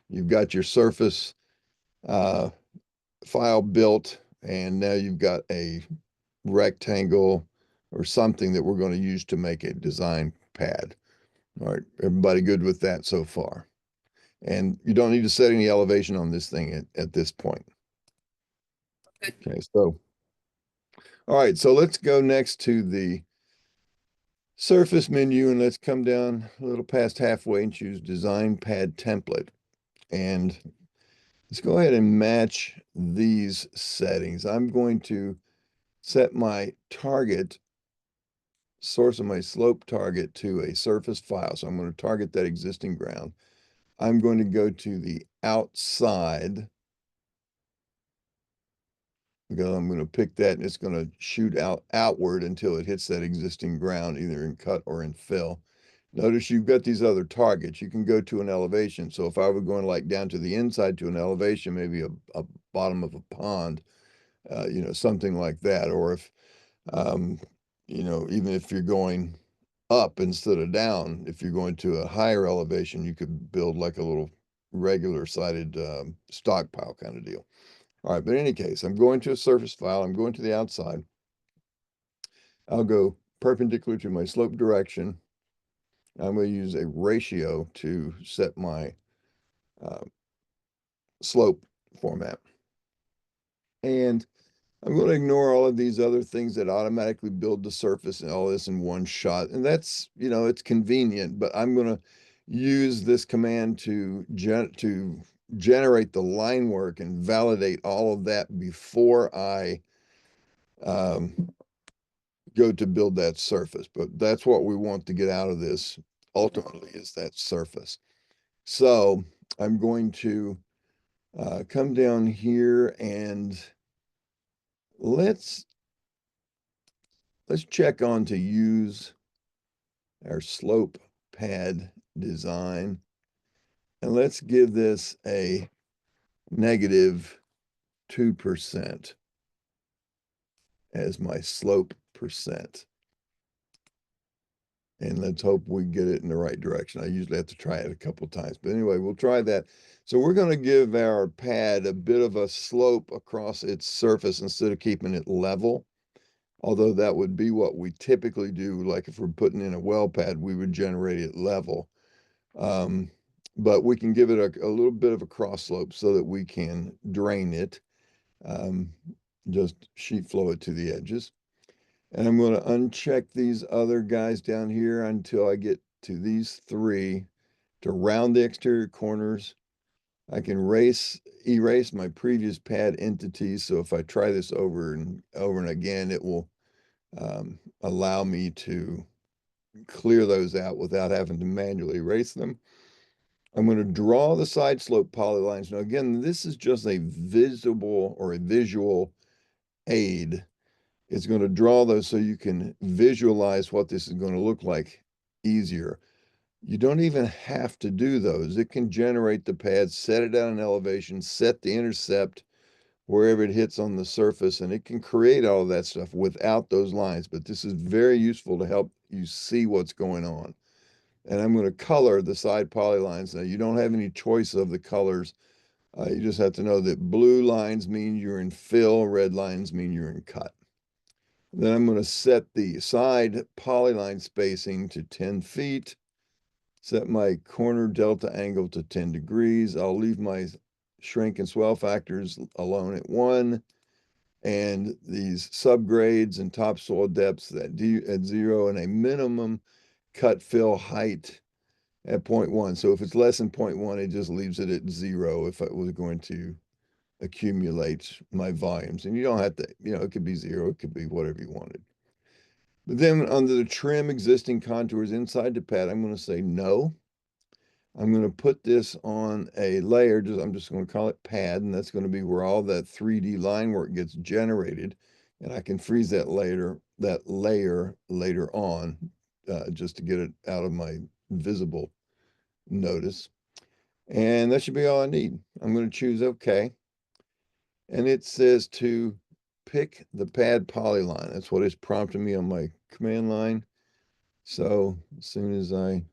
You've got your surface uh, file built, and now you've got a rectangle or something that we're going to use to make a design pad. All right, everybody good with that so far? And you don't need to set any elevation on this thing at this point. Okay, so, all right, so let's go next to the surface menu and let's come down a little past halfway and choose design pad template. And let's go ahead and match these settings. I'm going to set my target, source of my slope target to a surface file. So I'm going to target that existing ground. I'm going to go to the outside because I'm going to pick that and it's going to shoot outward until it hits that existing ground, either in cut or in fill. Notice you've got these other targets. You can go to an elevation. So if I were going like down to the inside to an elevation, maybe a bottom of a pond, something like that. Or if, um, even if you're going up instead of down, if you're going to a higher elevation, you could build like a little regular sided stockpile kind of deal. All right, but in any case, I'm going to a surface file. I'm going to the outside. I'll go perpendicular to my slope direction. I'm going to use a ratio to set my uh, slope format. And I'm going to ignore all of these other things that automatically build the surface and all this in one shot. And that's, it's convenient, but I'm going to use this command to generate the line work and validate all of that before I um, go to build that surface. But that's what we want to get out of this ultimately is that surface. So I'm going to come down here and let's check on to use our slope pad design. And let's give this a negative 2% as my slope percent. And let's hope we get it in the right direction. I usually have to try it a couple times, but anyway, we'll try that. So we're going to give our pad a bit of a slope across its surface instead of keeping it level. Although that would be what we typically do. Like if we're putting in a well pad, we would generate it level. Um, but we can give it a little bit of a cross slope so that we can drain it. Um, just sheet flow it to the edges. And I'm going to uncheck these other guys down here until I get to these three to round the exterior corners. I can erase my previous pad entities. So if I try this over and again, it will allow me to clear those out without having to manually erase them. I'm going to draw the side slope polylines. Now, again, this is just a visible or a visual aid. It's going to draw those so you can visualize what this is going to look like easier. You don't even have to do those. It can generate the pad, set it at an elevation, set the intercept wherever it hits on the surface, and it can create all of that stuff without those lines. But this is very useful to help you see what's going on. And I'm going to color the side polylines. Now, you don't have any choice of the colors. You just have to know that blue lines mean you're in fill, red lines mean you're in cut. Then I'm going to set the side polyline spacing to 10 feet, set my corner delta angle to 10 degrees. I'll leave my shrink and swell factors alone at 1, and these subgrades and topsoil depths at 0, and a minimum cut fill height at 0.1. So if it's less than 0.1, it just leaves it at 0 if I was going to accumulate my volumes. And you don't have to, it could be 0, it could be whatever you wanted. But then under the trim existing contours inside the pad, I'm going to say no. I'm going to put this on a layer. I'm just going to call it pad, and that's going to be where all that 3D line work gets generated. And I can freeze that layer later on, just to get it out of my visible notice. And that should be all I need. I'm going to choose OK. And it says to pick the pad polyline. That's what it's prompting me on my command line. So as soon as I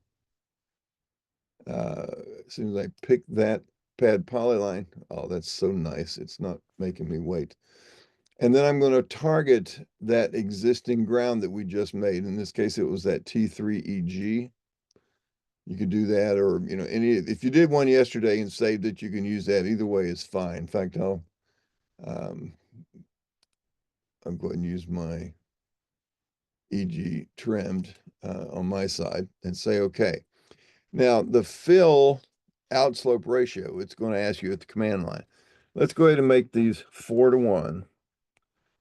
pick that pad polyline. Oh, that's so nice. It's not making me wait. And then I'm going to target that existing ground that we just made. In this case, it was that T3EG. You could do that, or if you did one yesterday and saved it, you can use that. Either way is fine. In fact, um, I'll go ahead and use my EG trimmed on my side and say okay. Now the fill outslope ratio, it's going to ask you at the command line. Let's go ahead and make these 4:1.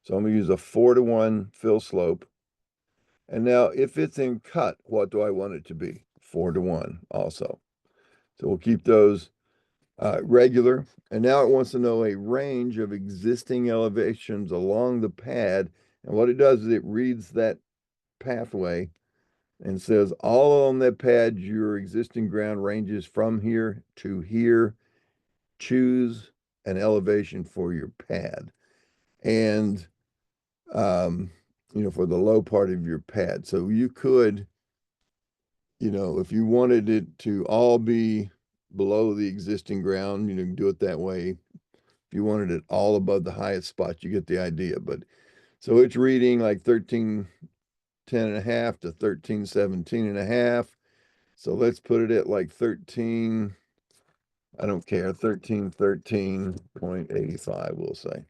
So I'm going to use a 4:1 fill slope. And now if it's in cut, what do I want it to be? 4:1 also. So we'll keep those regular. And now it wants to know a range of existing elevations along the pad. And what it does is it reads that pathway and says all on that pad, your existing ground ranges from here to here. Choose an elevation for your pad. And for the low part of your pad. So you could, if you wanted it to all be below the existing ground, you can do it that way. If you wanted it all above the highest spot, you get the idea. But so it's reading like 1310.5 to 1317.5. So let's put it at like 13, I don't care, 1313.85, we'll say.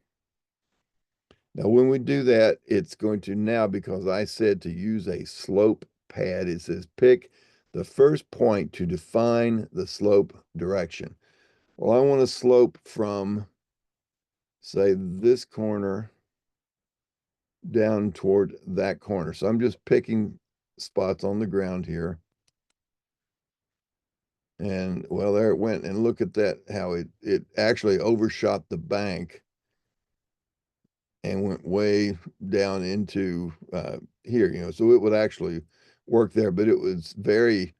Now, when we do that, it's going to now, because I said to use a slope pad, it says pick the first point to define the slope direction. Well, I want to slope from, say, this corner down toward that corner. So I'm just picking spots on the ground here. And well, there it went. And look at that, how it actually overshot the bank and went way down into here, so it would actually work there, but it was very,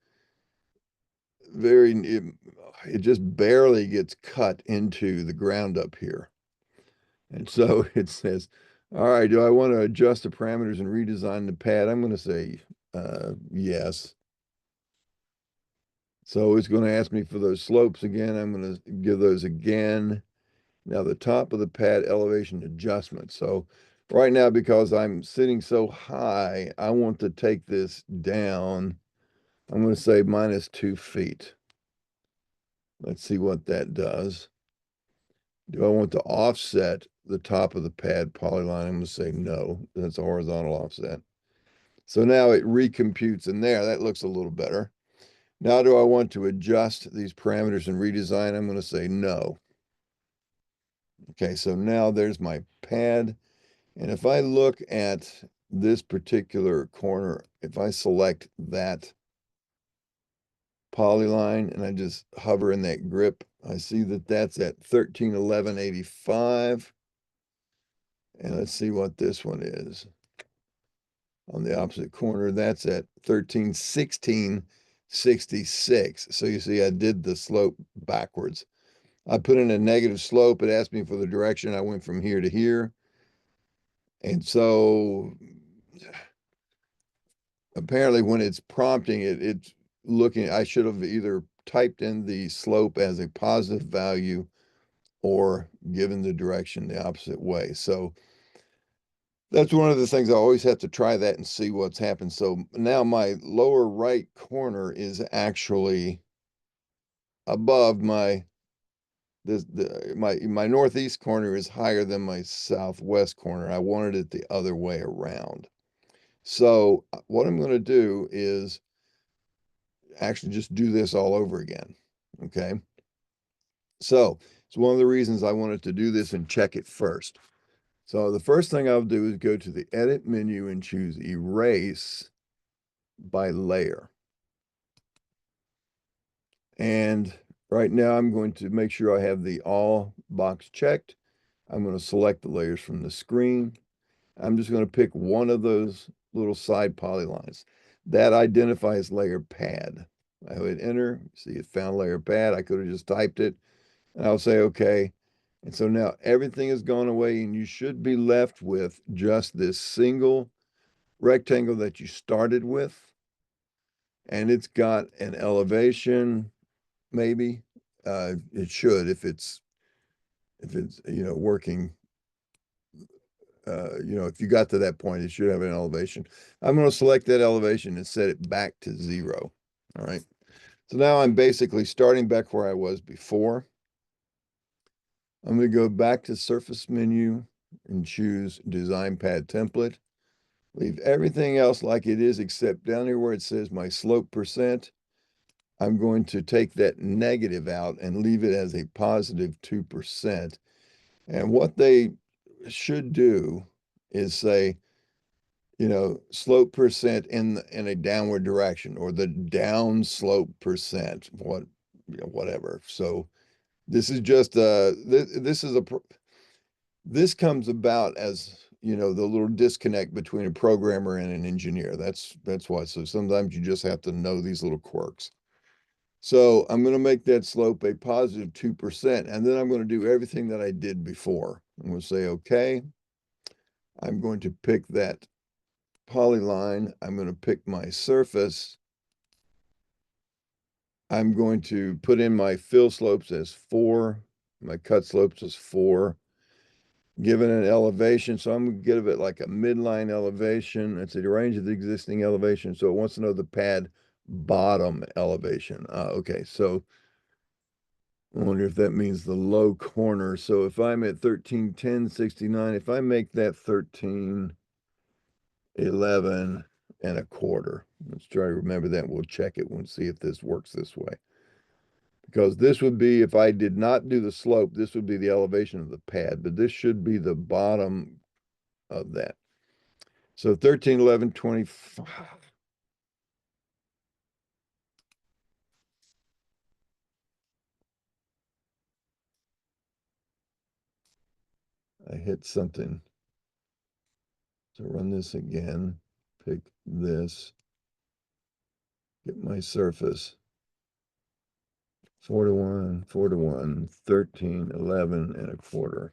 very, it just barely gets cut into the ground up here. And so it says, all right, do I want to adjust the parameters and redesign the pad? I'm going to say yes. So it's going to ask me for those slopes again. I'm going to give those again. Now the top of the pad elevation adjustment. So right now, because I'm sitting so high, I want to take this down. I'm going to say -2 feet. Let's see what that does. Do I want to offset the top of the pad polyline? I'm going to say no. That's a horizontal offset. So now it recomputes in there. That looks a little better. Now do I want to adjust these parameters and redesign? I'm going to say no. Okay, so now there's my pad. And if I look at this particular corner, if I select that polyline and I just hover in that grip, I see that that's at 1311.85. And let's see what this one is. On the opposite corner, that's at 1316.66. So you see I did the slope backwards. I put in a negative slope. It asked me for the direction. I went from here to here. And so apparently when it's prompting it, it's looking, I should have either typed in the slope as a positive value or given the direction the opposite way. So that's one of the things I always have to try that and see what's happened. So now my lower right corner is actually above my my northeast corner is higher than my southwest corner. I wanted it the other way around. So what I'm going to do is actually just do this all over again. Okay. So it's one of the reasons I wanted to do this and check it first. So the first thing I'll do is go to the edit menu and choose erase by layer. And right now I'm going to make sure I have the all box checked. I'm going to select the layers from the screen. I'm just going to pick one of those little side polylines. That identifies layer pad. I would enter, see it found layer pad. I could have just typed it and I'll say okay. And so now everything has gone away and you should be left with just this single rectangle that you started with. And it's got an elevation, maybe It should, if it's, working, if you got to that point, it should have an elevation. I'm going to select that elevation and set it back to 0. All right. So now I'm basically starting back where I was before. I'm going to go back to Surface menu and choose Design Pad Template. Leave everything else like it is, except down here where it says my slope percent. I'm going to take that negative out and leave it as a positive 2%. And what they should do is say, slope percent in a downward direction, or the down slope percent, whatever. So this is just this comes about as, the little disconnect between a programmer and an engineer. That's why. So sometimes you just have to know these little quirks. So I'm going to make that slope a positive 2%, and then I'm going to do everything that I did before. I'm going to say, okay, I'm going to pick that polyline. I'm going to pick my surface. I'm going to put in my fill slopes as 4, my cut slopes as 4, given an elevation. So I'm going to give it like a midline elevation. It's the range of the existing elevation. So it wants to know the pad bottom elevation. Okay, so I wonder if that means the low corner. So if I'm at 1310.69, if I make that 1311.25, let's try to remember that. We'll check it and see if this works this way. Because this would be, if I did not do the slope, this would be the elevation of the pad, but this should be the bottom of that. So 1311.25. I hit something. So run this again, pick this, get my surface. 4 to 1, 4 to 1, 1311.25.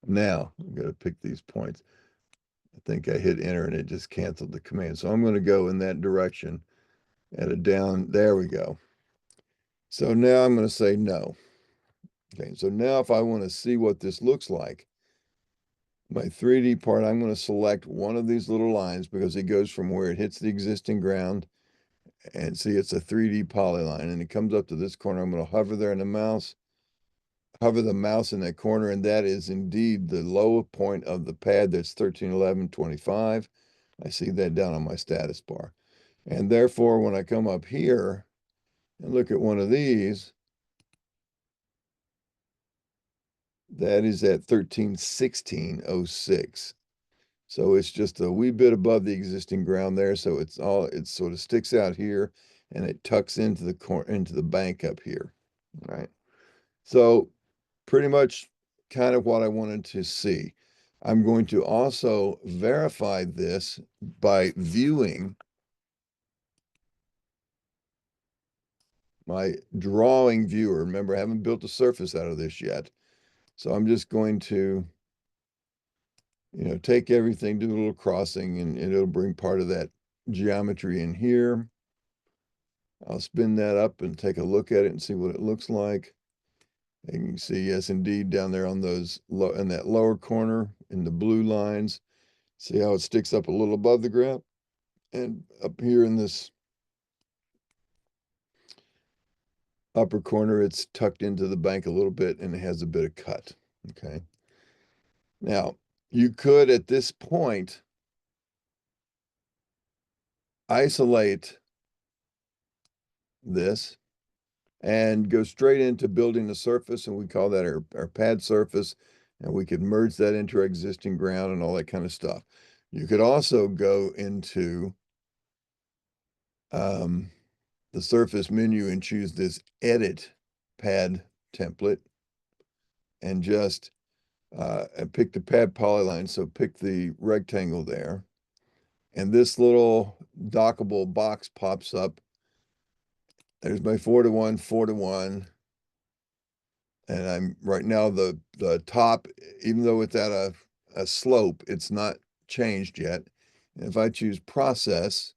Now I'm going to pick these points. I think I hit enter and it just canceled the command. So I'm going to go in that direction at a down. There we go. So now I'm going to say no. Okay, so now if I want to see what this looks like, my 3D part, I'm going to select one of these little lines because it goes from where it hits the existing ground, and see, it's a 3D polyline, and it comes up to this corner. I'm going to hover there in the mouse, hover the mouse in that corner, and that is indeed the low point of the pad. That's 1311.25. I see that down on my status bar. And therefore, when I come up here and look at one of these, that is at 1316.06. So it's just a wee bit above the existing ground there. So it sort of sticks out here and it tucks into the bank up here. Right. So pretty much kind of what I wanted to see. I'm going to also verify this by viewing my drawing viewer. Remember, I haven't built a surface out of this yet. So I'm just going to, take everything, do a little crossing, and it'll bring part of that geometry in here. I'll spin that up and take a look at it and see what it looks like. And you can see, yes, indeed, down there on in that lower corner in the blue lines, see how it sticks up a little above the ground? And up here in this upper corner, it's tucked into the bank a little bit and it has a bit of cut. Okay. Now, you could at this point isolate this and go straight into building the surface, and we call that our pad surface, and we could merge that into our existing ground and all that kind of stuff. You could also go into the surface menu and choose this edit pad template and just pick the pad polyline. So pick the rectangle there, and this little dockable box pops up. There's my 4 to 1, 4 to 1. And I'm right now the top, even though it's at a slope, it's not changed yet. And if I choose process,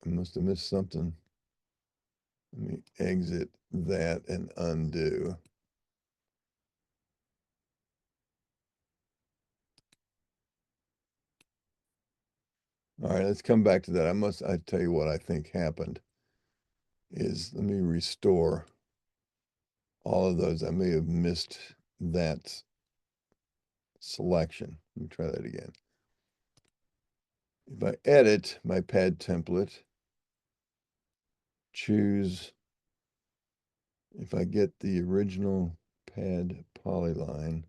I must have missed something. Let me exit that and undo. All right, let's come back to that. I tell you what I think happened is, let me restore all of those. I may have missed that selection. Let me try that again. If I edit my pad template, choose, if I get the original pad polyline,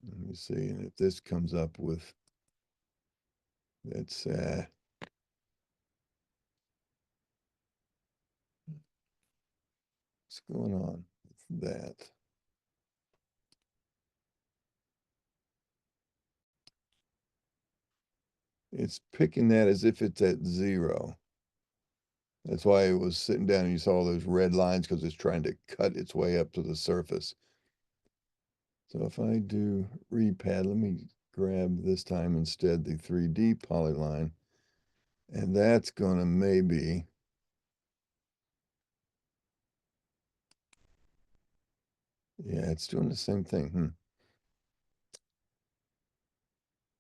let me see, and if this comes up with, that's, what's going on with that? It's picking that as if it's at 0. That's why it was sitting down and you saw those red lines, because it's trying to cut its way up to the surface. So if I do repad, let me grab this time instead the 3D polyline, and that's going to maybe, yeah, it's doing the same thing.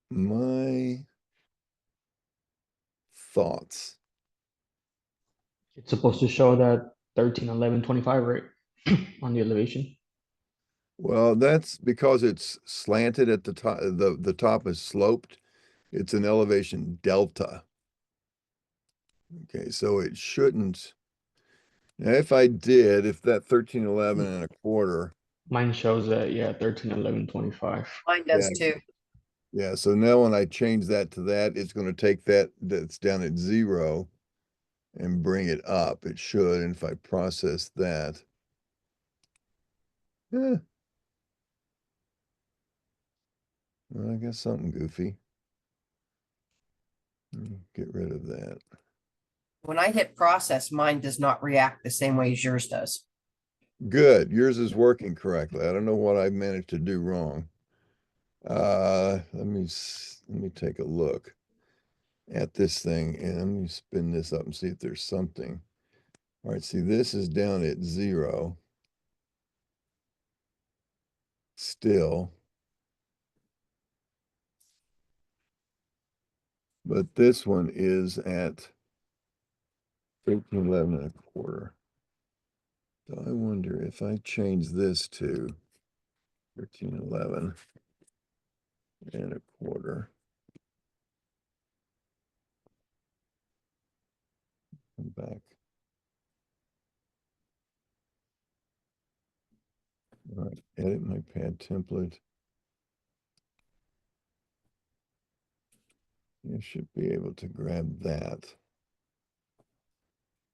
My thoughts. It's supposed to show that 13, 11, 25 rate on the elevation. Well, that's because it's slanted at the top. The top is sloped. It's an elevation delta. Okay, so it shouldn't. Now, if that 1311 and a quarter. Mine shows that, yeah, 13, 11, 25. Mine Yeah, does too. yeah. So now when I change that to that, it's going to take that's down at 0 and bring it up. It should. And if I process that, well, I guess something goofy. Get rid of that. When I hit process, mine does not react the same way as yours does. Good. Yours is working correctly. I don't know what I managed to do wrong. Let me take a look at this thing, and let me spin this up and see if there's something. All right, see, this is down at 0 still, but this one is at 1311 and a quarter. So I wonder if I change this to 1311 and a quarter. Come back. All right, edit my pad template. You should be able to grab that.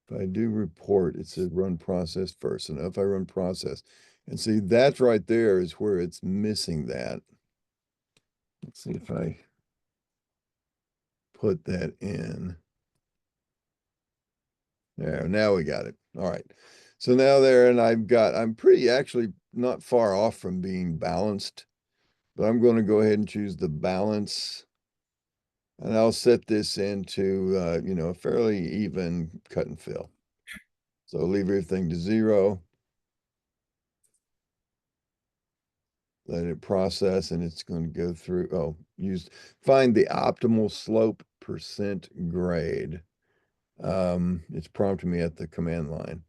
If I do report, it says run process first. And if I run process, and see, that's right there is where it's missing that. Let's see if I put that in. There, now we got it. All right. So now there, and I'm pretty actually not far off from being balanced, but I'm going to go ahead and choose the balance. And I'll set this into, a fairly even cut and fill. So leave everything to 0. Let it process, and it's going to go through, find the optimal slope percent grade. It's prompting me at the command line.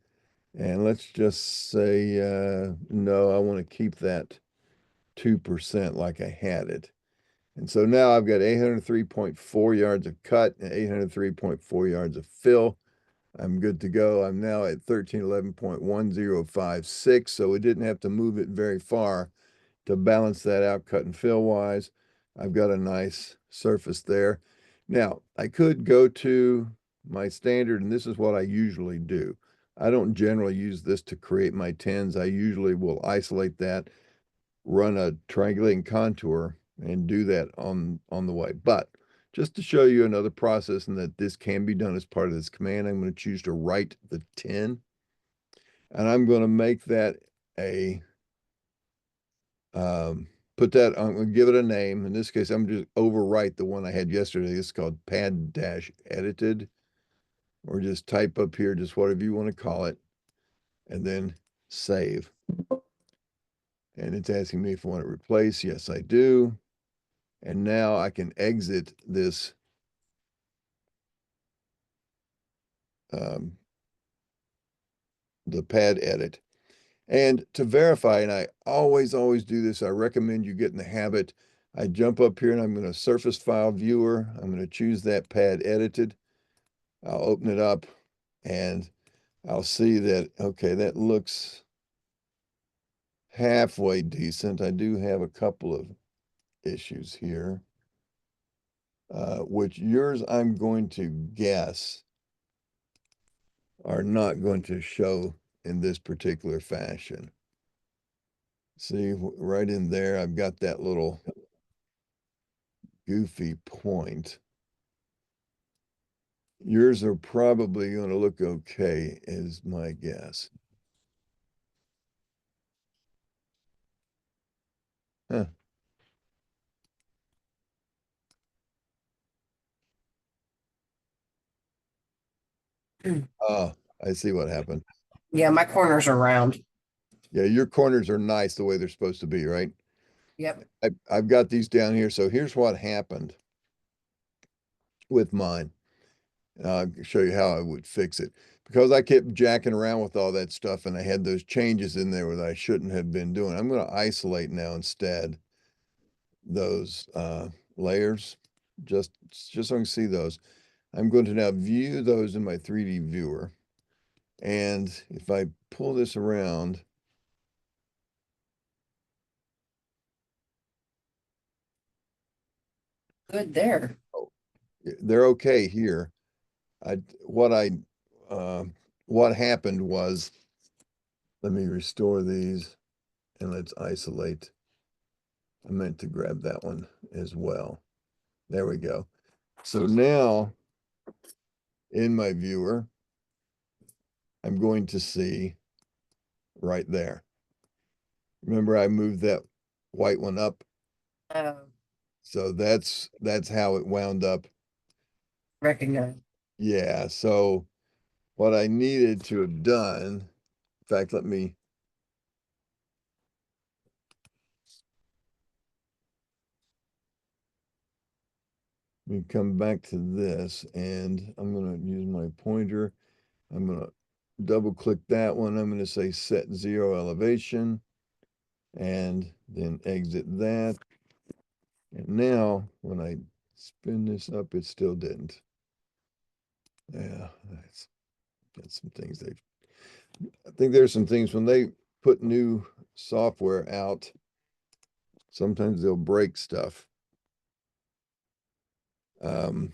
And let's just say, no, I want to keep that 2% like I had it. And so now I've got 803.4 yards of cut and 803.4 yards of fill. I'm good to go. I'm now at 1311.1056, so we didn't have to move it very far to balance that out cut and fill wise. I've got a nice surface there. Now, I could go to my standard, and this is what I usually do. I don't generally use this to create my tens. I usually will isolate that, run a triangulating contour, and do that on the way. But just to show you another process and that this can be done as part of this command, I'm going to choose to write the 10. And I'm going to make that a put that, I'm gonna give it a name. In this case, I'm just overwrite the one I had yesterday. It's called pad dash edited, or just type up here, just whatever you want to call it, and then save. And it's asking me if I want to replace. Yes, I do. And now I can exit this the pad edit. And to verify, and I always do this, I recommend you get in the habit. I jump up here and I'm going to surface file viewer. I'm going to choose that pad edited. I'll open it up and I'll see that, okay, that looks halfway decent. I do have a couple of issues here, which yours I'm going to guess are not going to show in this particular fashion. See, right in there, I've got that little goofy point. Yours are probably going to look okay, is my guess. Huh. Oh, I see what happened. Yeah, my corners are round. Yeah, your corners are nice the way they're supposed to be, right? Yep. I've got these down here. So here's what happened with mine. I'll show you how I would fix it. Because I kept jacking around with all that stuff and I had those changes in there that I shouldn't have been doing. I'm going to isolate now instead those layers, just so I can see those. I'm going to now view those in my 3D viewer. And if I pull this around, Good there. they're okay here. I what I what happened was, let me restore these and let's isolate. I meant to grab that one as well. There we go. So now in my viewer, I'm going to see right there. Remember I moved that white one up. Uh, So that's how it wound up. recognize. Yeah. So what I needed to have done, in fact, let me come back to this and I'm going to use my pointer. I'm going to double click that one. I'm going to say set 0 elevation and then exit that. And now when I spin this up, it still didn't. Yeah, that's some things I think there's some things when they put new software out, sometimes they'll break stuff. Um,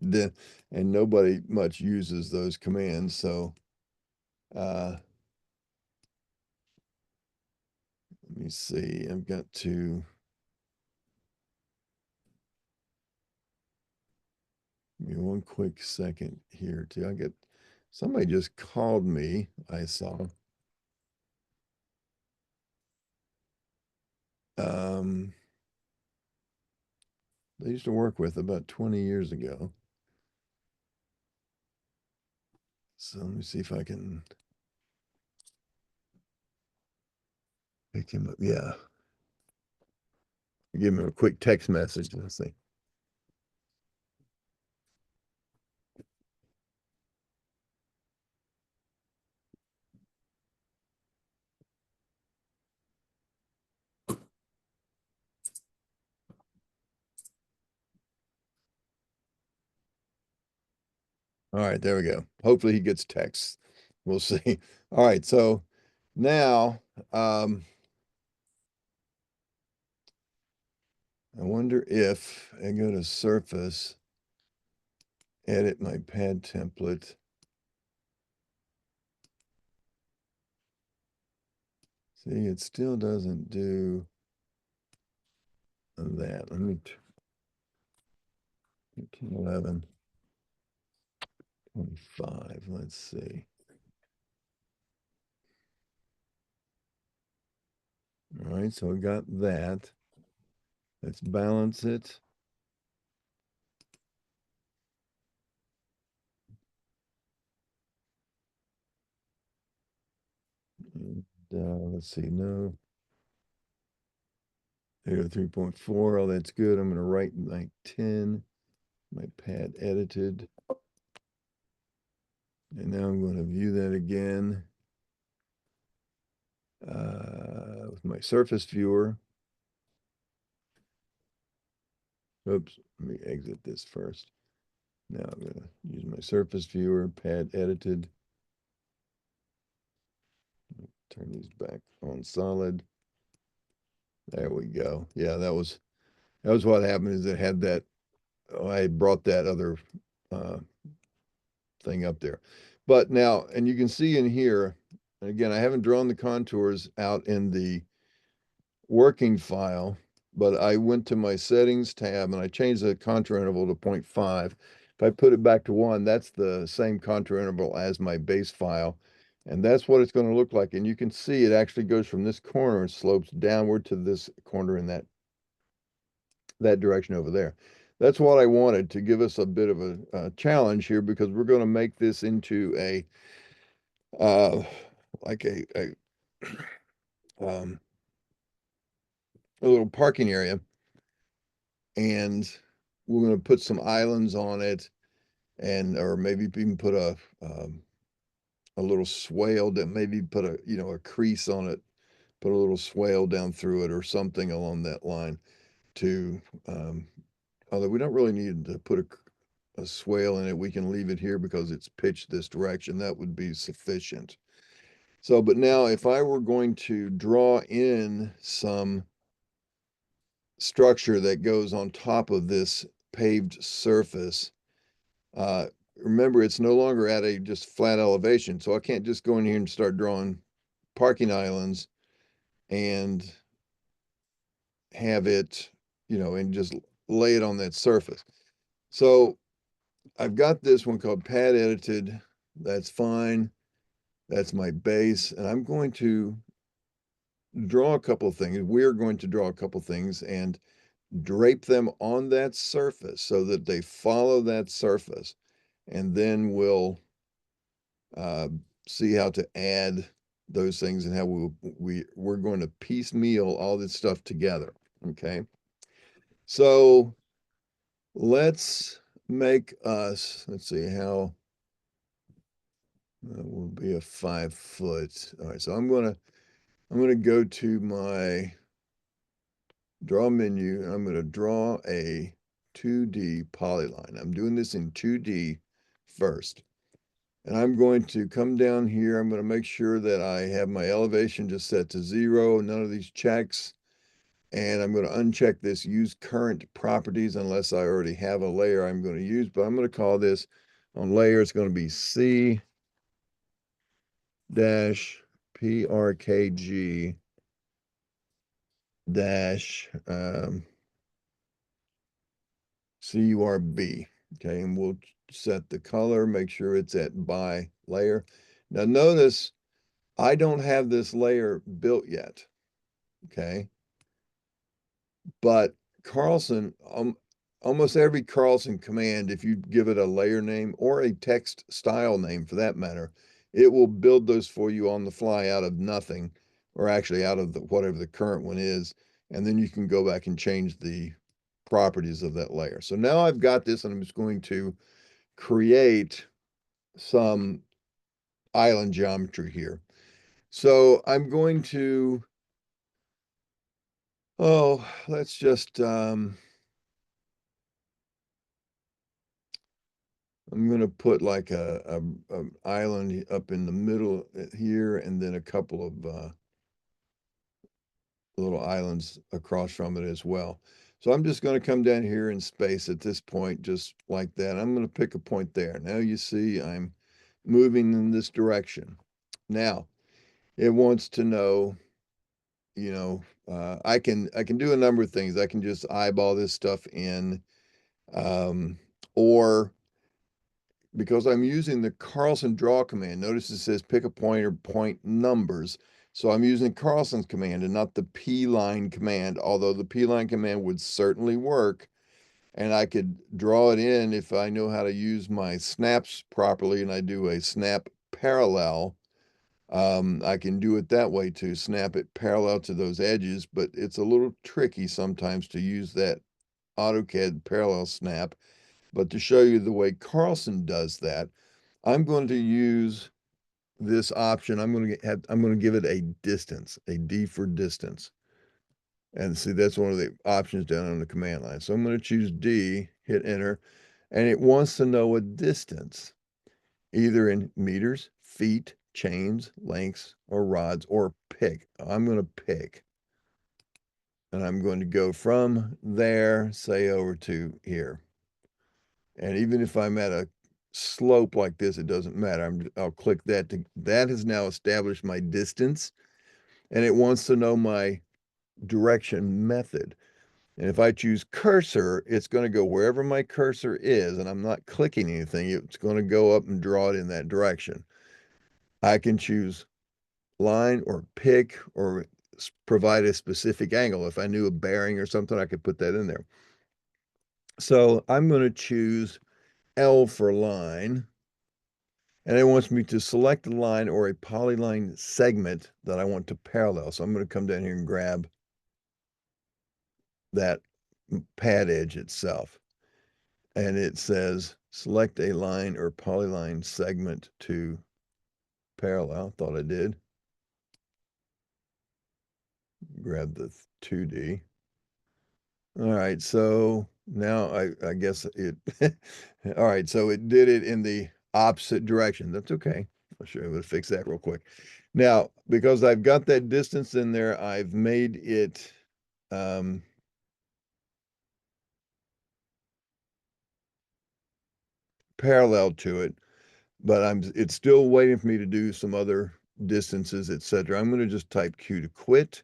then, and nobody much uses those commands. So, let me see, I've got to, give me one quick second here too. Somebody just called me, I saw. They used to work with about 20 years ago. So let me see if I can pick him up. Yeah. Give him a quick text message. Let's see. All right, there we go. Hopefully he gets texts. We'll see. All right, so now I wonder if I go to Surface, edit my pad template. See, it still doesn't do that. Let me 11, 25. Let's see. All right, so we got that. Let's balance it. And, let's see, no. There, 3.4. Oh, that's good. I'm going to write like 10. My pad edited. And now I'm going to view that again with my surface viewer. Oops, let me exit this first. Now I'm going to use my surface viewer, pad edited. Turn these back on solid. There we go. Yeah, that was what happened is it had that, I brought that other thing up there. But now, and you can see in here, again, I haven't drawn the contours out in the working file, but I went to my settings tab and I changed the contour interval to 0.5. If I put it back to 1, that's the same contour interval as my base file. And that's what it's going to look like. And you can see it actually goes from this corner and slopes downward to this corner in that direction over there. That's what I wanted to give us a bit of a challenge here, because we're going to make this into a like um, a little parking area, and we're going to put some islands on it, and or maybe even put a little swale that maybe put a crease on it, put a little swale down through it or something along that line to although we don't really need to put a swale in it. We can leave it here because it's pitched this direction. That would be sufficient. So, but now if I were going to draw in some structure that goes on top of this paved surface, remember, it's no longer at a just flat elevation. So I can't just go in here and start drawing parking islands and have it, and just lay it on that surface. So I've got this one called pad edited. That's fine. That's my base. And I'm going to draw a couple of things. We're going to draw a couple of things and drape them on that surface so that they follow that surface. And then we'll see how to add those things and how we're going to piecemeal all this stuff together. Okay. So let's make us, let's see how that will be a 5 foot. All right. So I'm going to go to my draw menu, and I'm going to draw a 2D polyline. I'm doing this in 2D first. And I'm going to come down here. I'm going to make sure that I have my elevation just set to 0, none of these checks. And I'm going to uncheck this use current properties unless I already have a layer I'm going to use. But I'm going to call this on layer, it's going to be C dash PRKG dash CURB. Okay, and we'll set the color, make sure it's at by layer. Now notice I don't have this layer built yet. Okay, but Carlson, almost every Carlson command, if you give it a layer name or a text style name for that matter, it will build those for you on the fly out of nothing, or actually out of whatever the current one is. And then you can go back and change the properties of that layer. So now I've got this, and I'm just going to create some island geometry here. So I'm going to, let's just, I'm going to put like a island up in the middle here, and then a couple of little islands across from it as well. So I'm just going to come down here and space at this point, just like that. I'm going to pick a point there. Now you see I'm moving in this direction. Now it wants to know, I can do a number of things. I can just eyeball this stuff in, or because I'm using the Carlson draw command, notice it says pick a point or point numbers. So I'm using Carlson's command and not the P-line command, although the P-line command would certainly work. And I could draw it in if I know how to use my snaps properly and I do a snap parallel. I can do it that way too, snap it parallel to those edges, but it's a little tricky sometimes to use that AutoCAD parallel snap. But to show you the way Carlson does that, I'm going to use this option. I'm going to give it a distance, a D for distance. And see, that's one of the options down on the command line. So I'm going to choose D, hit enter, and it wants to know a distance, either in meters, feet, chains, lengths, or rods, or pick. I'm going to pick. And I'm going to go from there, say over to here. And even if I'm at a slope like this, it doesn't matter. I'll click that. That has now established my distance, and it wants to know my direction method. And if I choose cursor, it's going to go wherever my cursor is, and I'm not clicking anything. It's going to go up and draw it in that direction. I can choose line or pick or provide a specific angle. If I knew a bearing or something, I could put that in there. So I'm going to choose L for line, and it wants me to select a line or a polyline segment that I want to parallel. So I'm going to come down here and grab that pad edge itself. And it says select a line or polyline segment to parallel. Thought I did. Grab the 2D. All right, so now I guess it, all right, so it did it in the opposite direction. That's okay. I'll show you how to fix that real quick. Now, because I've got that distance in there, I've made it parallel to it, but it's still waiting for me to do some other distances, etc. I'm going to just type Q to quit,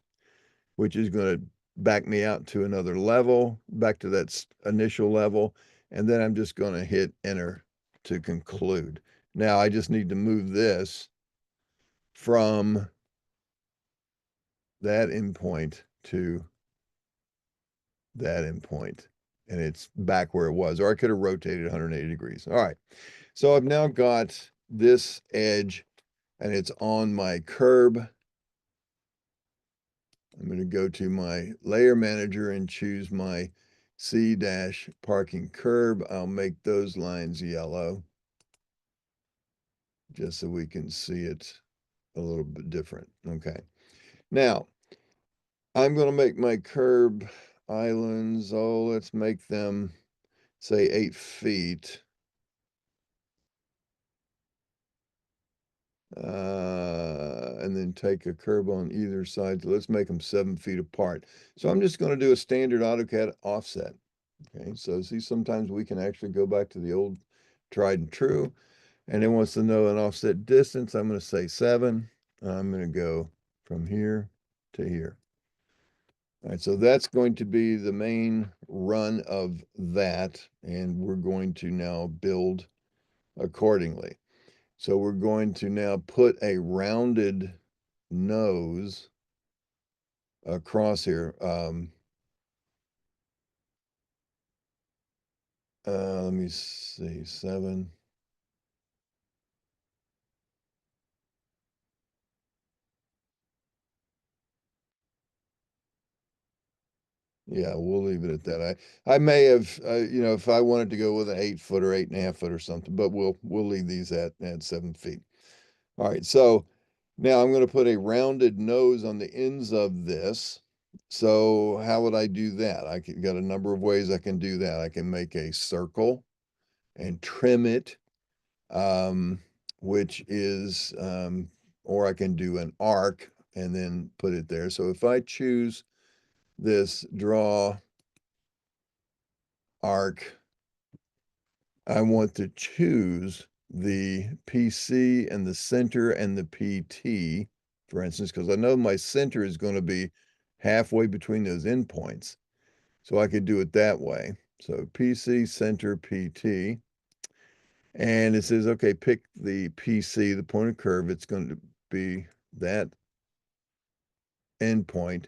which is going to back me out to another level, back to that initial level, and then I'm just going to hit enter to conclude. Now I just need to move this from that endpoint to that endpoint, and it's back where it was, or I could have rotated 180 degrees. All right, so I've now got this edge and it's on my curb. I'm going to go to my layer manager and choose my C-parking curb. I'll make those lines yellow just so we can see it a little bit different. Okay. Now, I'm going to make my curb islands. Oh, let's make them say 8 feet. And then take a curb on either side. So let's make them 7 feet apart. So I'm just going to do a standard AutoCAD offset. Okay, so see, sometimes we can actually go back to the old tried and true. And it wants to know an offset distance. I'm going to say 7. I'm going to go from here to here. All right, so that's going to be the main run of that. And we're going to now build accordingly. So we're going to now put a rounded nose across here. Let me see, 7. Yeah, we'll leave it at that. I may have, if I wanted to go with an 8 foot or 8.5 foot or something, but we'll leave these at 7 feet. All right, so now I'm going to put a rounded nose on the ends of this. So how would I do that? Got a number of ways I can do that. I can make a circle and trim it, which is, or I can do an arc and then put it there. So if I choose this draw arc, I want to choose the PC and the center and the PT, for instance, because I know my center is going to be halfway between those endpoints. So I could do it that way. So PC, center, PT. And it says, okay, pick the PC, the point of curve. It's going to be that endpoint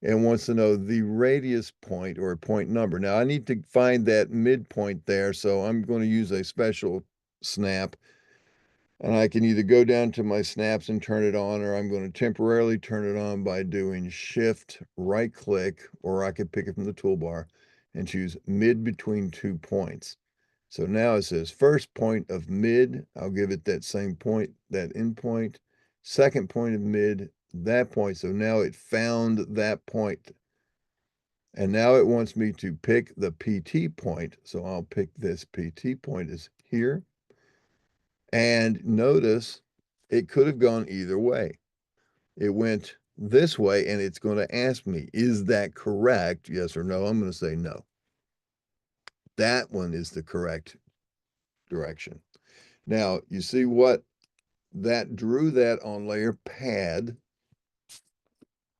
and wants to know the radius point or point number. Now I need to find that midpoint there, so I'm going to use a special snap. And I can either go down to my snaps and turn it on, or I'm going to temporarily turn it on by doing Shift, right click, or I could pick it from the toolbar and choose mid between 2 points. So now it says first point of mid. I'll give it that same point, that endpoint. Second point of mid, that point. So now it found that point. And now it wants me to pick the PT point. So I'll pick this PT point is here. And notice it could have gone either way. It went this way, and it's going to ask me, is that correct? Yes or no? I'm going to say no. That one is the correct direction. Now, you see what that drew that on layer pad.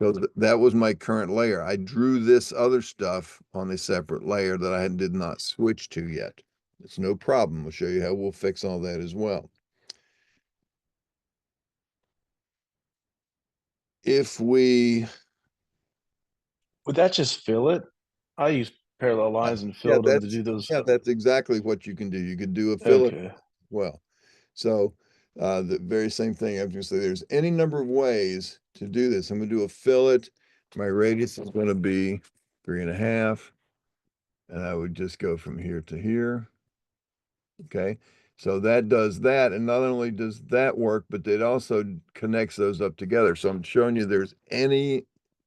So that was my current layer. I drew this other stuff on a separate layer that I did not switch to yet. It's no problem. I'll show you how we'll fix all that as well. If we Would that just fill it? I use parallel lines and Yeah, fill them to do those. that's exactly what you can do. You could do a fill it Okay. as well. So the very same thing. I was going to say there's any number of ways to do this. I'm going to do a fillet. My radius is going to be 3.5, and I would just go from here to here. Okay, so that does that, and not only does that work, but it also connects those up together. So I'm showing you there's any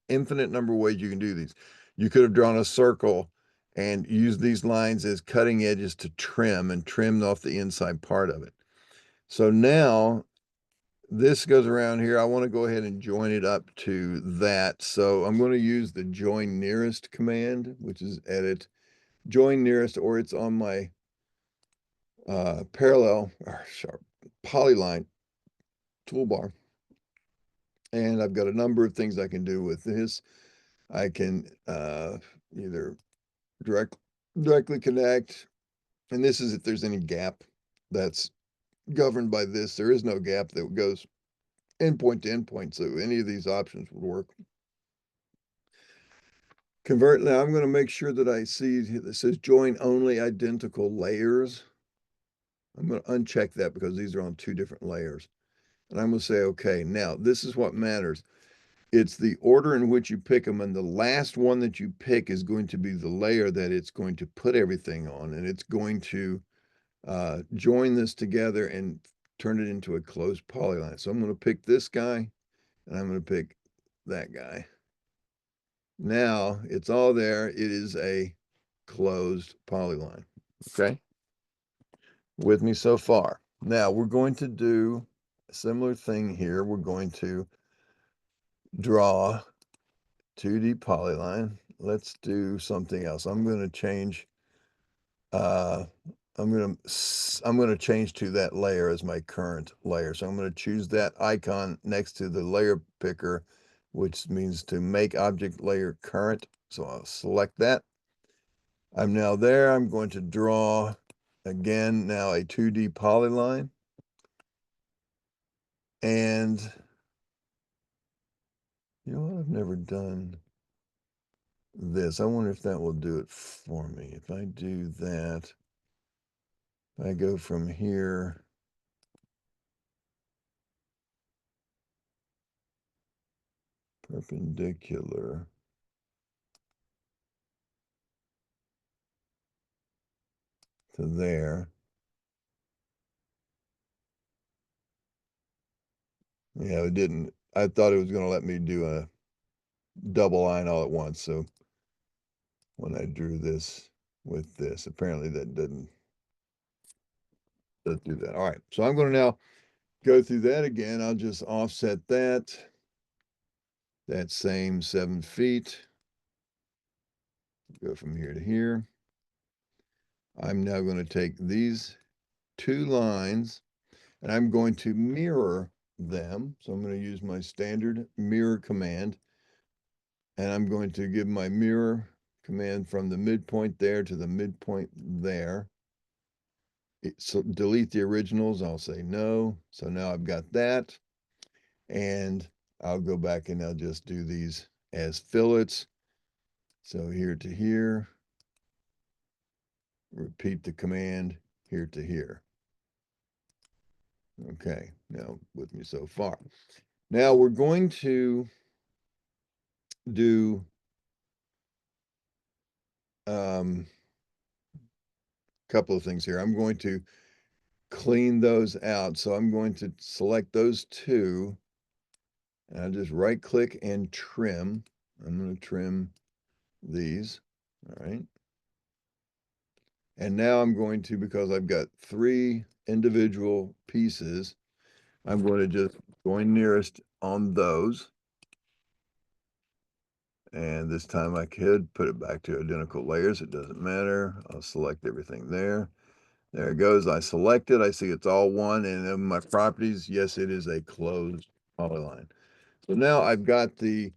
infinite number of ways you can do these. You could have drawn a circle and used these lines as cutting edges to trim and trimmed off the inside part of it. So now this goes around here. I want to go ahead and join it up to that. So I'm going to use the join nearest command, which is edit, join nearest, or it's on my parallel or sharp polyline toolbar. And I've got a number of things I can do with this. I can either directly connect, and this is if there's any gap that's governed by this. There is no gap that goes endpoint to endpoint, so any of these options would work. Convert. Now I'm going to make sure that I see this says join only identical layers. I'm going to uncheck that because these are on 2 different layers. And I'm going to say, okay, now this is what matters. It's the order in which you pick them, and the last one that you pick is going to be the layer that it's going to put everything on, and it's going to join this together and turn it into a closed polyline. So I'm going to pick this guy, and I'm going to pick that guy. Now it's all there. It is a closed polyline. Okay. With me so far. Now we're going to do a similar thing here. We're going to draw 2D polyline. Let's do something else. I'm going to change I'm going to change to that layer as my current layer. So I'm going to choose that icon next to the layer picker, which means to make object layer current. So I'll select that. I'm now there. I'm going to draw again now a 2D polyline. And you know what? I've never done this. I wonder if that will do it for me. If I do that, if I go from here, perpendicular to there. Yeah, it didn't. I thought it was going to let me do a double line all at once. So when I drew this with this, apparently that doesn't do that. All right. So I'm going to now go through that again. I'll just offset that same 7 feet. Go from here to here. I'm now going to take these 2 lines and I'm going to mirror them. So I'm going to use my standard mirror command, and I'm going to give my mirror command from the midpoint there to the midpoint there. So delete the originals. I'll say no. So now I've got that, and I'll go back and I'll just do these as fillets. So here to here, repeat the command here to here. Okay, now with me so far. Now we're going to do a couple of things here. I'm going to clean those out. So I'm going to select those two. And I'll just right click and trim. I'm going to trim these. All right. And now I'm going to, because I've got 3 individual pieces, I'm going to just go nearest on those. And this time I could put it back to identical layers. It doesn't matter. I'll select everything there. There it goes. I select it. I see it's all one. And in my properties, yes, it is a closed polyline. So now I've got the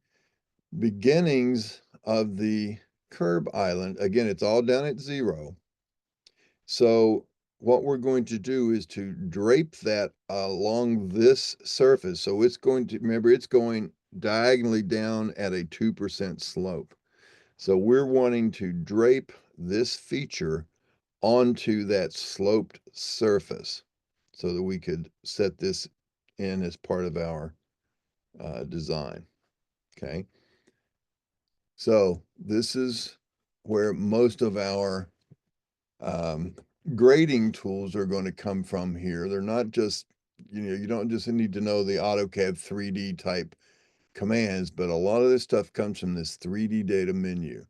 beginnings of the curb island. Again, it's all down at 0. So what we're going to do is to drape that along this surface. So it's going to, remember, it's going diagonally down at a 2% slope. So we're wanting to drape this feature onto that sloped surface so that we could set this in as part of our design. Okay. So this is where most of our grading tools are going to come from here. They're not just, you don't just need to know the AutoCAD 3D type commands, but a lot of this stuff comes from this 3D data menu.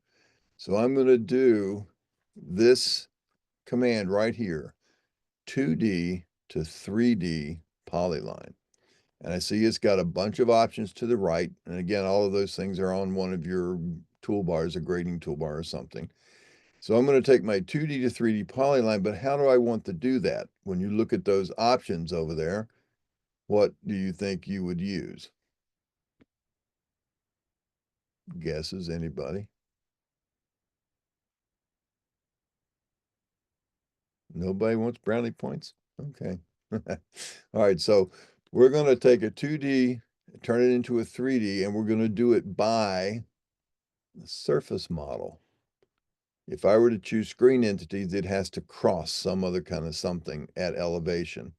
So I'm going to do this command right here, 2D to 3D polyline. And I see it's got a bunch of options to the right. And again, all of those things are on one of your toolbars, a grading toolbar or something. So I'm going to take my 2D to 3D polyline, but how do I want to do that? When you look at those options over there, what do you think you would use? Guesses, anybody? Nobody wants brownie points? Okay. All right, so we're going to take a 2D, turn it into a 3D, and we're going to do it by the surface model. If I were to choose screen entities, it has to cross some other kind of something at elevation.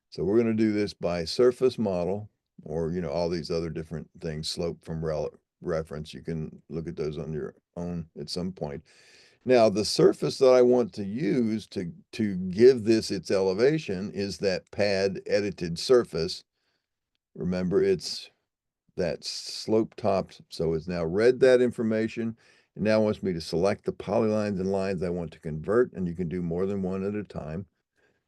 So we're going to do this by surface model, or, all these other different things, slope from reference. You can look at those on your own at some point. Now, the surface that I want to use to give this its elevation is that pad edited surface. Remember, it's that slope topped. So it's now read that information and now wants me to select the polylines and lines I want to convert. And you can do more than one at a time.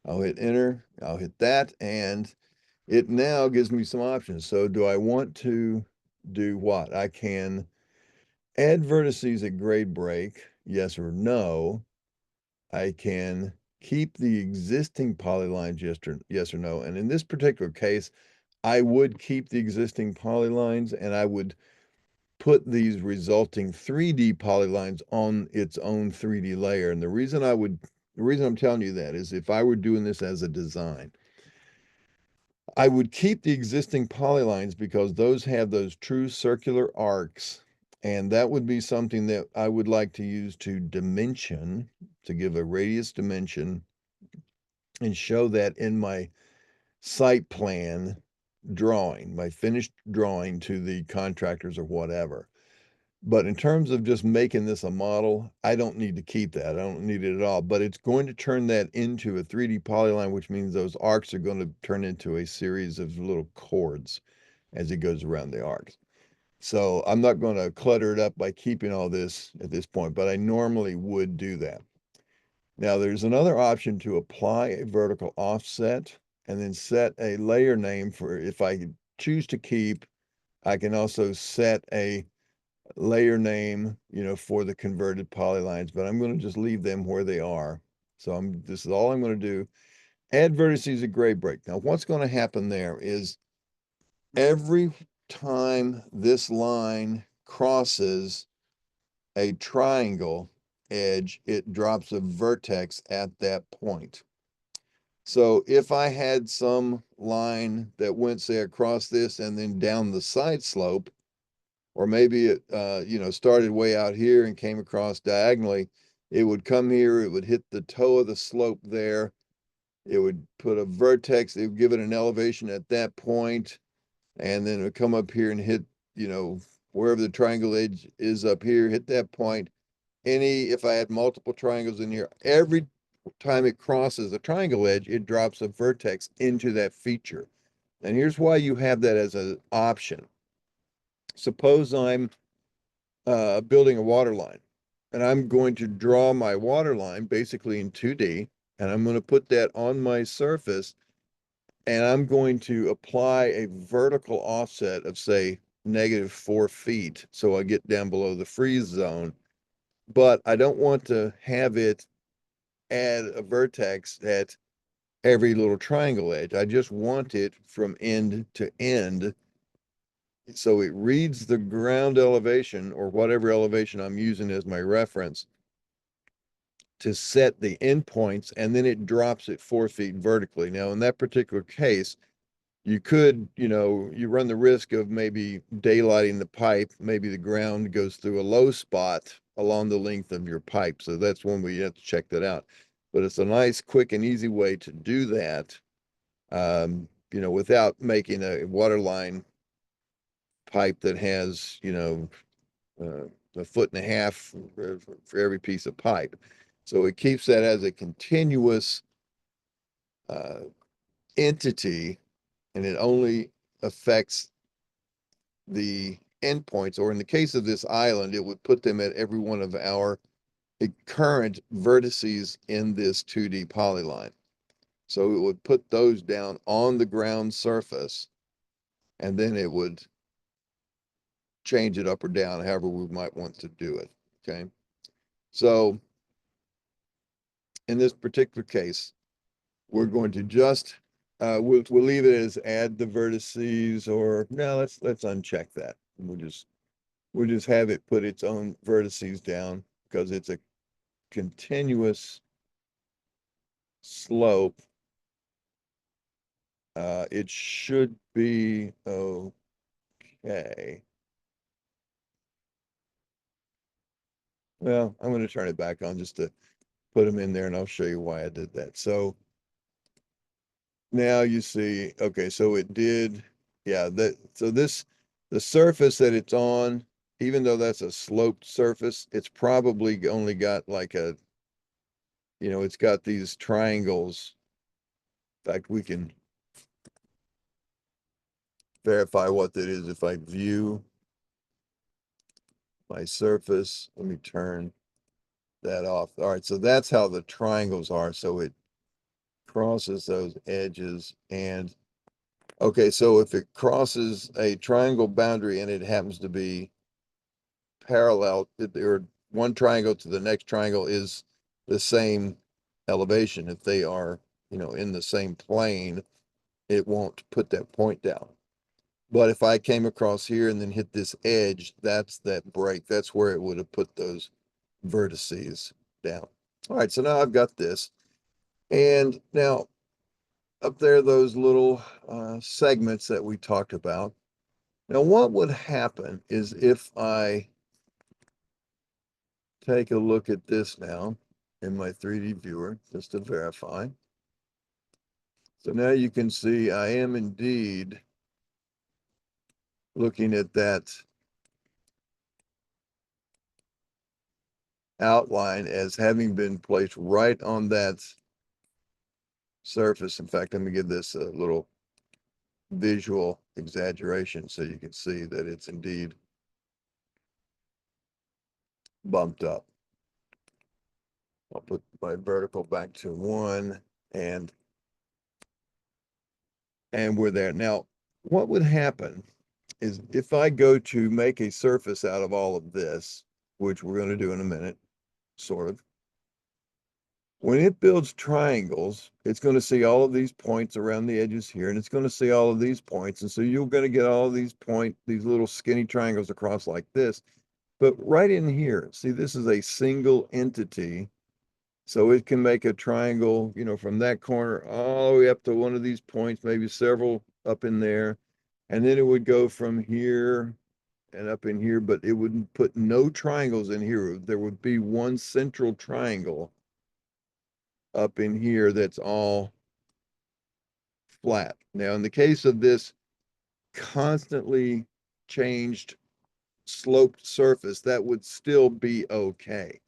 I'll hit enter, I'll hit that, and it now gives me some options. So do I want to do what? I can add vertices at grade break, yes or no. I can keep the existing polylines, yes or no. And in this particular case, I would keep the existing polylines and I would put these resulting 3D polylines on its own 3D layer. And the reason I'm telling you that is if I were doing this as a design, I would keep the existing polylines because those have those true circular arcs. And that would be something that I would like to use to dimension, to give a radius dimension and show that in my site plan drawing, my finished drawing to the contractors or whatever. But in terms of just making this a model, I don't need to keep that. I don't need it at all. But it's going to turn that into a 3D polyline, which means those arcs are going to turn into a series of little chords as it goes around the arcs. So I'm not going to clutter it up by keeping all this at this point, but I normally would do that. Now there's another option to apply a vertical offset and then set a layer name for, if I choose to keep, I can also set a layer name, for the converted polylines, but I'm going to just leave them where they are. So this is all I'm going to do. Add vertices at grade break. Now what's going to happen there is every time this line crosses a triangle edge, it drops a vertex at that point. So if I had some line that went, say, across this and then down the side slope, or maybe it, started way out here and came across diagonally, it would come here, it would hit the toe of the slope there. It would put a vertex, it would give it an elevation at that point, and then it would come up here and hit, wherever the triangle edge is up here, hit that point. If I had multiple triangles in here, every time it crosses the triangle edge, it drops a vertex into that feature. And here's why you have that as an option. Suppose I'm building a water line, and I'm going to draw my water line basically in 2D, and I'm going to put that on my surface, and I'm going to apply a vertical offset of, say, -4 feet, so I get down below the freeze zone. But I don't want to have it add a vertex at every little triangle edge. I just want it from end to end. So it reads the ground elevation, or whatever elevation I'm using as my reference, to set the endpoints, and then it drops it 4 feet vertically. Now, in that particular case, you could, you run the risk of maybe daylighting the pipe. Maybe the ground goes through a low spot along the length of your pipe. So that's one way you have to check that out. But it's a nice, quick, and easy way to do that, without making a water line pipe that has, a foot and a half for every piece of pipe. So it keeps that as a continuous entity, and it only affects the endpoints, or in the case of this island, it would put them at every one of our current vertices in this 2D polyline. So it would put those down on the ground surface, and then it would change it up or down, however we might want to do it. Okay. So in this particular case, we're going to just we'll leave it as add the vertices, or no, let's uncheck that. We'll just have it put its own vertices down, because it's a continuous slope. It should be okay. Well, I'm going to turn it back on just to put them in there, and I'll show you why I did that. So now you see, okay, so it did, yeah, the surface that it's on, even though that's a sloped surface, it's probably only got like it's got these triangles. In fact, we can verify what that is if I view my surface. Let me turn that off. All right, so that's how the triangles are. So it crosses those edges, and okay, so if it crosses a triangle boundary and it happens to be parallel, or one triangle to the next triangle is the same elevation, if they are, in the same plane, it won't put that point down. But if I came across here and then hit this edge, that's that break. That's where it would have put those vertices down. All right, so now I've got this. And now up there, those little segments that we talked about. Now, what would happen is if I take a look at this now in my 3D viewer, just to verify. So now you can see I am indeed looking at that outline as having been placed right on that surface. In fact, let me give this a little visual exaggeration so you can see that it's indeed bumped up. I'll put my vertical back to 1, and we're there. Now, what would happen is if I go to make a surface out of all of this, which we're going to do in a minute, sort of. When it builds triangles, it's going to see all of these points around the edges here, and it's going to see all of these points. And so you're going to get all of these these little skinny triangles across like this. But right in here, see, this is a single entity. So it can make a triangle, you know, from that corner all the way up to one of these points, maybe several up in there. And then it would go from here and up in here, but it wouldn't put no triangles in here. There would be one central triangle up in here that's all flat. Now, in the case of this constantly changed sloped surface, that would still be okay.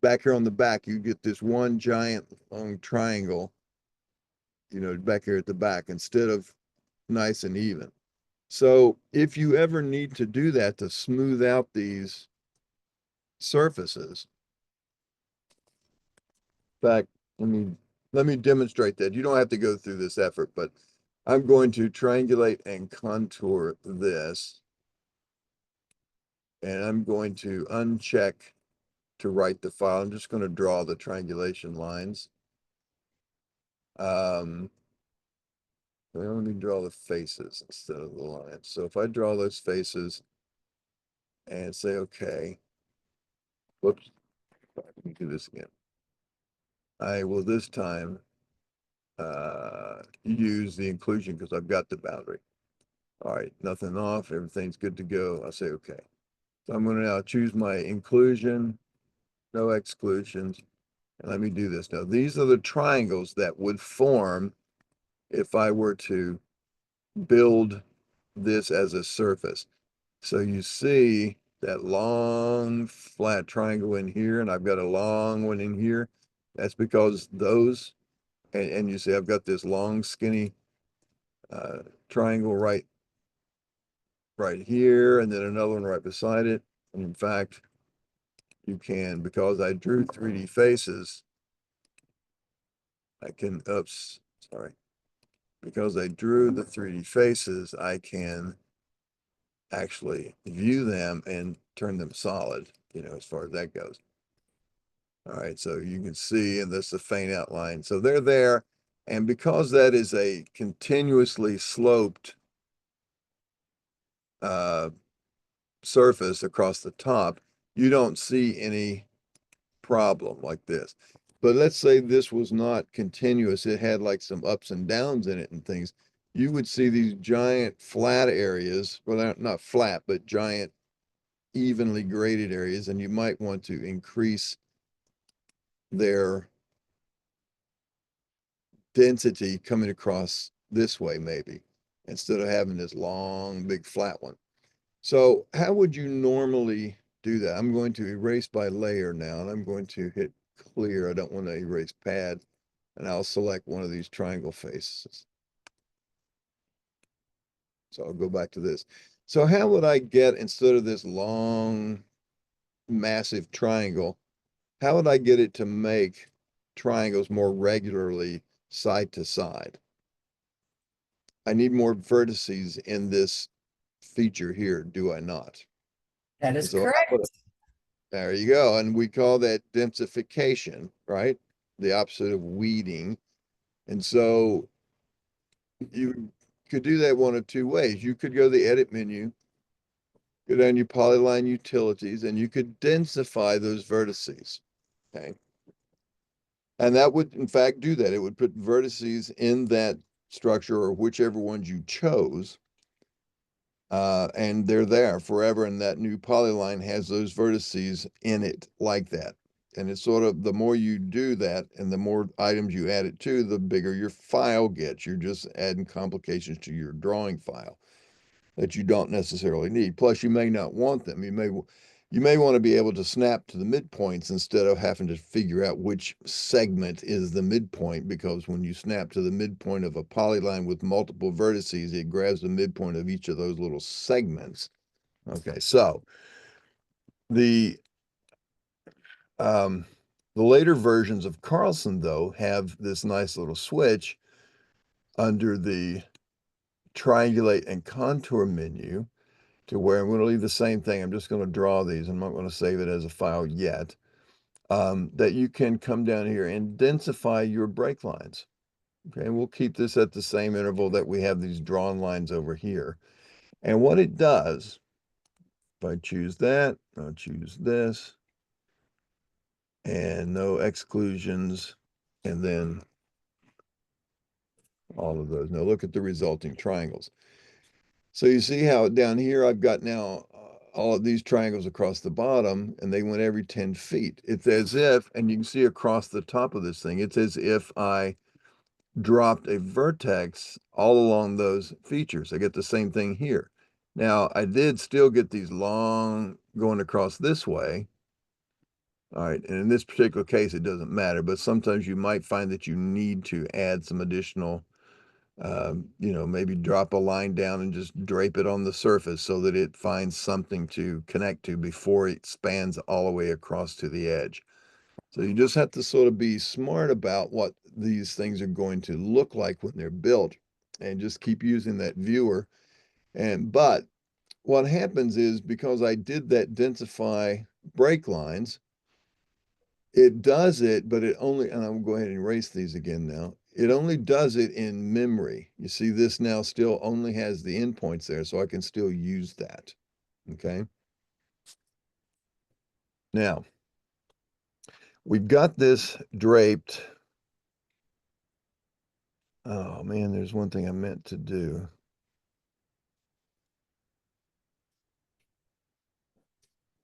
Back here on the back, you get this one giant long triangle, you know, back here at the back instead of nice and even. So if you ever need to do that to smooth out these surfaces, in fact, let me demonstrate that. You don't have to go through this effort, but I'm going to triangulate and contour this. And I'm going to uncheck to write the file. I'm just going to draw the triangulation lines. Let me draw the faces instead of the lines. So if I draw those faces and say, okay, whoops, let me do this again. I will this time use the inclusion because I've got the boundary. All right, nothing off, everything's good to go. I say, okay. So I'm going to now choose my inclusion, no exclusions. And let me do this. Now, these are the triangles that would form if I were to build this as a surface. So you see that long flat triangle in here, and I've got a long one in here. That's because those, and you see I've got this long skinny triangle right here, and then another one right beside it. And in fact, you can, because I drew 3D faces, I can, oops, sorry. Because I drew the 3D faces, I can actually view them and turn them solid, you know, as far as that goes. All right, so you can see, and this is a faint outline. So they're there. And because that is a continuously sloped surface across the top, you don't see any problem like this. But let's say this was not continuous. It had like some ups and downs in it and things. You would see these giant flat areas, well, they're not flat, but giant evenly graded areas, and you might want to increase their density coming across this way, maybe, instead of having this long, big flat one. So how would you normally do that? I'm going to erase by layer now, and I'm going to hit clear. I don't want to erase pad, and I'll select one of these triangle faces. So I'll go back to this. So how would I get, instead of this long, massive triangle, how would I get it to make triangles more regularly side to side? I need more vertices in this feature here, do I not? That is So correct. there you go. And we call that densification, right? The opposite of weeding. And so you could do that one of two ways. You could go to the edit menu, go down your polyline utilities, and you could densify those vertices. Okay. And that would, in fact, do that. It would put vertices in that structure or whichever ones you chose. And they're there forever. And that new polyline has those vertices in it like that. And it's sort of, the more you do that and the more items you add it to, the bigger your file gets. You're just adding complications to your drawing file that you don't necessarily need. Plus, you may not want them. You may want to be able to snap to the midpoints instead of having to figure out which segment is the midpoint, because when you snap to the midpoint of a polyline with multiple vertices, it grabs the midpoint of each of those little segments. Okay, so the later versions of Carlson, though, have this nice little switch under the triangulate and contour menu, to where I'm going to leave the same thing. I'm just going to draw these. I'm not going to save it as a file yet. That you can come down here and densify your break lines. Okay, and we'll keep this at the same interval that we have these drawn lines over here. And what it does, if I choose that, I'll choose this. and no exclusions, and then all of those. Now look at the resulting triangles. So you see how down here I've got now all of these triangles across the bottom, and they went every 10 feet. It's as if, and you can see across the top of this thing, it's as if I dropped a vertex all along those features. I get the same thing here. Now, I did still get these long going across this way. All right, and in this particular case, it doesn't matter, but sometimes you might find that you need to add some additional, maybe drop a line down and just drape it on the surface so that it finds something to connect to before it spans all the way across to the edge. So you just have to sort of be smart about what these things are going to look like when they're built and just keep using that viewer. But what happens is because I did that densify break lines, it does it, but it only, and I'm going to go ahead and erase these again now. It only does it in memory. You see this now still only has the endpoints there, so I can still use that. Okay. Now, we've got this draped. Oh man, there's one thing I meant to do.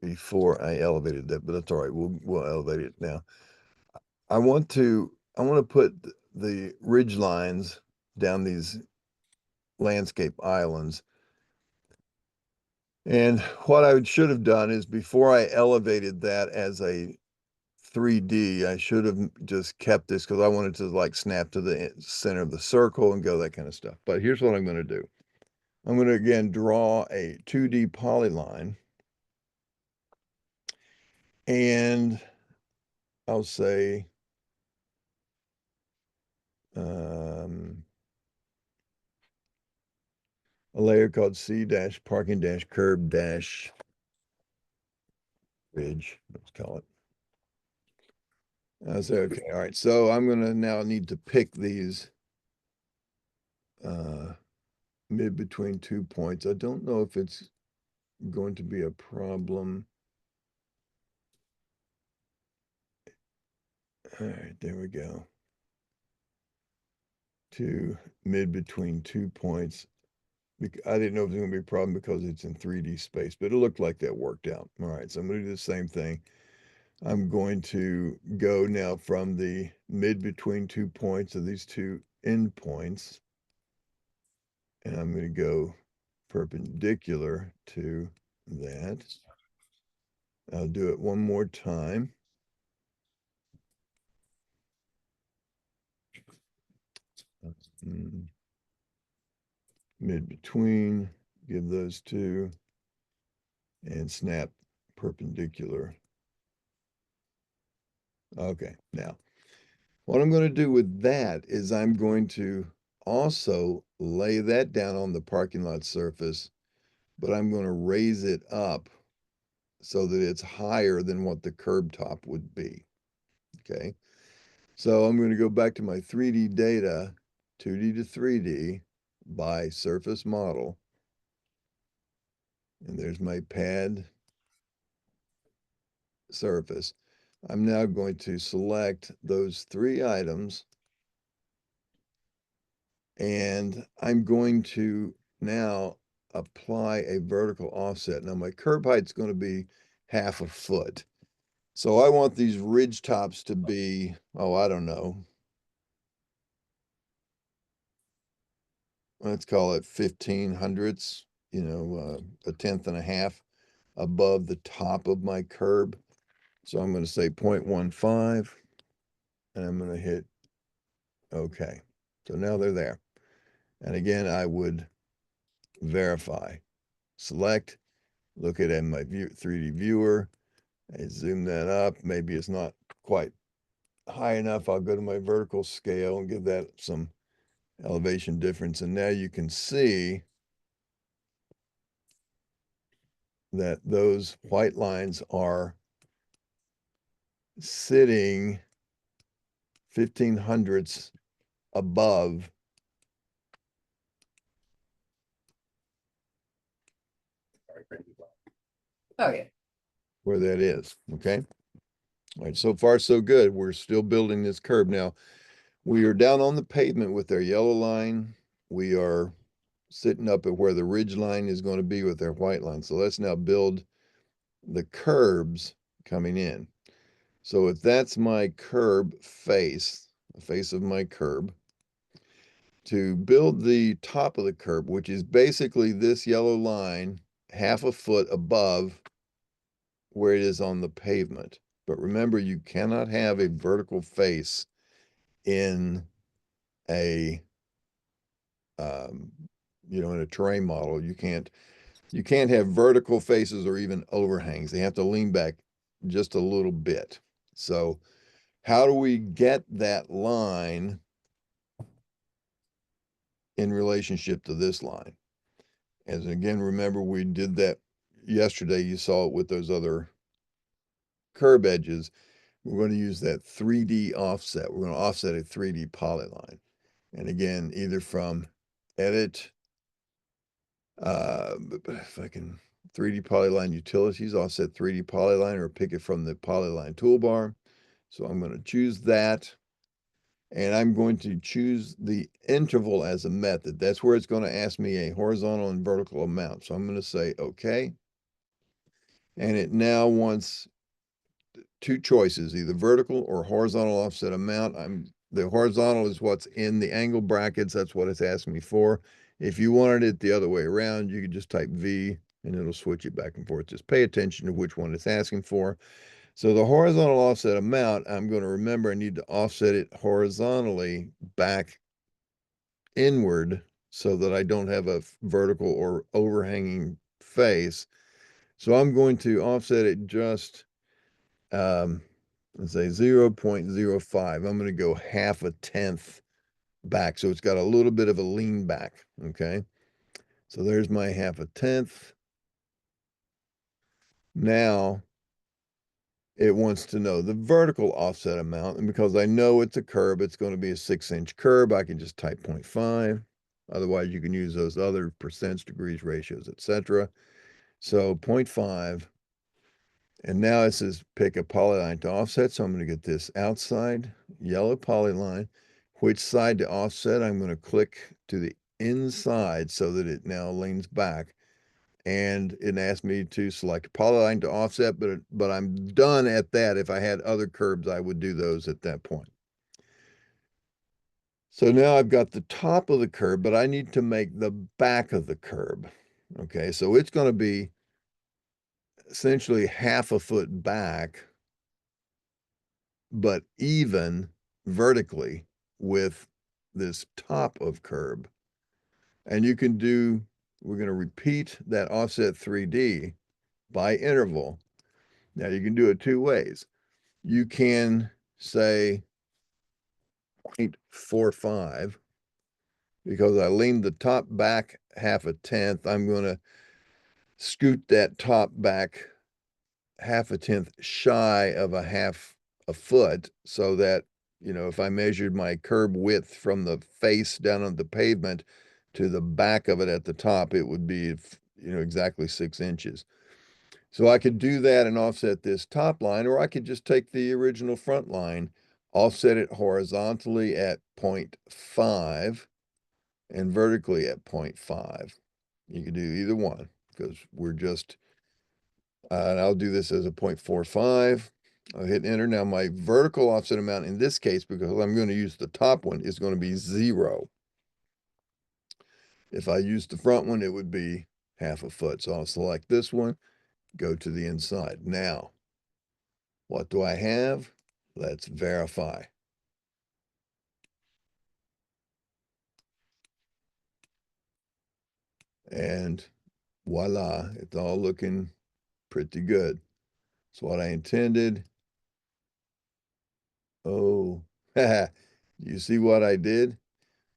Before I elevated that, but that's all right. We'll elevate it now. I want to put the ridge lines down these landscape islands. And what I should have done is before I elevated that as a 3D, I should have just kept this because I wanted to like snap to the center of the circle and go that kind of stuff. But here's what I'm going to do. I'm going to again draw a 2D polyline. And I'll say a layer called C dash parking dash curb dash ridge, let's call it. I say, okay, all right. So I'm going to now need to pick these mid between 2 points. I don't know if it's going to be a problem. All right, there we go. To mid between 2 points. I didn't know if it was going to be a problem because it's in 3D space, but it looked like that worked out. All right, so I'm going to do the same thing. I'm going to go now from the mid between 2 points of these two endpoints, and I'm going to go perpendicular to that. I'll do it one more time. Mid between, give those two, and snap perpendicular. Okay, now what I'm going to do with that is I'm going to also lay that down on the parking lot surface, but I'm going to raise it up so that it's higher than what the curb top would be. Okay. So I'm going to go back to my 3D data, 2D to 3D by surface model. And there's my pad surface. I'm now going to select those three items, and I'm going to now apply a vertical offset. Now my curb height is going to be 1/2 foot. So I want these ridge tops to be, oh, I don't know. Let's call it 15/100ths, a 1/10 above the top of my curb. So I'm going to say 0.15, and I'm going to hit OK. So now they're there. And again, I would verify, select, look at it in my 3D viewer. I zoom that up. Maybe it's not quite high enough. I'll go to my vertical scale and give that some elevation difference. And now you can see that those white lines are sitting 15/100ths above Oh, yeah. where that is. Okay. All right, so far so good. We're still building this curb. Now, we are down on the pavement with our yellow line. We are sitting up at where the ridge line is going to be with our white line. So let's now build the curbs coming in. So if that's my curb face, the face of my curb, to build the top of the curb, which is basically this yellow line, half a foot above where it is on the pavement. But remember, you cannot have a vertical face in a, in a terrain model. You can't have vertical faces or even overhangs. They have to lean back just a little bit. So how do we get that line in relationship to this line? And again, remember, we did that yesterday. You saw it with those other curb edges. We're going to use that 3D offset. We're going to offset a 3D polyline. And again, either from edit, if I can, 3D polyline utilities, offset 3D polyline, or pick it from the polyline toolbar. So I'm going to choose that. And I'm going to choose the interval as a method. That's where it's going to ask me a horizontal and vertical amount. So I'm going to say, okay. And it now wants two choices, either vertical or horizontal offset amount. The horizontal is what's in the angle brackets. That's what it's asking me for. If you wanted it the other way around, you could just type V and it'll switch it back and forth. Just pay attention to which one it's asking for. So the horizontal offset amount, I'm going to remember I need to offset it horizontally back inward so that I don't have a vertical or overhanging face. So I'm going to offset it just, let's say 0.05. I'm going to go half a tenth back. So it's got a little bit of a lean back. Okay. So there's my half a tenth. Now it wants to know the vertical offset amount. And because I know it's a curb, it's going to be a 6-inch curb. I can just type 0.5. Otherwise, you can use those other percents, degrees, ratios, etc. So 0.5. And now it says pick a polyline to offset. So I'm going to get this outside yellow polyline. Which side to offset? I'm going to click to the inside so that it now leans back. And it asked me to select a polyline to offset, but I'm done at that. If I had other curbs, I would do those at that point. So now I've got the top of the curb, but I need to make the back of the curb. Okay, so it's going to be essentially half a foot back, but even vertically with this top of curb. And you can do, we're going to repeat that offset 3D by interval. Now you can do it two ways. You can say 0.45 because I leaned the top back half a tenth. I'm going to scoot that top back half a tenth shy of a foot so that, if I measured my curb width from the face down on the pavement to the back of it at the top, it would be, exactly 6 inches. So I could do that and offset this top line, or I could just take the original front line, offset it horizontally at 0.5 and vertically at 0.5. You could do either one because we're just, and I'll do this as a 0.45. I'll hit enter. Now my vertical offset amount in this case, because I'm going to use the top one, is going to be 0. If I use the front one, it would be half a foot. So I'll select this one, go to the inside. Now, what do I have? Let's verify. And voila, it's all looking pretty good. It's what I intended. Oh, you see what I did?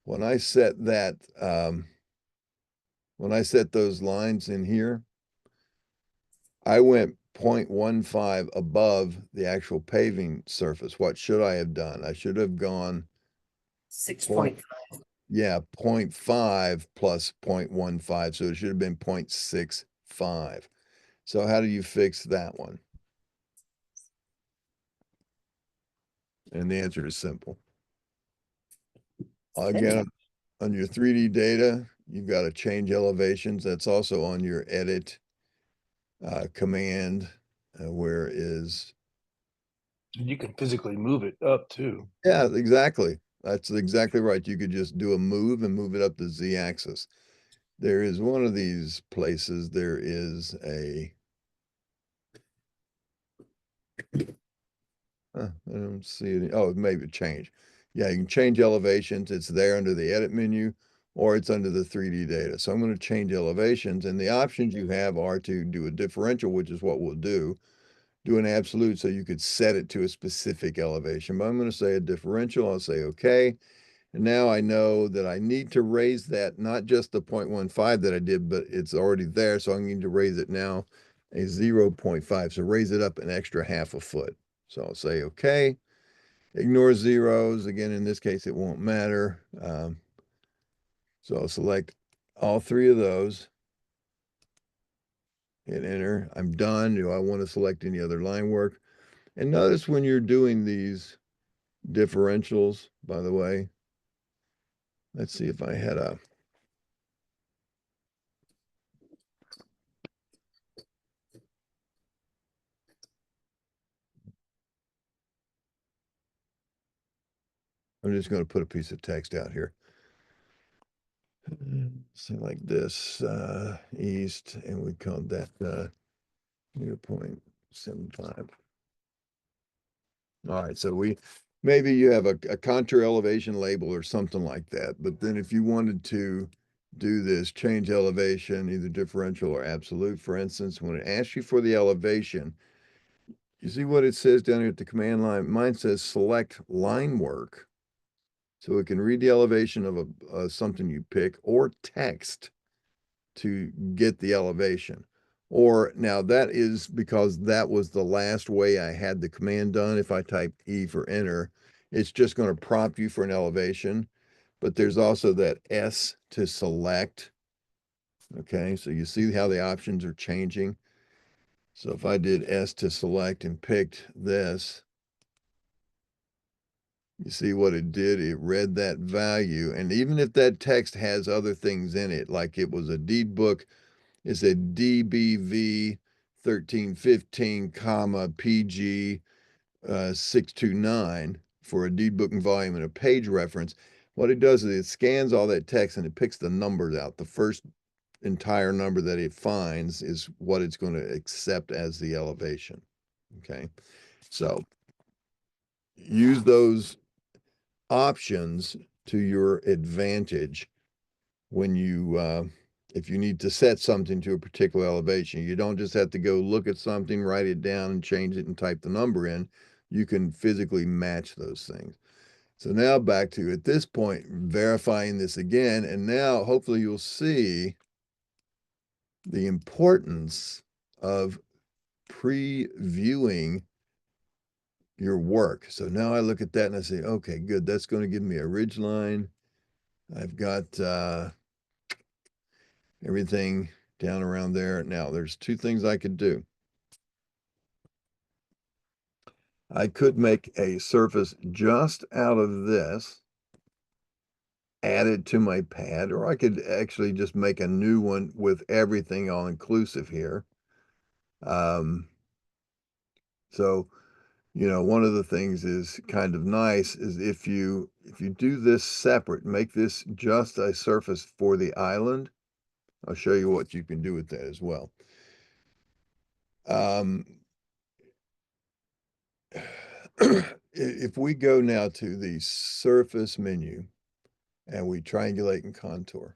When I set that, when I set those lines in here, I went 0.15 above the actual paving surface. What should I have done? I should have gone 6.5. Yeah, 0.5 plus 0.15. So it should have been 0.65. So how do you fix that one? And the answer is simple. Again, on your 3D data, you've got to change elevations. That's also on your edit command, where is, And you can physically move it up too. yeah, exactly. That's exactly right. You could just do a move and move it up the Z axis. There is one of these places, there is a, I don't see it. Oh, maybe change. Yeah, you can change elevations. It's there under the edit menu, or it's under the 3D data. So I'm going to change elevations, and the options you have are to do a differential, which is what we'll do an absolute, so you could set it to a specific elevation. But I'm going to say a differential. I'll say okay. And now I know that I need to raise that, not just the 0.15 that I did, but it's already there. So I need to raise it now a 0.5. So raise it up an extra half a foot. So I'll say okay. Ignore zeros. Again, in this case, it won't matter. So I'll select all three of those. Hit enter. I'm done. Do I want to select any other line work? And notice when you're doing these differentials, by the way, let's see if I had a, I'm just going to put a piece of text out here. Say like this, east, and we call that 0.75. All right, so maybe you have a contour elevation label or something like that, but then if you wanted to do this change elevation, either differential or absolute, for instance, when it asks you for the elevation, you see what it says down here at the command line? Mine says select line work. So it can read the elevation of something you pick, or text to get the elevation. Or now that is because that was the last way I had the command done. If I type E for enter, it's just going to prompt you for an elevation. But there's also that S to select. Okay, so you see how the options are changing. So if I did S to select and picked this, you see what it did? It read that value. And even if that text has other things in it, like it was a deed book, it said DBV 1315, comma, PG 629 for a deed book and volume and a page reference. What it does is it scans all that text and it picks the numbers out. The first entire number that it finds is what it's going to accept as the elevation. Okay. So use those options to your advantage when you if you need to set something to a particular elevation. You don't just have to go look at something, write it down, and change it and type the number in. You can physically match those things. So now back to, at this point, verifying this again, and now hopefully you'll see the importance of previewing your work. So now I look at that and I say, okay, good. That's going to give me a ridge line. I've got everything down around there. Now there's two things I could do. I could make a surface just out of this, add it to my pad, or I could actually just make a new one with everything all inclusive here. So, one of the things is kind of nice is if you do this separate, make this just a surface for the island. I'll show you what you can do with that as well. If we go now to the surface menu and we triangulate and contour,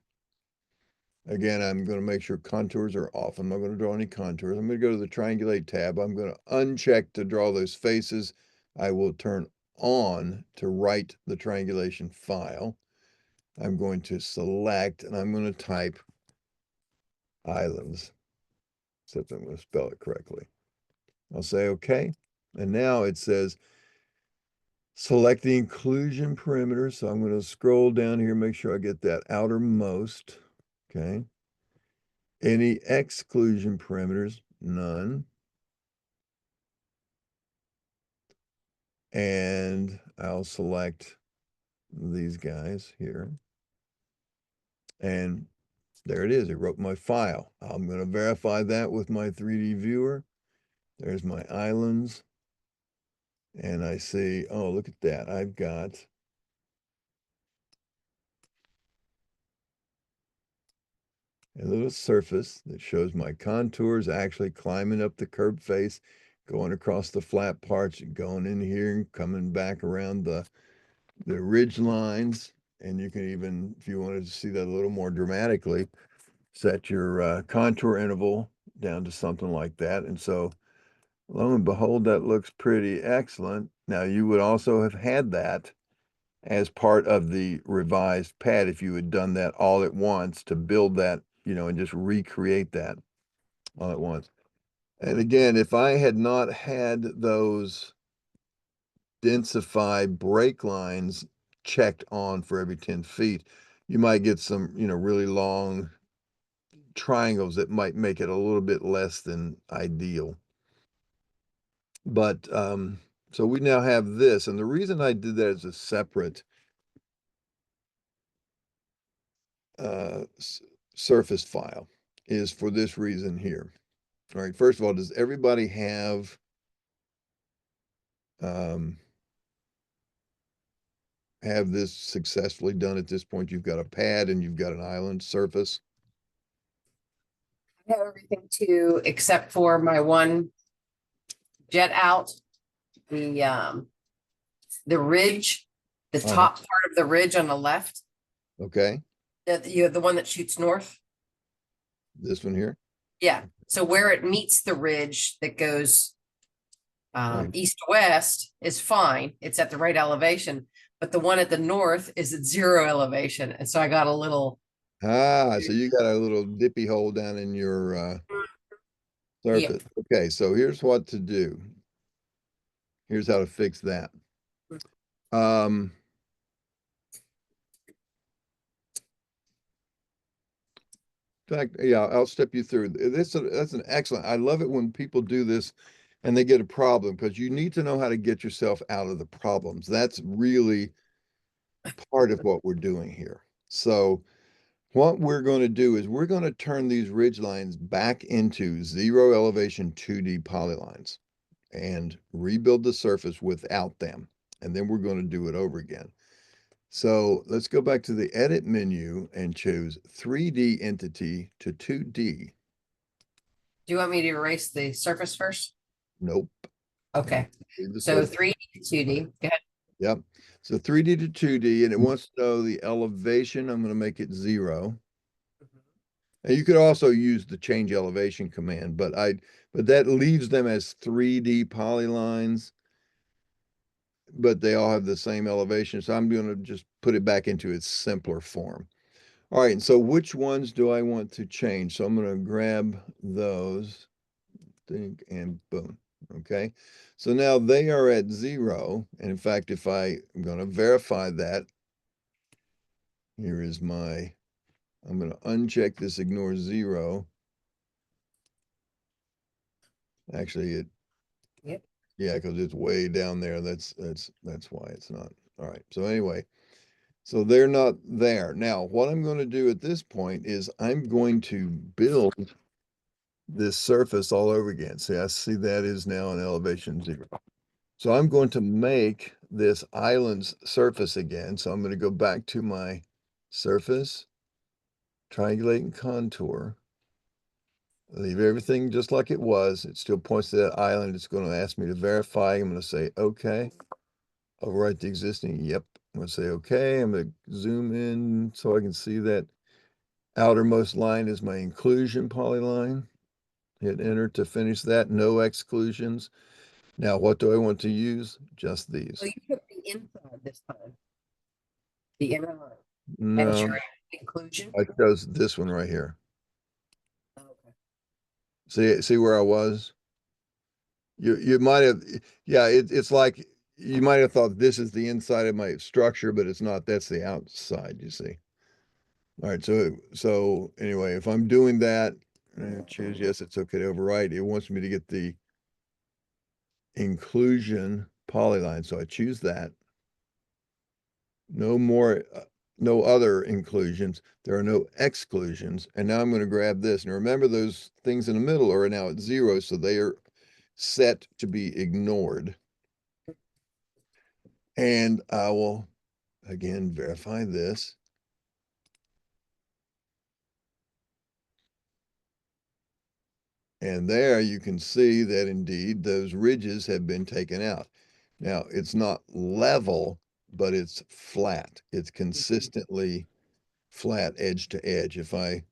again, I'm going to make sure contours are off. I'm not going to draw any contours. I'm going to go to the triangulate tab. I'm going to uncheck to draw those faces. I will turn on to write the triangulation file. I'm going to select and I'm going to type islands, except I'm going to spell it correctly. I'll say okay. And now it says select the inclusion perimeter. So I'm going to scroll down here, make sure I get that outermost. Okay. Any exclusion perimeters? None. And I'll select these guys here. And there it is. It wrote my file. I'm going to verify that with my 3D viewer. There's my islands. And I see, oh, look at that. I've got a little surface that shows my contours actually climbing up the curved face, going across the flat parts, going in here and coming back around the ridge lines. And you can even, if you wanted to see that a little more dramatically, set your contour interval down to something like that. And so lo and behold, that looks pretty excellent. Now you would also have had that as part of the revised pad if you had done that all at once to build that, and just recreate that all at once. And again, if I had not had those densify break lines checked on for every 10 feet, you might get some, really long triangles that might make it a little bit less than ideal. But so we now have this, and the reason I did that as a separate surface file is for this reason here. All right, first of all, does everybody have this successfully done at this point? You've got a pad and you've got an island surface. I have everything to, except for my one jet out, the ridge, the top part of the ridge on the left, Okay, the one that shoots north. this one here. Yeah, so where it meets the ridge that goes Right. east to west is fine. It's at the right elevation, but the one at the north is at 0 elevation. And so I got a little. So you got a little dippy hole down in your surface. Okay, so here's what to do. Here's how to fix that. In fact, yeah, I'll step you through. That's an excellent. I love it when people do this and they get a problem, because you need to know how to get yourself out of the problems. That's really part of what we're doing here. So what we're going to do is we're going to turn these ridge lines back into 0 elevation 2D polylines and rebuild the surface without them. And then we're going to do it over again. So let's go back to the edit menu and choose 3D entity to 2D. Do you want me to erase the surface first? Nope. Okay, so 3D to 2D. Go ahead. Yep. So 3D to 2D, and it wants to know the elevation. I'm going to make it 0. And you could also use the change elevation command, but that leaves them as 3D polylines, but they all have the same elevation. So I'm going to just put it back into its simpler form. All right, and so which ones do I want to change? So I'm going to grab those, and boom. Okay, so now they are at 0. And in fact, if I'm going to verify that, here is I'm going to uncheck this ignore 0. Actually, Yep. Yeah, because it's way down there. That's why it's not. All right. So anyway, so they're not there. Now, what I'm going to do at this point is I'm going to build this surface all over again. See, I see that is now an elevation 0. So I'm going to make this island's surface again. So I'm going to go back to my surface, triangulate and contour. Leave everything just like it was. It still points to that island. It's going to ask me to verify. I'm going to say, okay. Overwrite the existing. Yep. I'm going to say, okay. I'm going to zoom in so I can see that outermost line is my inclusion polyline. Hit enter to finish that. No exclusions. Now, what do I want to use? Just these. So you took the inside this time. The inner line. No, And your inclusion. I chose this one right here. Okay. See where I was? You might have, yeah, it's like you might have thought this is the inside of my structure, but it's not. That's the outside, you see. All right, so anyway, if I'm doing that, choose yes, it's okay to overwrite. It wants me to get the inclusion polyline. So I choose that. No more, no other inclusions. There are no exclusions. And now I'm going to grab this. And remember, those things in the middle are now at 0, so they are set to be ignored. And I will, again, verify this. And there you can see that indeed those ridges have been taken out. Now, it's not level, but it's flat. It's consistently flat edge to edge. If I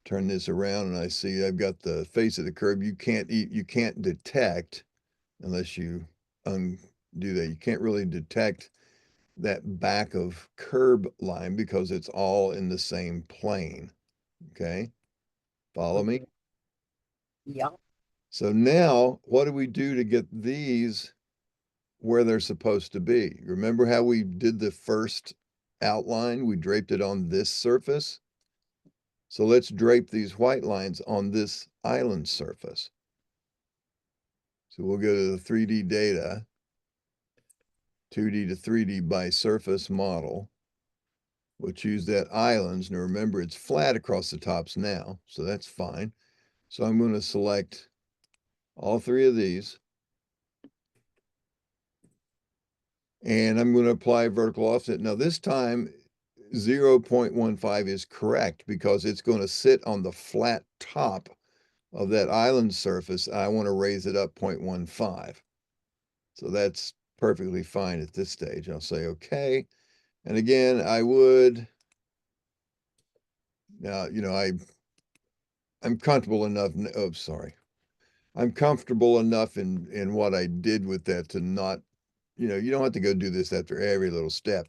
turn this around and I see I've got the face of the curve, you can't detect, unless you undo that, you can't really detect that back of curb line because it's all in the same plane. Okay, follow me? Yeah. So now what do we do to get these where they're supposed to be? Remember how we did the first outline? We draped it on this surface. So let's drape these white lines on this island surface. So we'll go to the 3D data, 2D to 3D by surface model. We'll choose that islands. Now remember, it's flat across the tops now, so that's fine. So I'm going to select all 3 of these. And I'm going to apply vertical offset. Now this time 0.15 is correct because it's going to sit on the flat top of that island surface. I want to raise it up 0.15. So that's perfectly fine at this stage. I'll say okay. And again, I would, now, I'm comfortable enough, oh, sorry. I'm comfortable enough in what I did with that to not, you don't have to go do this after every little step.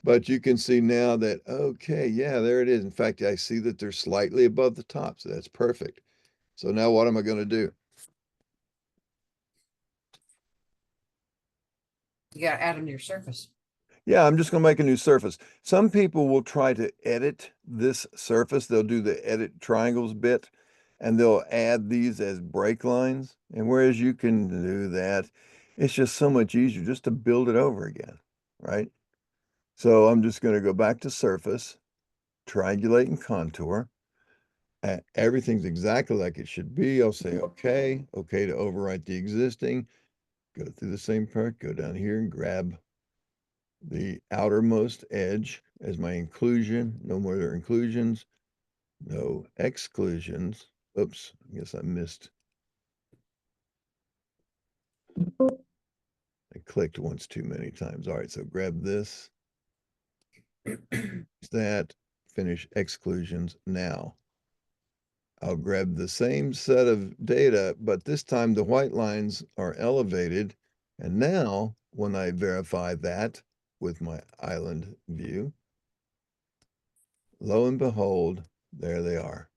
But you can see now that, okay, yeah, there it is. In fact, I see that they're slightly above the top, so that's perfect. So now what am I going to do? You gotta add them to your surface. Yeah, I'm just going to make a new surface. Some people will try to edit this surface. They'll do the edit triangles bit, and they'll add these as break lines. And whereas you can do that, it's just so much easier just to build it over again, right? So I'm just going to go back to surface, triangulate and contour. Everything's exactly like it should be. I'll say okay, okay to overwrite the existing. Go through the same part, go down here and grab the outermost edge as my inclusion. No more there inclusions, no exclusions. Oops, I guess I missed. I clicked once too many times. All right, so grab this, that, finish exclusions now. I'll grab the same set of data, but this time the white lines are elevated. And now when I verify that with my island view, lo and behold, there they are.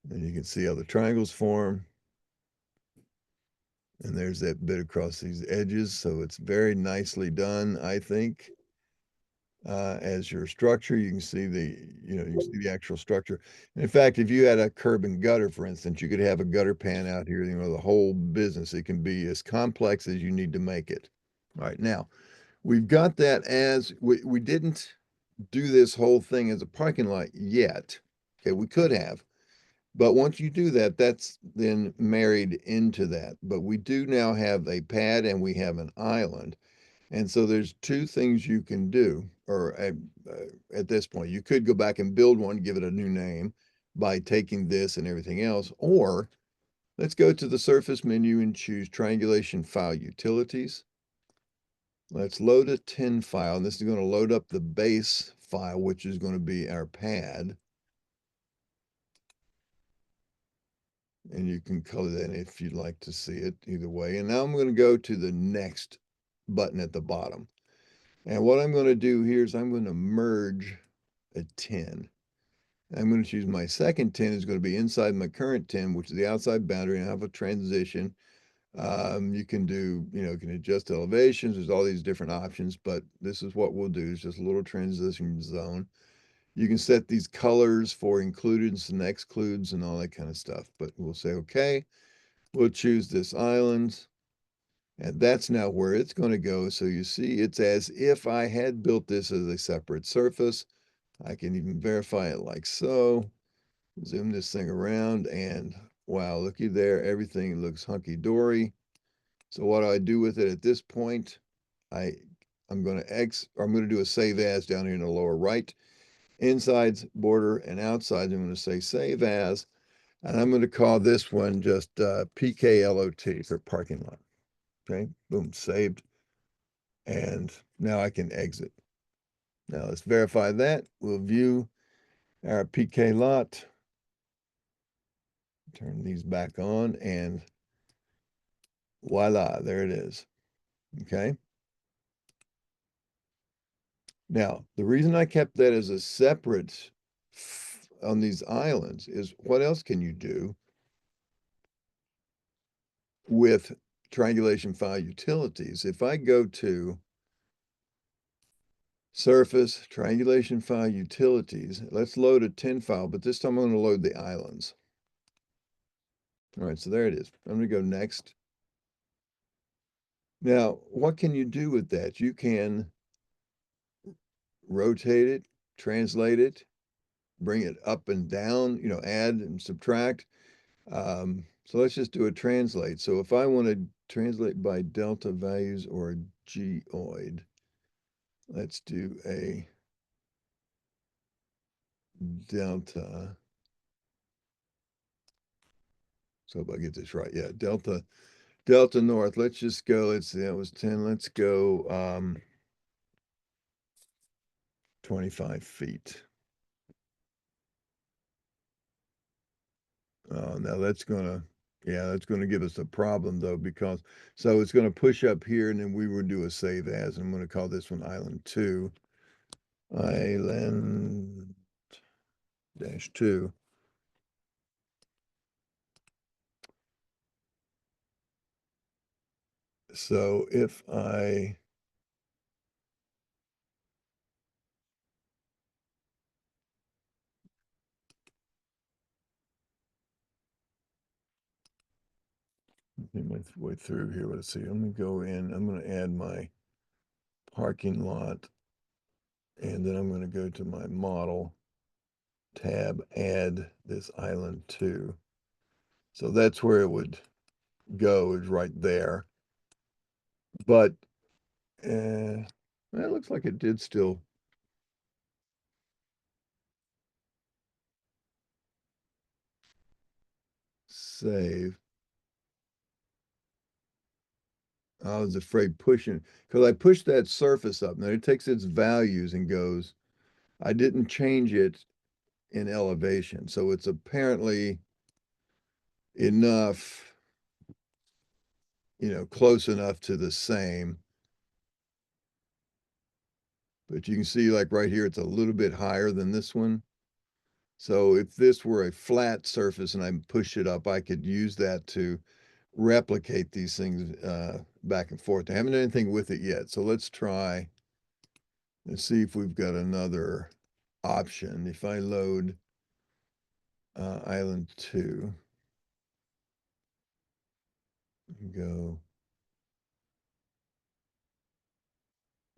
And you can see how the triangles form. And there's that bit across these edges. So it's very nicely done, I think. As your structure, you can see you can see the actual structure. And in fact, if you had a curb and gutter, for instance, you could have a gutter pan out here, the whole business. It can be as complex as you need to make it. All right, now we've got that as we didn't do this whole thing as a parking lot yet. Okay, we could have. But once you do that, that's then married into that. But we do now have a pad and we have an island. And so there's 2 things you can do, or at this point, you could go back and build one, give it a new name by taking this and everything else, or let's go to the surface menu and choose triangulation file utilities. Let's load a 10 file, and this is going to load up the base file, which is going to be our pad. And you can color that if you'd like to see it either way. And now I'm going to go to the next button at the bottom. And what I'm going to do here is I'm going to merge a 10. I'm going to choose my second 10 is going to be inside my current 10, which is the outside boundary, and I have a transition. You can do, you can adjust elevations. There's all these different options, but this is what we'll do. It's just a little transition zone. You can set these colors for includeds and excludes and all that kind of stuff, but we'll say, okay, We'll choose this island. And that's now where it's going to go. So you see, it's as if I had built this as a separate surface. I can even verify it like so. Zoom this thing around and wow, looky there. Everything looks hunky-dory. So what do I do with it at this point? I'm going to do a save as down here in the lower right. Insides, border, and outside, I'm going to say save as. And I'm going to call this one just PKLOT for parking lot. Okay, boom, saved. And now I can exit. Now let's verify that. We'll view our PK lot. Turn these back on and voila, there it is. Okay. Now, the reason I kept that as a separate on these islands is what else can you do with triangulation file utilities? If I go to Surface, Triangulation File Utilities, let's load a 10 file, but this time I'm going to load the islands. All right, so there it is. I'm going to go next. Now, what can you do with that? You can rotate it, translate it, bring it up and down, add and subtract. So let's just do a translate. So if I want to translate by delta values or geoid, let's do a delta. So if I get this right, yeah, delta north. Let's just go, let's see, that was 10. Let's go 25 feet. Now that's gonna give us a problem though, because so it's gonna push up here and then we will do a save as. I'm gonna call this one island 2. Island -2. So if I get my way through here, let's see. Let me go in. I'm going to add my parking lot, and then I'm going to go to my model tab, add this island 2. So that's where it would go, is right there. But it looks like it did still save. I was afraid pushing, because I pushed that surface up. Now it takes its values and goes, I didn't change it in elevation. So it's apparently enough, close enough to the same. But you can see like right here, it's a little bit higher than this one. So if this were a flat surface and I push it up, I could use that to replicate these things back and forth. I haven't done anything with it yet. So let's try and see if we've got another option. If I load island 2, go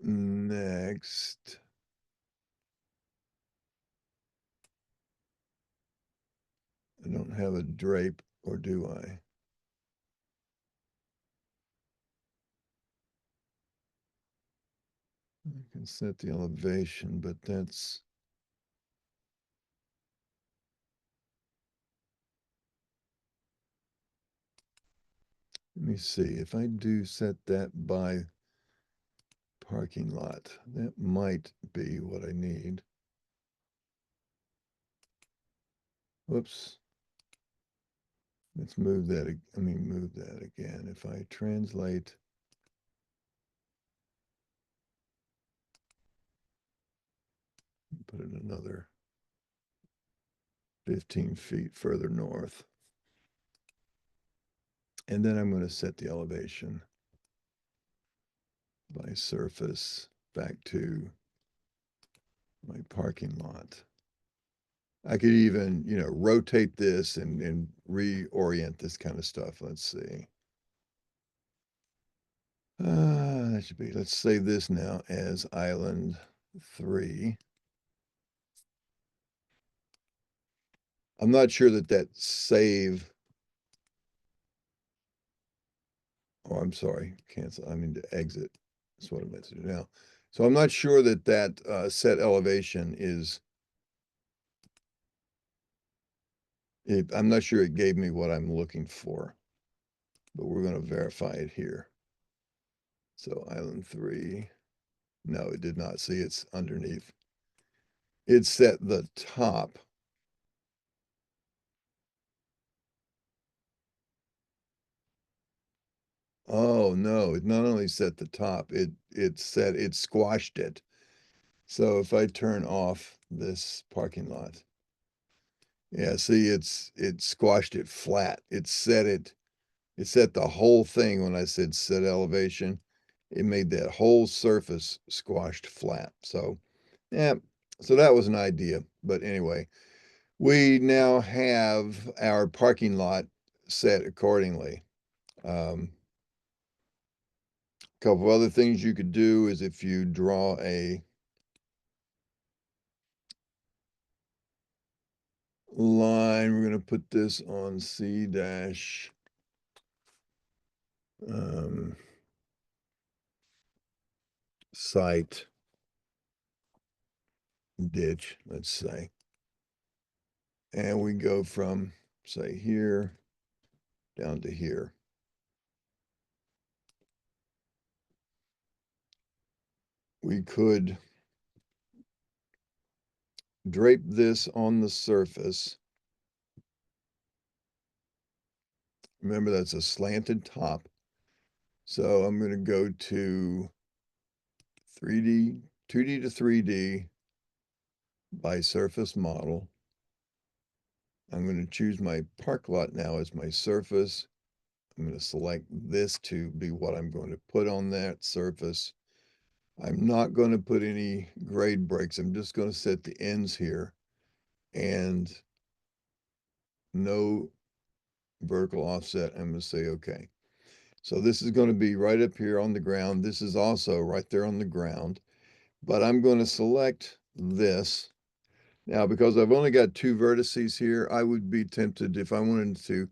next. I don't have a drape, or do I? I can set the elevation, but that's, let me see, if I do set that by parking lot, that might be what I need. Whoops. Let's move that, move that again. If I translate, put it another 15 feet further north. And then I'm going to set the elevation by surface back to my parking lot. I could even, you know, rotate this and reorient this kind of stuff. Let's see. That should be, let's save this now as island 3. I'm not sure that save, oh, I'm sorry, cancel, I mean to exit. That's what I meant to do now. So I'm not sure that set elevation is, I'm not sure it gave me what I'm looking for, but we're going to verify it here. So island 3, no, it did not. See, it's underneath. It set the top. Oh no, it not only set the top, it squashed it. So if I turn off this parking lot, yeah, see, it squashed it flat. It set the whole thing when I said set elevation. It made that whole surface squashed flat. So yeah, so that was an idea. But anyway, we now have our parking lot set accordingly. Couple of other things you could do is if you draw a line, we're going to put this on C dash site ditch, let's say. And we go from, say, here down to here. We could drape this on the surface. Remember, that's a slanted top. So I'm going to go to 3D, 2D to 3D by surface model. I'm going to choose my park lot now as my surface. I'm going to select this to be what I'm going to put on that surface. I'm not going to put any grade breaks. I'm just going to set the ends here and no vertical offset. I'm going to say okay. So this is going to be right up here on the ground. This is also right there on the ground, but I'm going to select this. Now, because I've only got 2 vertices here, I would be tempted if I wanted to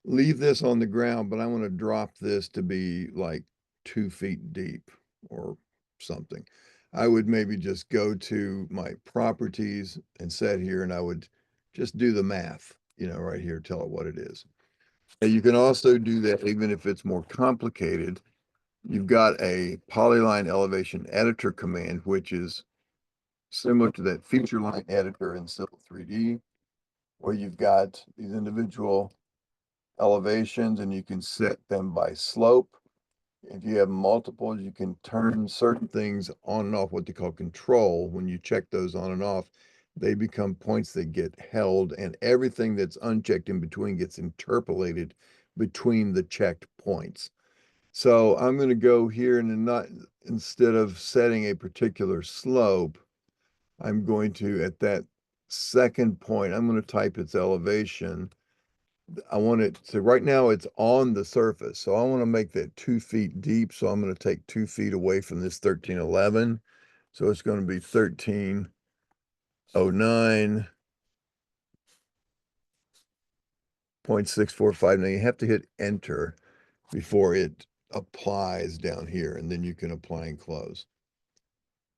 leave this on the ground, but I want to drop this to be like 2 feet deep or something. I would maybe just go to my properties and set here, and I would just do the math, you know, right here, tell it what it is. And you can also do that even if it's more complicated. You've got a polyline elevation editor command, which is similar to that feature line editor in Civil 3D, where you've got these individual elevations and you can set them by slope. If you have multiples, you can turn certain things on and off, what they call control. When you check those on and off, they become points that get held, and everything that's unchecked in between gets interpolated between the checked points. So I'm going to go here and not, instead of setting a particular slope, I'm going to, at that second point, I'm going to type its elevation. I want it to, right now it's on the surface. So I want to make that 2 feet deep. So I'm going to take 2 feet away from this 1311. So it's going to be 1309.645. Now you have to hit enter before it applies down here, and then you can apply and close.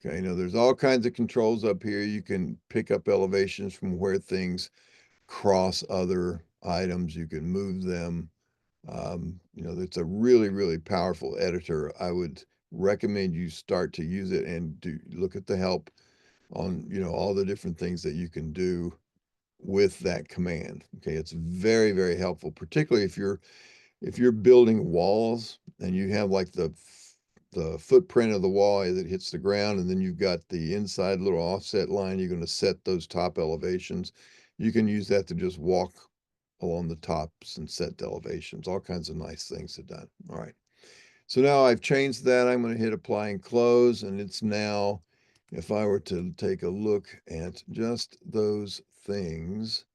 Okay, now there's all kinds of controls up here. You can pick up elevations from where things cross other items. You can move them. You know, it's a really, really powerful editor. I would recommend you start to use it and look at the help on, you know, all the different things that you can do with that command. Okay, it's very, very helpful, particularly if you're building walls and you have like the footprint of the wall as it hits the ground, and then you've got the inside little offset line, you're going to set those top elevations. You can use that to just walk along the tops and set the elevations, all kinds of nice things to done. All right. So now I've changed that. I'm going to hit apply and close, and it's now, if I were to take a look at just those things,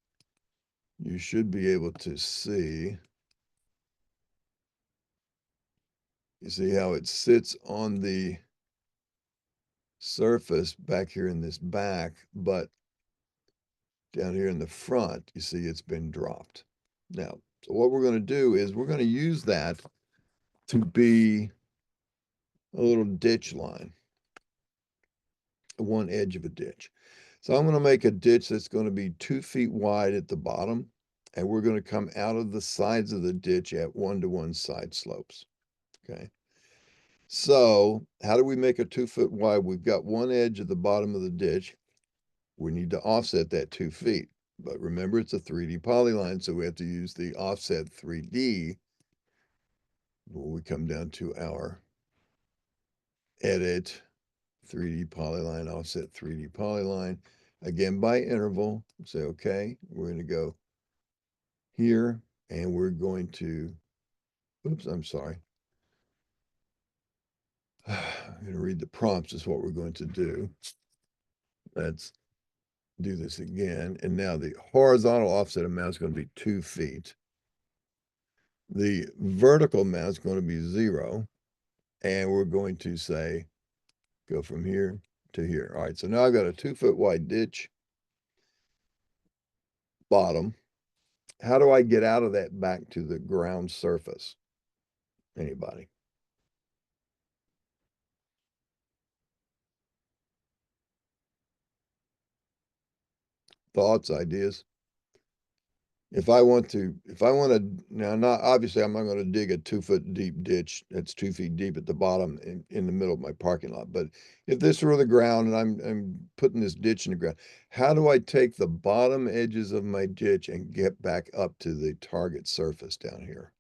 you should be able to see. You see how it sits on the surface back here in this back, but down here in the front, you see it's been dropped. Now, so what we're going to do is we're going to use that to be a little ditch line, one edge of a ditch. So I'm going to make a ditch that's going to be 2 feet wide at the bottom, and we're going to come out of the sides of the ditch at 1-to-1 side slopes. Okay. So how do we make a 2 foot wide? We've got one edge at the bottom of the ditch. We need to offset that 2 feet. But remember, it's a 3D polyline, so we have to use the offset 3D when we come down to our edit 3D polyline, offset 3D polyline. Again, by interval, say, okay, we're going to go here, and we're going to, oops, I'm sorry. I'm going to read the prompts is what we're going to do. Let's do this again. And now the horizontal offset amount is going to be 2 feet. The vertical amount is going to be 0. And we're going to say, go from here to here. All right, so now I've got a 2 foot wide ditch bottom. How do I get out of that back to the ground surface? Anybody? Thoughts, ideas? If I want to, now not obviously I'm not going to dig a 2 foot deep ditch that's 2 feet deep at the bottom in the middle of my parking lot. But if this were the ground and I'm putting this ditch in the ground, how do I take the bottom edges of my ditch and get back up to the target surface down here?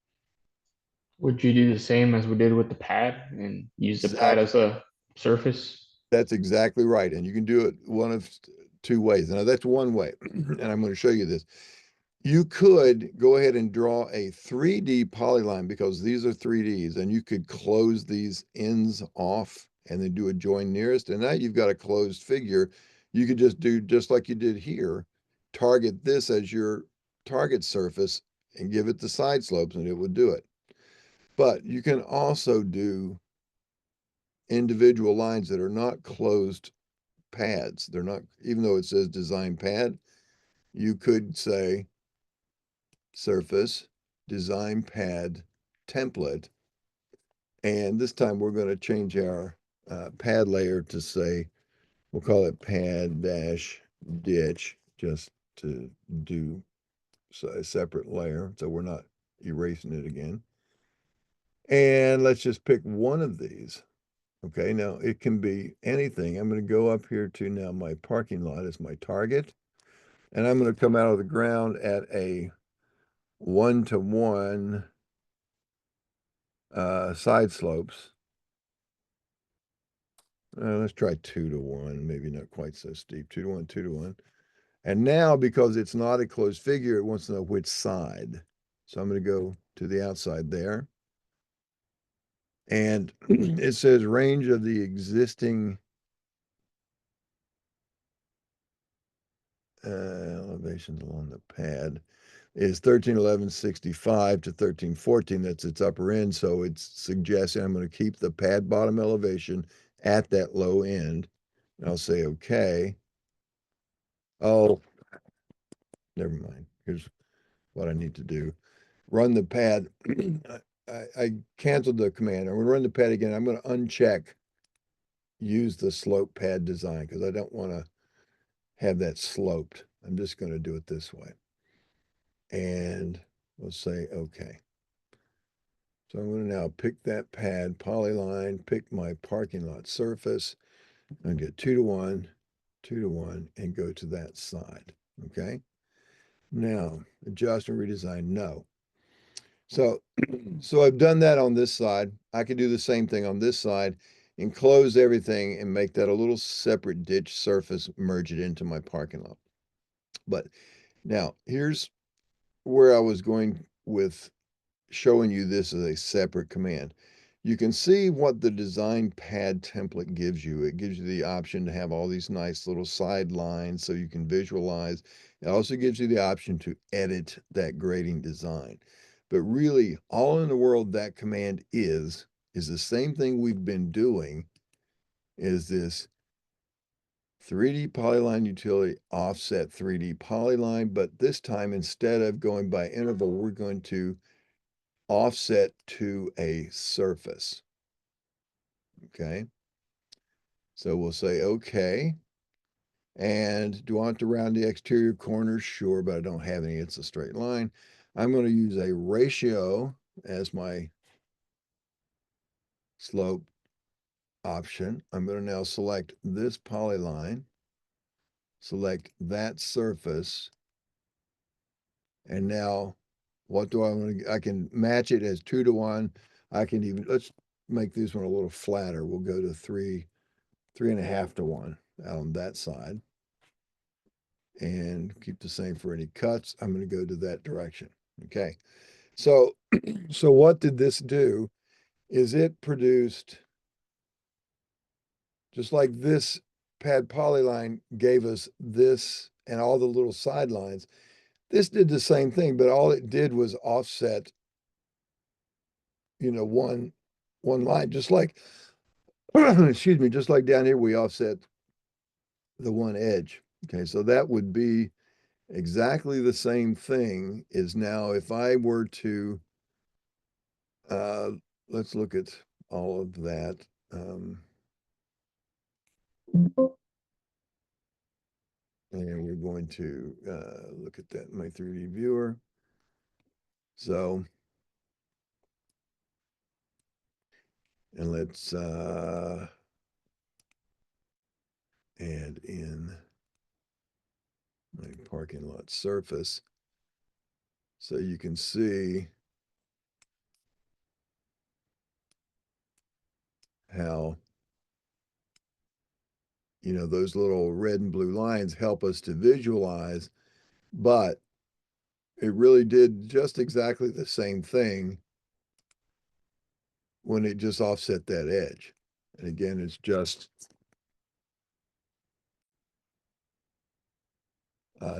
Would you do the same as we did with the pad and use the pad Exactly. as a surface? That's exactly right. And you can do it one of 2 ways. Now that's one way. And I'm going to show you this. You could go ahead and draw a 3D polyline because these are 3Ds, and you could close these ends off and then do a join nearest. And now you've got a closed figure. You could just do just like you did here, target this as your target surface and give it the side slopes and it would do it. But you can also do individual lines that are not closed pads. They're not, even though it says design pad, you could say surface, design pad, template. And this time we're going to change our pad layer to say, we'll call it pad dash ditch, just to do a separate layer. So we're not erasing it again. And let's just pick one of these. Okay, now it can be anything. I'm going to go up here to now my parking lot as my target. And I'm going to come out of the ground at a 1-to-1 side slopes. Let's try 2-to-1, maybe not quite so steep. 2-to-1, 2-to-1. And now, because it's not a closed figure, it wants to know which side. So I'm going to go to the outside there. And it says range of the existing elevations along the pad is 1311.65 to 1314. That's its upper end. So it's suggesting I'm going to keep the pad bottom elevation at that low end. And I'll say, okay. Oh, never mind. Here's what I need to do. Run the pad. I canceled the command. I'm going to run the pad again. I'm going to uncheck use the slope pad design because I don't want to have that sloped. I'm just going to do it this way. And we'll say, okay. So I'm going to now pick that pad, polyline, pick my parking lot surface, and get 2-to-1, 2-to-1, and go to that side. Okay. Now, adjust and redesign, no. So I've done that on this side. I could do the same thing on this side, enclose everything and make that a little separate ditch surface, merge it into my parking lot. But now here's where I was going with showing you this as a separate command. You can see what the design pad template gives you. It gives you the option to have all these nice little side lines so you can visualize. It also gives you the option to edit that grading design. But really, all in the world that command is the same thing we've been doing, is this 3D polyline utility offset 3D polyline, but this time instead of going by interval, we're going to offset to a surface. Okay. So we'll say, okay. And do I want to round the exterior corners? Sure, but I don't have any. It's a straight line. I'm going to use a ratio as my slope option. I'm going to now select this polyline, select that surface, and now what do I want to, I can match it as 2 to 1. I can even, let's make this one a little flatter. We'll go to 3.5 to 1 out on that side. And keep the same for any cuts. I'm going to go to that direction. Okay. So, so what did this do is it produced, just like this pad polyline gave us this and all the little sidelines, this did the same thing, but all it did was offset, one line, just like, excuse me, just like down here, we offset the one edge. Okay. So that would be exactly the same thing. Is now if I were to, let's look at all of that. And we're going to look at that in my 3D viewer. So, and let's add in my parking lot surface so you can see how, those little red and blue lines help us to visualize, but it really did just exactly the same thing when it just offset that edge. And again, it's just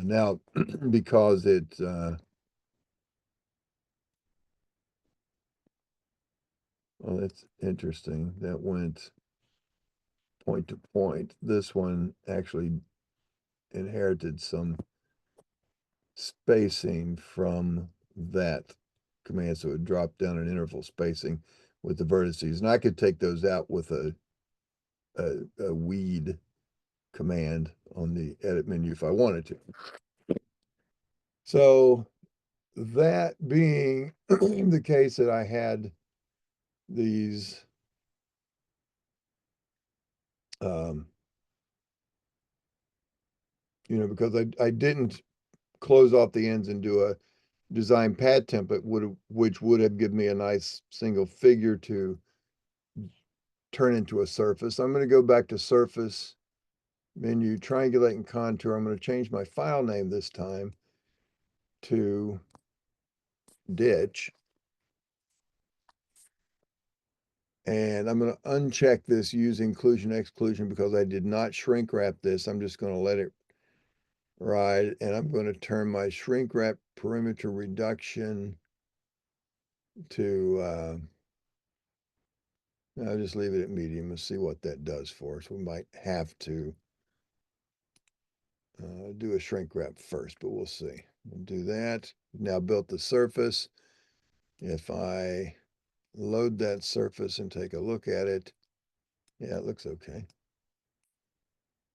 now because it well, that's interesting. That went point to point. This one actually inherited some spacing from that command, so it dropped down an interval spacing with the vertices. And I could take those out with a weed command on the edit menu if I wanted to. So that being the case that I had these because I didn't close off the ends and do a design pad template, which would have given me a nice single figure to turn into a surface. I'm going to go back to surface menu, triangulate and contour. I'm going to change my file name this time to ditch. And I'm going to uncheck this use inclusion exclusion because I did not shrink wrap this. I'm just going to let it ride. And I'm going to turn my shrink wrap perimeter reduction to, I'll just leave it at medium and see what that does for us. We might have to do a shrink wrap first, but we'll see. We'll do that. Now built the surface. If I load that surface and take a look at it, yeah, it looks okay.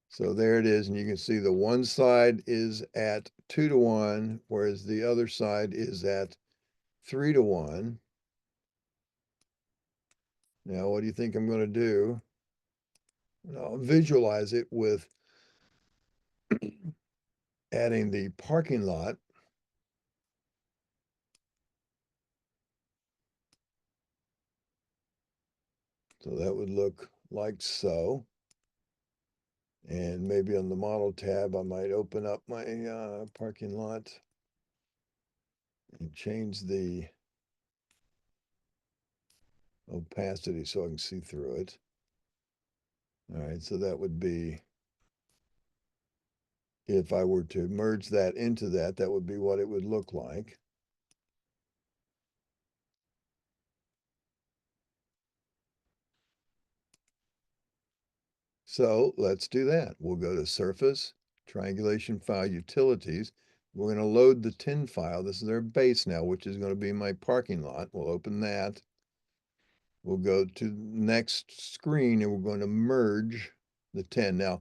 So there it is. And you can see the one side is at 2 to 1, whereas the other side is at 3 to 1. Now, what do you think I'm going to do? I'll visualize it with adding the parking lot. So that would look like so. And maybe on the model tab, I might open up my parking lot and change the opacity so I can see through it. All right, so that would be if I were to merge that into that, that would be what it would look like. So let's do that. We'll go to Surface, Triangulation File, Utilities. We're going to load the tin file. This is our base now, which is going to be my parking lot. We'll open that. We'll go to the next screen and we're going to merge the tin. Now,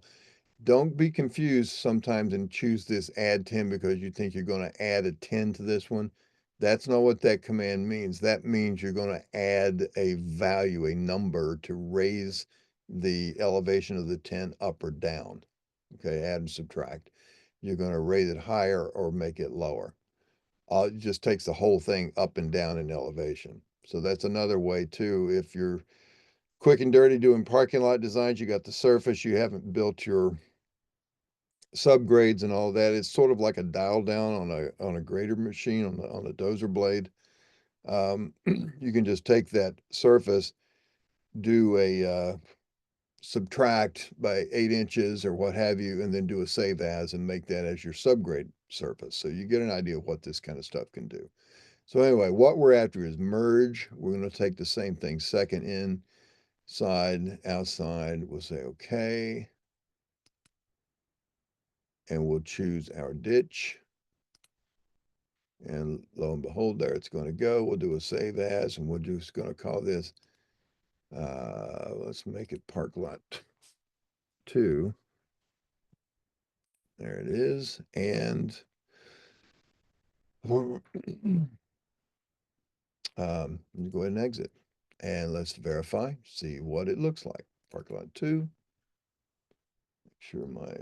don't be confused sometimes and choose this add 10 because you think you're going to add a 10 to this one. That's not what that command means. That means you're going to add a value, a number to raise the elevation of the 10 up or down. Okay, add and subtract. You're going to raise it higher or make it lower. It just takes the whole thing up and down in elevation. So that's another way too. If you're quick and dirty doing parking lot designs, you got the surface, you haven't built your subgrades and all that. It's sort of like a dial down on a grader machine on a dozer blade. You can just take that surface, do a subtract by 8 inches or what have you, and then do a save as and make that as your subgrade surface. So you get an idea of what this kind of stuff can do. So anyway, what we're after is merge. We're going to take the same thing, second inside, outside. We'll say okay. And we'll choose our ditch. And lo and behold, there it's going to go. We'll do a save as, and we're just going to call this, let's make it park lot 2. There it is. And you go ahead and exit. And let's verify, see what it looks like. Park lot 2. Make sure my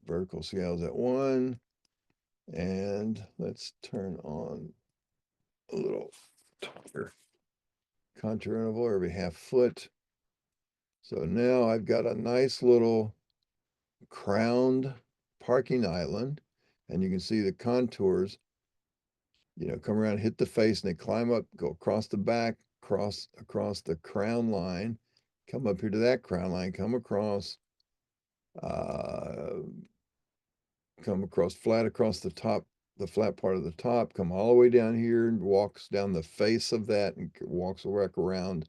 vertical scale is at 1. And let's turn on a little taller contour interval every half foot. So now I've got a nice little crowned parking island, and you can see the contours, come around, hit the face, and they climb up, go across the back, across the crown line, come up here to that crown line, come across flat across the top, the flat part of the top, come all the way down here and walks down the face of that and walks back around.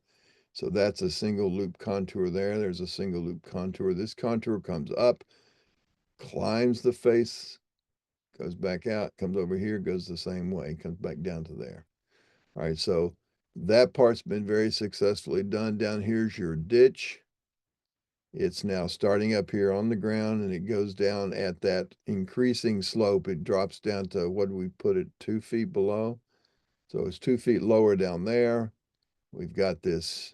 So that's a single loop contour there. There's a single loop contour. This contour comes up, climbs the face, goes back out, comes over here, goes the same way, comes back down to there. All right, so that part's been very successfully done. Down here's your ditch. It's now starting up here on the ground, and it goes down at that increasing slope. It drops down to, what do we put it, 2 feet below? So it's 2 feet lower down there. We've got this,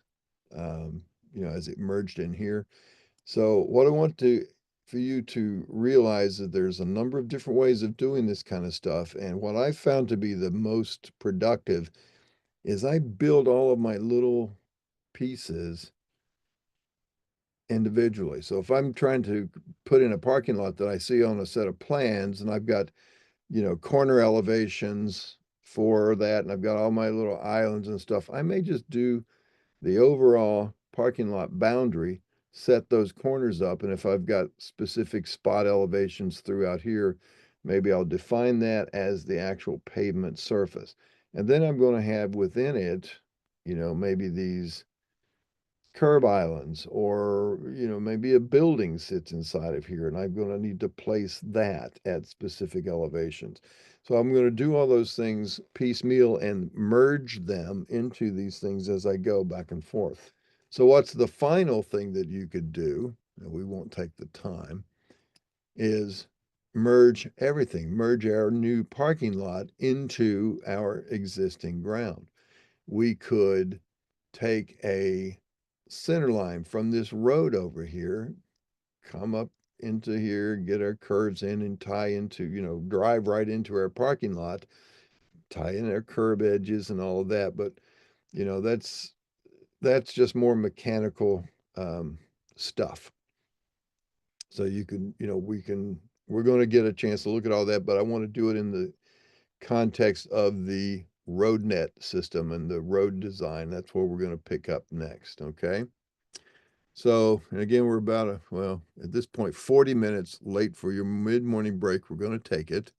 as it merged in here. So what I want for you to realize that there's a number of different ways of doing this kind of stuff. And what I found to be the most productive is I build all of my little pieces individually. So if I'm trying to put in a parking lot that I see on a set of plans, and I've got, corner elevations for that, and I've got all my little islands and stuff, I may just do the overall parking lot boundary, set those corners up, and if I've got specific spot elevations throughout here, maybe I'll define that as the actual pavement surface. And then I'm going to have within it, maybe these curb islands, or maybe a building sits inside of here, and I'm going to need to place that at specific elevations. So I'm going to do all those things piecemeal and merge them into these things as I go back and forth. So what's the final thing that you could do, and we won't take the time, is merge everything, merge our new parking lot into our existing ground. We could take a center line from this road over here, come up into here, get our curves in and tie into, drive right into our parking lot, tie in our curb edges and all of that. But, that's just more mechanical stuff. So you can, we're going to get a chance to look at all that, but I want to do it in the context of the road net system and the road design. That's what we're going to pick up next. Okay. So, and again, we're about well, at this point, 40 minutes late for your mid-morning break. We're going to take it.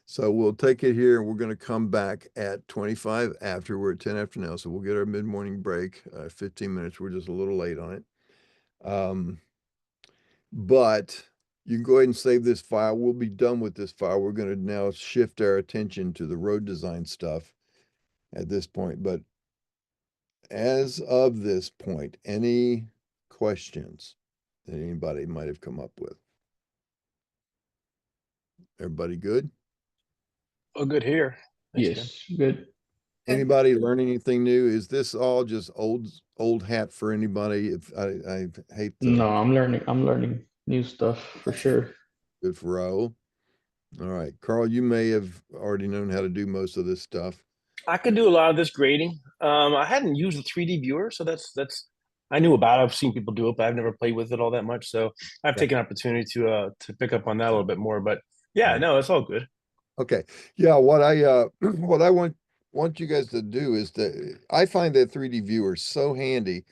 So we'll take it here and we're going to come back at 25 after. We're at 10 after now. So we'll get our mid-morning break, 15 minutes. We're just a little late on it. But you can go ahead and save this file. We'll be done with this file. We're going to now shift our attention to the road design stuff at this point. But as of this point, any questions that anybody might have come up with? Everybody good? Oh, good here. Thanks, Ken. Yes, good. Anybody learn anything new? Is this all just old hat for anybody? If I hate to No, I'm learning new stuff for sure. good for Raul. All right, Carl, you may have already known how to do most of this stuff. I could do a lot of this grading. I hadn't used the 3D viewer, so that's I knew about it. I've seen people do it, but I've never played with it all that much. So I've Yeah. taken opportunity to pick up on that a little bit more. But yeah, Right. no, it's all good. Okay. Yeah, what I what I want you guys to do is I find that 3D viewer so handy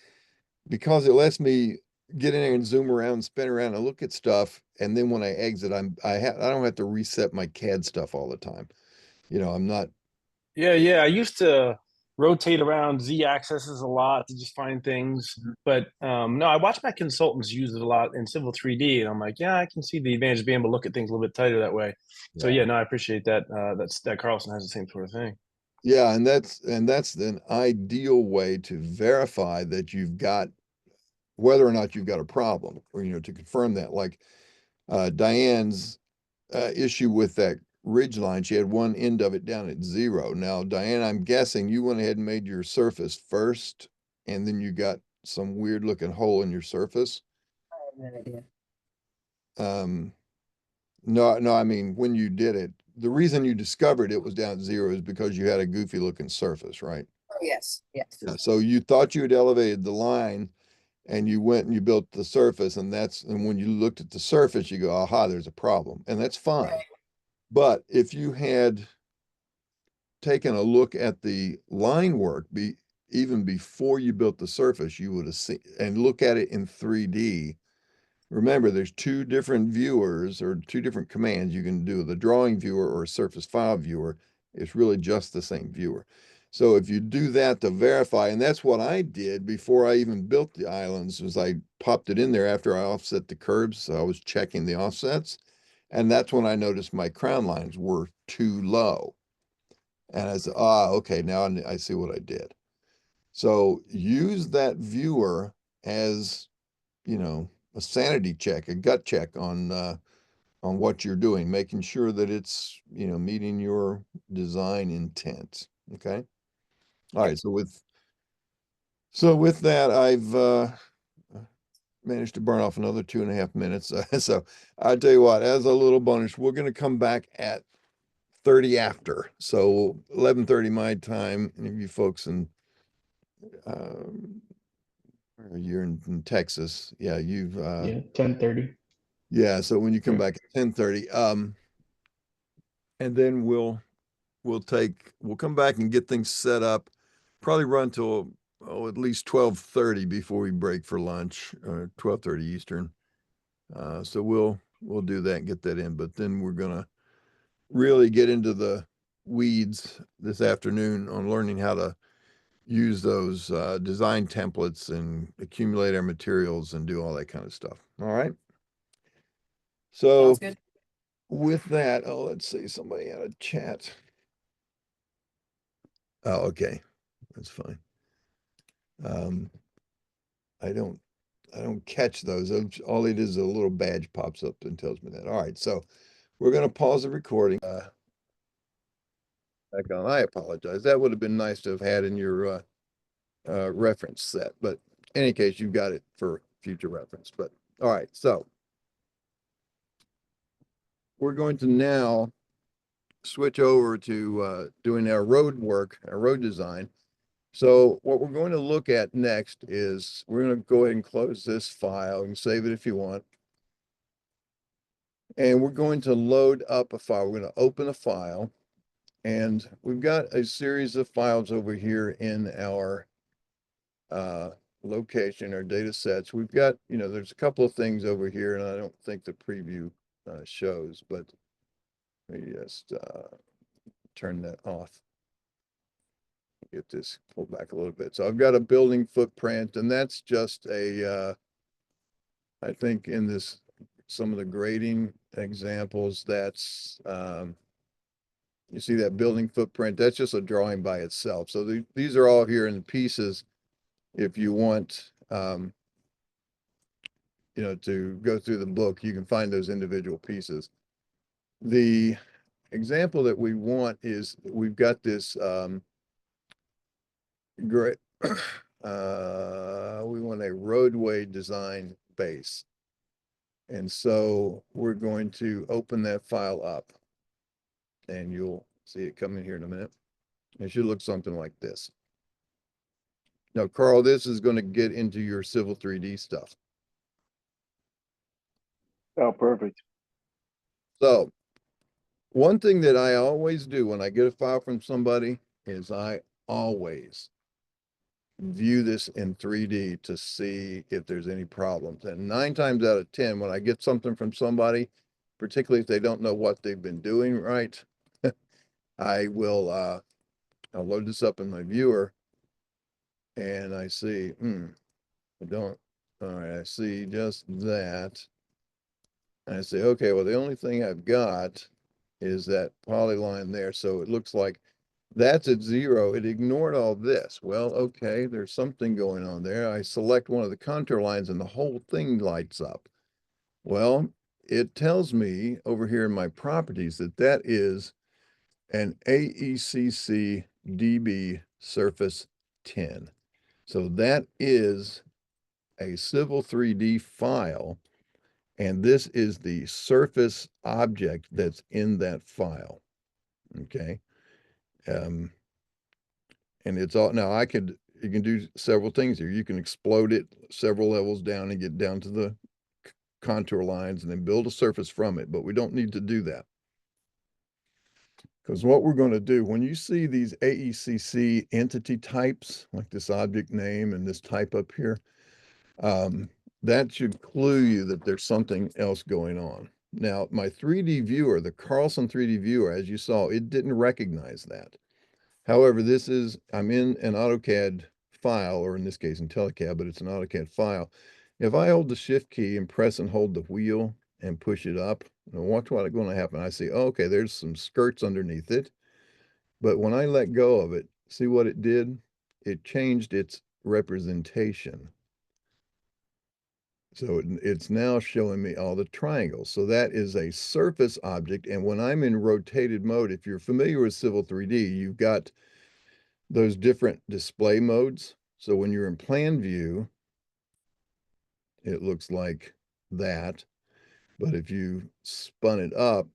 because it lets me get in there and zoom around, spin around and look at stuff. And then when I exit, I don't have to reset my CAD stuff all the time. You know, I'm not. Yeah. I used to rotate around Z axes a lot to just find things. But no, I watch my consultants use it a lot in Civil 3D, and I'm like, yeah, I can see the advantage of being able to look at things a little bit tighter that way. So Yeah. yeah, no, I appreciate that. That Carlson has the same sort of thing. Yeah, and that's an ideal way to verify that you've got whether or not you've got a problem, or to confirm that. Like Diane's issue with that ridge line, she had one end of it down at 0. Now, Diane, I'm guessing you went ahead and made your surface first, and then you got some weird looking hole in your surface. I have no idea. No, I mean, when you did it, the reason you discovered it was down at 0 is because you had a goofy looking surface, right? Oh, yes, yes. Yeah, so you thought you had elevated the line and you went and you built the surface, and when you looked at the surface, you go, aha, there's a problem. And that's fine. But if you had taken a look at the line work even before you built the surface, you would have seen and look at it in 3D. Remember, there's two different viewers or two different commands you can do, the drawing viewer or surface file viewer. It's really just the same viewer. So if you do that to verify, and that's what I did before I even built the islands, was I popped it in there after I offset the curves. So I was checking the offsets. And that's when I noticed my crown lines were too low. And I said, okay, now I see what I did. So use that viewer as, a sanity check, a gut check on what you're doing, making sure that it's, meeting your design intent. Okay. All right. So with that, I've managed to burn off another 2.5 minutes. So I tell you what, as a little bonus, we're going to come back at 30 after. So 11:30 my time. Any of you folks you're in Texas. Yeah, you've Yeah, 10:30. yeah. So when you come Okay. back at 10:30, and then we'll come back and get things set up. Probably run till at least 12:30 before we break for lunch, 12:30 Eastern. So we'll do that and get that in. But then we're gonna really get into the weeds this afternoon on learning how to use those design templates and accumulate our materials and do all that kind of stuff. All right. So Sounds good. with that, let's see, somebody had a chat. Oh, okay. That's fine. Um, I don't catch those. All it is a little badge pops up and tells me that. All right. So we're going to pause the recording. Back on. I apologize. That would have been nice to have had in your reference set, but in any case, you've got it for future reference. But all right. So we're going to now switch over to doing our road work, our road design. So what we're going to look at next is we're going to go ahead and close this file and save it if you want. And we're going to load up a file. We're going to open a file, and we've got a series of files over here in our location, our data sets. We've got, there's a couple of things over here, and I don't think the preview shows, but let me just turn that off. Get this pulled back a little bit. So I've got a building footprint, and that's just I think in some of the grading examples, that's, you see that building footprint, that's just a drawing by itself. So these are all here in pieces. If you want, to go through the book, you can find those individual pieces. The example that we want is we've got this great, we want a roadway design base. And so we're going to open that file up, and you'll see it coming here in a minute. It should look something like this. Now, Carl, this is going to get into your Civil 3D stuff. Oh, perfect. So one thing that I always do when I get a file from somebody is I always view this in 3D to see if there's any problems. And 9 times out of 10, when I get something from somebody, particularly if they don't know what they've been doing right, I will I'll load this up in my viewer, and I see, all right, I see just that. And I say, okay, well, the only thing I've got is that polyline there. So it looks like that's at 0. It ignored all this. Well, okay, there's something going on there. I select one of the contour lines and the whole thing lights up. Well, it tells me over here in my properties that that is an AECC DB surface 10. So that is a Civil 3D file, and this is the surface object that's in that file. Okay. And it's all, now you can do several things here. You can explode it several levels down and get down to the contour lines and then build a surface from it, but we don't need to do that. Because what we're going to do, when you see these AECC entity types, like this object name and this type up here, that should clue you that there's something else going on. Now, my 3D viewer, the Carlson 3D viewer, as you saw, it didn't recognize that. However, I'm in an AutoCAD file, or in this case, IntelliCAD, but it's an AutoCAD file. If I hold the Shift key and press and hold the wheel and push it up, and watch what's going to happen. I see, oh, okay, there's some skirts underneath it. But when I let go of it, see what it did? It changed its representation. So it's now showing me all the triangles. So that is a surface object. And when I'm in rotated mode, if you're familiar with Civil 3D, you've got those different display modes. So when you're in plan view, it looks like that. But if you spun it up,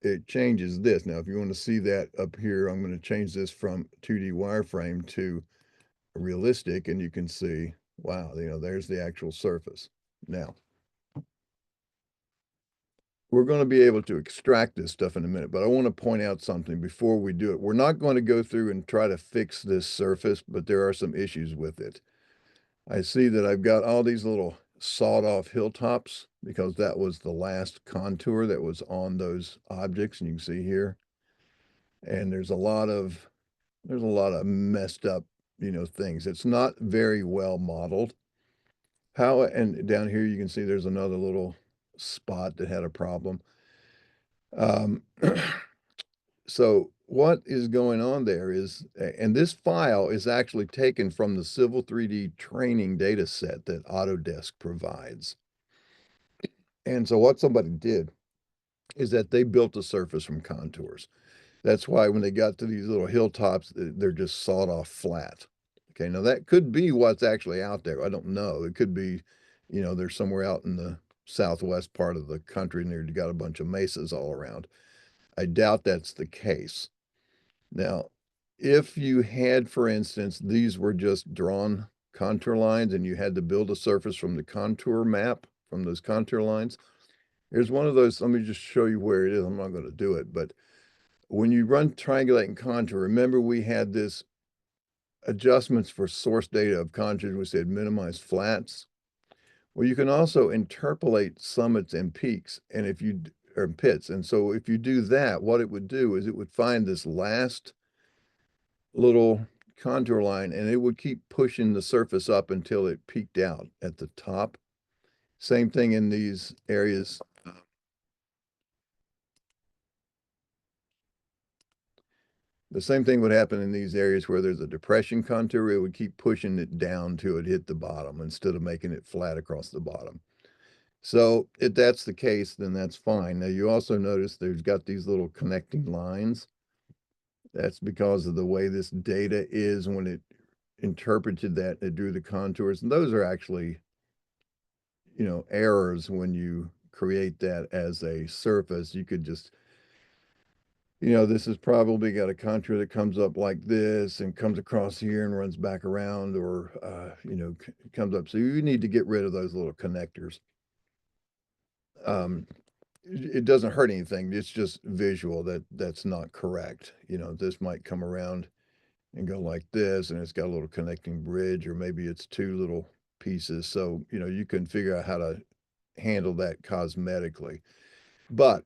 it changes this. Now, if you want to see that up here, I'm going to change this from 2D wireframe to realistic, and you can see, wow, there's the actual surface. Now, we're going to be able to extract this stuff in a minute, but I want to point out something before we do it. We're not going to go through and try to fix this surface, but there are some issues with it. I see that I've got all these little sawed off hilltops because that was the last contour that was on those objects, and you can see here. And there's a lot of messed up, things. It's not very well modeled. And down here you can see there's another little spot that had a problem. So what is going on there is, and this file is actually taken from the Civil 3D training data set that Autodesk provides. And so what somebody did is that they built a surface from contours. That's why when they got to these little hilltops, they're just sawed off flat. Okay, now that could be what's actually out there. I don't know. It could be, they're somewhere out in the southwest part of the country and they've got a bunch of mesas all around. I doubt that's the case. Now, if you had, for instance, these were just drawn contour lines and you had to build a surface from the contour map, from those contour lines, here's one of those. Let me just show you where it is. I'm not going to do it, but when you run triangulate and contour, remember we had this adjustments for source data of contours. We said minimize flats. Well, you can also interpolate summits and peaks, and if you or pits. And so if you do that, what it would do is it would find this last little contour line and it would keep pushing the surface up until it peaked out at the top. Same thing in these areas. The same thing would happen in these areas where there's a depression contour. It would keep pushing it down till it hit the bottom instead of making it flat across the bottom. So if that's the case, then that's fine. Now you also notice there's got these little connecting lines. That's because of the way this data is when it interpreted that, it drew the contours. And those are actually, you know, errors when you create that as a surface. You could just, you know, this has probably got a contour that comes up like this and comes across here and runs back around, or, you know, comes up. So you need to get rid of those little connectors. It doesn't hurt anything. It's just visual that's not correct. You know, this might come around and go like this, and it's got a little connecting bridge, or maybe it's two little pieces. So, you know, you can figure out how to handle that cosmetically. But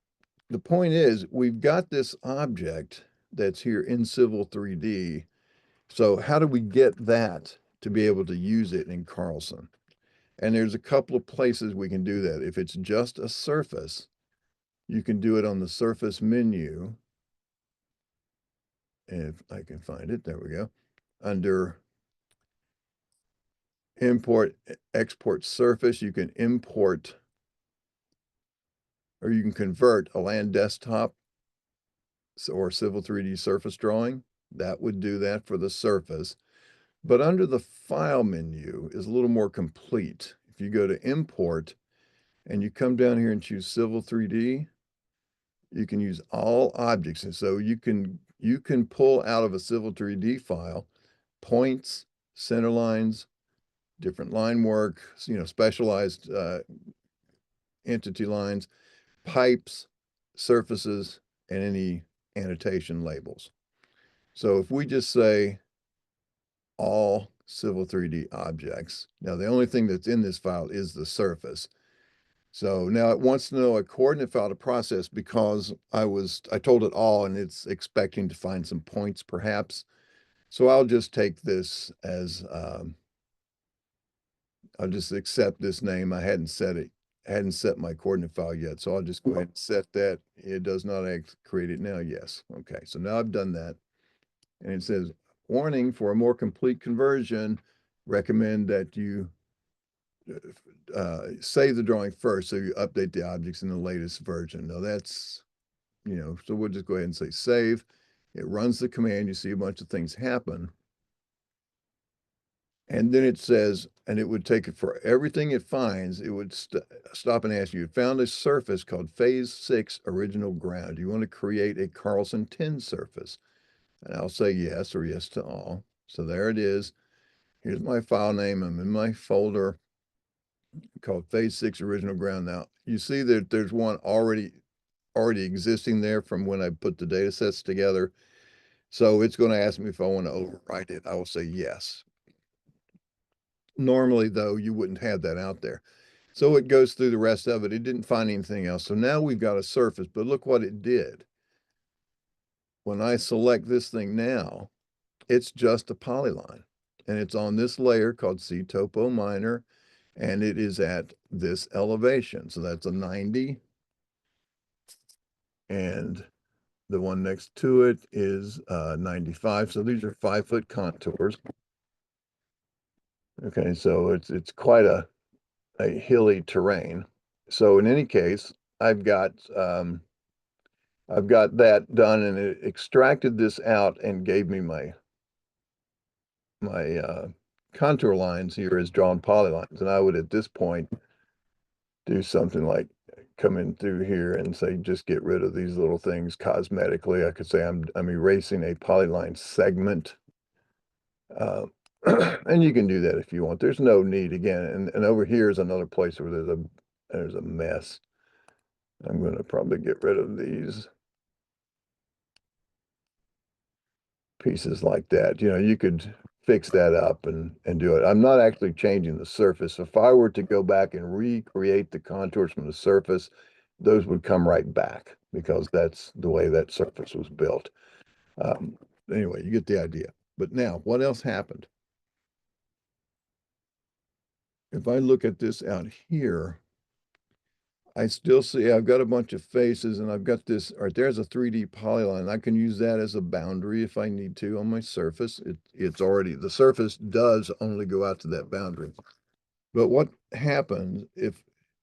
the point is, we've got this object that's here in Civil 3D. So how do we get that to be able to use it in Carlson? And there's a couple of places we can do that. If it's just a surface, you can do it on the surface menu. If I can find it, there we go. Under import, export surface, you can import, or you can convert a land desktop or Civil 3D surface drawing. That would do that for the surface. But under the file menu is a little more complete. If you go to import and you come down here and choose Civil 3D, you can use all objects. And so you can pull out of a Civil 3D file points, center lines, different line work, you know, specialized entity lines, pipes, surfaces, and any annotation labels. So if we just say all Civil 3D objects, now the only thing that's in this file is the surface. So now it wants to know a coordinate file to process because I told it all and it's expecting to find some points perhaps. So I'll just take this as, I'll just accept this name. I hadn't set my coordinate file yet. So I'll just go ahead and set that. It does not create it now. Yes. Okay. So now I've done that. And it says, warning, for a more complete conversion, recommend that you save the drawing first so you update the objects in the latest version. Now that's, you know, so we'll just go ahead and say save. It runs the command. You see a bunch of things happen. And then it says, and it would take it for everything it finds, it would stop and ask you, it found a surface called phase 6 original ground. Do you want to create a Carlson 10 surface? And I'll say yes, or yes to all. So there it is. Here's my file name. I'm in my folder called phase 6 original ground. Now you see that there's one already existing there from when I put the data sets together. So it's going to ask me if I want to overwrite it. I will say yes. Normally, though, you wouldn't have that out there. So it goes through the rest of it. It didn't find anything else. So now we've got a surface, but look what it did. When I select this thing now, it's just a polyline. And it's on this layer called C Topo Minor, and it is at this elevation. So that's a 90. And the one next to it is 95. So these are 5-foot contours. Okay, so it's quite a hilly terrain. So in any case, I've got that done, and it extracted this out and gave me my contour lines here as drawn polylines. And I would at this point do something like come in through here and say just get rid of these little things cosmetically. I could say I'm erasing a polyline segment. And you can do that if you want. There's no need again. And over here is another place where there's a mess. I'm going to probably get rid of these pieces like that. You know, you could fix that up and do it. I'm not actually changing the surface. If I were to go back and recreate the contours from the surface, those would come right back because that's the way that surface was built. Anyway, you get the idea. But now, what else happened? If I look at this out here, I still see I've got a bunch of faces and I've got this, all right, there's a 3D polyline. I can use that as a boundary if I need to on my surface. It's already, the surface does only go out to that boundary. But what happens if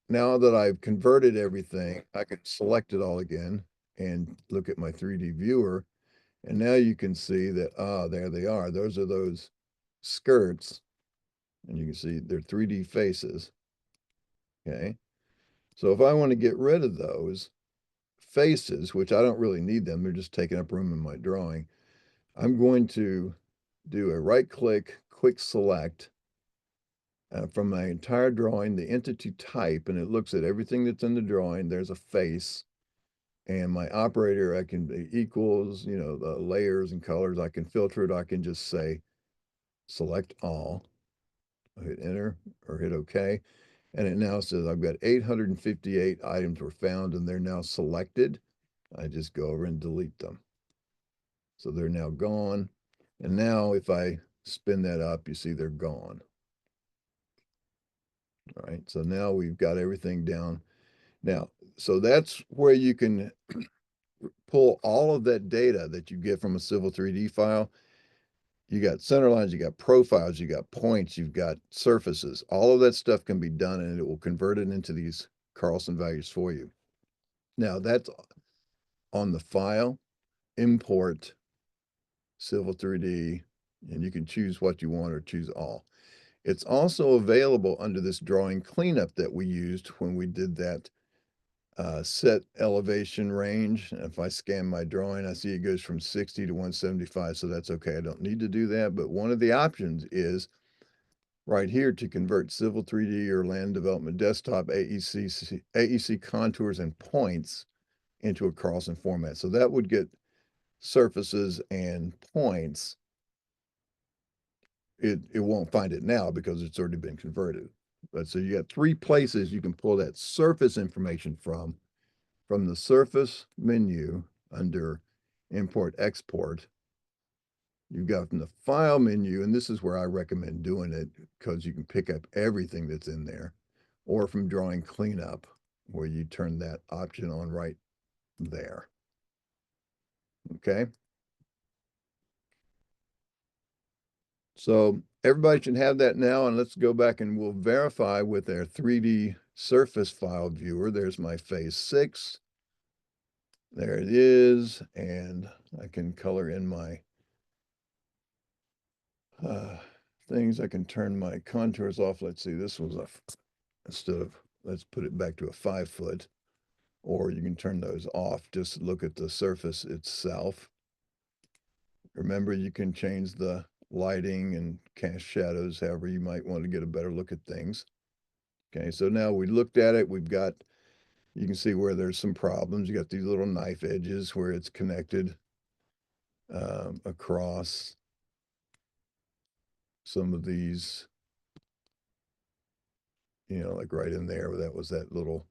now that I've converted everything, I can select it all again and look at my 3D viewer. And now you can see that, there they are. Those are those skirts. And you can see they're 3D faces. Okay. So if I want to get rid of those faces, which I don't really need them, they're just taking up room in my drawing, I'm going to do a right click, quick select from my entire drawing, the entity type, and it looks at everything that's in the drawing. There's a face. And my operator, I can equals, you know, the layers and colors. I can filter it. I can just say select all. I'll hit enter or hit OK. And it now says I've got 858 items were found and they're now selected. I just go over and delete them. So they're now gone. And now if I spin that up, you see they're gone. All right, so now we've got everything down. Now, so that's where you can pull all of that data that you get from a Civil 3D file. You got center lines, you got profiles, you got points, you've got surfaces. All of that stuff can be done and it will convert it into these Carlson values for you. Now that's on the file, import, Civil 3D, and you can choose what you want or choose all. It's also available under this drawing cleanup that we used when we did that set elevation range. If I scan my drawing, I see it goes from 60 to 175, so that's okay. I don't need to do that, but one of the options is right here to convert Civil 3D or Land Development Desktop AEC contours and points into a Carlson format. So that would get surfaces and points. It won't find it now because it's already been converted. But so you got three places you can pull that surface information from the surface menu under import export. You've got from the file menu, and this is where I recommend doing it because you can pick up everything that's in there, or from drawing cleanup where you turn that option on right there. Okay. So everybody should have that now, and let's go back and we'll verify with our 3D surface file viewer. There's my phase 6. There it is, and I can color in my things. I can turn my contours off. Let's see, this was instead of, let's put it back to a 5 foot, or you can turn those off. Just look at the surface itself. Remember, you can change the lighting and cast shadows, however you might want to get a better look at things. Okay, so now we looked at it. We've got, you can see where there's some problems. You got these little knife edges where it's connected across some of these, you know, like right in there, that was that little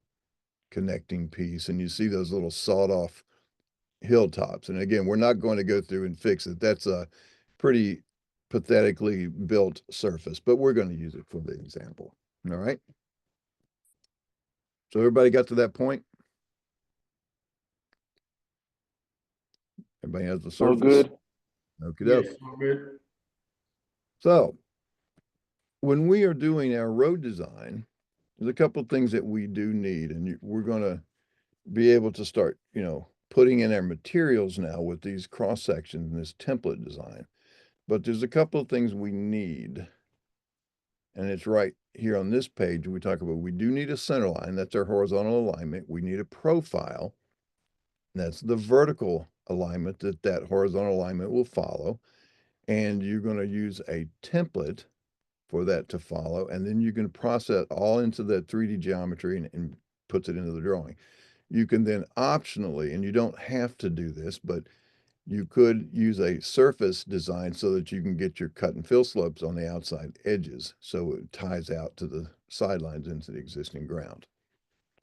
connecting piece. And you see those little sawed off hilltops. And again, we're not going to go through and fix it. That's a pretty pathetically built surface, but we're going to use it for the example. All right. So everybody got to that point? Everybody has the surface? All good. Okie doke. Yes, all good. So when we are doing our road design, there's a couple of things that we do need, and we're going to be able to start, you know, putting in our materials now with these cross sections and this template design. But there's a couple of things we need, and it's right here on this page. We talk about, we do need a center line. That's our horizontal alignment. We need a profile. That's the vertical alignment that horizontal alignment will follow. And you're going to use a template for that to follow. And then you can process all into that 3D geometry and puts it into the drawing. You can then optionally, and you don't have to do this, but you could use a surface design so that you can get your cut and fill slopes on the outside edges. So it ties out to the sidelines into the existing ground.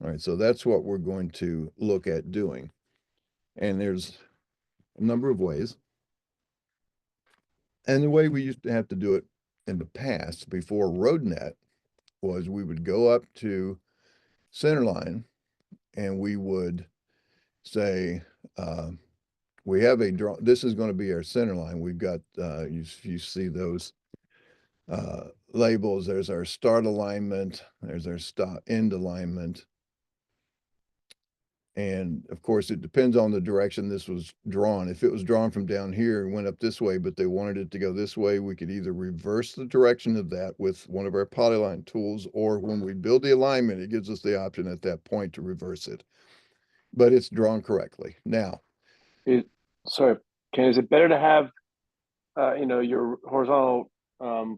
All right, so that's what we're going to look at doing. And there's a number of ways. And the way we used to have to do it in the past before RoadNet was we would go up to centerline and we would say, we have a draw, this is going to be our center line. We've got, you see those labels. There's our start alignment, there's our stop end alignment. And of course, it depends on the direction this was drawn. If it was drawn from down here and went up this way, but they wanted it to go this way, we could either reverse the direction of that with one of our polyline tools, or when we build the alignment, it gives us the option at that point to reverse it. But it's drawn correctly. Now, Sorry, Ken, is it better to have your horizontal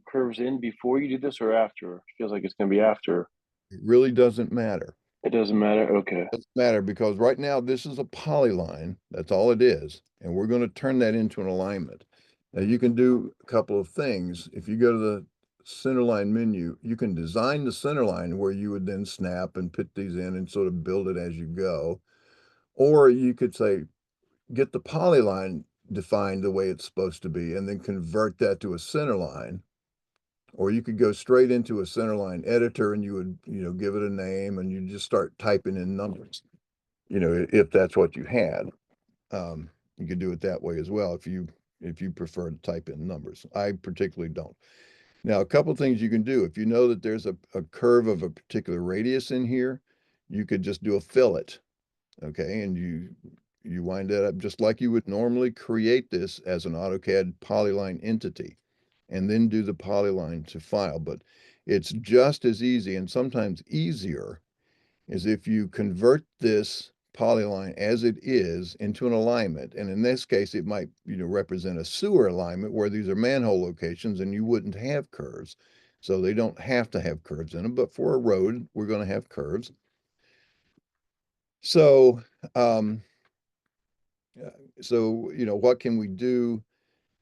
curves in before you do this or after? It feels like it's going to be after. it really doesn't matter. It doesn't matter. Okay. It doesn't matter because right now this is a polyline. That's all it is. And we're going to turn that into an alignment. Now you can do a couple of things. If you go to the centerline menu, you can design the centerline where you would then snap and put these in and sort of build it as you go. Or you could say, get the polyline defined the way it's supposed to be and then convert that to a center line. Or you could go straight into a centerline editor and you would, give it a name and you just start typing in numbers, if that's what you had. You could do it that way as well if you prefer to type in numbers. I particularly don't. Now, a couple of things you can do. If you know that there's a curve of a particular radius in here, you could just do a fillet, okay? And you wind that up just like you would normally create this as an AutoCAD polyline entity and then do the polyline to file. But it's just as easy and sometimes easier as if you convert this polyline as it is into an alignment. And in this case, it might, represent a sewer alignment where these are manhole locations and you wouldn't have curves. So they don't have to have curves in them, but for a road, we're going to have curves. So, what can we do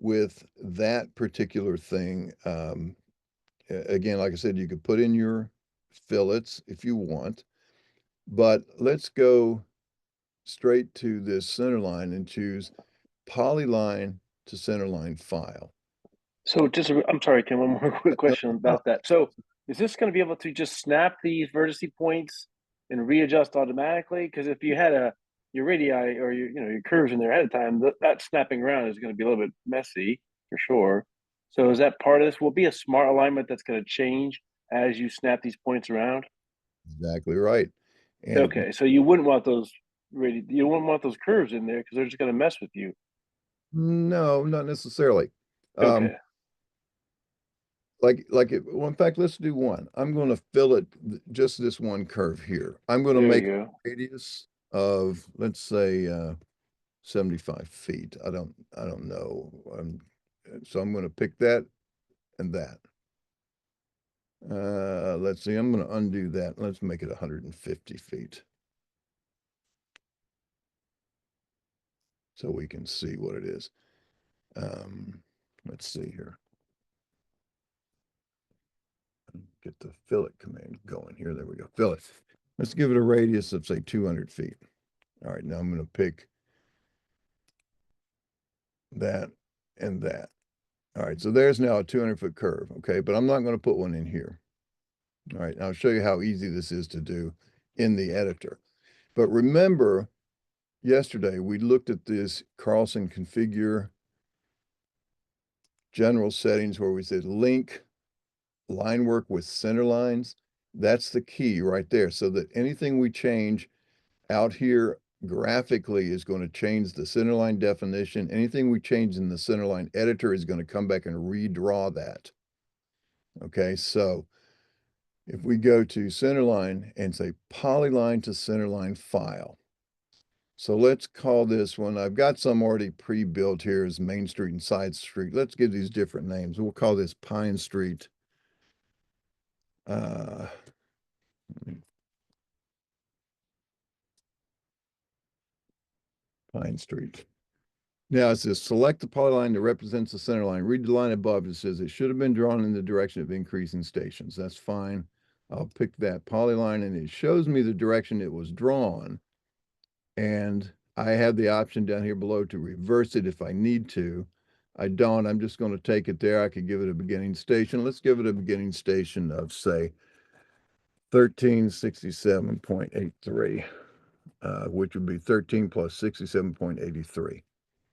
with that particular thing? Again, like I said, you could put in your fillets if you want, but let's go straight to this center line and choose polyline to center line file. So I'm sorry, Ken, one more quick question about that. So is this going to be able to just snap these vertice points and readjust automatically? Because if you had your radii or your curves in there ahead of time, that snapping around is going to be a little bit messy for sure. So is that part of this? Will be a smart alignment that's going to change as you snap these points around? Exactly right. And okay, so you wouldn't want those you wouldn't want those curves in there because they're just going to mess with you. no, not necessarily. Okay. Well, in fact, let's do one. I'm going to fillet just this one curve here. I'm going to There make you a go. radius of, let's say, 75 feet. I don't know. So I'm going to pick that and that. Let's see, I'm going to undo that. Let's make it 150 feet. So we can see what it is. Let's see here. Get the fillet command going here. There we go. Fillet. Let's give it a radius of say 200 feet. All right, now I'm going to pick that and that. All right, so there's now a 200-foot curve, okay? But I'm not going to put one in here. All right, I'll show you how easy this is to do in the editor. But remember, yesterday we looked at this Carlson configure general settings where we said link line work with center lines. That's the key right there, so that anything we change out here graphically is going to change the centerline definition. Anything we change in the centerline editor is going to come back and redraw that. Okay, so if we go to centerline and say polyline to centerline file. So let's call this one, I've got some already pre-built here as Main Street and Side Street. Let's give these different names. We'll call this Pine Street. Pine Street. Now it says select the polyline that represents the center line. Read the line above. It says it should have been drawn in the direction of increasing stations. That's fine. I'll pick that polyline and it shows me the direction it was drawn. And I have the option down here below to reverse it if I need to. I don't. I'm just going to take it there. I could give it a beginning station. Let's give it a beginning station of, say, 1367.83, which would be 13 plus 67.83.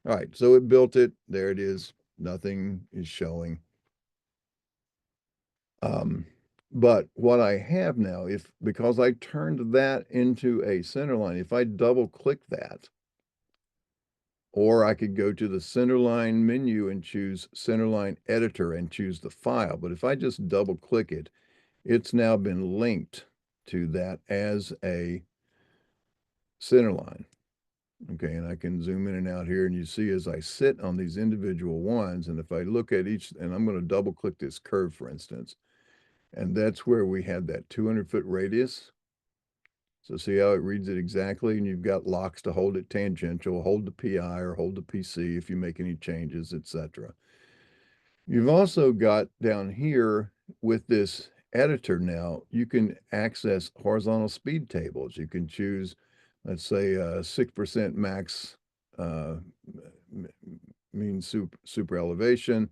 All right, so it built it. There it is. Nothing is showing. But what I have now, because I turned that into a center line, if I double click that, or I could go to the centerline menu and choose centerline editor and choose the file. But if I just double click it, it's now been linked to that as a centerline. Okay, and I can zoom in and out here and you see as I sit on these individual ones, and if I look at each, and I'm going to double click this curve, for instance, and that's where we had that 200-foot radius. So see how it reads it exactly, and you've got locks to hold it tangential, hold the PI or hold the PC if you make any changes, etc. You've also got down here with this editor now, you can access horizontal speed tables. You can choose, let's say, 6% max mean super elevation,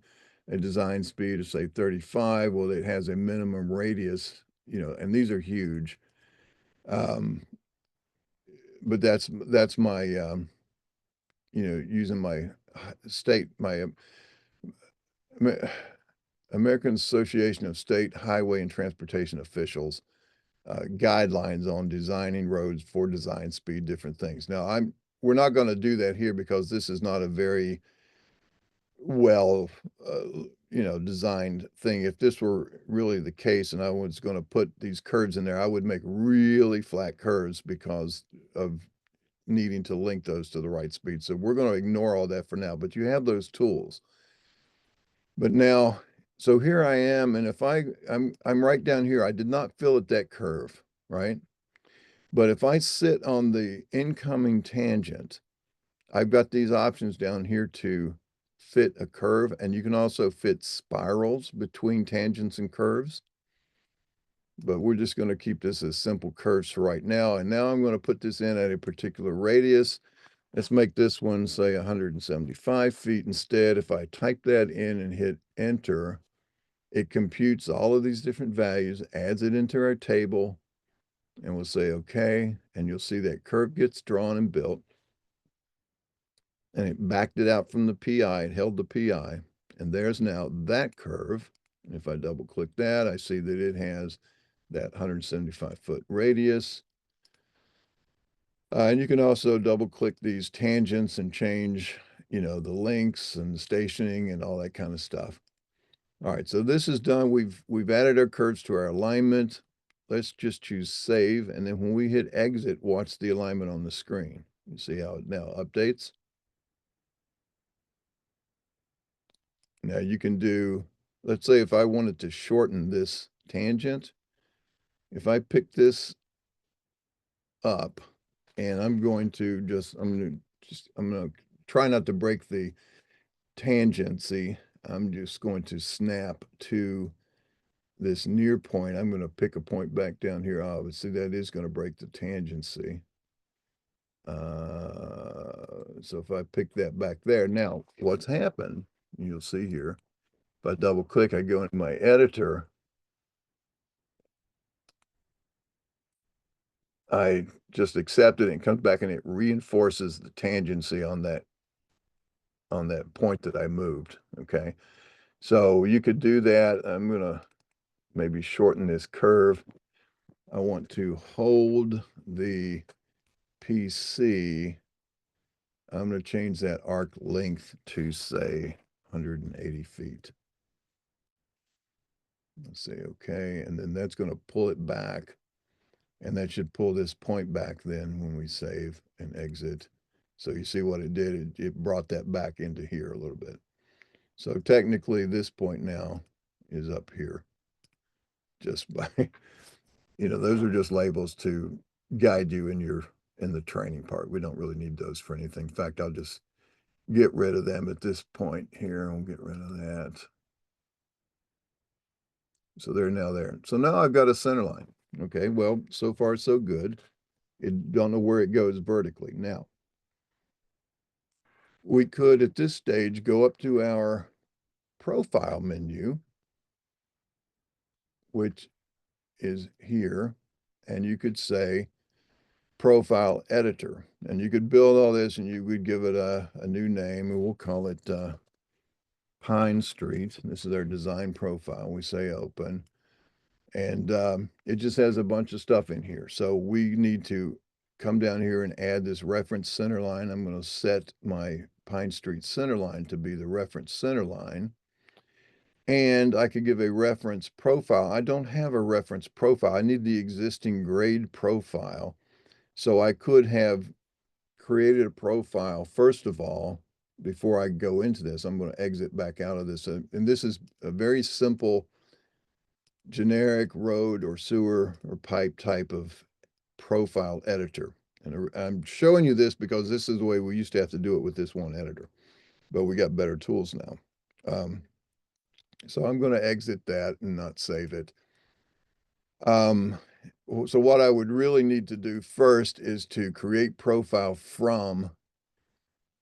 a design speed of say 35. Well, it has a minimum radius, and these are huge. But that's my, using my state, my American Association of State Highway and Transportation Officials guidelines on designing roads for design speed, different things. Now, we're not going to do that here because this is not a very well, designed thing. If this were really the case and I was going to put these curves in there, I would make really flat curves because of needing to link those to the right speed. So we're going to ignore all that for now, but you have those tools. But now, so here I am, and if I'm right down here, I did not fill at that curve, right? But if I sit on the incoming tangent, I've got these options down here to fit a curve, and you can also fit spirals between tangents and curves. But we're just going to keep this as simple curves for right now. And now I'm going to put this in at a particular radius. Let's make this one say 175 feet instead. If I type that in and hit enter, it computes all of these different values, adds it into our table, and we'll say okay. And you'll see that curve gets drawn and built. And it backed it out from the PI. It held the PI. And there's now that curve. And if I double click that, I see that it has that 175-foot radius. And you can also double click these tangents and change, the links and the stationing and all that kind of stuff. All right, so this is done. We've added our curves to our alignment. Let's just choose save. And then when we hit exit, watch the alignment on the screen. You see how it now updates. Now you can do, let's say if I wanted to shorten this tangent, if I pick this up and I'm going to try not to break the tangency. I'm just going to snap to this near point. I'm going to pick a point back down here. Oh, see, that is going to break the tangency. So if I pick that back there, now what's happened, you'll see here, if I double click, I go into my editor. I just accept it and it comes back and it reinforces the tangency on that point that I moved. Okay. So you could do that. I'm going to maybe shorten this curve. I want to hold the PC. I'm going to change that arc length to say 180 feet. Let's say okay. And then that's going to pull it back. And that should pull this point back then when we save and exit. So you see what it did? It brought that back into here a little bit. So technically this point now is up here. Just by, those are just labels to guide you in the training part. We don't really need those for anything. In fact, I'll just get rid of them at this point here. We'll get rid of that. So they're now there. So now I've got a center line. Okay, well, so far so good. It don't know where it goes vertically. Now, we could at this stage go up to our profile menu, which is here, and you could say profile editor, and you could build all this and you would give it a new name, and we'll call it Pine Street. This is our design profile. We say open, and it just has a bunch of stuff in here. So we need to come down here and add this reference center line. I'm going to set my Pine Street center line to be the reference center line. And I could give a reference profile. I don't have a reference profile. I need the existing grade profile. So I could have created a profile first of all. Before I go into this, I'm going to exit back out of this. And this is a very simple generic road or sewer or pipe type of profile editor. And I'm showing you this because this is the way we used to have to do it with this one editor, but we got better tools now. So I'm going to exit that and not save it. So what I would really need to do first is to create profile from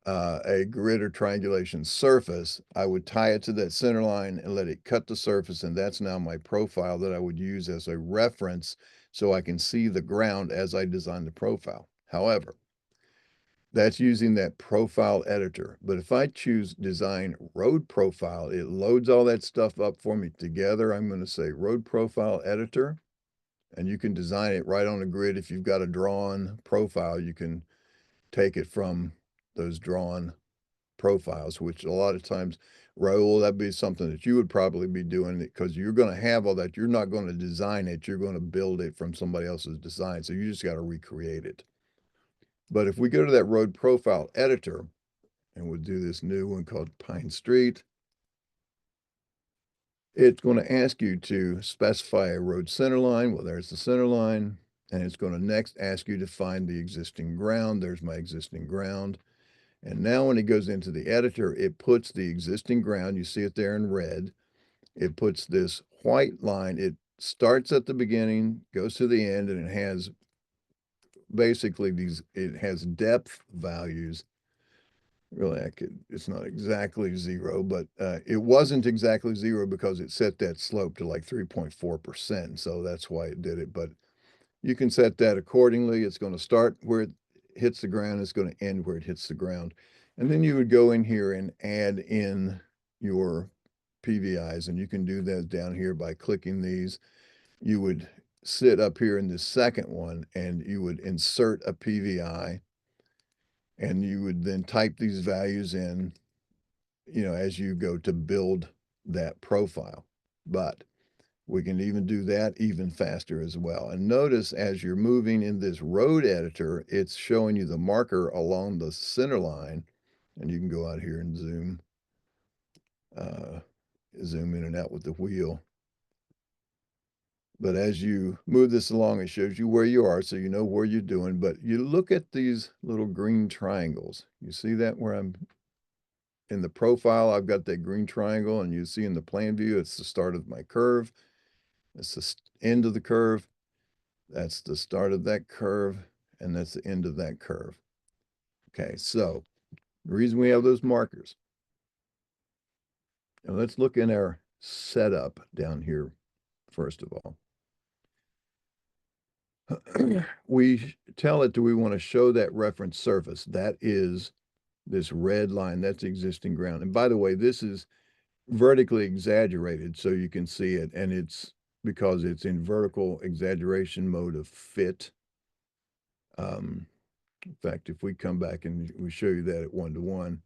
a grid or triangulation surface. I would tie it to that center line and let it cut the surface, and that's now my profile that I would use as a reference so I can see the ground as I design the profile. However, that's using that profile editor. But if I choose design road profile, it loads all that stuff up for me together. I'm going to say road profile editor, and you can design it right on a grid. If you've got a drawn profile, you can take it from those drawn profiles, which a lot of times, Raul, that'd be something that you would probably be doing because you're going to have all that. You're not going to design it. You're going to build it from somebody else's design. So you just got to recreate it. But if we go to that road profile editor, and we'll do this new one called Pine Street, it's going to ask you to specify a road center line. Well, there's the center line. And it's going to next ask you to find the existing ground. There's my existing ground. And now when it goes into the editor, it puts the existing ground, you see it there in red. It puts this white line. It starts at the beginning, goes to the end, and it has basically it has depth values. Really, it's not exactly zero, but it wasn't exactly zero because it set that slope to like 3.4%. So that's why it did it. But you can set that accordingly. It's going to start where it hits the ground. It's going to end where it hits the ground. And then you would go in here and add in your PVIs. And you can do that down here by clicking these. You would sit up here in the second one and you would insert a PVI. And you would then type these values in, as you go to build that profile. But we can even do that even faster as well. And notice as you're moving in this road editor, it's showing you the marker along the center line. And you can go out here and zoom in and out with the wheel. But as you move this along, it shows you where you are, so you know where you're doing. But you look at these little green triangles. You see that where I'm in the profile, I've got that green triangle, and you see in the plan view, it's the start of my curve. It's the end of the curve. That's the start of that curve, and that's the end of that curve. Okay, so the reason we have those markers. And let's look in our setup down here, first of all. We tell it, do we want to show that reference surface? That is this red line, that's existing ground. And by the way, this is vertically exaggerated so you can see it, and it's because it's in vertical exaggeration mode of fit. In fact, if we come back and we show you that at 1:1,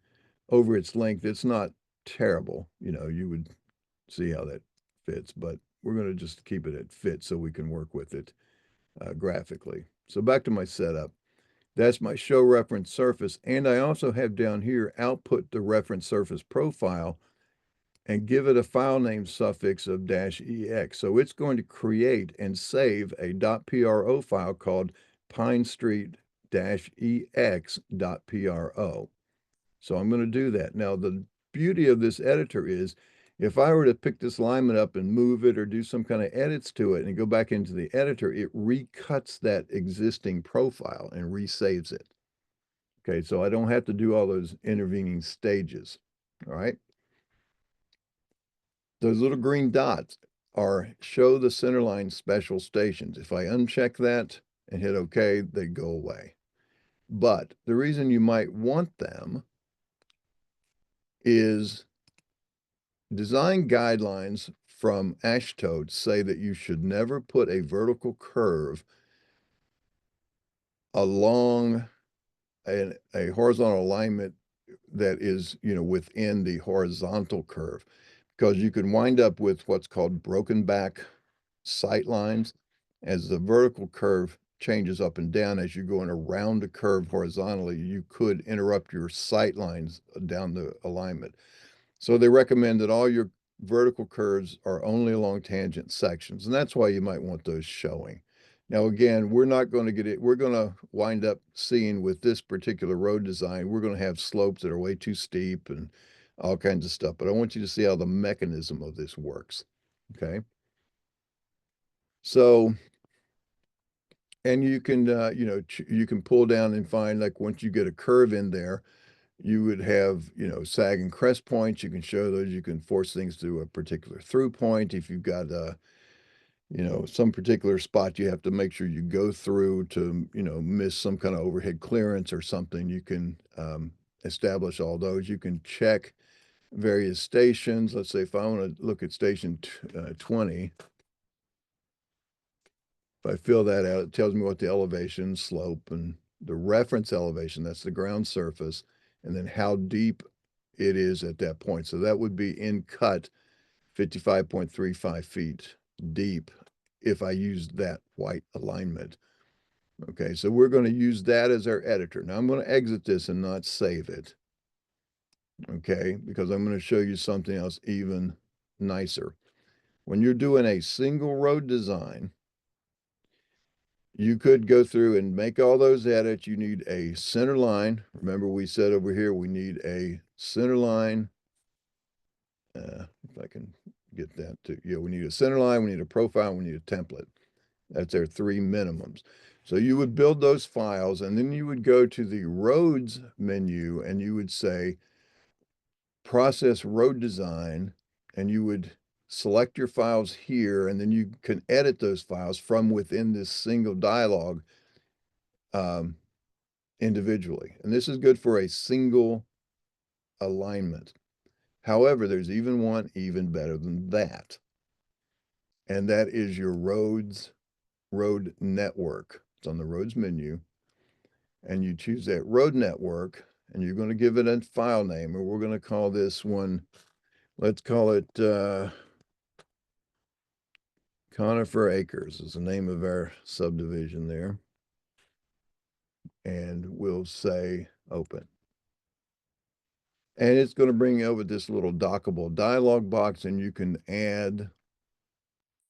over its length, it's not terrible. You would see how that fits, but we're going to just keep it at fit so we can work with it graphically. So back to my setup. That's my show reference surface. And I also have down here, output the reference surface profile and give it a file name suffix of -ex. So it's going to create and save a .pro file called pinestreet-ex.pro. So I'm going to do that. Now, the beauty of this editor is if I were to pick this alignment up and move it or do some kind of edits to it and go back into the editor, it recuts that existing profile and resaves it. Okay, so I don't have to do all those intervening stages. All right. Those little green dots are show the centerline special stations. If I uncheck that and hit OK, they go away. But the reason you might want them is design guidelines from Ashtote say that you should never put a vertical curve along a horizontal alignment that is, within the horizontal curve, because you can wind up with what's called broken back sight lines as the vertical curve changes up and down as you're going around the curve horizontally. You could interrupt your sight lines down the alignment. So they recommend that all your vertical curves are only along tangent sections, and that's why you might want those showing. Now, again, we're not going to get it. We're going to wind up seeing with this particular road design, we're going to have slopes that are way too steep and all kinds of stuff. But I want you to see how the mechanism of this works. Okay. So, and you can, you can pull down and find, like, once you get a curve in there, you would have, sag and crest points. You can show those. You can force things through a particular through point. If you've got some particular spot you have to make sure you go through to, miss some kind of overhead clearance or something, you can establish all those. You can check various stations. Let's say if I want to look at station 20, if I fill that out, it tells me what the elevation, slope, and the reference elevation, that's the ground surface, and then how deep it is at that point. So that would be in cut 55.35 feet deep if I used that white alignment. Okay, so we're going to use that as our editor. Now I'm going to exit this and not save it. Okay, because I'm going to show you something else even nicer. When you're doing a single road design, you could go through and make all those edits. You need a center line. Remember, we said over here, we need a center line. If I can get that to, we need a center line, we need a profile, we need a template. That's our three minimums. So you would build those files, and then you would go to the roads menu and you would say, process road design, and you would select your files here, and then you can edit those files from within this single dialog individually. And this is good for a single alignment. However, there's even one even better than that. And that is your road network. It's on the roads menu. And you choose that road network, and you're going to give it a file name, or we're going to call this one, let's call it Conifer Acres is the name of our subdivision there. And we'll say open. And it's going to bring over this little dockable dialog box, and you can add,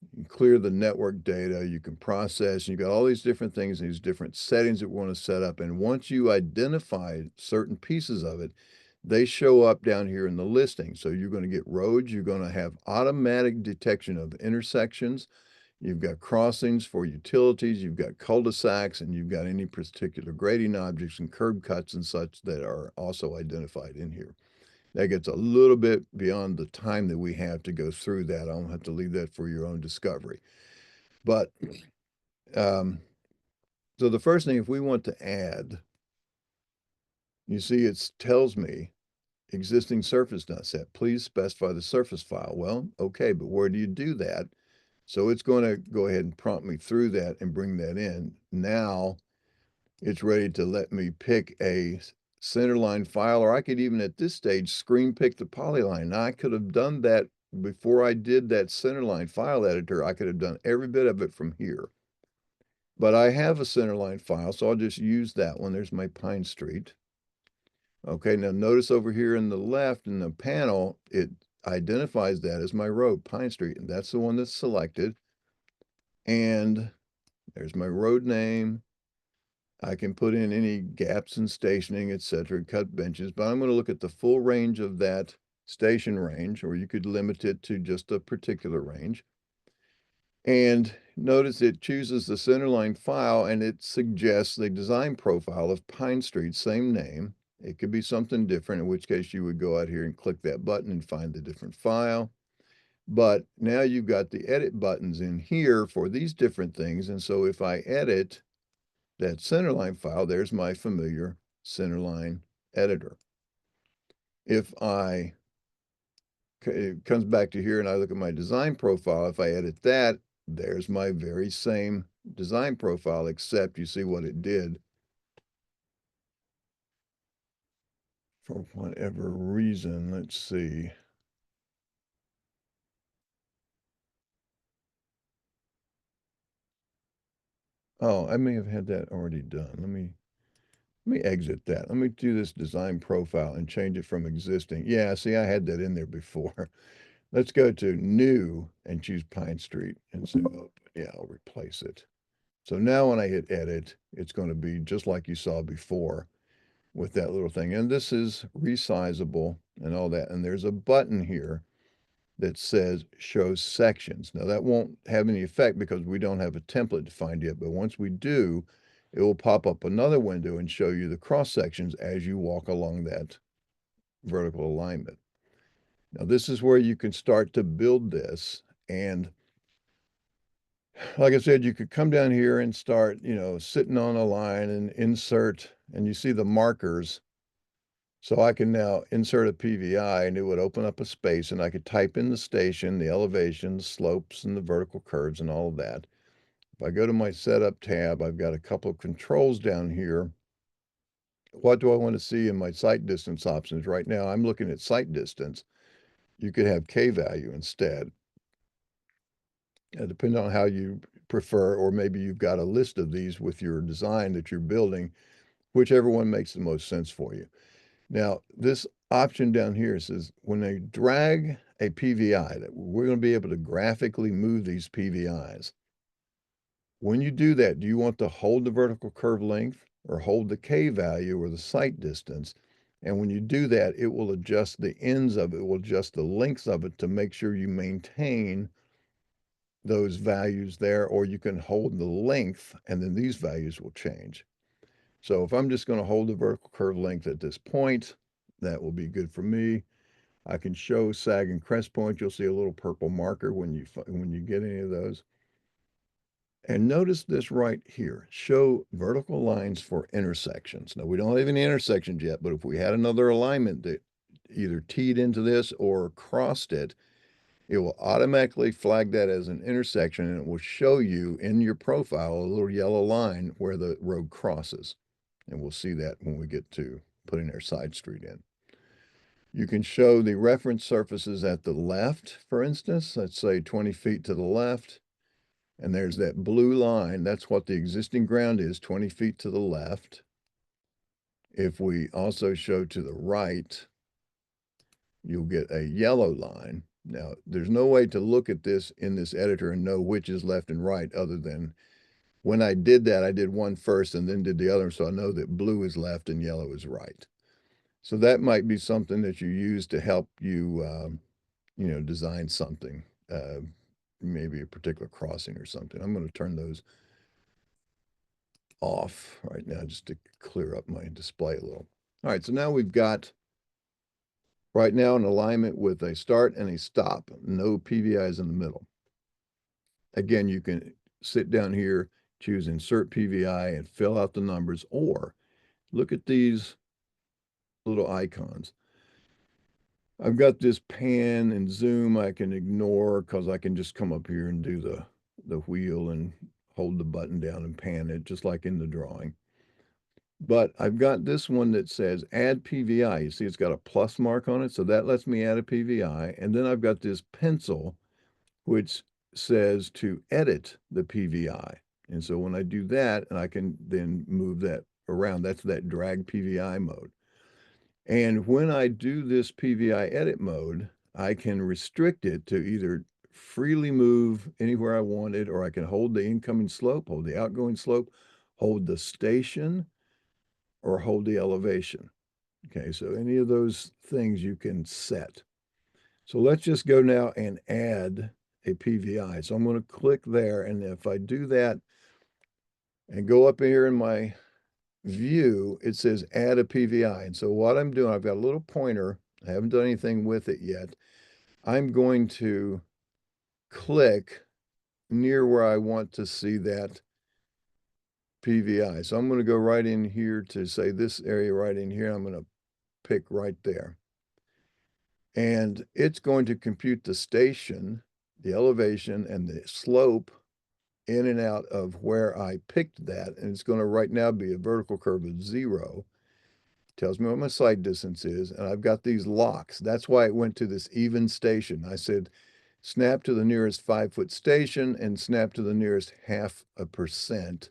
you can clear the network data, you can process, and you got all these different things, these different settings that we want to set up. And once you identify certain pieces of it, they show up down here in the listing. So you're going to get roads, you're going to have automatic detection of intersections, you've got crossings for utilities, you've got cul-de-sacs, and you've got any particular grading objects and curb cuts and such that are also identified in here. That gets a little bit beyond the time that we have to go through that. I'll have to leave that for your own discovery. But so the first thing, if we want to add, you see it tells me existing surface not set. Please specify the surface file. Well, okay, but where do you do that? So it's going to go ahead and prompt me through that and bring that in. Now it's ready to let me pick a centerline file, or I could even at this stage screen pick the polyline. Now I could have done that before I did that centerline file editor. I could have done every bit of it from here. But I have a centerline file, so I'll just use that one. There's my Pine Street. Okay, now notice over here in the left in the panel, it identifies that as my road, Pine Street, and that's the one that's selected. And there's my road name. I can put in any gaps in stationing, etc., cut benches, but I'm going to look at the full range of that station range, or you could limit it to just a particular range. And notice it chooses the centerline file and it suggests the design profile of Pine Street, same name. It could be something different, in which case you would go out here and click that button and find the different file. But now you've got the edit buttons in here for these different things. And so if I edit that centerline file, there's my familiar centerline editor. If it comes back to here and I look at my design profile, if I edit that, there's my very same design profile, except you see what it did. For whatever reason, let's see. Oh, I may have had that already done. Let me exit that. Let me do this design profile and change it from existing. Yeah, see, I had that in there before. Let's go to new and choose Pine Street and say, oh, yeah, I'll replace it. So now when I hit edit, it's going to be just like you saw before with that little thing. And this is resizable and all that. And there's a button here that says show sections. Now that won't have any effect because we don't have a template defined yet, but once we do, it will pop up another window and show you the cross sections as you walk along that vertical alignment. Now this is where you can start to build this. And like I said, you could come down here and start, sitting on a line and insert, and you see the markers. So I can now insert a PVI and it would open up a space and I could type in the station, the elevations, slopes, and the vertical curves and all of that. If I go to my setup tab, I've got a couple of controls down here. What do I want to see in my sight distance options? Right now, I'm looking at sight distance. You could have K value instead. Depending on how you prefer, or maybe you've got a list of these with your design that you're building, whichever one makes the most sense for you. Now, this option down here says when they drag a PVI, that we're going to be able to graphically move these PVIs. When you do that, do you want to hold the vertical curve length or hold the K value or the sight distance? And when you do that, it will adjust the ends of it, will adjust the lengths of it to make sure you maintain those values there, or you can hold the length and then these values will change. So if I'm just going to hold the vertical curve length at this point, that will be good for me. I can show sag and crest points. You'll see a little purple marker when you get any of those. And notice this right here, show vertical lines for intersections. Now we don't have any intersections yet, but if we had another alignment that either teed into this or crossed it, it will automatically flag that as an intersection and it will show you in your profile a little yellow line where the road crosses. And we'll see that when we get to putting our side street in. You can show the reference surfaces at the left, for instance, let's say 20 feet to the left. And there's that blue line. That's what the existing ground is, 20 feet to the left. If we also show to the right, you'll get a yellow line. Now, there's no way to look at this in this editor and know which is left and right other than when I did that, I did one first and then did the other. So I know that blue is left and yellow is right. So that might be something that you use to help you, design something, maybe a particular crossing or something. I'm going to turn those off right now just to clear up my display a little. All right, so now we've got right now an alignment with a start and a stop, no PVIs in the middle. Again, you can sit down here, choose insert PVI and fill out the numbers, or look at these little icons. I've got this pan and zoom I can ignore because I can just come up here and do the wheel and hold the button down and pan it just like in the drawing. But I've got this one that says add PVI. You see it's got a plus mark on it, so that lets me add a PVI. And then I've got this pencil which says to edit the PVI. And so when I do that, and I can then move that around, that's that drag PVI mode. And when I do this PVI edit mode, I can restrict it to either freely move anywhere I want it, or I can hold the incoming slope, hold the outgoing slope, hold the station, or hold the elevation. Okay, so any of those things you can set. So let's just go now and add a PVI. So I'm going to click there, and if I do that and go up here in my view, it says add a PVI. And so what I'm doing, I've got a little pointer. I haven't done anything with it yet. I'm going to click near where I want to see that PVI. So I'm going to go right in here to say this area right in here. I'm going to pick right there. And it's going to compute the station, the elevation, and the slope in and out of where I picked that. And it's going to right now be a vertical curve of 0. Tells me what my sight distance is. And I've got these locks. That's why it went to this even station. I said, snap to the nearest 5-foot station and snap to the nearest 0.5%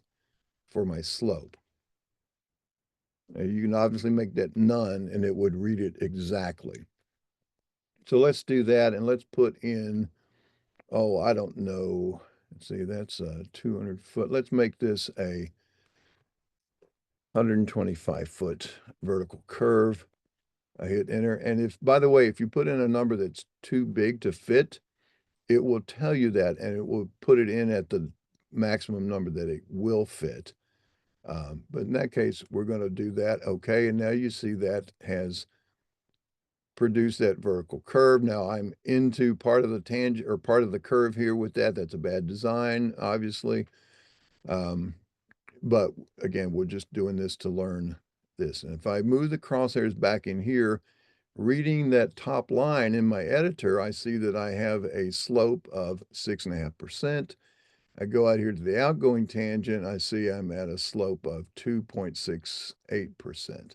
for my slope. Now, you can obviously make that none and it would read it exactly. So let's do that, and let's put in, oh, I don't know. Let's see, that's 200 foot. Let's make this a 125-foot vertical curve. I hit enter. And if, by the way, if you put in a number that's too big to fit, it will tell you that, and it will put it in at the maximum number that it will fit. But in that case, we're going to do that. Okay, and now you see that has produce that vertical curve. Now I'm into part of the tangent or part of the curve here with that. That's a bad design, obviously. But again, we're just doing this to learn this. And if I move the crosshairs back in here, reading that top line in my editor, I see that I have a slope of 6.5%. I go out here to the outgoing tangent, I see I'm at a slope of 2.68%.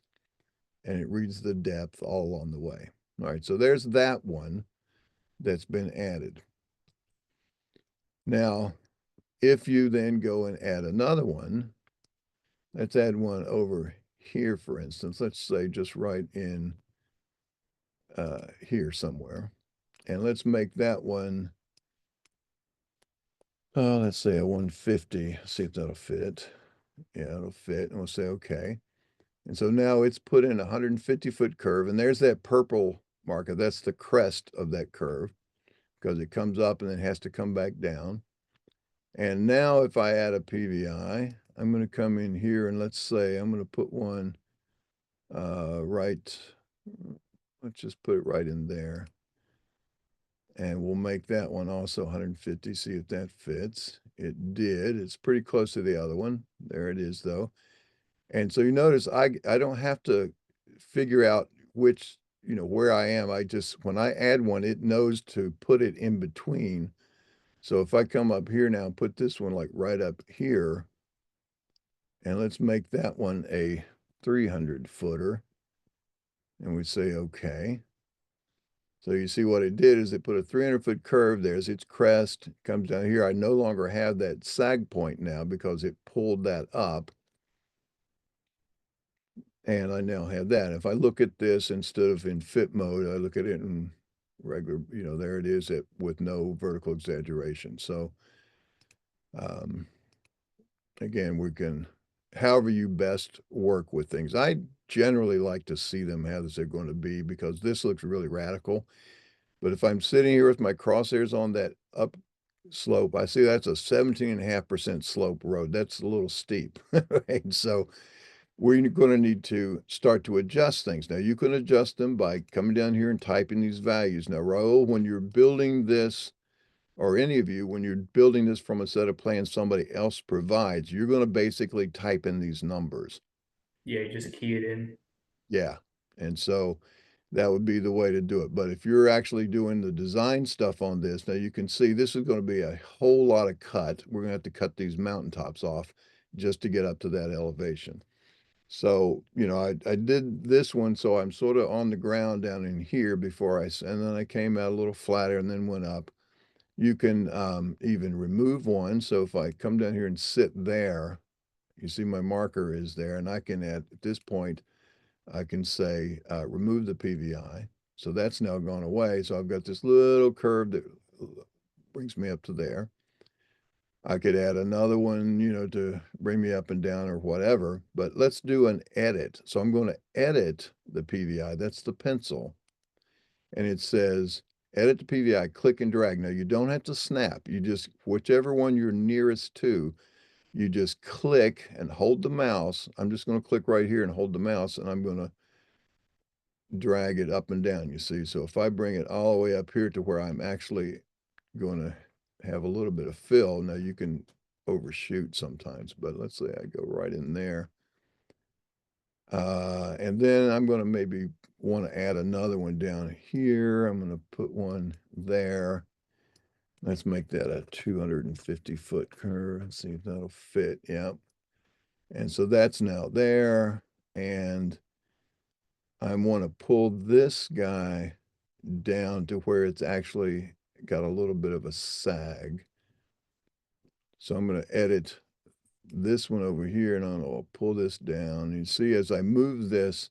And it reads the depth all along the way. All right, so there's that one that's been added. Now, if you then go and add another one, let's add one over here, for instance. Let's say just right in here somewhere. And let's make that one, let's say a 150. See if that'll fit. Yeah, it'll fit. And we'll say, okay. And so now it's put in a 150-foot curve, and there's that purple marker. That's the crest of that curve because it comes up and then has to come back down. And now if I add a PVI, I'm going to come in here and let's say I'm going to put one right, let's just put it right in there. And we'll make that one also 150, see if that fits. It did. It's pretty close to the other one. There it is, though. And so you notice I don't have to figure out which, where I am. I just, when I add one, it knows to put it in between. So if I come up here now and put this one like right up here, and let's make that one a 300-footer, and we say, okay. So you see what it did is it put a 300-foot curve. There's its crest, comes down here. I no longer have that sag point now because it pulled that up. And I now have that. If I look at this instead of in fit mode, I look at it in regular, there it is with no vertical exaggeration. So again, we can, however you best work with things. I generally like to see them as they're going to be because this looks really radical. But if I'm sitting here with my crosshairs on that up slope, I see that's a 17.5% slope road. That's a little steep, right? So we're going to need to start to adjust things. Now, you can adjust them by coming down here and typing these values. Now, Raul, when you're building this, or any of you, when you're building this from a set of plans somebody else provides, you're going to basically type in these numbers. Yeah, you just key it in. Yeah. And so that would be the way to do it. But if you're actually doing the design stuff on this, now you can see this is going to be a whole lot of cut. We're going to have to cut these mountaintops off just to get up to that elevation. So, I did this one, so I'm sort of on the ground down in here before and then I came out a little flatter and then went up. You can even remove one. So if I come down here and sit there, you see my marker is there, and I can at this point, I can say remove the PVI. So that's now gone away. So I've got this little curve that brings me up to there. I could add another one, you know, to bring me up and down or whatever, but let's do an edit. So I'm going to edit the PVI. That's the pencil. And it says, edit the PVI, click and drag. Now you don't have to snap. You just, whichever one you're nearest to, you just click and hold the mouse. I'm just going to click right here and hold the mouse, and I'm going to drag it up and down, you see. So if I bring it all the way up here to where I'm actually going to have a little bit of fill, now you can overshoot sometimes, but let's say I go right in there. And then I'm going to maybe want to add another one down here. I'm going to put one there. Let's make that a 250-foot curve and see if that'll fit. Yep. And so that's now there. And I want to pull this guy down to where it's actually got a little bit of a sag. So I'm going to edit this one over here, and I'll pull this down. You see, as I move this,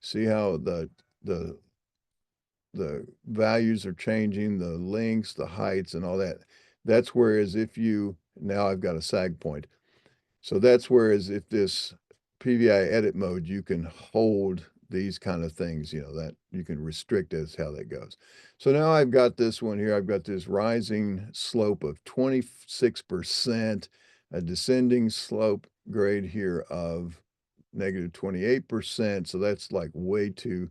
see how the values are changing, the lengths, the heights, and all that. That's whereas if you, now I've got a sag point. So that's whereas if this PVI edit mode, you can hold these kind of things, you know, that you can restrict as how that goes. So now I've got this one here. I've got this rising slope of 26%, a descending slope grade here of negative 28%. So that's like way too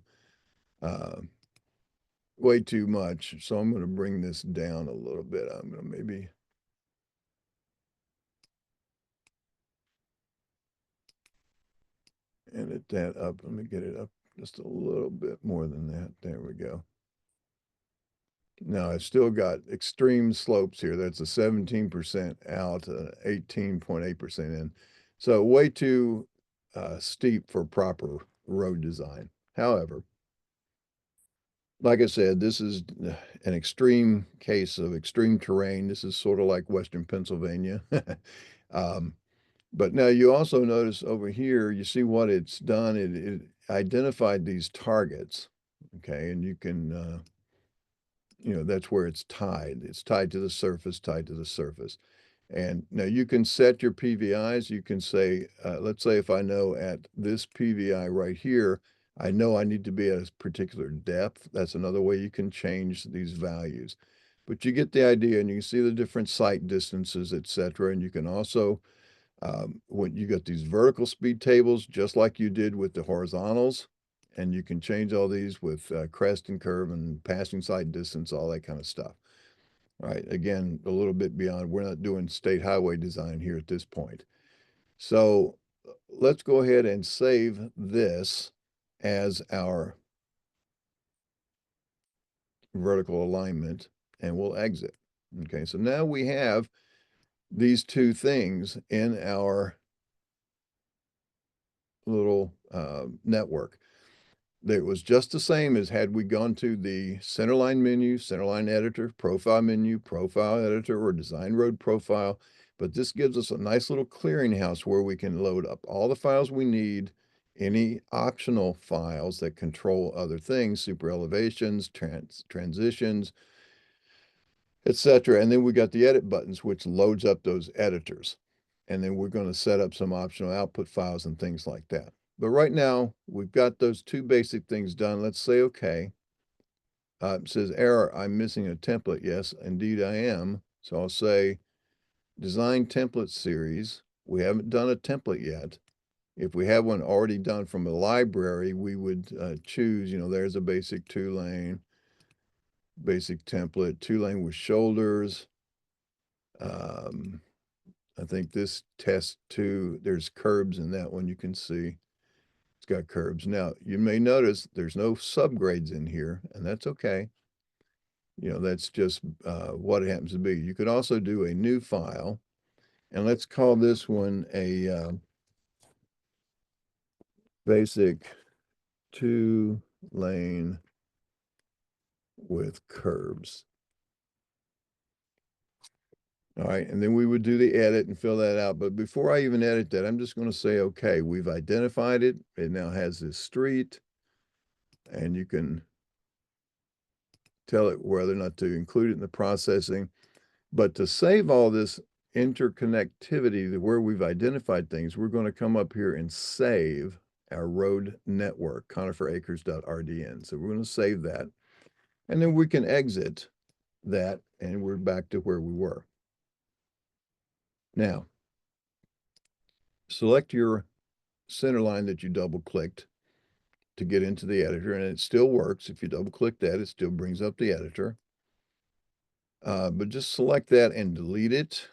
much. So I'm going to bring this down a little bit. I'm going to maybe edit that up. Let me get it up just a little bit more than that. There we go. Now I've still got extreme slopes here. That's a 17% out, 18.8% in. So way too steep for proper road design. However, like I said, this is an extreme case of extreme terrain. This is sort of like Western Pennsylvania. But now you also notice over here, you see what it's done. It identified these targets, okay? And you can, you know, that's where it's tied. It's tied to the surface, tied to the surface. And now you can set your PVIs. You can say, let's say if I know at this PVI right here, I know I need to be at a particular depth. That's another way you can change these values. But you get the idea, and you can see the different sight distances, etc. And you can also, when you got these vertical speed tables, just like you did with the horizontals, and you can change all these with crest and curve and passing sight distance, all that kind of stuff. All right, again, a little bit beyond, we're not doing state highway design here at this point. So let's go ahead and save this as our vertical alignment, and we'll exit. Okay, so now we have these two things in our little network. It was just the same as had we gone to the centerline menu, centerline editor, profile menu, profile editor, or design road profile. But this gives us a nice little clearinghouse where we can load up all the files we need, any optional files that control other things, super elevations, transitions, etc. And then we got the edit buttons, which loads up those editors. And then we're going to set up some optional output files and things like that. But right now, we've got those two basic things done. Let's say OK. It says error, I'm missing a template. Yes, indeed I am. So I'll say design template series. We haven't done a template yet. If we have one already done from a library, we would choose, you know, there's a basic 2-lane, basic template, 2-lane with shoulders. I think this test 2, there's curbs in that one, you can see. It's got curbs. Now, you may notice there's no subgrades in here, and that's okay. You know, that's just what it happens to be. You could also do a new file, and let's call this one a basic 2-lane with curbs. All right, and then we would do the edit and fill that out. But before I even edit that, I'm just going to say, okay, we've identified it. It now has this street, and you can tell it whether or not to include it in the processing. But to save all this interconnectivity, where we've identified things, we're going to come up here and save our road network, coniferacres.rdn. So we're going to save that. And then we can exit that, and we're back to where we were. Now, select your center line that you double clicked to get into the editor, and it still works. If you double click that, it still brings up the editor. But just select that and delete it.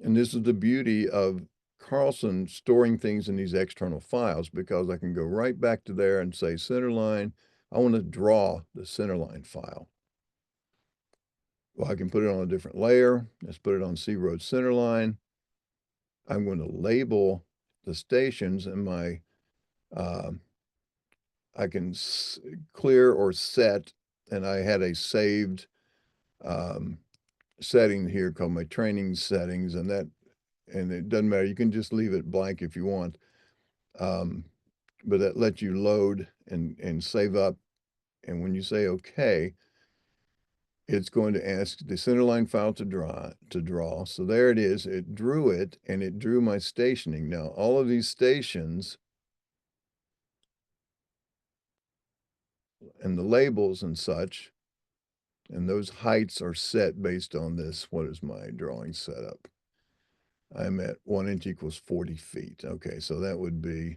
And this is the beauty of Carlson storing things in these external files, because I can go right back to there and say center line. I want to draw the center line file. Well, I can put it on a different layer. Let's put it on C road center line. I'm going to label the stations, and my I can clear or set, and I had a saved setting here called my training settings, and it doesn't matter. You can just leave it blank if you want, but that lets you load and save up. And when you say OK, it's going to ask the centerline file to draw. So there it is. It drew it, and it drew my stationing. Now, all of these stations and the labels and such, and those heights are set based on this. What is my drawing setup? I'm at 1 inch equals 40 feet. Okay, so that would be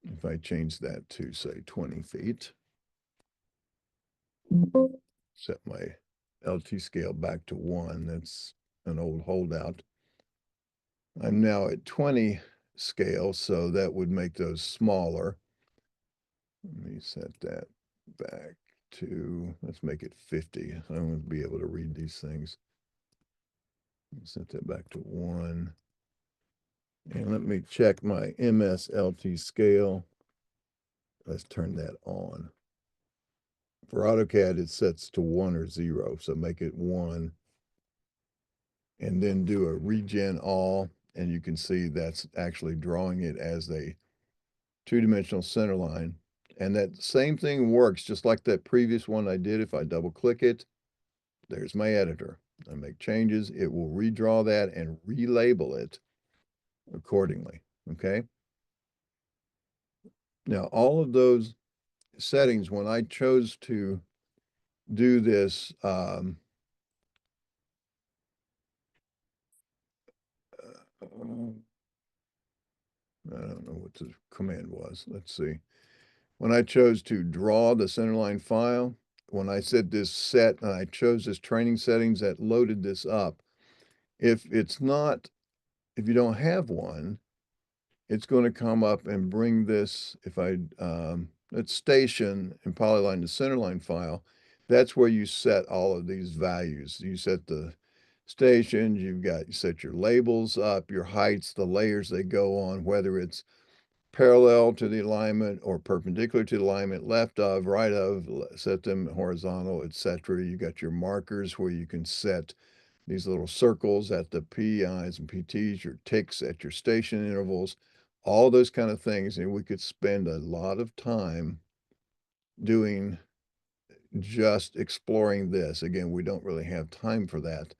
if I change that to, say, 20 feet, set my LT scale back to 1. That's an old holdout. I'm now at 20 scale, so that would make those smaller. Let me set that back to, let's make it 50. I want to be able to read these things. Set that back to 1. And let me check my MSLT scale. Let's turn that on. For AutoCAD, it sets to 1 or 0, so make it 1. And then do a regen all, and you can see that's actually drawing it as a two-dimensional center line. And that same thing works just like that previous one I did. If I double click it, there's my editor. I make changes, it will redraw that and relabel it accordingly. Okay. Now, all of those settings, when I chose to do this, I don't know what the command was. Let's see. When I chose to draw the centerline file, when I said this set and I chose this training settings, that loaded this up. If you don't have one, it's going to come up and bring this. If I, let's station and polyline the centerline file, that's where you set all of these values. You set the stations, you set your labels up, your heights, the layers they go on, whether it's parallel to the alignment or perpendicular to the alignment, left of, right of, set them horizontal, etc. You got your markers where you can set these little circles at the PIs and PTs, your ticks at your station intervals, all those kind of things. And we could spend a lot of time doing just exploring this. Again, we don't really have time for that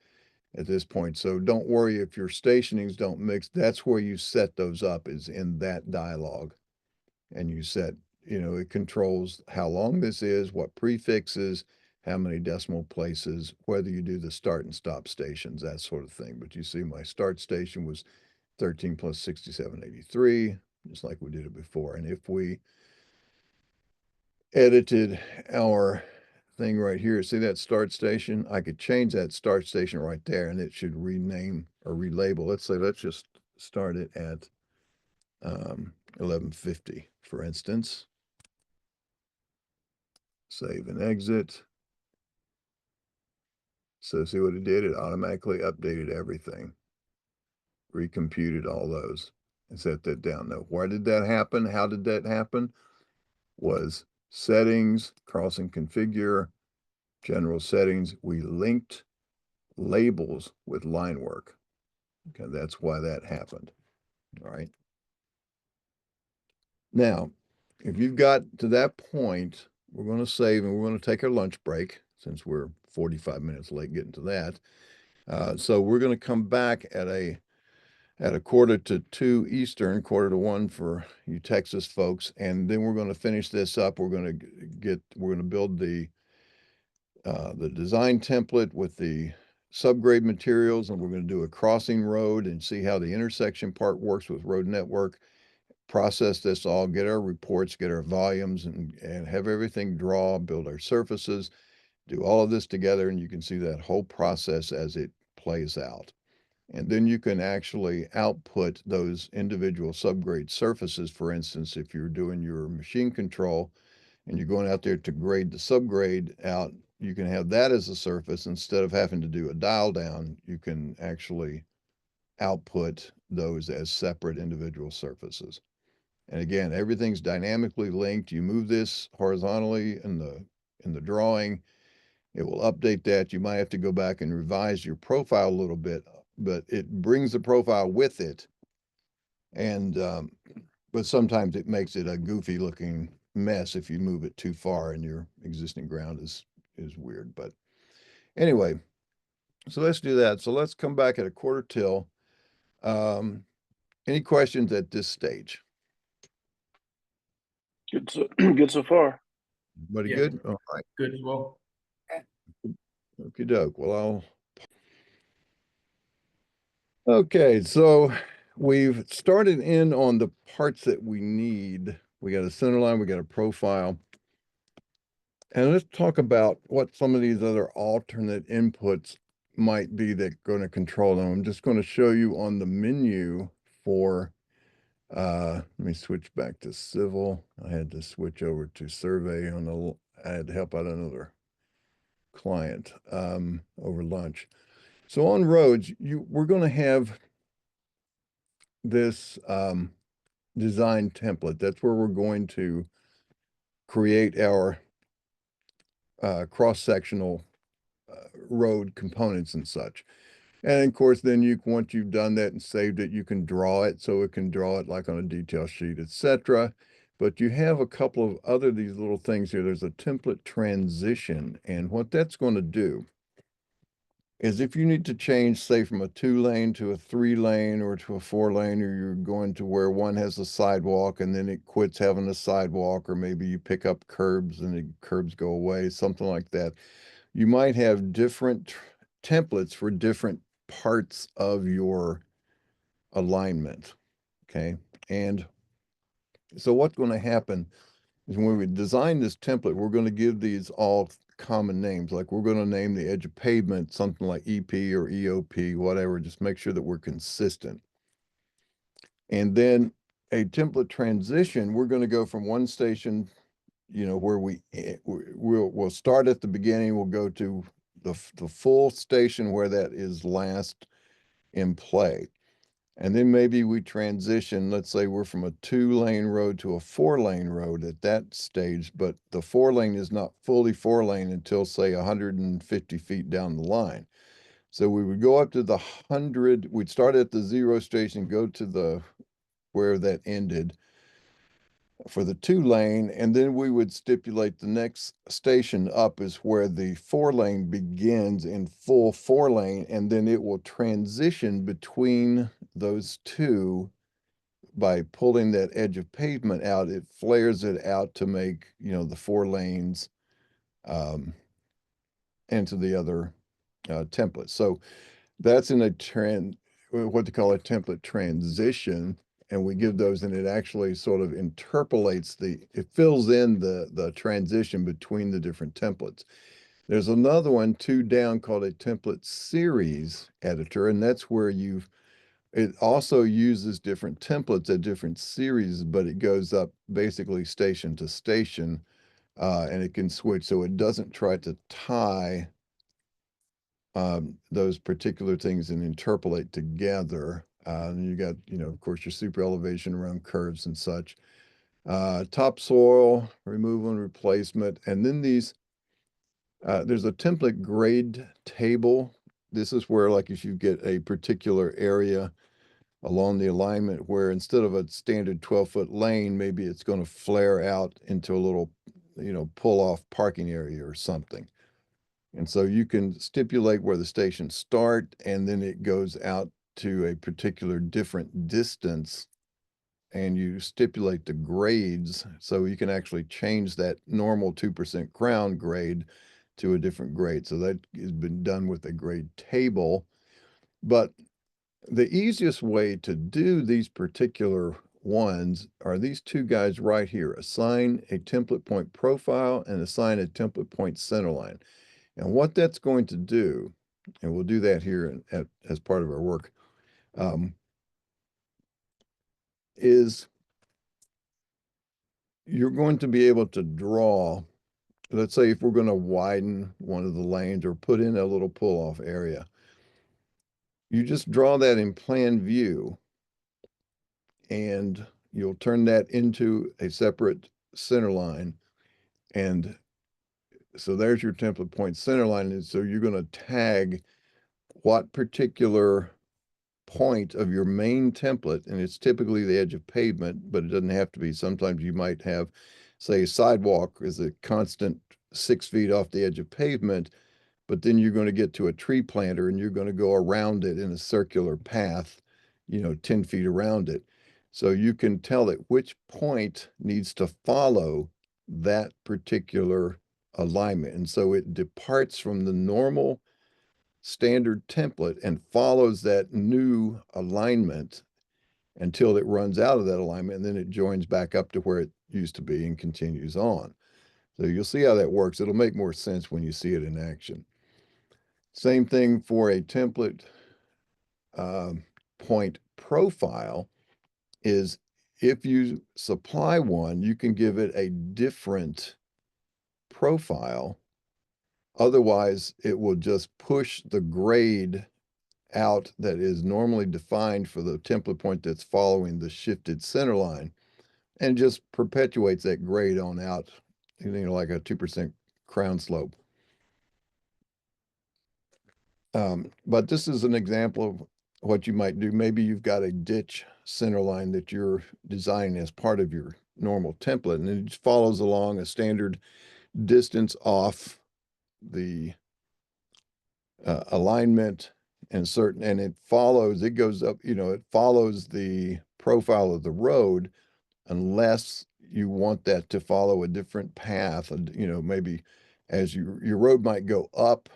at this point. So don't worry if your stationings don't mix. That's where you set those up, is in that dialog. And you set, it controls how long this is, what prefixes, how many decimal places, whether you do the start and stop stations, that sort of thing. But you see my start station was 13 plus 6783, just like we did it before. And if we edited our thing right here, see that start station? I could change that start station right there, and it should rename or relabel. Let's just start it at 1150, for instance. Save and exit. So see what it did? It automatically updated everything, recomputed all those, and set that down. Now, why did that happen? How did that happen? Was settings, Carlson configure, general settings. We linked labels with line work. Okay, that's why that happened. All right. Now, if you've got to that point, we're going to save and we're going to take our lunch break since we're 45 minutes late getting to that. So we're going to come back at a 1:45 Eastern, 1:45 for you Texas folks, and then we're going to finish this up. We're going to build the design template with the subgrade materials, and we're going to do a crossing road and see how the intersection part works with road network, process this all, get our reports, get our volumes, and have everything draw, build our surfaces, do all of this together, and you can see that whole process as it plays out. And then you can actually output those individual subgrade surfaces. For instance, if you're doing your machine control and you're going out there to grade the subgrade out, you can have that as a surface. Instead of having to do a dial down, you can actually output those as separate individual surfaces. And again, everything's dynamically linked. You move this horizontally in the drawing, it will update that. You might have to go back and revise your profile a little bit, but it brings the profile with it. And but sometimes it makes it a goofy looking mess if you move it too far and your existing ground is weird. But anyway, so let's do that. So let's come back at a 1/4 till. Any questions at this stage? Good so good so far. Everybody Yeah. good? All right. Good as well. Okie doke. Well, okay, so we've started in on the parts that we need. We got a center line, we got a profile. And let's talk about what some of these other alternate inputs might be that are going to control them. I'm just going to show you on the menu for, let me switch back to civil. I had to switch over to survey on the, I had to help out another client over lunch. So on roads, we're going to have this design template. That's where we're going to create our cross-sectional road components and such. And of course, then once you've done that and saved it, you can draw it so it can draw it like on a detail sheet, etc. But you have a couple of other these little things here. There's a template transition, and what that's going to do is if you need to change, say, from a 2-lane to a 3-lane or to a 4-lane, or you're going to where one has a sidewalk and then it quits having a sidewalk, or maybe you pick up curbs and the curbs go away, something like that. You might have different templates for different parts of your alignment. Okay. And so what's going to happen is when we design this template, we're going to give these all common names. Like we're going to name the edge of pavement something like EP or EOP, whatever. Just make sure that we're consistent. And then a template transition, we're going to go from one station, where we'll start at the beginning. We'll go to the full station where that is last in play. And then maybe we transition, let's say we're from a 2-lane road to a 4-lane road at that stage, but the 4-lane is not fully 4-lane until say 150 feet down the line. So we would go up to the 100, we'd start at the 0 station, go to where that ended for the 2-lane, and then we would stipulate the next station up is where the 4-lane begins in full 4-lane, and then it will transition between those two by pulling that edge of pavement out. It flares it out to make, the 4 lanes into the other template. So that's in what they call a template transition. And we give those, and it actually sort of interpolates it fills in the transition between the different templates. There's another one 2 down called a template series editor, and that's where it also uses different templates at different series, but it goes up basically station to station, and it can switch. So it doesn't try to tie those particular things and interpolate together. And you got, of course, your super elevation around curves and such. Topsoil removal and replacement. And then there's a template grade table. This is where, like, if you get a particular area along the alignment where instead of a standard 12-foot lane, maybe it's going to flare out into a little, pull off parking area or something. And so you can stipulate where the stations start, and then it goes out to a particular different distance, and you stipulate the grades so you can actually change that normal 2% crown grade to a different grade. So that has been done with a grade table. But the easiest way to do these particular ones are these two guys right here: assign a template point profile and assign a template point centerline. And what that's going to do, and we'll do that here as part of our work, is you're going to be able to draw, let's say if we're going to widen one of the lanes or put in a little pull-off area, you just draw that in plan view, and you'll turn that into a separate center line. And so there's your template point center line. And so you're going to tag what particular point of your main template, and it's typically the edge of pavement, but it doesn't have to be. Sometimes you might have, say, a sidewalk is a constant 6 feet off the edge of pavement, but then you're going to get to a tree planter and you're going to go around it in a circular path, 10 feet around it. So you can tell it which point needs to follow that particular alignment. And so it departs from the normal standard template and follows that new alignment until it runs out of that alignment, and then it joins back up to where it used to be and continues on. So you'll see how that works. It'll make more sense when you see it in action. Same thing for a template point profile is if you supply one, you can give it a different profile. Otherwise, it will just push the grade out that is normally defined for the template point that's following the shifted center line, and just perpetuates that grade on out, like a 2% crown slope. But this is an example of what you might do. Maybe you've got a ditch center line that you're designing as part of your normal template, and it just follows along a standard distance off the alignment and it follows, it goes up, it follows the profile of the road, unless you want that to follow a different path. And, maybe as your road might go up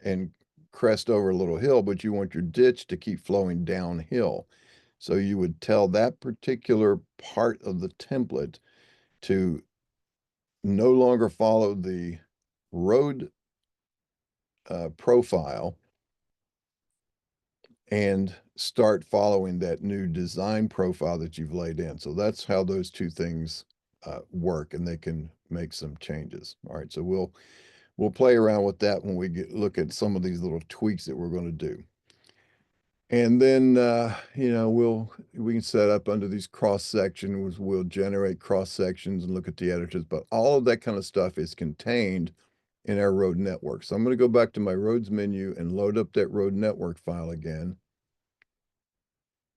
and crest over a little hill, but you want your ditch to keep flowing downhill. So you would tell that particular part of the template to no longer follow the road profile and start following that new design profile that you've laid in. So that's how those two things work, and they can make some changes. All right, so we'll play around with that when we look at some of these little tweaks that we're going to do. And then we can set up under these cross sections, we'll generate cross sections and look at the editors, but all of that kind of stuff is contained in our road network. So I'm going to go back to my roads menu and load up that road network file again.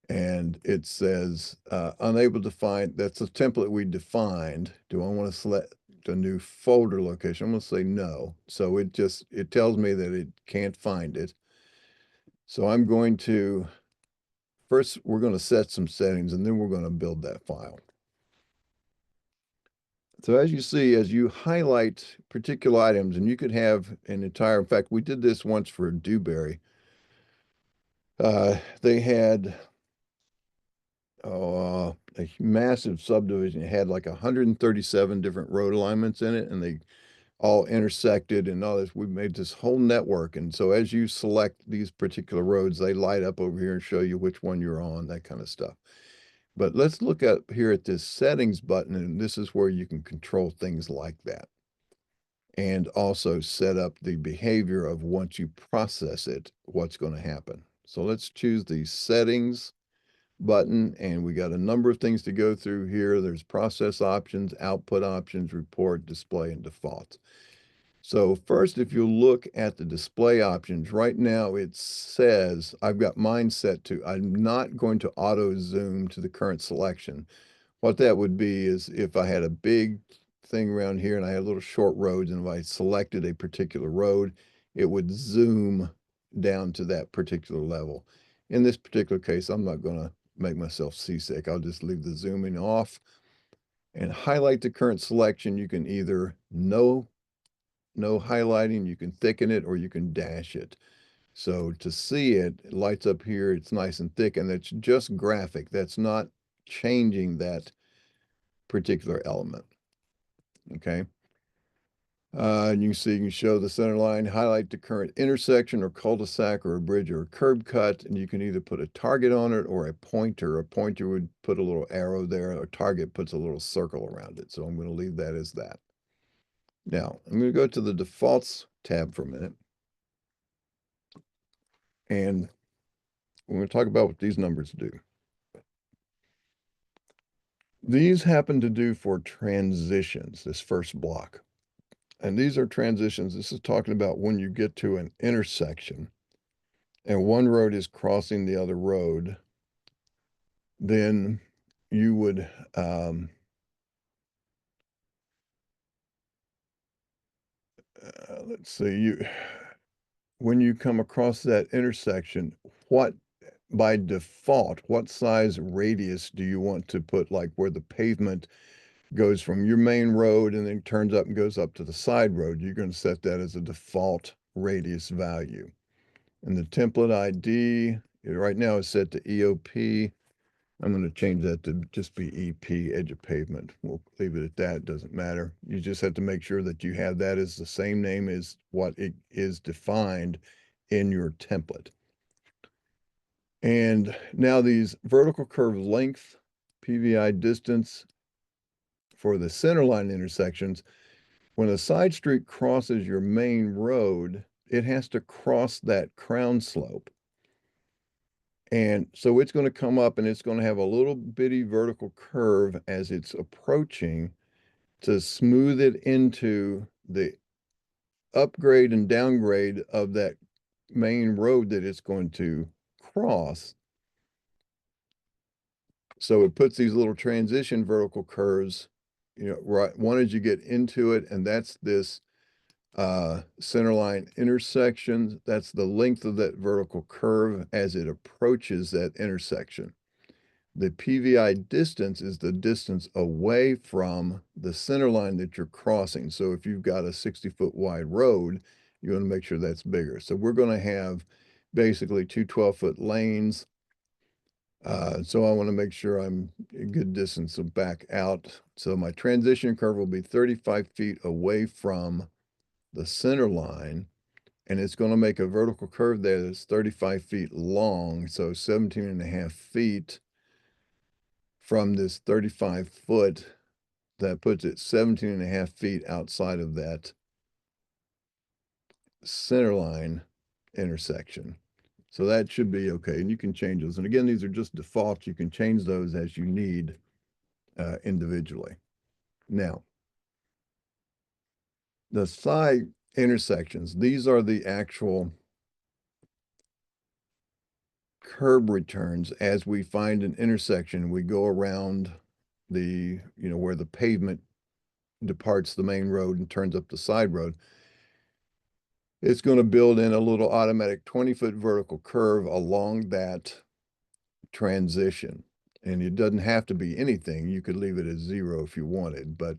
And it says unable to find, that's a template we defined. Do I want to select a new folder location? I'm going to say no. So it tells me that it can't find it. So I'm going to, first we're going to set some settings, and then we're going to build that file. So as you see, as you highlight particular items, and you could have an entire, in fact, we did this once for Dewberry. They had a massive subdivision. It had like 137 different road alignments in it, and they all intersected and all this. We made this whole network. And so as you select these particular roads, they light up over here and show you which one you're on, that kind of stuff. But let's look at here at this settings button, and this is where you can control things like that. And also set up the behavior of once you process it, what's going to happen. So let's choose the settings button, and we got a number of things to go through here. There's process options, output options, report, display, and default. So first, if you look at the display options, right now it says, I've got mine set to, I'm not going to auto zoom to the current selection. What that would be is if I had a big thing around here and I had little short roads, and if I selected a particular road, it would zoom down to that particular level. In this particular case, I'm not going to make myself seasick. I'll just leave the zooming off and highlight the current selection. You can either no highlighting, you can thicken it, or you can dash it. So to see it, it lights up here, it's nice and thick, and it's just graphic. That's not changing that particular element. Okay. And you can see, you can show the center line, highlight the current intersection or cul-de-sac or a bridge or a curb cut, and you can either put a target on it or a pointer. A pointer would put a little arrow there, a target puts a little circle around it. So I'm going to leave that as that. Now, I'm going to go to the defaults tab for a minute. And we're going to talk about what these numbers do. These happen to do for transitions, this first block. And these are transitions. This is talking about when you get to an intersection and one road is crossing the other road, then you would let's see, when you come across that intersection, what by default, what size radius do you want to put, like where the pavement goes from your main road and then turns up and goes up to the side road? You're going to set that as a default radius value. And the template ID right now is set to EOP. I'm going to change that to just be EP, edge of pavement. We'll leave it at that. It doesn't matter. You just have to make sure that you have that as the same name as what it is defined in your template. And now these vertical curve length, PVI distance for the centerline intersections, when a side street crosses your main road, it has to cross that crown slope. And so it's going to come up and it's going to have a little bitty vertical curve as it's approaching to smooth it into the upgrade and downgrade of that main road that it's going to cross. So it puts these little transition vertical curves, right, one as you get into it, and that's this centerline intersection. That's the length of that vertical curve as it approaches that intersection. The PVI distance is the distance away from the center line that you're crossing. So if you've got a 60-foot wide road, you want to make sure that's bigger. So we're going to have basically two 12-foot lanes. So I want to make sure I'm a good distance of back out. So my transition curve will be 35 feet away from the center line, and it's going to make a vertical curve there that's 35 feet long. So 17.5 feet from this 35 foot, that puts it 17.5 feet outside of that center line intersection. So that should be okay. And you can change those. And again, these are just defaults. You can change those as you need individually. Now, the side intersections, these are the actual curb returns. As we find an intersection, we go around the, where the pavement departs the main road and turns up the side road. It's going to build in a little automatic 20-foot vertical curve along that transition. And it doesn't have to be anything. You could leave it at 0 if you wanted, but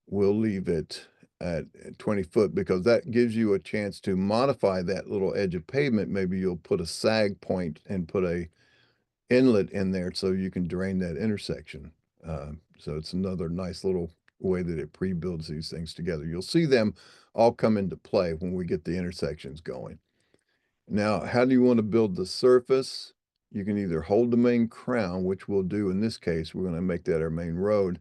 we'll leave it at 20 foot because that gives you a chance to modify that little edge of pavement. Maybe you'll put a sag point and put a inlet in there so you can drain that intersection. So it's another nice little way that it pre-builds these things together. You'll see them all come into play when we get the intersections going. Now, how do you want to build the surface? You can either hold the main crown, which we'll do in this case. We're going to make that our main road.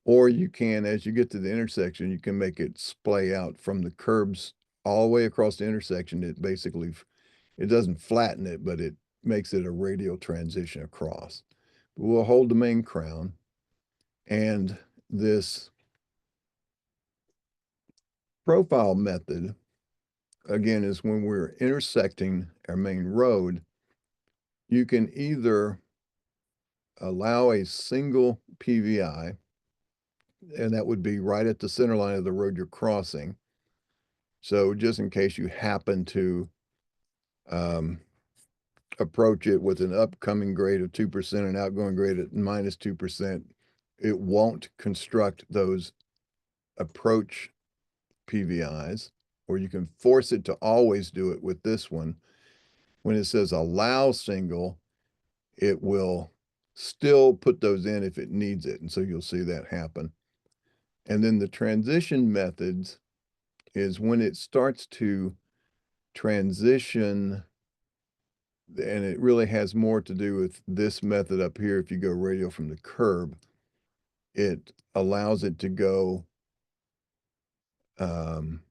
Or you can, as you get to the intersection, you can make it splay out from the curbs all the way across the intersection. It basically, it doesn't flatten it, but it makes it a radial transition across. But we'll hold the main crown, and this profile method, again, is when we're intersecting our main road, you can either allow a single PVI, and that would be right at the center line of the road you're crossing. So just in case you happen to approach it with an upcoming grade of 2% and outgoing grade at -2%, it won't construct those approach PVIs, or you can force it to always do it with this one. When it says allow single, it will still put those in if it needs it. And so you'll see that happen. And then the transition methods is when it starts to transition, and it really has more to do with this method up here. If you go radial from the curb, it allows it to go I'm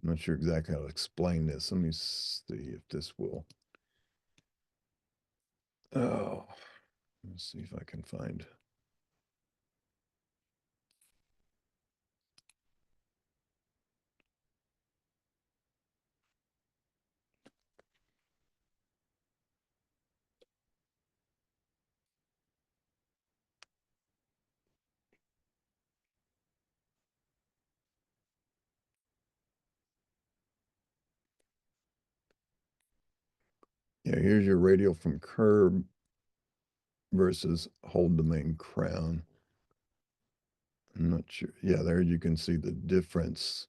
not sure exactly how to explain this. Let me see if this will. Oh, let's see if I can find. Yeah, here's your radial from curb versus hold the main crown. I'm not sure. Yeah, there you can see the difference.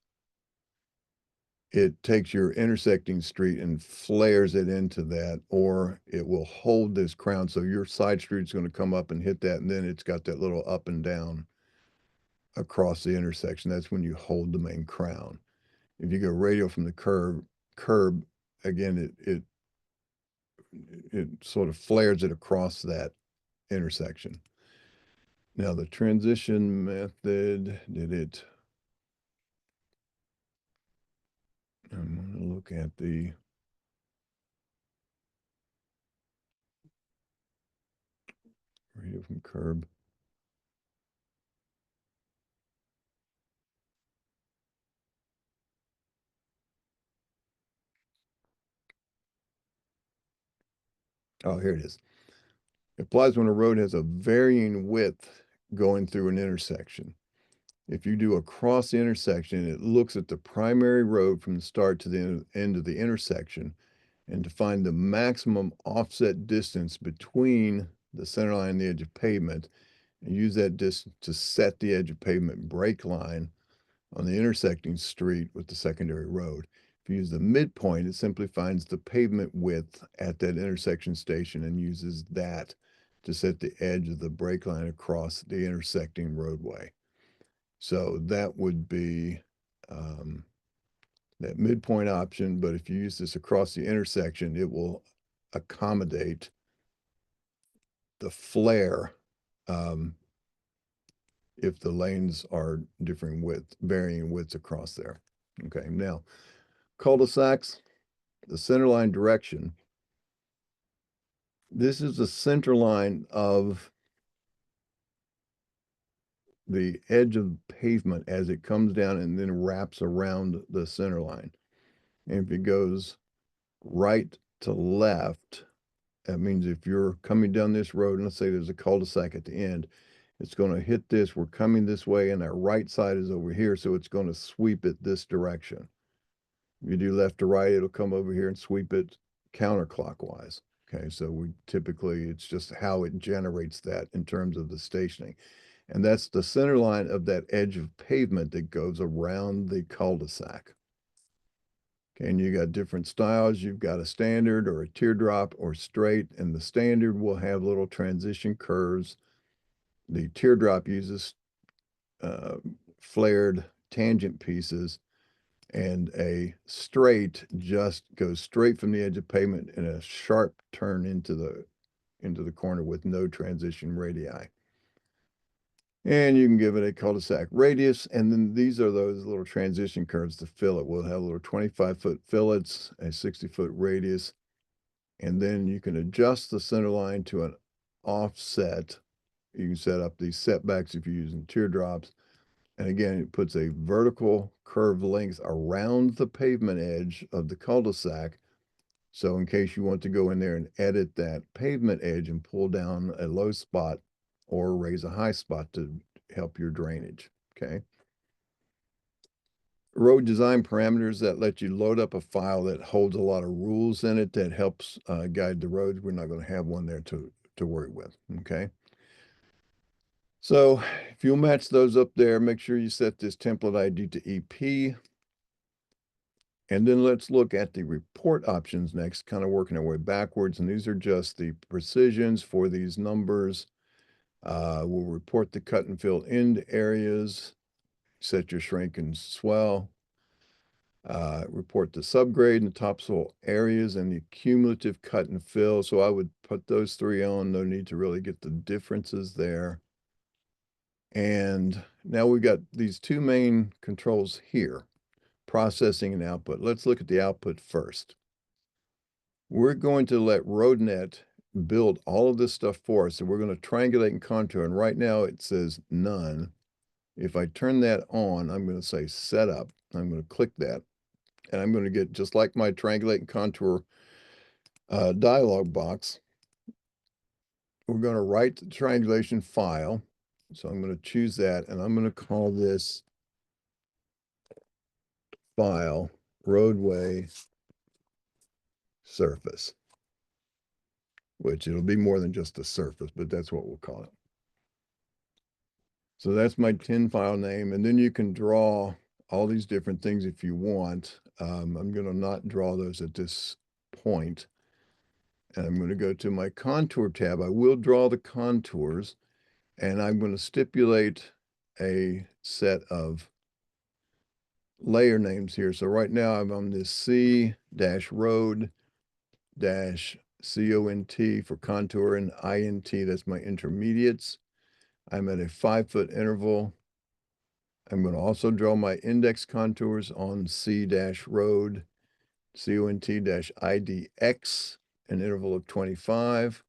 It takes your intersecting street and flares it into that, or it will hold this crown. So your side street's going to come up and hit that, and then it's got that little up and down across the intersection. That's when you hold the main crown. If you go radial from the curb, again, it sort of flares it across that intersection. Now the transition method, I'm going to look at the radial from curb. Oh, here it is. It applies when a road has a varying width going through an intersection. If you do across the intersection, it looks at the primary road from the start to the end of the intersection, and to find the maximum offset distance between the center line and the edge of pavement, and use that distance to set the edge of pavement break line on the intersecting street with the secondary road. If you use the midpoint, it simply finds the pavement width at that intersection station and uses that to set the edge of the break line across the intersecting roadway. So that would be that midpoint option, but if you use this across the intersection, it will accommodate the flare if the lanes are differing width, varying widths across there. Okay, now cul-de-sacs, the center line direction. This is the center line of the edge of pavement as it comes down and then wraps around the center line. And if it goes right to left, that means if you're coming down this road, and let's say there's a cul-de-sac at the end, it's going to hit this. We're coming this way, and our right side is over here, so it's going to sweep it this direction. If you do left to right, it'll come over here and sweep it counterclockwise. Okay, so we typically, it's just how it generates that in terms of the stationing. And that's the center line of that edge of pavement that goes around the cul-de-sac. Okay, and you got different styles. You've got a standard or a teardrop or straight, and the standard will have little transition curves. The teardrop uses flared tangent pieces, and a straight just goes straight from the edge of pavement in a sharp turn into the corner with no transition radii. And you can give it a cul-de-sac radius, and then these are those little transition curves to fill it. We'll have little 25-foot fillets, a 60-foot radius, And then you can adjust the center line to an offset. You can set up these setbacks if you're using teardrops. And again, it puts a vertical curve length around the pavement edge of the cul-de-sac. So in case you want to go in there and edit that pavement edge and pull down a low spot or raise a high spot to help your drainage, okay? Road design parameters that let you load up a file that holds a lot of rules in it that helps guide the roads. We're not going to have one there to work with, okay? So if you'll match those up there, make sure you set this template ID to EP. And then let's look at the report options next, kind of working our way backwards. And these are just the precisions for these numbers. We'll report the cut and fill end areas, set your shrink and swell. Report the subgrade and the topsoil areas and the cumulative cut and fill. So I would put those three on. No need to really get the differences there. And now we've got these two main controls here, processing and output. Let's look at the output first. We're going to let RoadNet build all of this stuff for us. So we're going to triangulate and contour. And right now it says none. If I turn that on, I'm going to say setup. I'm going to click that. And I'm going to get, just like my triangulate and contour dialog box, we're going to write the triangulation file. So I'm going to choose that, and I'm going to call this file roadway surface, which it'll be more than just a surface, but that's what we'll call it. So that's my tin file name. And then you can draw all these different things if you want. I'm going to not draw those at this point. And I'm going to go to my contour tab. I will draw the contours, and I'm going to stipulate a set of layer names here. So right now I'm on this C-road-CONT for contour, and INT, that's my intermediates. I'm at a 5-foot interval. I'm going to also draw my index contours on C-road, CONT-IDX, an interval of 25.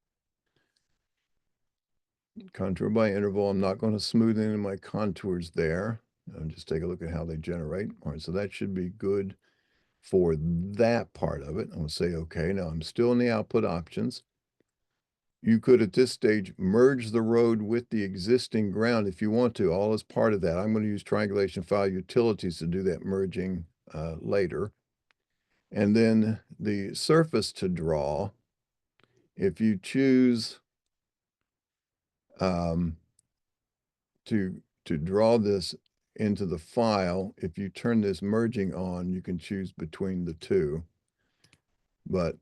Contour by interval. I'm not going to smooth in my contours there. I'll just take a look at how they generate. All right, so that should be good for that part of it. I'm going to say, okay, now I'm still in the output options. You could, at this stage, merge the road with the existing ground if you want to, all as part of that. I'm going to use triangulation file utilities to do that merging later. And then the surface to draw, if you choose to draw this into the file, if you turn this merging on, you can choose between the two. But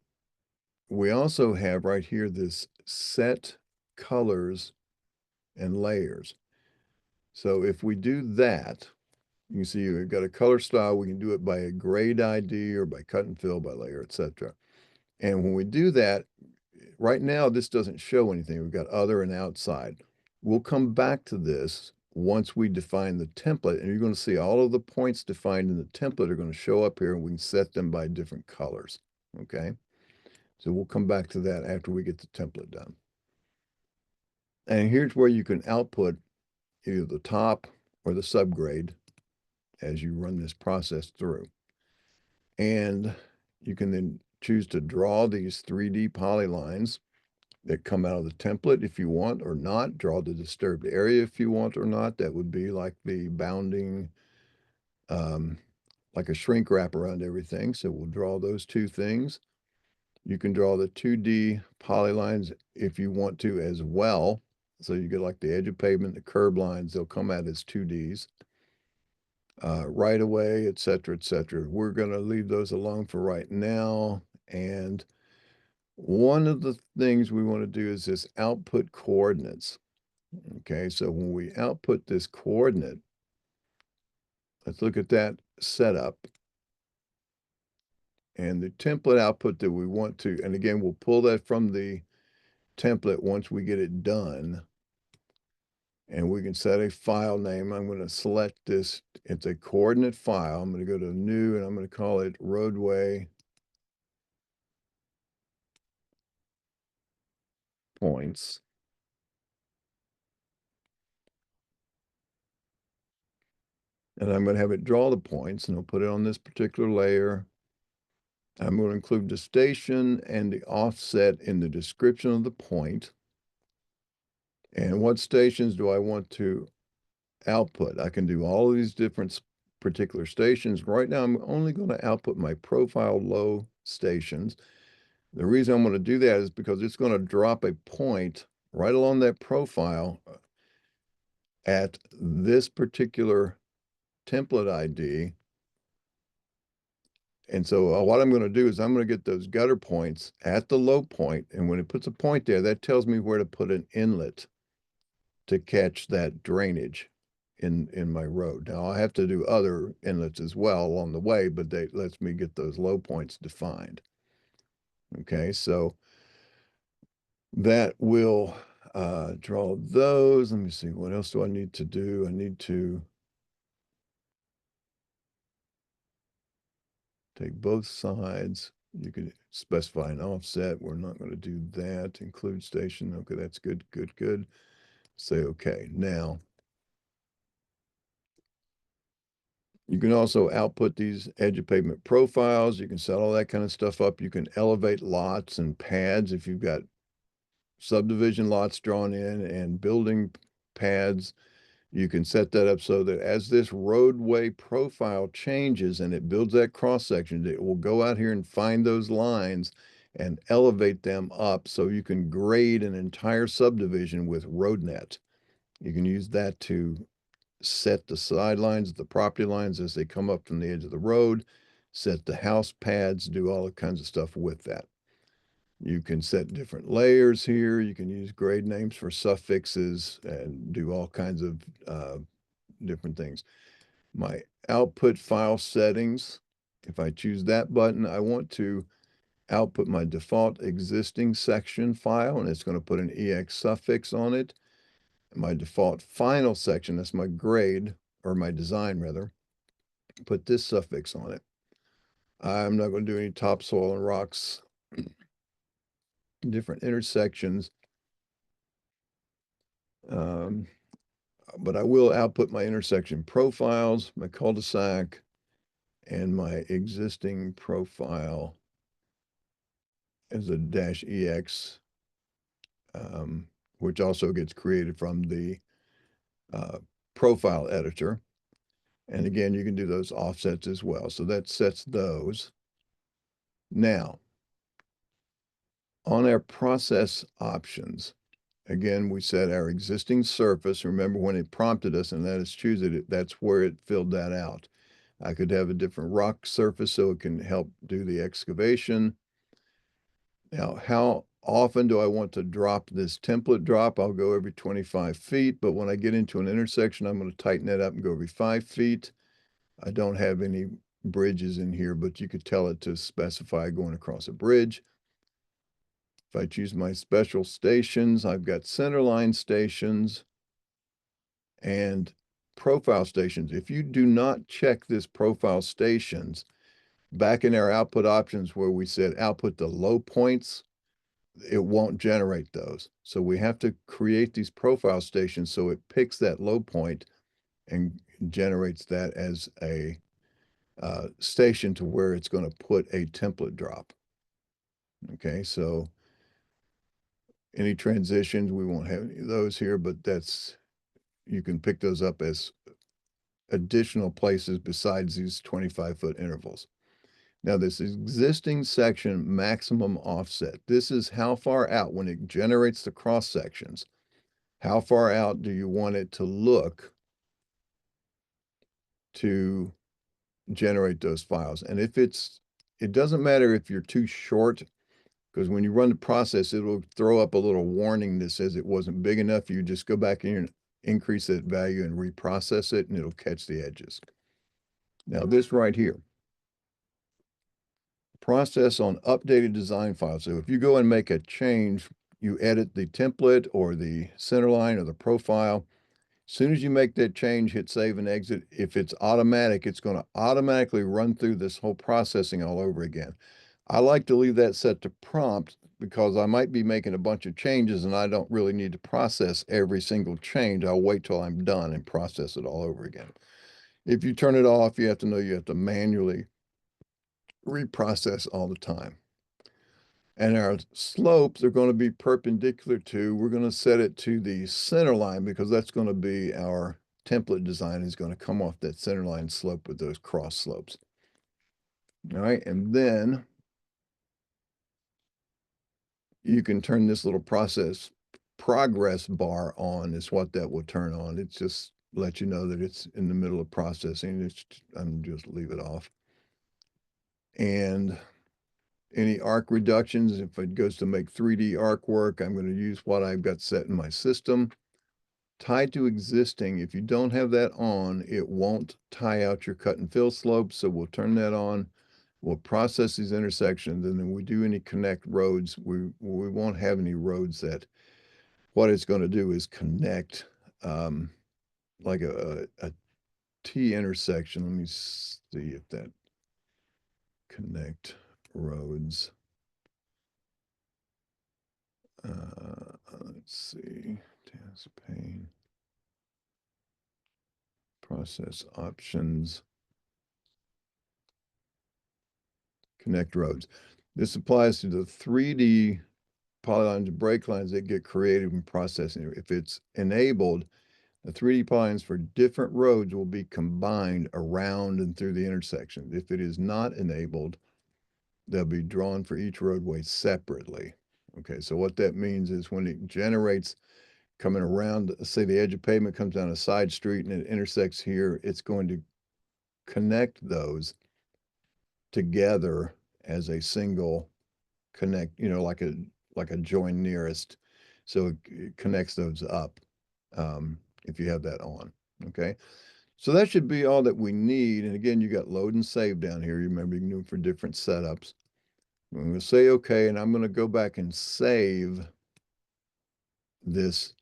we also have right here this set colors and layers. So if we do that, you can see we've got a color style. We can do it by a grade ID or by cut and fill, by layer, etc. And when we do that, right now, this doesn't show anything. We've got other and outside. We'll come back to this once we define the template, and you're going to see all of the points defined in the template are going to show up here, and we can set them by different colors, okay? So we'll come back to that after we get the template done. And here's where you can output either the top or the subgrade as you run this process through. And you can then choose to draw these 3D polylines that come out of the template if you want or not. Draw the disturbed area if you want or not. That would be like the bounding, like a shrink wrap around everything. So we'll draw those two things. You can draw the 2D polylines if you want to as well. So you get like the edge of pavement, the curb lines, they'll come out as 2Ds. Right away, et cetera, et cetera. We're going to leave those alone for right now. And one of the things we want to do is this output coordinates. Okay, so when we output this coordinate, let's look at that setup. And the template output that we want to, and again, we'll pull that from the template once we get it done. And we can set a file name. I'm going to select this. It's a coordinate file. I'm going to go to new, and I'm going to call it roadway points. And I'm going to have it draw the points, and I'll put it on this particular layer. I'm going to include the station and the offset in the description of the point. And what stations do I want to output? I can do all of these different particular stations. Right now, I'm only going to output my profile low stations. The reason I'm going to do that is because it's going to drop a point right along that profile at this particular template ID. And so what I'm going to do is I'm going to get those gutter points at the low point. And when it puts a point there, that tells me where to put an inlet to catch that drainage in my road. Now I have to do other inlets as well along the way, but that lets me get those low points defined. Okay, so that will draw those. Let me see, what else do I need to do? I need to take both sides. You could specify an offset. We're not going to do that. Include station. Okay, that's good, good, good. Say okay. Now, you can also output these edge of pavement profiles. You can set all that kind of stuff up. You can elevate lots and pads if you've got subdivision lots drawn in and building pads. You can set that up so that as this roadway profile changes and it builds that cross section, it will go out here and find those lines and elevate them up so you can grade an entire subdivision with RoadNet. You can use that to set the sidelines, the property lines as they come up from the edge of the road, set the house pads, do all kinds of stuff with that. You can set different layers here. You can use grade names for suffixes and do all kinds of different things. My output file settings, if I choose that button, I want to output my default existing section file, and it's going to put an EX suffix on it. My default final section, that's my grade, or my design rather, put this suffix on it. I'm not going to do any topsoil and rocks, different intersections. But I will output my intersection profiles, my cul-de-sac, and my existing profile as a -EX, which also gets created from the profile editor. And again, you can do those offsets as well. So that sets those. Now, on our process options, again, we set our existing surface. Remember when it prompted us and let us choose it, that's where it filled that out. I could have a different rock surface so it can help do the excavation. Now, how often do I want to drop this template drop? I'll go every 25 feet, but when I get into an intersection, I'm going to tighten that up and go every 5 feet. I don't have any bridges in here, but you could tell it to specify going across a bridge. If I choose my special stations, I've got centerline stations and profile stations. If you do not check this profile stations, back in our output options where we said output the low points, it won't generate those. So we have to create these profile stations so it picks that low point and generates that as a station to where it's going to put a template drop. Okay, so any transitions, we won't have any of those here, but that's, you can pick those up as additional places besides these 25-foot intervals. Now, this existing section maximum offset, this is how far out when it generates the cross sections, how far out do you want it to look to generate those files? And if it doesn't matter if you're too short, because when you run the process, it'll throw up a little warning that says it wasn't big enough. You just go back in and increase that value and reprocess it, and it'll catch the edges. Now, this right here, process on updated design files. So if you go and make a change, you edit the template or the centerline or the profile. As soon as you make that change, hit save and exit. If it's automatic, it's going to automatically run through this whole processing all over again. I like to leave that set to prompt because I might be making a bunch of changes and I don't really need to process every single change. I'll wait till I'm done and process it all over again. If you turn it off, you have to know you have to manually reprocess all the time. And our slopes are going to be perpendicular to, we're going to set it to the center line because that's going to be our template design is going to come off that center line slope with those cross slopes. All right, and then you can turn this little progress bar on is what that will turn on. It's just let you know that it's in the middle of processing. I'm just leave it off. And any arc reductions, if it goes to make 3D arc work, I'm going to use what I've got set in my system. Tied to existing, if you don't have that on, it won't tie out your cut and fill slope. So we'll turn that on. We'll process these intersections, and then we do any connect roads. We won't have any roads that what it's going to do is connect like a T intersection. Let me see if that connect roads. Let's see, task pane, process options, connect roads. This applies to the 3D polylines and break lines that get created when processing. If it's enabled, the 3D polylines for different roads will be combined around and through the intersection. If it is not enabled, they'll be drawn for each roadway separately. Okay, so what that means is when it generates coming around, say the edge of pavement comes down a side street and it intersects here, it's going to connect those together as a single connect, you know, like a join nearest. So it connects those up if you have that on. Okay. So that should be all that we need. And again, you got load and save down here. You remember you can do it for different setups. I'm going to say okay, and I'm going to go back and save this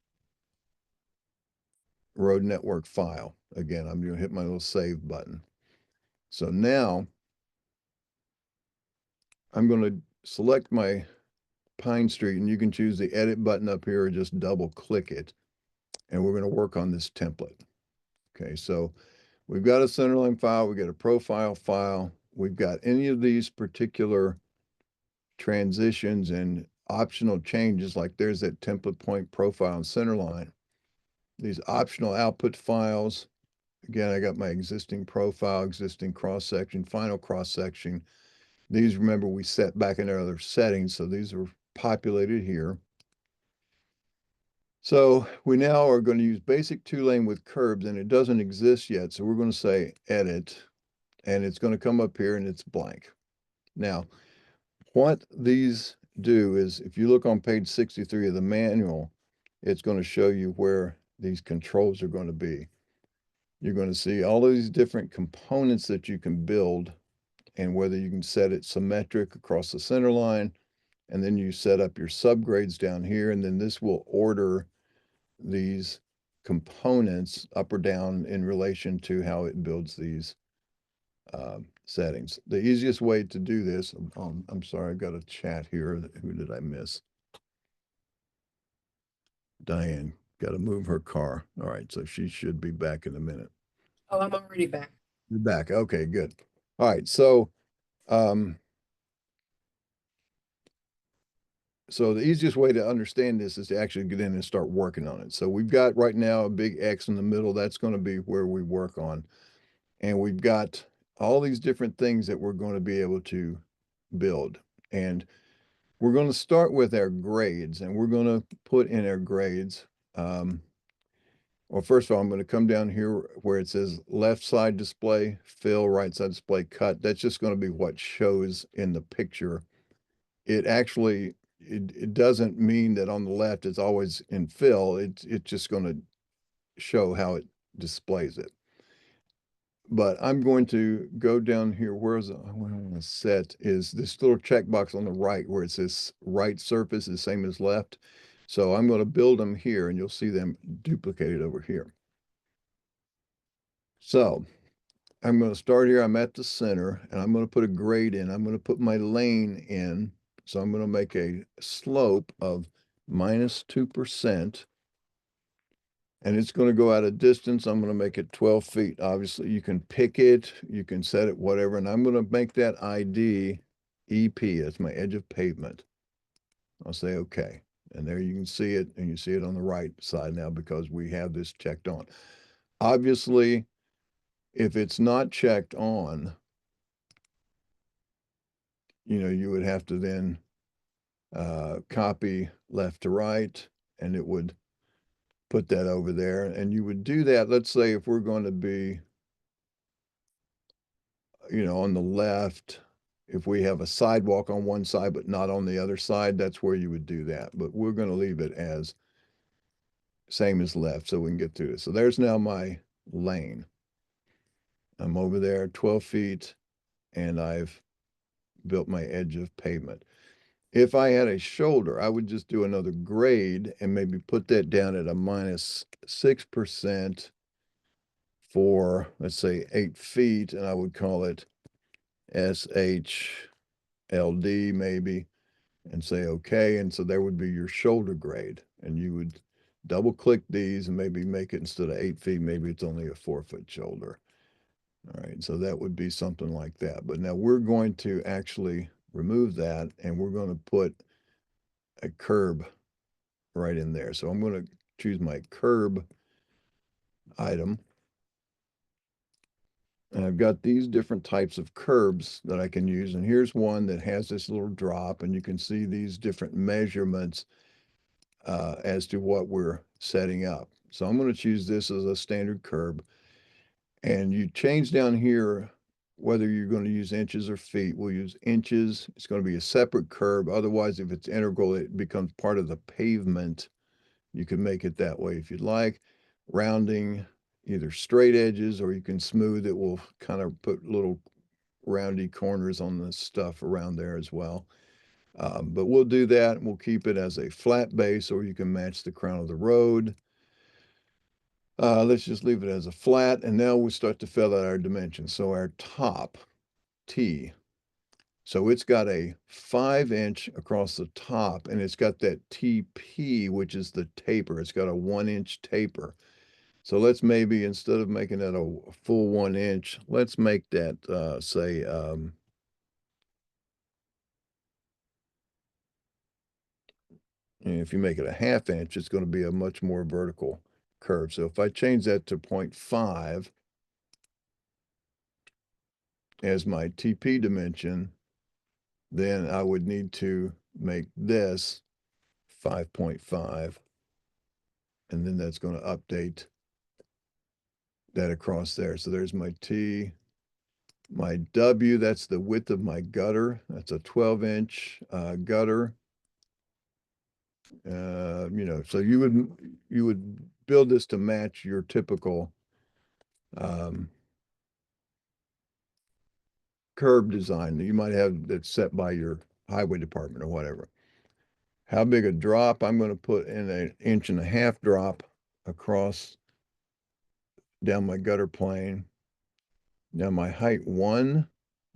road network file. Again, I'm going to hit my little save button. So now I'm going to select my Pine Street, and you can choose the edit button up here or just double click it. And we're going to work on this template. Okay, so we've got a centerline file, we've got a profile file, we've got any of these particular transitions and optional changes, like there's that template point profile and centerline. These optional output files, again, I got my existing profile, existing cross-section, final cross-section. These, remember, we set back in our other settings, so these are populated here. So we now are going to use basic two-lane with curbs, and it doesn't exist yet. So we're going to say edit, and it's going to come up here and it's blank. Now, what these do is if you look on page 63 of the manual, it's going to show you where these controls are going to be. You're going to see all of these different components that you can build and whether you can set it symmetric across the center line, and then you set up your subgrades down here, and then this will order these components up or down in relation to how it builds these settings. The easiest way to do this, I'm sorry, I've got a chat here. Who did I miss? Diane, got to move her car. All right, so she should be back in a minute. Oh, I'm already back. You're back. Okay, good. All right, so so the easiest way to understand this is to actually get in and start working on it. So we've got right now a big X in the middle. That's going to be where we work on. And we've got all these different things that we're going to be able to build. And we're going to start with our grades, and we're going to put in our grades. Well, first of all, I'm going to come down here where it says left side display, fill, right side display, cut. That's just going to be what shows in the picture. It actually, it doesn't mean that on the left it's always in fill. It's just going to show how it displays it. But I'm going to go down here. Where's what I want to set is this little checkbox on the right where it says right surface is the same as left. So I'm going to build them here, and you'll see them duplicated over here. So I'm going to start here. I'm at the center, and I'm going to put a grade in. I'm going to put my lane in So I'm going to make a slope of -2%. And it's going to go out a distance. I'm going to make it 12 feet. Obviously, you can pick it, you can set it, whatever. And I'm going to make that ID EP. That's my edge of pavement. I'll say okay. And there you can see it, and you see it on the right side now because we have this checked on. Obviously, if it's not checked on, you would have to then copy left to right, and it would put that over there. And you would do that, let's say if we're going to be, on the left, if we have a sidewalk on one side but not on the other side, that's where you would do that. But we're going to leave it as same as left so we can get through it. So there's now my lane. I'm over there 12 feet, and I've built my edge of pavement. If I had a shoulder, I would just do another grade and maybe put that down at a -6% for, let's say, 8 feet, and I would call it SHLD maybe, and say okay. And so there would be your shoulder grade, and you would double click these and maybe make it, instead of 8 feet, maybe it's only a 4-foot shoulder. All right, so that would be something like that. But now we're going to actually remove that, and we're going to put a curb right in there. So I'm going to choose my curb item. And I've got these different types of curbs that I can use. And here's one that has this little drop, and you can see these different measurements as to what we're setting up. So I'm going to choose this as a standard curb. And you change down here whether you're going to use inches or feet. We'll use inches. It's going to be a separate curb. Otherwise, if it's integral, it becomes part of the pavement. You can make it that way if you'd like. Rounding, either straight edges, or you can smooth it. We'll kind of put little roundy corners on the stuff around there as well. But we'll do that, and we'll keep it as a flat base, or you can match the crown of the road. Let's just leave it as a flat, and now we start to fill out our dimensions. So our top, T, so it's got a 5-inch across the top, and it's got that TP, which is the taper. It's got a 1-inch taper. So let's maybe, instead of making it a full 1 inch, let's make that, say, if you make it a 1/2 inch, it's going to be a much more vertical curve. So if I change that to 0.5 as my TP dimension, then I would need to make this 5.5. And then that's going to update that across there. So there's my T. My W, that's the width of my gutter. That's a 12-inch gutter. So you would build this to match your typical curb design that you might have that's set by your highway department or whatever. How big a drop? I'm going to put in an 1.5-inch drop across down my gutter plane. Now my height 1,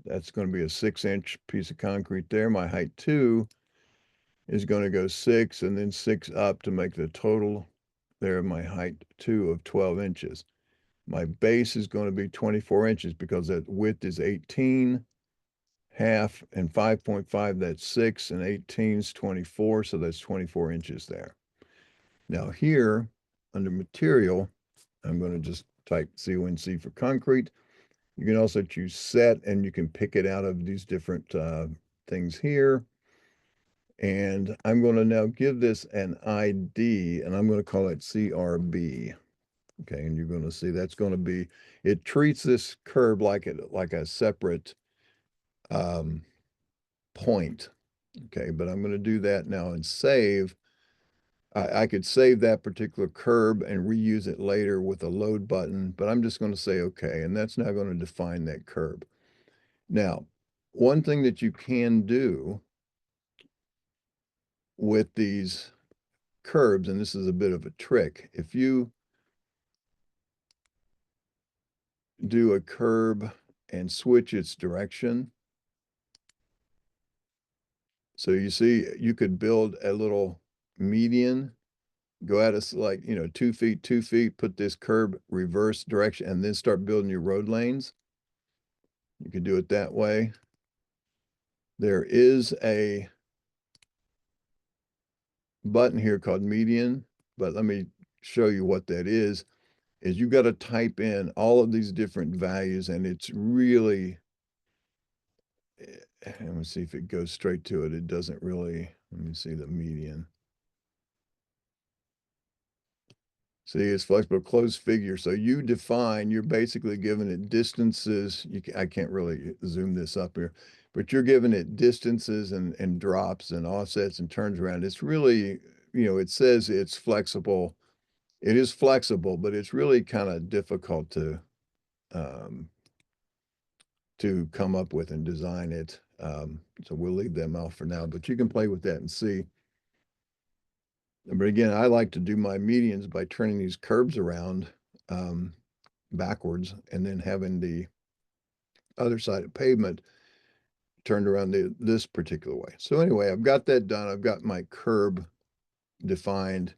that's going to be a 6-inch piece of concrete there. My height 2 is going to go 6 and then 6 up to make the total there, my height 2 of 12 inches. My base is going to be 24 inches because that width is 18, half, and 5.5, that's 6, and 18 is 24, so that's 24 inches there. Now here, under material, I'm going to just type CONC for concrete. You can also choose set, and you can pick it out of these different things here. And I'm going to now give this an ID, and I'm going to call it CRB. Okay, and you're going to see that's going to be, it treats this curve like a separate point. Okay, but I'm going to do that now and save. I could save that particular curb and reuse it later with a load button, but I'm just going to say okay, and that's now going to define that curb. Now, one thing that you can do with these curbs, and this is a bit of a trick, if you do a curb and switch its direction, So you see, you could build a little median, go at us like, 2 feet, 2 feet, put this curb reverse direction, and then start building your road lanes. You could do it that way. There is a button here called median, but let me show you what that is you got to type in all of these different values, and it's really, let me see if it goes straight to it. It doesn't really, let me see the median. See, it's flexible closed figure. So you define, you're basically giving it distances. I can't really zoom this up here, but you're giving it distances and drops and offsets and turns around. It's really, it says it's flexible. It is flexible, but it's really kind of difficult um, to come up with and design it. So we'll leave them out for now, but you can play with that and see. But again, I like to do my medians by turning these curbs around backwards and then having the other side of pavement turned around this particular way. So anyway, I've got that done. I've got my curb defined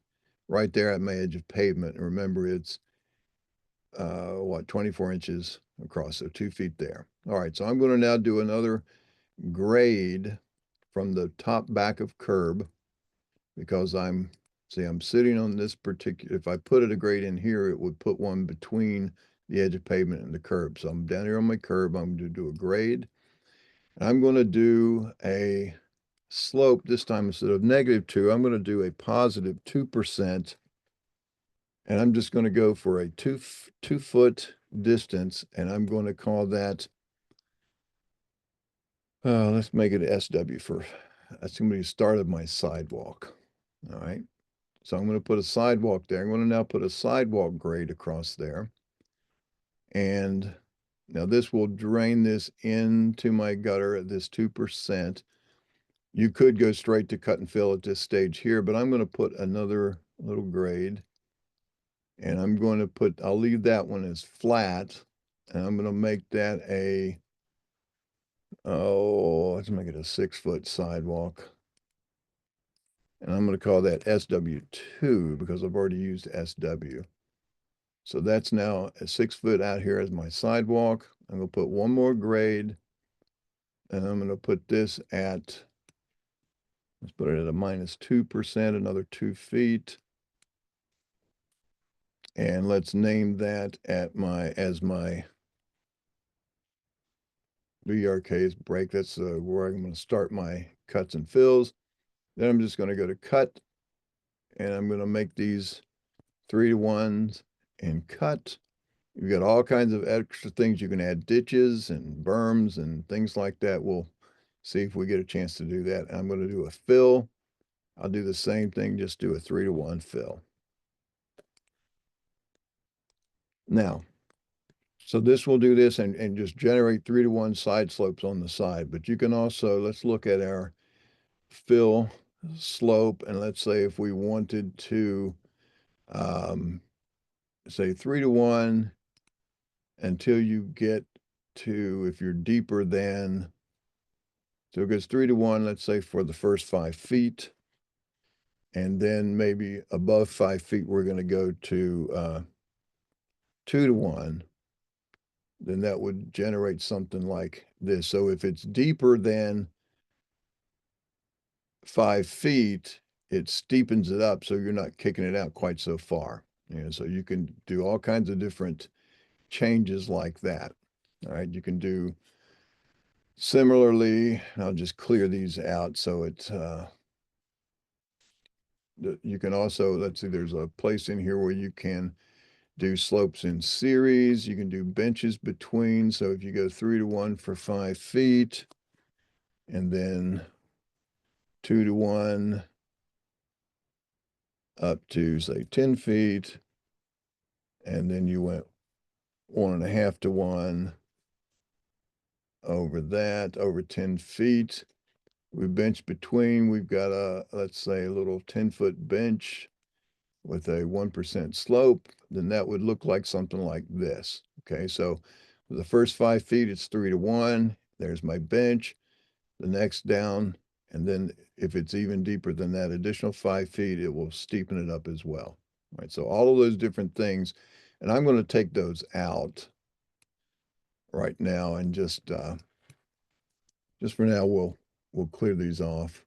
right there at my edge of pavement. And remember, it's 24 inches across, so 2 feet there. All right, so I'm going to now do another grade from the top back of curb because I'm sitting on this particular, if I put a grade in here, it would put one between the edge of pavement and the curb. So I'm down here on my curb, I'm going to do a grade. I'm going to do a slope this time. Instead of -2, I'm going to do a positive 2%. And I'm just going to go for a 2 foot distance, and I'm going to call that, let's make it SW for, that's going to be the start of my sidewalk. All right. So I'm going to put a sidewalk there. I'm going to now put a sidewalk grade across there. And now this will drain this into my gutter at this 2%. You could go straight to cut and fill at this stage here, but I'm going to put another little grade. And I'm going to put, I'll leave that one as flat. And I'm going to make that let's make it a 6-foot sidewalk. And I'm going to call that SW2 because I've already used SW. So that's now a 6 foot out here as my sidewalk. I'm going to put one more grade, and I'm going to put this at, let's put it at a -2%, another 2 feet. And let's name that as my BRK's break. That's where I'm going to start my cuts and fills. Then I'm just going to go to cut, and I'm going to make these 3-to-1s and cut. You've got all kinds of extra things. You can add ditches and berms and things like that. We'll see if we get a chance to do that. I'm going to do a fill. I'll do the same thing, just do a 3-to-1 fill. Now, so this will do this and just generate 3-to-1 side slopes on the side. But you can also, let's look at our fill slope. And let's say if we wanted to say 3-to-1 until you get to, if you're deeper than, so it goes 3-to-1, let's say for the first 5 feet. And then maybe above 5 feet, we're going to go to 2-to-1. Then that would generate something like this. So if it's deeper than 5 feet, it steepens it up so you're not kicking it out quite so far. So you can do all kinds of different changes like that. All right, you can do similarly, I'll just clear these out so it you can also, let's see, there's a place in here where you can do slopes in series. You can do benches between. So if you go 3-to-1 for 5 feet, and then 2-to-1 up to say 10 feet, and then you went 1.5-to-1 over that, over 10 feet. We bench between, we've got let's say a little 10-foot bench with a 1% slope, then that would look like something like this. Okay, so the first 5 feet, it's 3-to-1. There's my bench. The next down, And then if it's even deeper than that additional 5 feet, it will steepen it up as well. All right, so all of those different things, and I'm going to take those out right now and just for now we'll clear these off.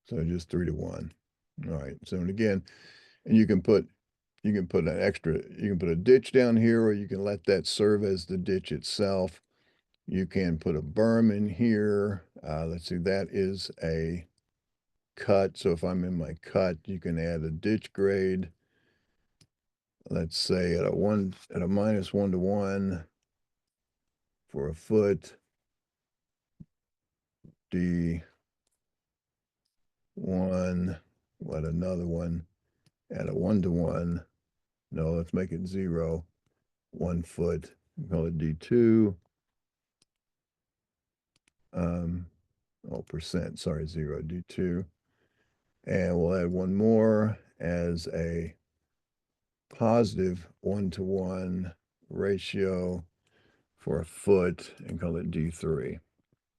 So just 3 to 1. All right. So and again, and you can put an extra, you can put a ditch down here, or you can let that serve as the ditch itself. You can put a berm in here. Let's see, that is a cut. So if I'm in my cut, you can add a ditch grade. Let's say at a -1 to 1 for a foot. D1, what another one at a 1 to 1. No, let's make it 0. 1 foot. Call it D2. Percent, sorry, 0, D2. And we'll add one more as a positive 1 to 1 ratio for a foot and call it D3.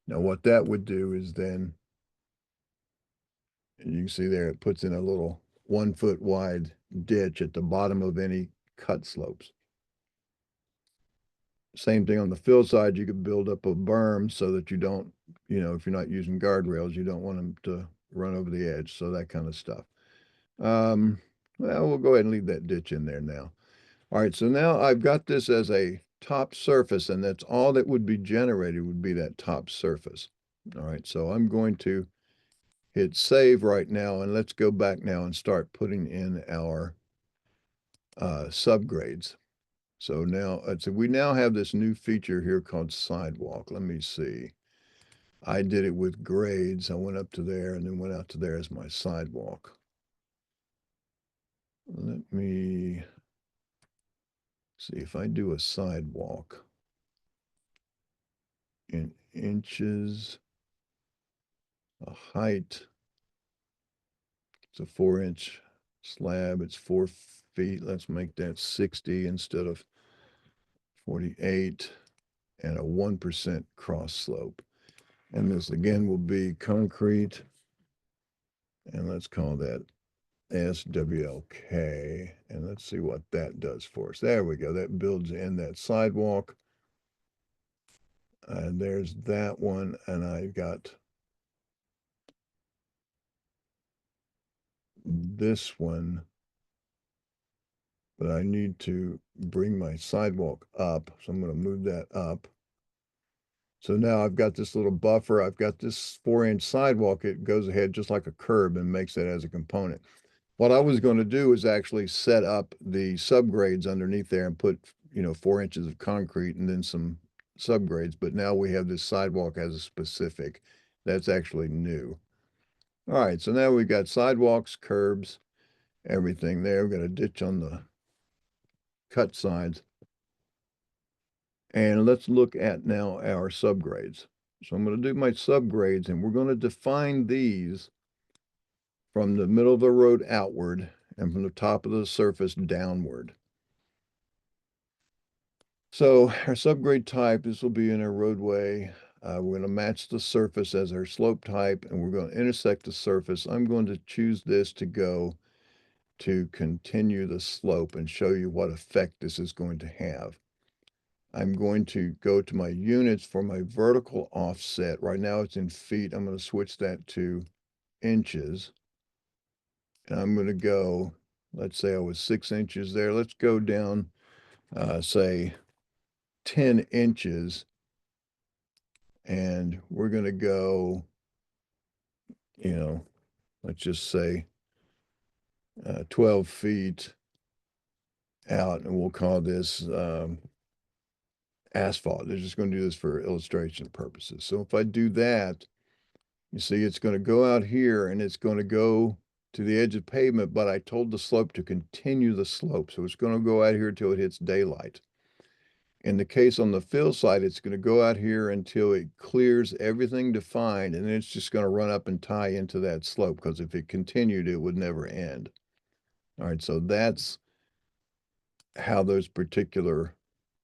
Now what that would do is then, you can see there, it puts in a little 1 foot wide ditch at the bottom of any cut slopes. Same thing on the fill side, you could build up a berm so that you don't, if you're not using guardrails, you don't want them to run over the edge. So that kind of stuff. Well, we'll go ahead and leave that ditch in there now. All right, so now I've got this as a top surface, and that's all that would be generated would be that top surface. All right, so I'm going to hit save right now, and let's go back now and start putting in our subgrades. So now, so we now have this new feature here called sidewalk. Let me see. I did it with grades. I went up to there and then went out to there as my sidewalk. Let me see if I do a sidewalk in inches, a height. It's a 4-inch slab. It's 4 feet. Let's make that 60 instead of 48, and a 1% cross slope. And this again will be concrete. And let's call that SWLK. And let's see what that does for us. There we go. That builds in that sidewalk. And there's that one. And I got this one. But I need to bring my sidewalk up. So I'm going to move that up. So now I've got this little buffer. I've got this 4-inch sidewalk. It goes ahead just like a curb and makes it as a component. What I was going to do is actually set up the subgrades underneath there and put, 4 inches of concrete and then some subgrades. But now we have this sidewalk as a specific. That's actually new. All right, so now we've got sidewalks, curbs, everything there. We've got a ditch on the cut sides. And let's look at now our subgrades. So I'm going to do my subgrades, and we're going to define these from the middle of the road outward and from the top of the surface downward. So our subgrade type, this will be in our roadway. We're going to match the surface as our slope type, and we're going to intersect the surface. I'm going to choose this to go to continue the slope and show you what effect this is going to have. I'm going to go to my units for my vertical offset. Right now it's in feet. I'm going to switch that to inches. And I'm going to go, let's say I was 6 inches there. Let's go down, say 10 inches. And we're going to go, let's just say 12 feet out. And we'll call this asphalt. They're just going to do this for illustration purposes. So if I do that, you see it's going to go out here and it's going to go to the edge of pavement, but I told the slope to continue the slope. So it's going to go out here until it hits daylight. In the case on the fill side, it's going to go out here until it clears everything defined, and then it's just going to run up and tie into that slope, because if it continued, it would never end. All right, so that's how those particular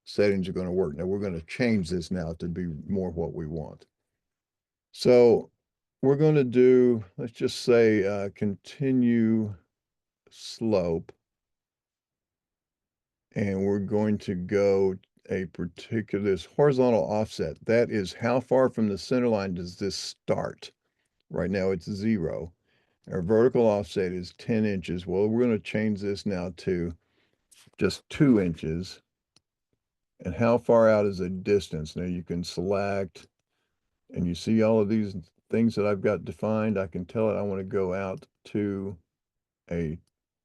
settings are going to work. Now we're going to change this now to be more what we want. So we're going to do, let's just say, continue slope. And we're going to go a particular, this horizontal offset. That is how far from the center line does this start? Right now it's 0. Our vertical offset is 10 inches. Well, we're going to change this now to just 2 inches. And how far out is a distance? Now you can select, and you see all of these things that I've got defined. I can tell it I want to go out to a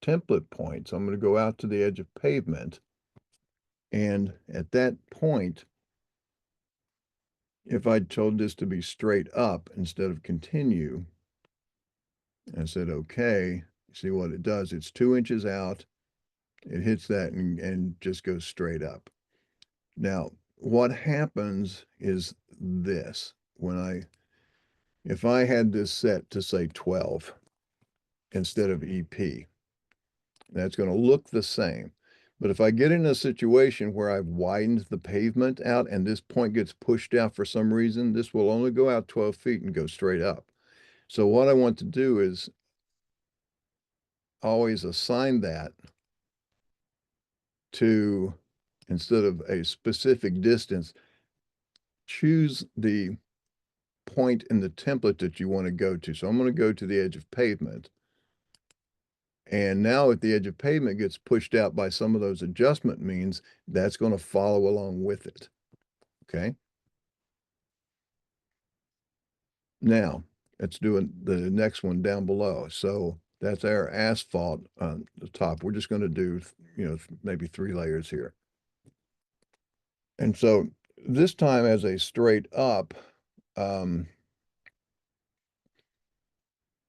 template point. So I'm going to go out to the edge of pavement. And at that point, if I told this to be straight up instead of continue, and said, okay, see what it does? It's 2 inches out. It hits that and just goes straight up. Now, what happens is this. If I had this set to say 12 instead of EP, that's going to look the same. But if I get in a situation where I've widened the pavement out and this point gets pushed out for some reason, this will only go out 12 feet and go straight up. So what I want to do is always assign that to, instead of a specific distance, choose the point in the template that you want to go to. So I'm going to go to the edge of pavement. And now if the edge of pavement gets pushed out by some of those adjustment means, that's going to follow along with it. Okay. Now let's do the next one down below. So that's our asphalt on the top. We're just going to do, maybe 3 layers here. And so this time as a straight up,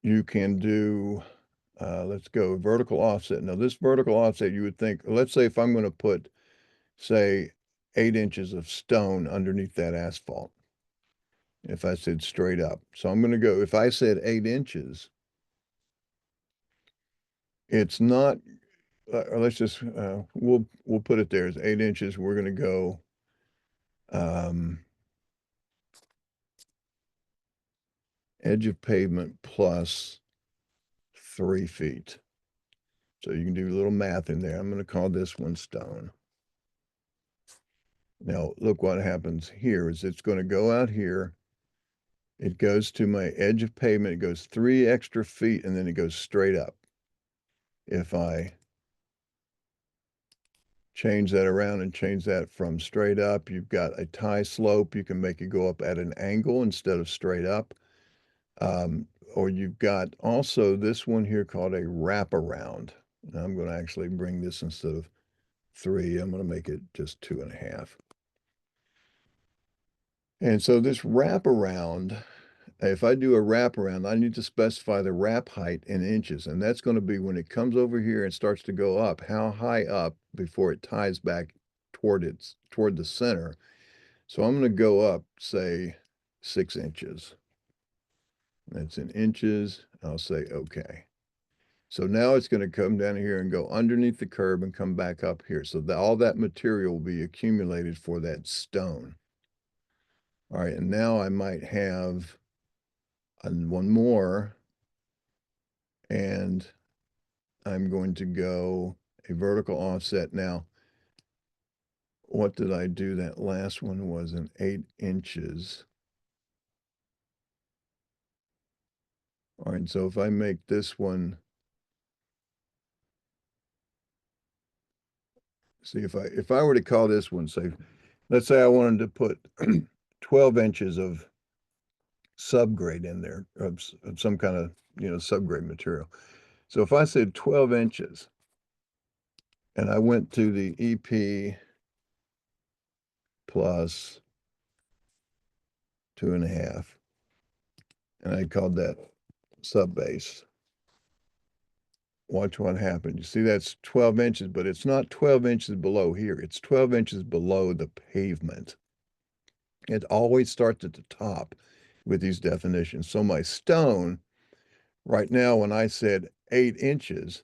you can do, let's go vertical offset. Now this vertical offset, you would think, let's say if I'm going to put, say, 8 inches of stone underneath that asphalt, if I said straight up. So I'm going to go, if I said 8 inches, it's not, or let's just, we'll put it there as 8 inches. We're going to go, edge of pavement plus 3 feet. So you can do a little math in there. I'm going to call this one stone. Now, look what happens here is it's going to go out here. It goes to my edge of pavement. It goes 3 extra feet, and then it goes straight up. If I change that around and change that from straight up, you've got a tie slope. You can make it go up at an angle instead of straight up. Or you've got also this one here called a wraparound. Now I'm going to actually bring this instead of 3, I'm going to make it just 2.5. And so this wraparound, if I do a wraparound, I need to specify the wrap height in inches. And that's going to be when it comes over here and starts to go up, how high up before it ties back toward the center. So I'm going to go up, say, 6 inches. That's in inches. I'll say, okay. So now it's going to come down here and go underneath the curb and come back up here. So all that material will be accumulated for that stone. All right, and now I might have one more, and I'm going to go a vertical offset. Now, what did I do? That last one was an 8 inches. All right, so if I make this one, see if I were to call this one, say, let's say I wanted to put 12 inches of subgrade in there, of some kind of, subgrade material. So if I said 12 inches and I went to the EP plus 2.5, and I called that sub base. Watch what happens. You see that's 12 inches, but it's not 12 inches below here. It's 12 inches below the pavement. It always starts at the top with these definitions. So my stone, right now, when I said 8 inches,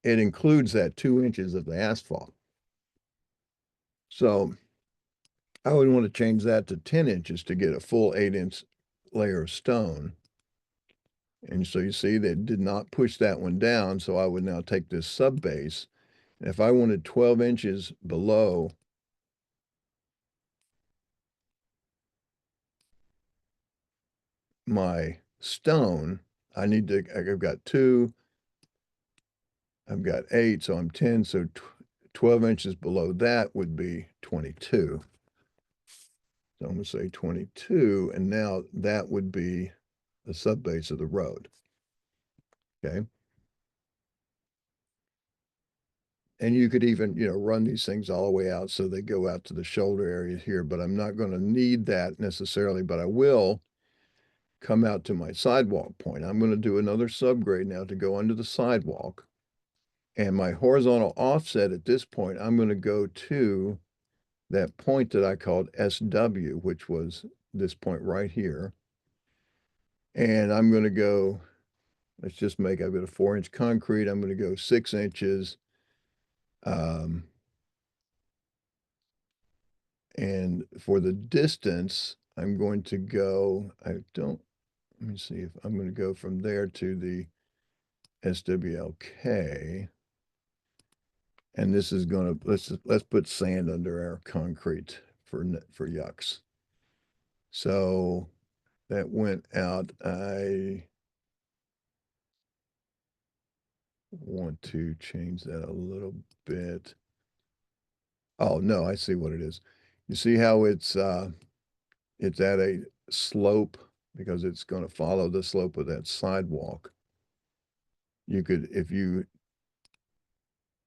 it includes that 2 inches of the asphalt. So I would want to change that to 10 inches to get a full 8-inch layer of stone. And so you see that did not push that one down. So I would now take this sub base. And if I wanted 12 inches below my stone, I've got 2, I've got 8, so I'm 10. So 12 inches below that would be 22. So I'm going to say 22, and now that would be the sub base of the road. Okay. And you could even, run these things all the way out so they go out to the shoulder area here, but I'm not going to need that necessarily, but I will come out to my sidewalk point. I'm going to do another subgrade now to go under the sidewalk. And my horizontal offset at this point, I'm going to go to that point that I called SW, which was this point right here. And I'm going to go, let's just make, I've got a 4-inch concrete. I'm going to go 6 inches. And for the distance, I'm going to go, let me see if I'm going to go from there to the SWLK. And this is going to, let's put sand under our concrete for yucks. So that went out. I want to change that a little bit. Oh, no, I see what it is. You see how it's at a slope because it's going to follow the slope of that sidewalk. You could, if you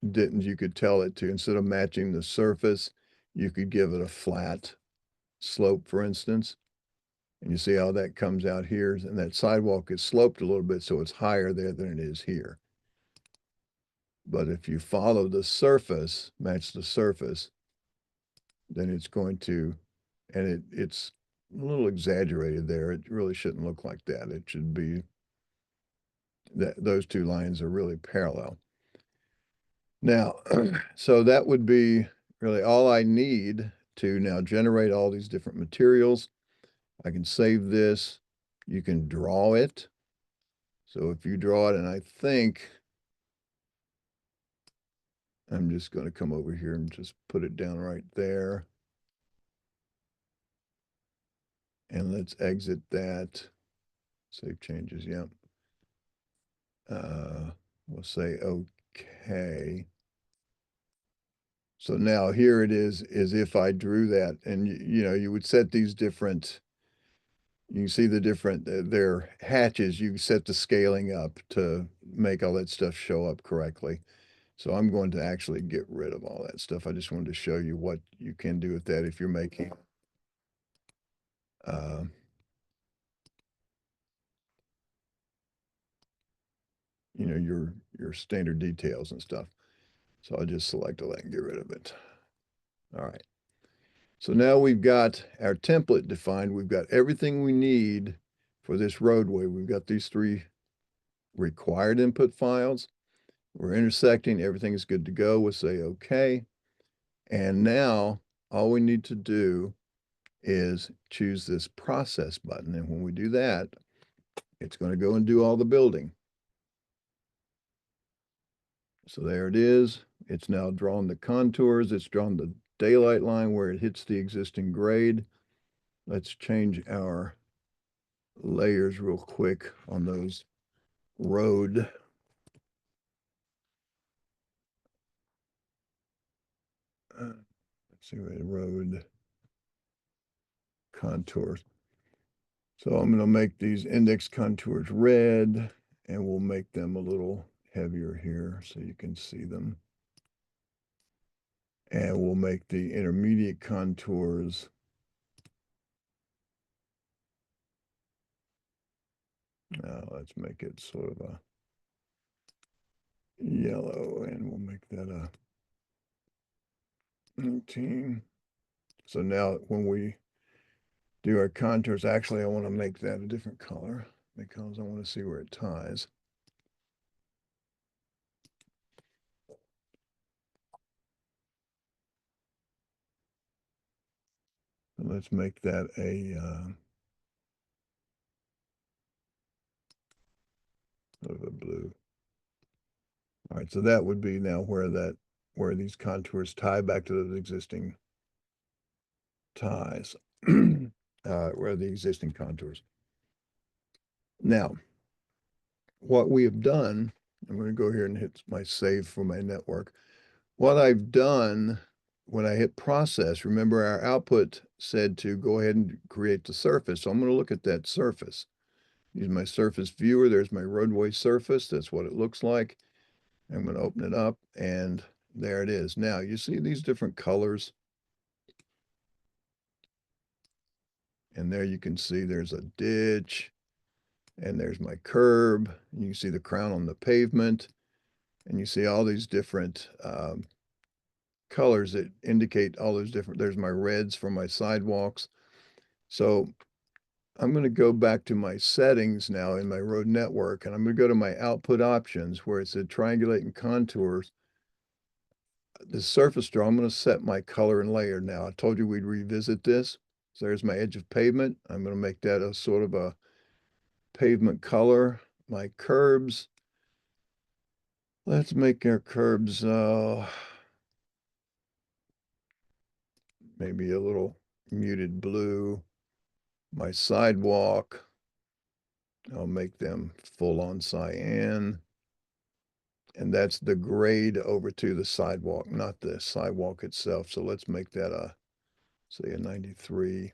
didn't, you could tell it to, instead of matching the surface, you could give it a flat slope, for instance. And you see how that comes out here, and that sidewalk is sloped a little bit, so it's higher there than it is here. But if you follow the surface, match the surface, then it's going to, and it's a little exaggerated there. It really shouldn't look like that. It should be that those two lines are really parallel. Now, so that would be really all I need to now generate all these different materials. I can save this. You can draw it. So if you draw it, and I think I'm just going to come over here and just put it down right there. And let's exit that. Save changes, yep. We'll say okay. So now here it is if I drew that, and you would set these different, you can see the different, their hatches, you set the scaling up to make all that stuff show up correctly. So I'm going to actually get rid of all that stuff. I just wanted to show you what you can do with that if you're making your standard details and stuff. So I'll just select all that and get rid of it. All right. So now we've got our template defined. We've got everything we need for this roadway. We've got these 3 required input files. We're intersecting. Everything is good to go. We'll say okay. And now all we need to do is choose this process button. And when we do that, it's going to go and do all the building. So there it is. It's now drawn the contours. It's drawn the daylight line where it hits the existing grade. Let's change our layers real quick on those road. Let's see where the road contours. So I'm going to make these index contours red, and we'll make them a little heavier here so you can see them. And we'll make the intermediate contours now let's make it sort of a yellow, and we'll make that a 19. So now when we do our contours, actually I want to make that a different color because I want to see where it ties. Let's make that a sort of a blue. All right, so that would be now where these contours tie back to those existing ties, where the existing contours. Now, what we have done, I'm going to go here and hit my save for my network. What I've done when I hit process, remember our output said to go ahead and create the surface. So I'm going to look at that surface. Use my surface viewer. There's my roadway surface. That's what it looks like. I'm going to open it up and there it is. Now you see these different colors. And there you can see there's a ditch and there's my curb. And you can see the crown on the pavement. And you see all these different colors that indicate all those different, there's my reds for my sidewalks. So I'm going to go back to my settings now in my road network, and I'm going to go to my output options where it said triangulate and contours. The surface draw, I'm going to set my color and layer now. I told you we'd revisit this. So there's my edge of pavement. I'm going to make that a sort of a pavement color. My curbs, let's make our curbs maybe a little muted blue. My sidewalk, I'll make them full on cyan. And that's the grade over to the sidewalk, not the sidewalk itself. So let's make that say a 93.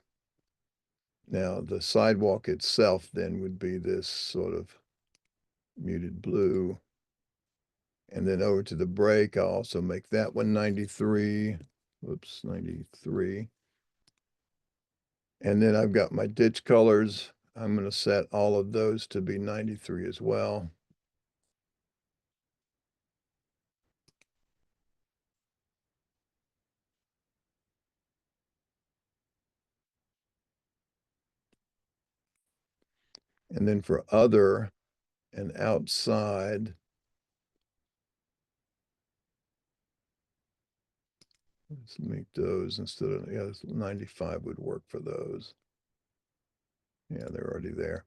Now the sidewalk itself then would be this sort of muted blue. And then over to the brake, I'll also make that one 93. Whoops, 93. And then I've got my ditch colors. I'm going to set all of those to be 93 as well. And then for other and outside, let's make those instead of, yeah, 95 would work for those. Yeah, they're already there.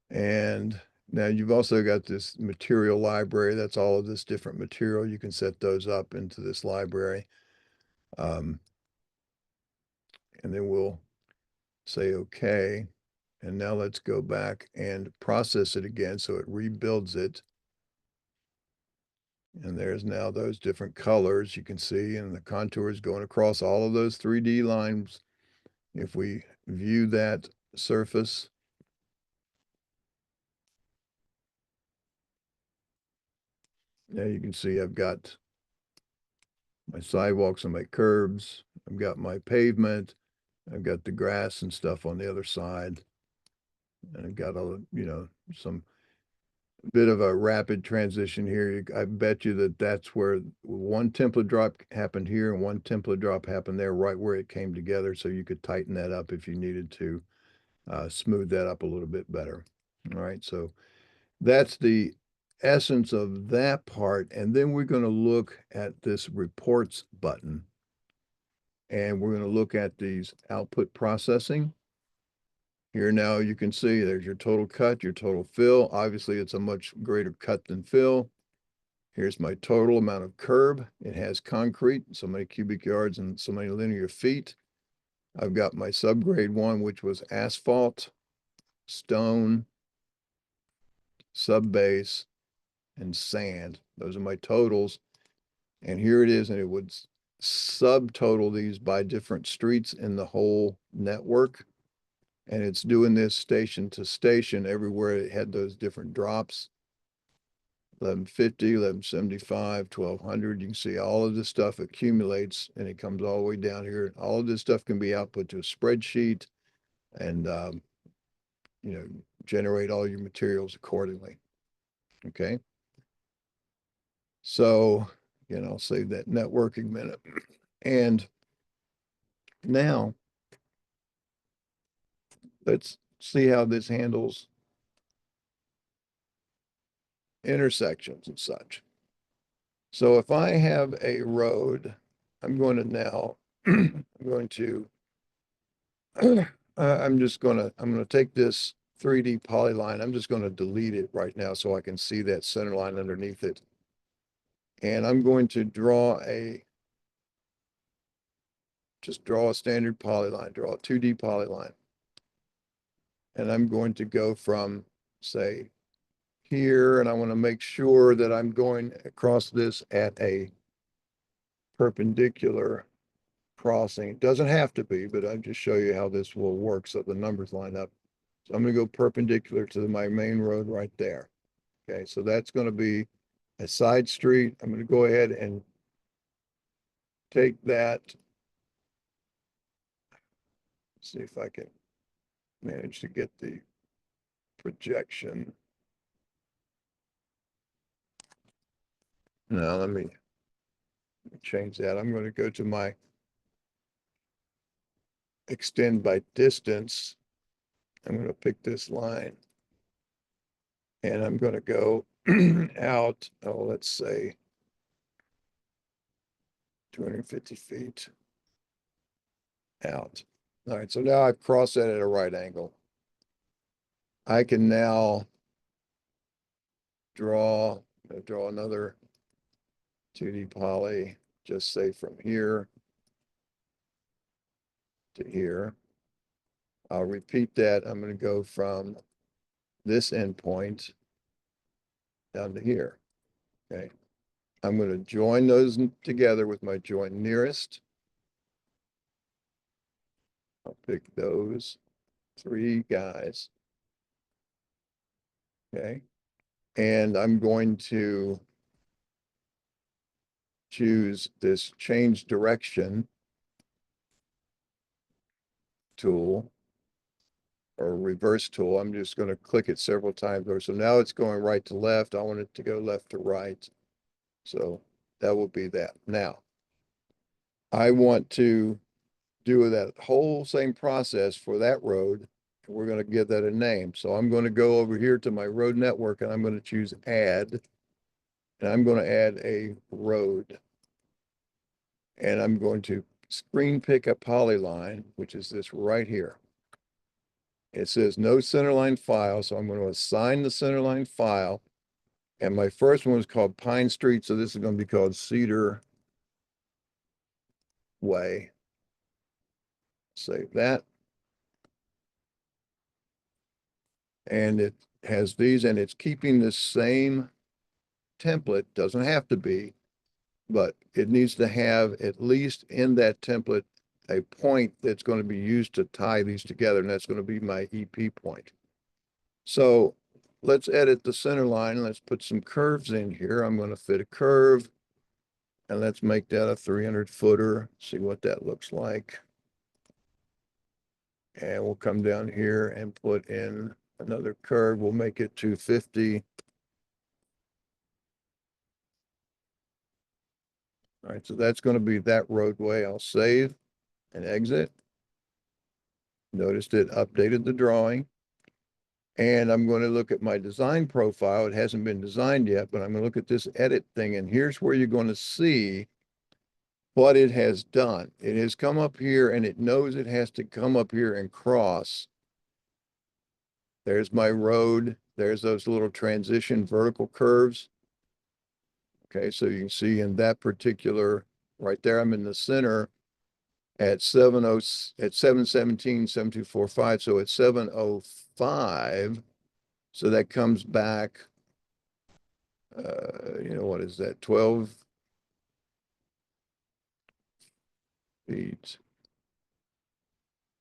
And now you've also got this material library. That's all of this different material. You can set those up into this library. And then we'll say, okay. And now let's go back and process it again. So it rebuilds it. And there's now those different colors you can see, and the contours going across all of those 3D lines. If we view that surface, now you can see I've got my sidewalks and my curbs. I've got my pavement. I've got the grass and stuff on the other side. And I've got some bit of a rapid transition here. I bet you that that's where one template drop happened here and one template drop happened there, right where it came together. So you could tighten that up if you needed to smooth that up a little bit better. All right, so that's the essence of that part. And then we're going to look at this reports button. And we're going to look at these output processing. Here now you can see there's your total cut, your total fill. Obviously, it's a much greater cut than fill. Here's my total amount of curb. It has concrete, so many cubic yards and so many linear feet. I've got my subgrade one, which was asphalt, stone, subbase, and sand. Those are my totals. And here it is, and it would subtotal these by different streets in the whole network. And it's doing this station to station everywhere it had those different drops. 1150, 1175, 1200. You can see all of this stuff accumulates and it comes all the way down here. All of this stuff can be output to a spreadsheet and, generate all your materials accordingly. Okay. So, I'll save that networking minute. And now let's see how this handles intersections and such. So if I have a road, I'm going to now, I'm going to I'm gonna take this 3D polyline. I'm just gonna delete it right now so I can see that center line underneath it. And I'm going to just draw a standard polyline, draw a 2D polyline. And I'm going to go from, say, here, and I want to make sure that I'm going across this at a perpendicular crossing. It doesn't have to be, but I'll just show you how this will work so the numbers line up. So I'm going to go perpendicular to my main road right there. Okay, so that's going to be a side street. I'm going to go ahead and take that. See if I can manage to get the projection. Now let me change that. I'm going to go to my extend by distance. I'm going to pick this line and I'm going to go out, oh, let's say 250 feet out. All right, so now I've crossed that at a right angle. I can now draw another 2D poly, just say from here to here. I'll repeat that. I'm going to go from this endpoint down to here. Okay. I'm going to join those together with my join nearest. I'll pick those 3 guys. Okay. And I'm going to choose this change direction tool or reverse tool. I'm just going to click it several times. So now it's going right to left. I want it to go left to right. So that will be that. Now, I want to do that whole same process for that road. We're going to give that a name. So I'm going to go over here to my road network and I'm going to choose add. And I'm going to add a road. And I'm going to screen pick a polyline, which is this right here. It says no centerline file, so I'm going to assign the centerline file. And my first one was called Pine Street, so this is going to be called Cedar Way. Save that. And it has these, and it's keeping the same template. Doesn't have to be, but it needs to have at least in that template a point that's going to be used to tie these together, and that's going to be my EP point. So let's edit the center line. Let's put some curves in here. I'm going to fit a curve, and let's make that a 300 footer. See what that looks like. And we'll come down here and put in another curve. We'll make it 250. All right, so that's going to be that roadway. I'll save and exit. Noticed it updated the drawing. And I'm going to look at my design profile. It hasn't been designed yet, but I'm going to look at this edit thing. And here's where you're going to see what it has done. It has come up here and it knows it has to come up here and cross. There's my road. There's those little transition vertical curves. Okay, so you can see in that particular, right there, I'm in the center at 717, 7245. So at 705. So that comes back, what is that? 12 feet.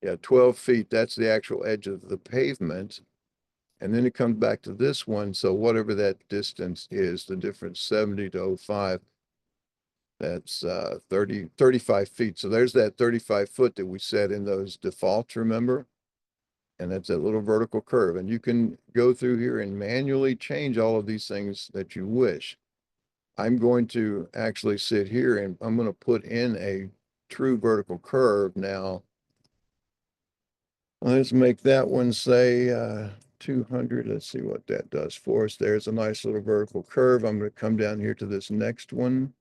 Yeah, 12 feet. That's the actual edge of the pavement. And then it comes back to this one. So whatever that distance is, the difference 70 to 05, that's 35 feet. So there's that 35 foot that we set in those defaults, remember? And that's that little vertical curve. And you can go through here and manually change all of these things that you wish. I'm going to actually sit here and I'm going to put in a true vertical curve now. Let's make that one say 200. Let's see what that does for us. There's a nice little vertical curve. I'm going to come down here to this next one.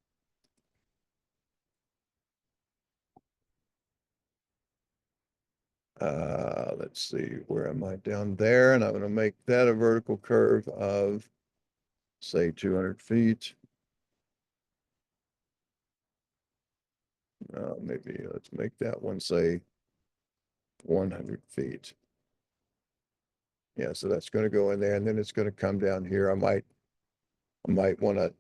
Let's see, where am I? Down there, and I'm going to make that a vertical curve of, say, 200 feet. Maybe let's make that one, say, 100 feet. Yeah, so that's going to go in there, and then it's going to come down here. I might want to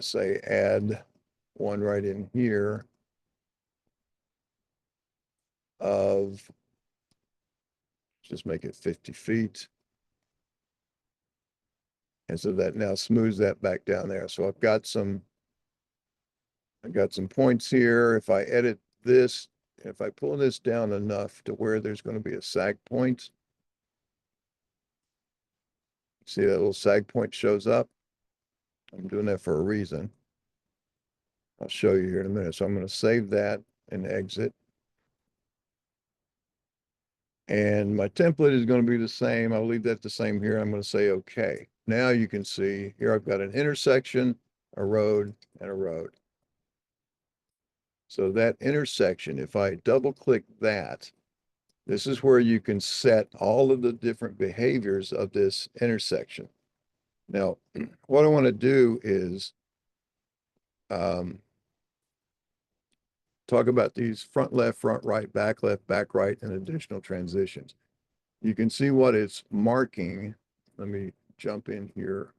say add one right in here of, just make it 50 feet. And so that now smooths that back down there. So I've got some points here. If I edit this, if I pull this down enough to where there's going to be a sag point, see that little sag point shows up? I'm doing that for a reason. I'll show you here in a minute. So I'm going to save that and exit. And my template is going to be the same. I'll leave that the same here. I'm going to say okay. Now you can see here I've got an intersection, a road, and a road. So that intersection, if I double click that, this is where you can set all of the different behaviors of this intersection. Now, what I want to do is talk about these front left, front right, back right, and additional transitions. You can see what it's marking. Let me jump in here.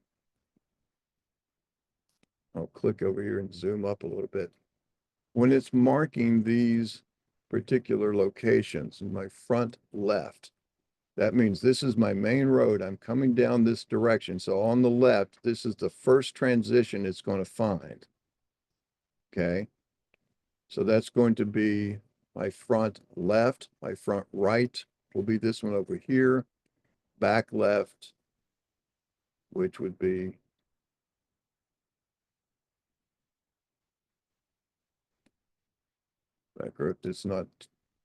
I'll click over here and zoom up a little bit. When it's marking these particular locations in my front left, that means this is my main road. I'm coming down this direction. So on the left, this is the first transition it's going to find. Okay. So that's going to be my front left. My front right will be this one over here. Back left, which would be back right. It's not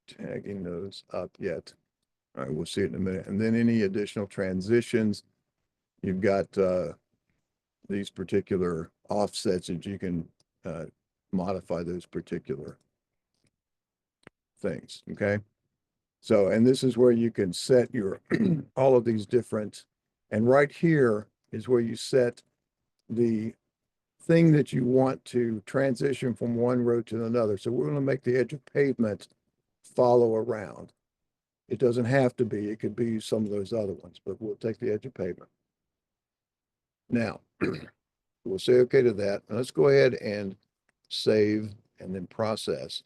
tagging those up yet. All right, we'll see it in a minute. And then any additional transitions, you've got these particular offsets that you can modify those particular things, okay? So, and this is where you can set your, all of these different, and right here is where you set the thing that you want to transition from one road to another. So we're going to make the edge of pavement follow around. It doesn't have to be, it could be some of those other ones, but we'll take the edge of pavement. Now, we'll say okay to that. Let's go ahead and save and then process.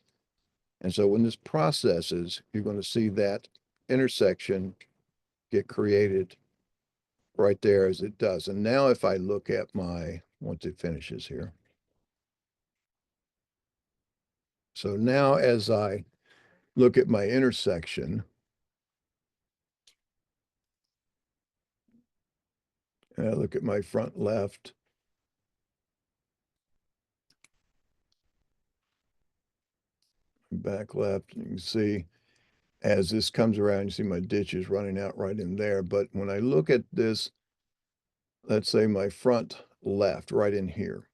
And so when this processes, you're going to see that intersection get created right there as it does. And now if I look at my, once it finishes here. So now as I look at my intersection, and I look at my front left, back left, you can see as this comes around, you see my ditch is running out right in there. But when I look at this, let's say my front left right in here,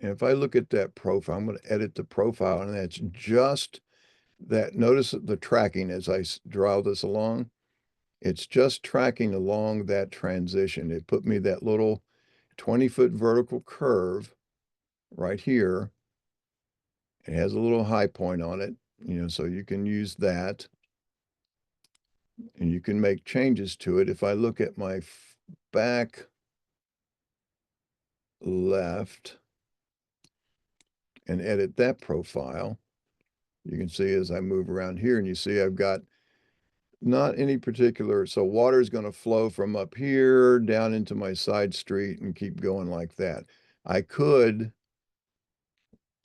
and if I look at that profile, I'm going to edit the profile, and that's just that. Notice the tracking as I draw this along. It's just tracking along that transition. It put me that little 20-foot vertical curve right here. It has a little high point on it, so you can use that. And you can make changes to it. If I look at my back left and edit that profile, you can see as I move around here, and you see I've got not any particular, so water is going to flow from up here down into my side street and keep going like that. I could,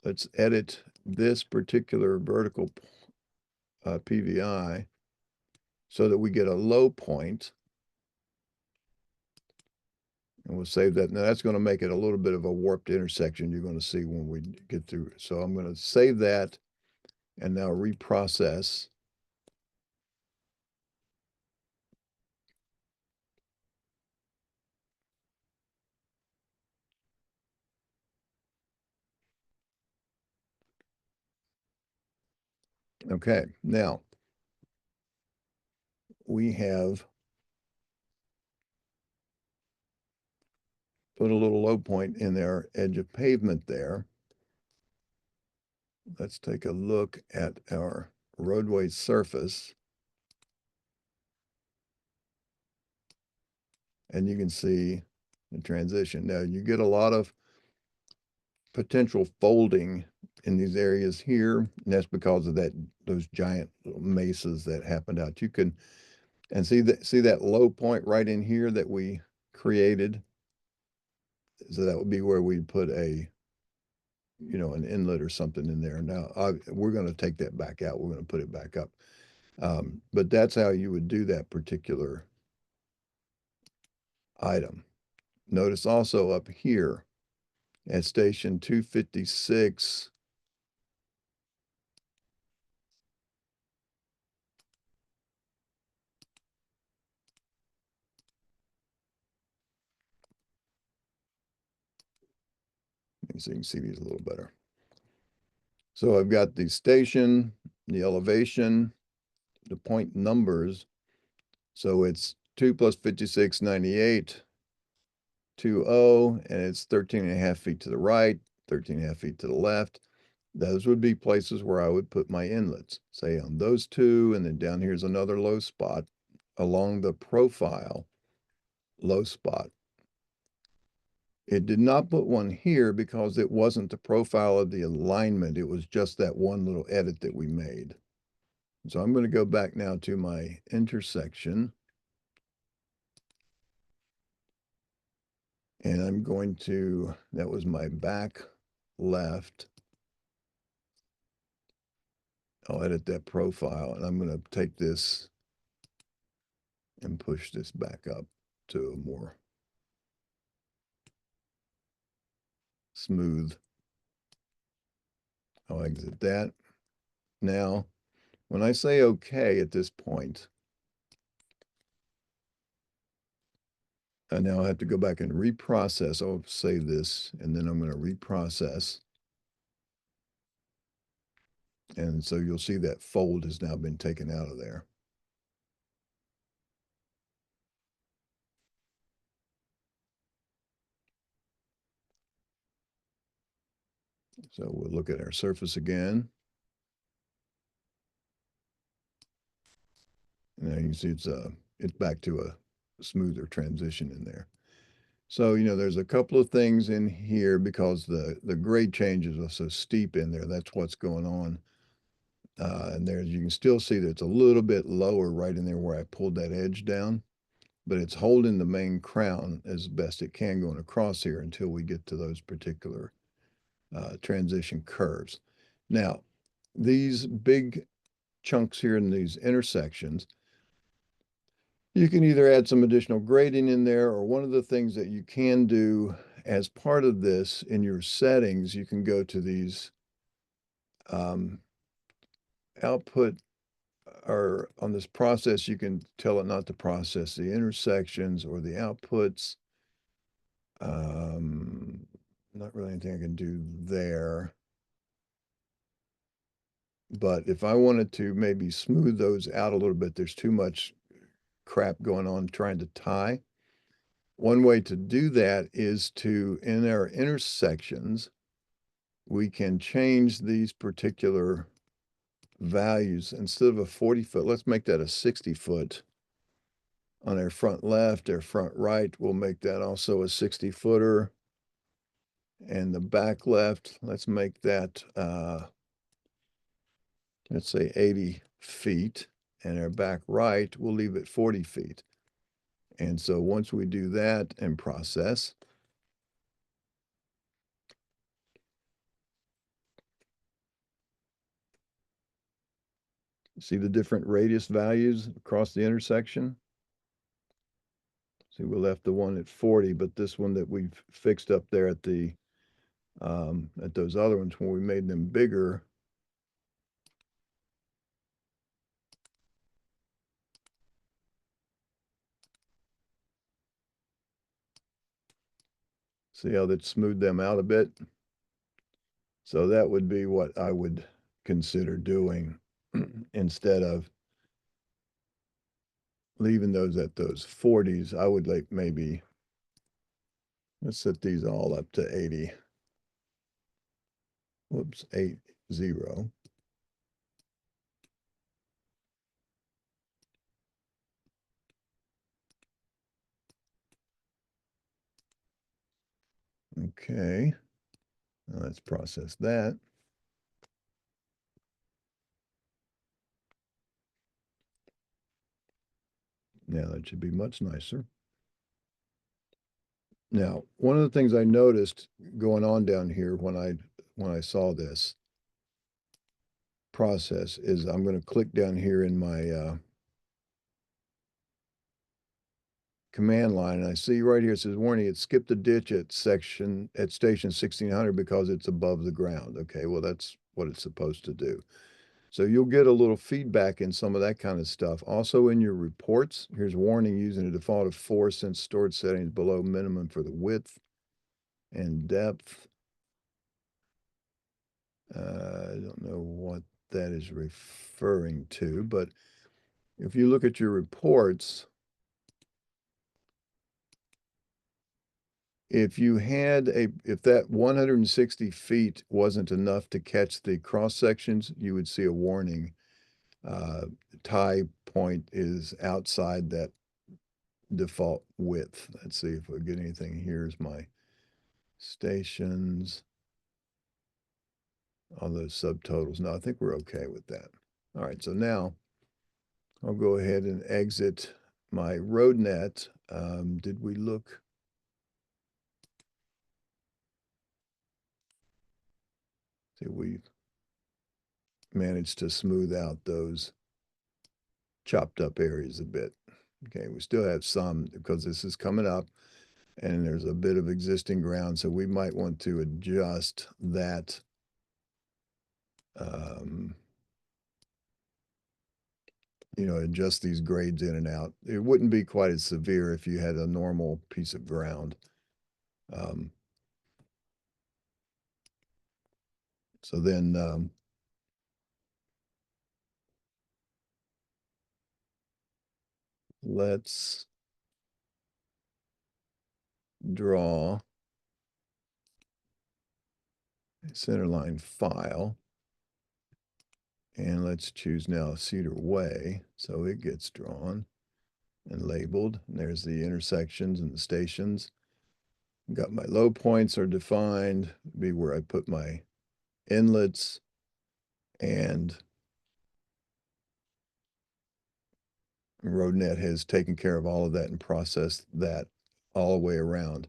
let's edit this particular vertical PVI so that we get a low point. And we'll save that. Now that's going to make it a little bit of a warped intersection you're going to see when we get through. So I'm going to save that and now reprocess. Okay, now we have put a little low point in our edge of pavement there. Let's take a look at our roadway surface. And you can see the transition. Now you get a lot of potential folding in these areas here, and that's because of those giant little mesas that happened out. You can, and see that low point right in here that we created. So that would be where we put an inlet or something in there. Now we're going to take that back out. We're going to put it back up. But that's how you would do that particular item. Notice also up here at station 256, so you can see these a little better. So I've got the station, the elevation, the point numbers. So it's 2 plus 56, 98, 20, and it's 13.5 feet to the right, 13.5 feet to the left. Those would be places where I would put my inlets, say on those two, and then down here's another low spot along the profile, low spot. It did not put one here because it wasn't the profile of the alignment. It was just that one little edit that we made. So I'm going to go back now to my intersection. And I'm going to, that was my back left. I'll edit that profile, and I'm going to take this and push this back up to a more smooth. I'll exit that. Now, when I say okay at this point, I now have to go back and reprocess. I'll save this, and then I'm going to reprocess. And so you'll see that fold has now been taken out of there. So we'll look at our surface again. And now you can see it's back to a smoother transition in there. So, there's a couple of things in here because the grade changes are so steep in there. That's what's going on. And there, you can still see that it's a little bit lower right in there where I pulled that edge down, but it's holding the main crown as best it can going across here until we get to those particular transition curves. Now, these big chunks here in these intersections, you can either add some additional grading in there, or one of the things that you can do as part of this in your settings, you can go to these output, or on this process, you can tell it not to process the intersections or the outputs. Not really anything I can do there. But if I wanted to maybe smooth those out a little bit, there's too much crap going on trying to tie. One way to do that is to, in our intersections, we can change these particular values. Instead of a 40-foot, let's make that a 60-foot. On our front left, our front right, we'll make that also a 60-footer. And the back left, let's make that, let's say 80 feet. And our back right, we'll leave it 40 feet. And so once we do that and process, see the different radius values across the intersection? See, we left the one at 40, but this one that we've fixed up there at those other ones, when we made them bigger, see how that smoothed them out a bit? So that would be what I would consider doing instead of leaving those at those 40s. I would like maybe, let's set these all up to 80. Whoops, 80. Okay, now let's process that. Now that should be much nicer. Now, one of the things I noticed going on down here when I saw this process is I'm going to click down here in my command line, and I see right here it says warning, it skipped a ditch at station at station 1600 because it's above the ground. Okay, well that's what it's supposed to do. So you'll get a little feedback in some of that kind of stuff. Also in your reports, here's warning using a default of 4 since storage settings below minimum for the width and depth. I don't know what that is referring to, but if you look at your reports, if that 160 feet wasn't enough to catch the cross sections, you would see a warning. Tie point is outside that default width. Let's see if we get anything. Here's my stations, all those subtotals. No, I think we're okay with that. All right, so now I'll go ahead and exit my RoadNet. Did we look? See, we managed to smooth out those chopped up areas a bit. Okay, we still have some because this is coming up and there's a bit of existing ground, so we might want to adjust that. Adjust these grades in and out. It wouldn't be quite as severe if you had a normal piece of ground. So then let's draw a centerline file. And let's choose now Cedar Way. So it gets drawn and labeled. And there's the intersections and the stations. Got my low points are defined, be where I put my inlets, and RoadNet has taken care of all of that and processed that all the way around.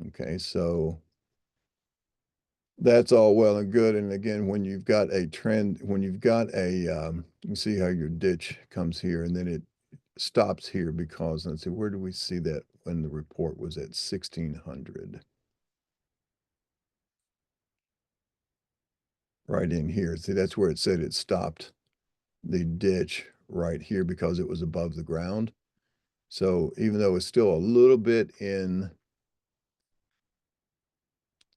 Okay, so that's all well and good. And again, when you've got a trend, when you've got you can see how your ditch comes here and then it stops here because, let's see, where do we see that when the report was at 1600? Right in here. See, that's where it said it stopped the ditch right here because it was above the ground. So even though it's still a little bit in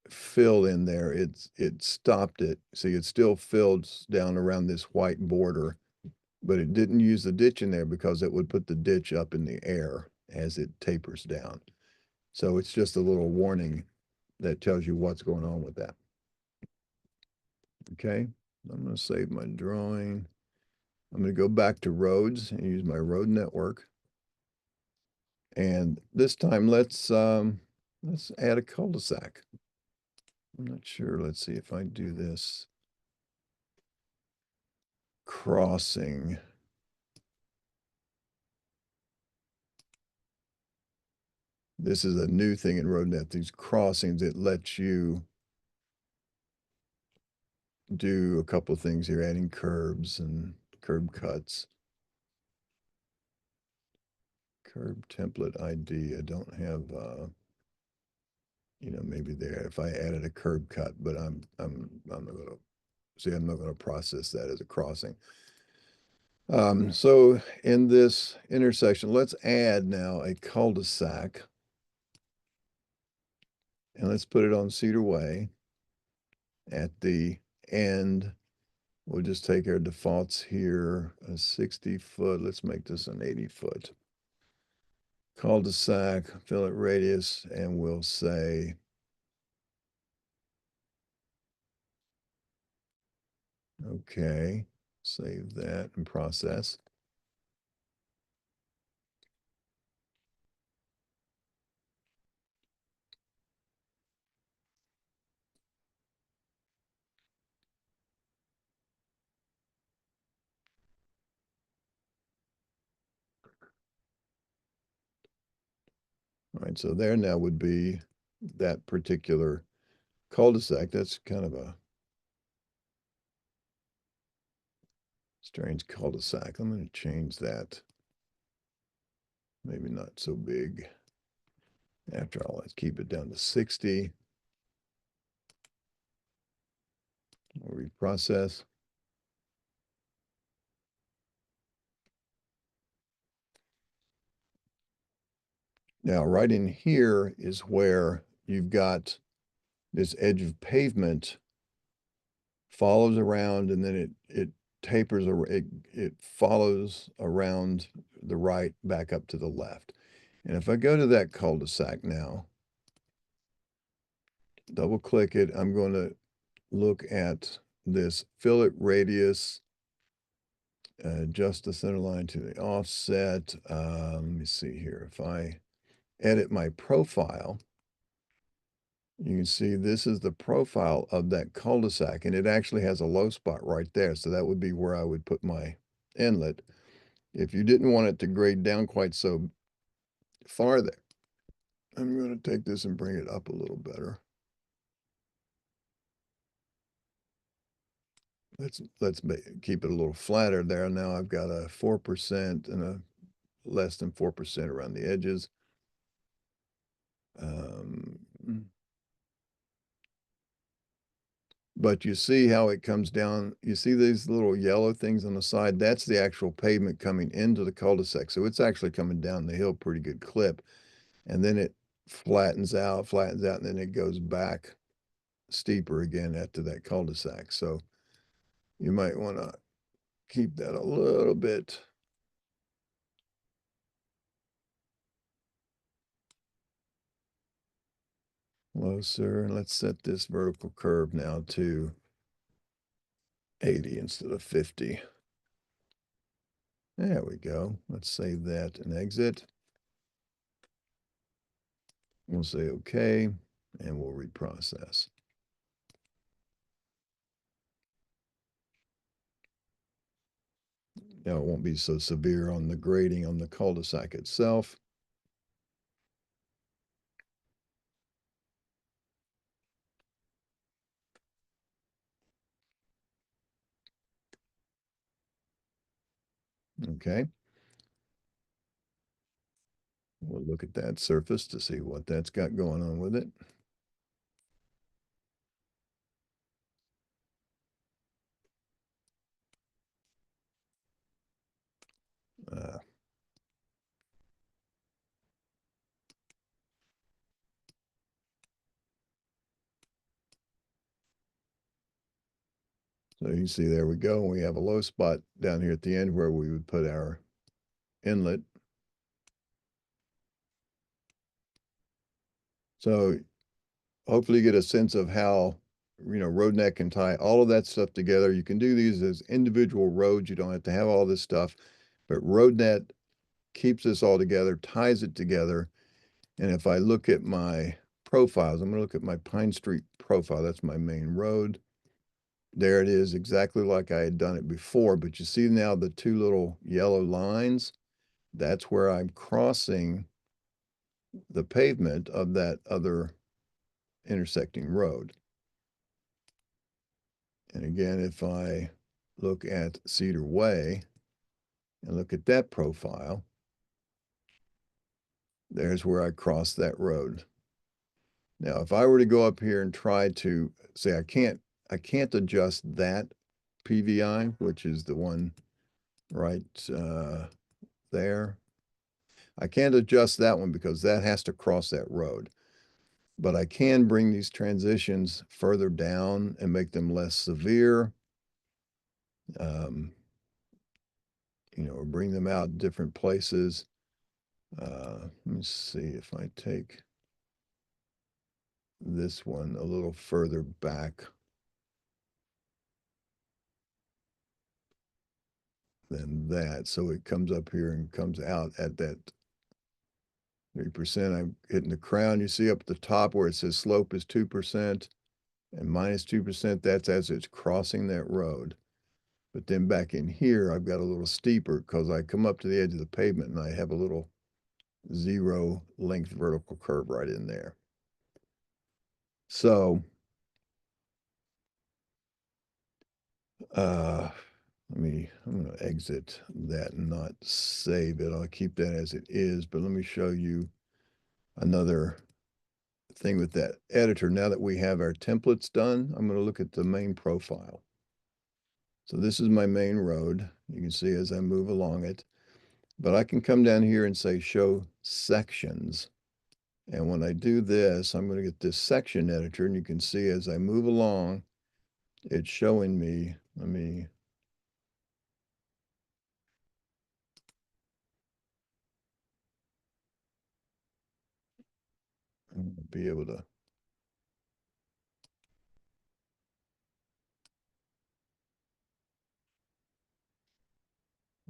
fill in there, it stopped it. See, it still filled down around this white border, but it didn't use the ditch in there because it would put the ditch up in the air as it tapers down. So it's just a little warning that tells you what's going on with that. Okay, I'm going to save my drawing. I'm going to go back to roads and use my road network. And this time let's add a cul-de-sac. I'm not sure. Let's see if I do this crossing. This is a new thing in RoadNet, these crossings. It lets you do a couple of things here, adding curbs and curb cuts. Curb template ID. I don't have maybe there if I added a curb cut, but I'm not going to process that as a crossing. So in this intersection, let's add now a cul-de-sac. And let's put it on Cedar Way at the end We'll just take our defaults here, a 60 foot. Let's make this an 80 foot. Cul-de-sac, fillet radius, and we'll say okay, save that and process. All right, so there now would be that particular cul-de-sac. That's kind of a strange cul-de-sac. I'm going to change that. Maybe not so big. After all, let's keep it down to 60. We'll reprocess. Now, right in here is where you've got this edge of pavement follows around, and then it tapers, it follows around the right back up to the left. And if I go to that cul-de-sac now, double click it, I'm going to look at this fillet radius, adjust the center line to the offset. Let me see here. If I edit my profile, you can see this is the profile of that cul-de-sac, and it actually has a low spot right there. So that would be where I would put my inlet. If you didn't want it to grade down quite so far there, I'm going to take this and bring it up a little better. Let's keep it a little flatter there. Now I've got a 4% and a less than 4% around the edges. But you see how it comes down. You see these little yellow things on the side? That's the actual pavement coming into the cul-de-sac. So it's actually coming down the hill pretty good clip. And then it flattens out, and then it goes back steeper again after that cul-de-sac. So you might want to keep that a little bit closer. And let's set this vertical curve now to 80 instead of 50. There we go. Let's save that and exit. We'll say okay, and we'll reprocess. Now it won't be so severe on the grading on the cul-de-sac itself. Okay. We'll look at that surface to see what that's got going on with it. So you see, there we go. We have a low spot down here at the end where we would put our inlet. So hopefully you get a sense of how, road net can tie all of that stuff together. You can do these as individual roads. You don't have to have all this stuff, but road net keeps this all together, ties it together. And if I look at my profiles, I'm going to look at my Pine Street profile. That's my main road. There it is, exactly like I had done it before. But you see now the two little yellow lines? That's where I'm crossing the pavement of that other intersecting road. And again, if I look at Cedar Way and look at that profile, there's where I cross that road. Now, if I were to go up here and try to say I can't adjust that PVI, which is the one right there. I can't adjust that one because that has to cross that road. But I can bring these transitions further down and make them less severe. or bring them out different places. Let me see if I take this one a little further back than that. So it comes up here and comes out at that 3%. I'm hitting the crown. You see up at the top where it says slope is 2% and minus 2%. That's as it's crossing that road. But then back in here, I've got a little steeper because I come up to the edge of the pavement and I have a little 0 length vertical curve right in there. So, I'm going to exit that and not save it. I'll keep that as it is, but let me show you another thing with that editor. Now that we have our templates done, I'm going to look at the main profile. So this is my main road. You can see as I move along it, but I can come down here and say show sections. And when I do this, I'm going to get this section editor, and you can see as I move along, it's showing me, let me be able to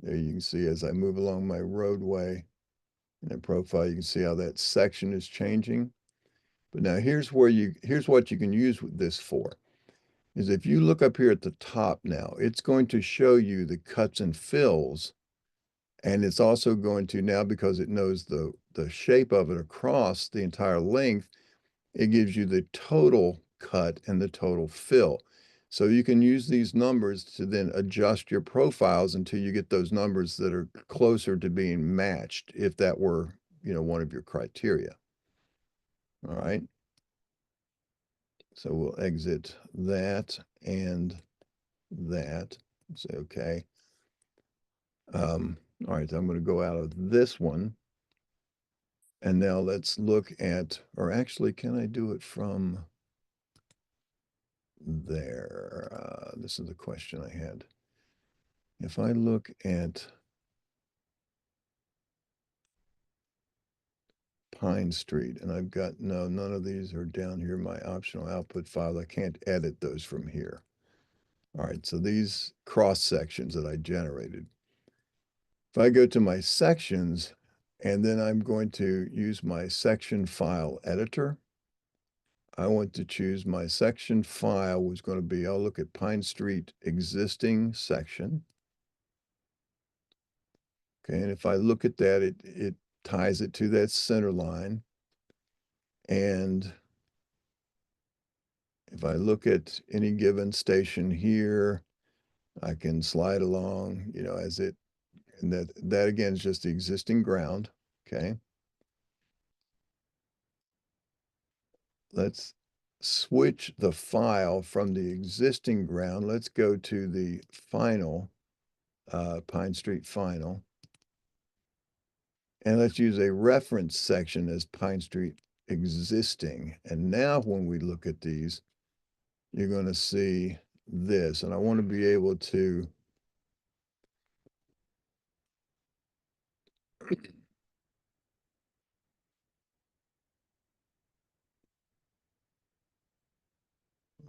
there you can see as I move along my roadway in the profile, you can see how that section is changing. But now here's what you can use this for, is if you look up here at the top now, it's going to show you the cuts and fills. And it's also going to now, because it knows the shape of it across the entire length, it gives you the total cut and the total fill. So you can use these numbers to then adjust your profiles until you get those numbers that are closer to being matched, if that were, one of your criteria. All right. So we'll exit that and that. Say okay. All right, so I'm going to go out of this one. And now let's look at, or actually, can I do it from there? This is the question I had. If I look at Pine Street, and I've got, no, none of these are down here, my optional output files. I can't edit those from here. All right, so these cross sections that I generated. If I go to my sections, and then I'm going to use my section file editor, I want to choose my section file was going to be, I'll look at Pine Street existing section. Okay, and if I look at that, it ties it to that center line. And if I look at any given station here, I can slide along, as it, and that again is just the existing ground. Okay. Let's switch the file from the existing ground. Let's go to the final, Pine Street final. And let's use a reference section as Pine Street existing. And now when we look at these, you're going to see this. And I want to be able to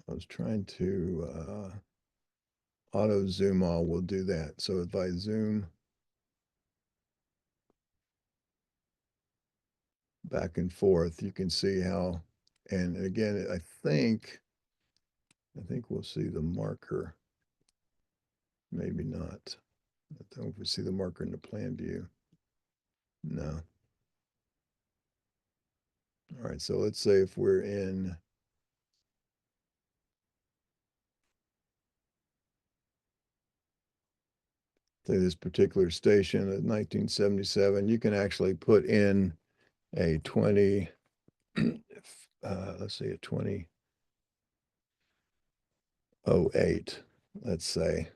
I was trying to auto zoom all will do that. So if I zoom back and forth, you can see how, and again, I think we'll see the marker. Maybe not. I don't know if we see the marker in the plan view. No. All right, so let's say if we're in say this particular station at 1977, you can actually put in a 20, let's see, a 2008, let's say.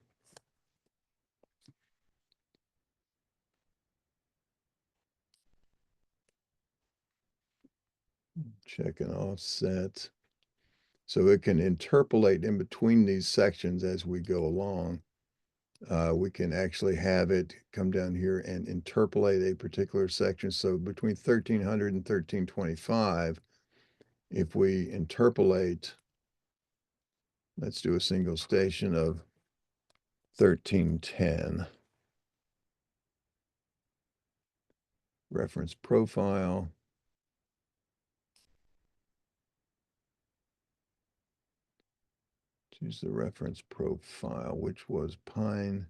Check an offset. So it can interpolate in between these sections as we go along. we can actually have it come down here and interpolate a particular section. So between 1300 and 1325, if we interpolate, let's do a single station of 1310. Reference profile. Choose the reference profile, which was Pine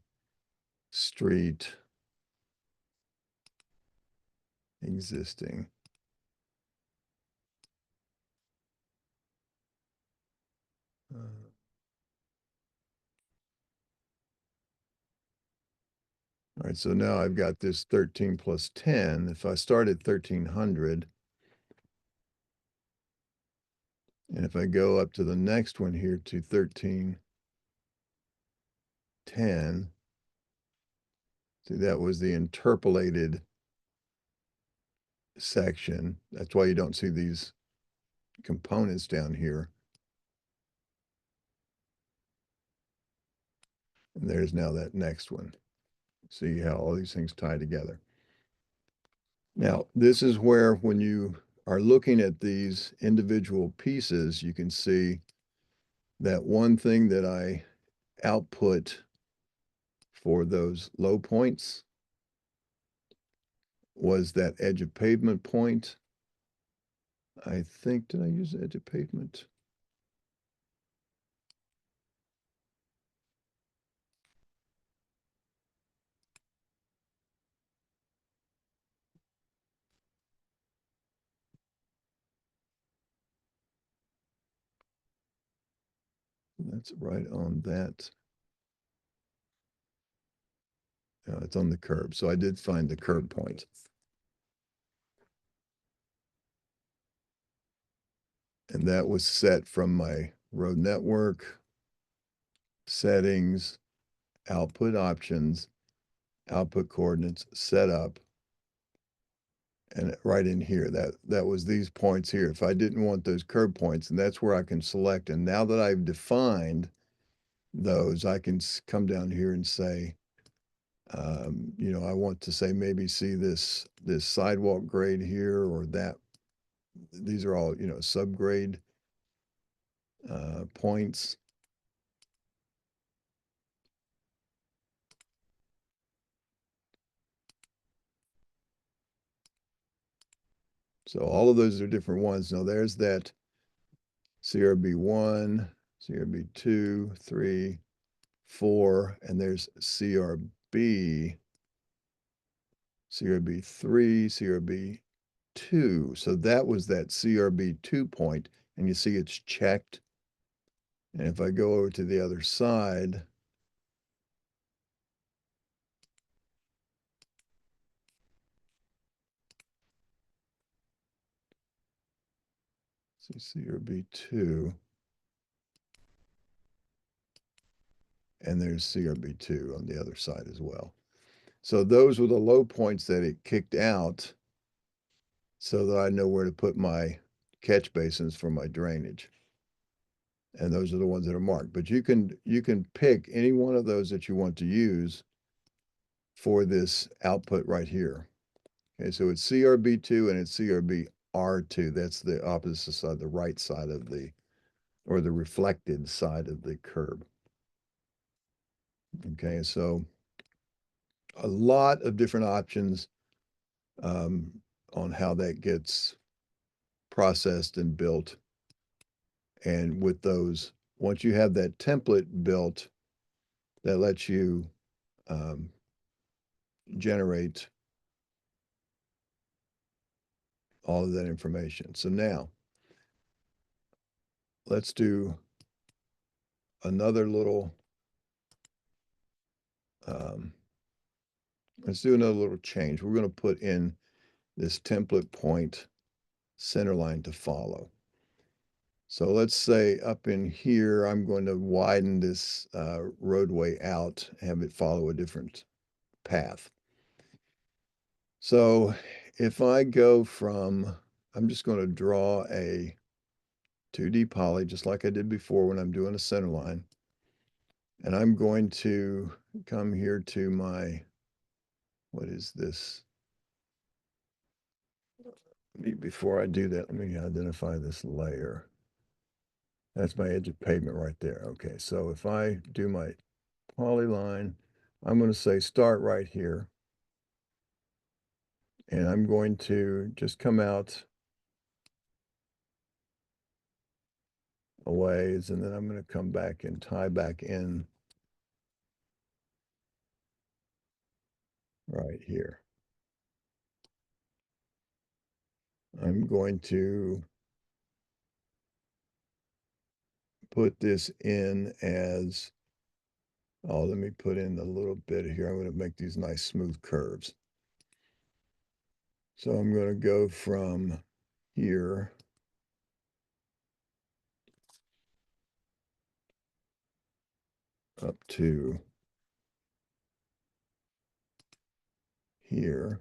Street existing. All right, so now I've got this 13 plus 10. If I start at 1300, and if I go up to the next one here to 1310, see, that was the interpolated section. That's why you don't see these components down here. And there's now that next one. See how all these things tie together. Now, this is where when you are looking at these individual pieces, you can see that one thing that I output for those low points was that edge of pavement point. I think, did I use edge of pavement? That's right on that. It's on the curb. So I did find the curb point. And that was set from my road network settings, output options, output coordinates, setup, and right in here, that was these points here. If I didn't want those curb points, and that's where I can select. And now that I've defined those, I can come down here and say, you know, I want to say maybe see this sidewalk grade here, or that. These are all, you know, subgrade points. So all of those are different ones. Now there's that CRB1, CRB2, 3, 4, and there's CRB, CRB3, CRB2. So that was that CRB2 point, and you see it's checked. And if I go over to the other side, see CRB2, and there's CRB2 on the other side as well. So those were the low points that it kicked out so that I know where to put my catch basins for my drainage. And those are the ones that are marked. But you can pick any one of those that you want to use for this output right here. Okay, so it's CRB2 and it's CRBR2. That's the opposite side, the right side of the, or the reflected side of the curb. Okay, so a lot of different options on how that gets processed and built. And with those, once you have that template built, that lets you generate all of that information. So now, let's do another little, change. We're going to put in this template point center line to follow. So let's say up in here, I'm going to widen this roadway out, have it follow a different path. So if I go from, I'm just going to draw a 2D poly, just like I did before when I'm doing a center line. And I'm going to come here to my, what is this? Before I do that, let me identify this layer. That's my edge of pavement right there. Okay, so if I do my polyline, I'm going to say start right here. And I'm going to just come out a ways, and then I'm going to come back and tie back in right here. I'm going to put this in as, oh, let me put in a little bit here. I'm going to make these nice smooth curves. So I'm going to go from here up to here.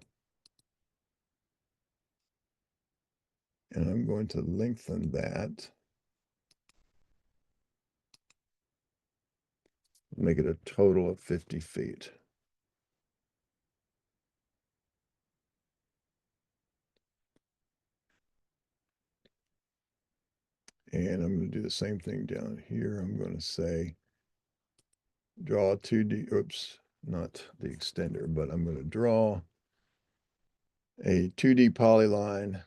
And I'm going to lengthen that. Make it a total of 50 feet. And I'm going to do the same thing down here. I'm going to say, draw a 2D, oops, not the extender, but I'm going to draw a 2D polyline.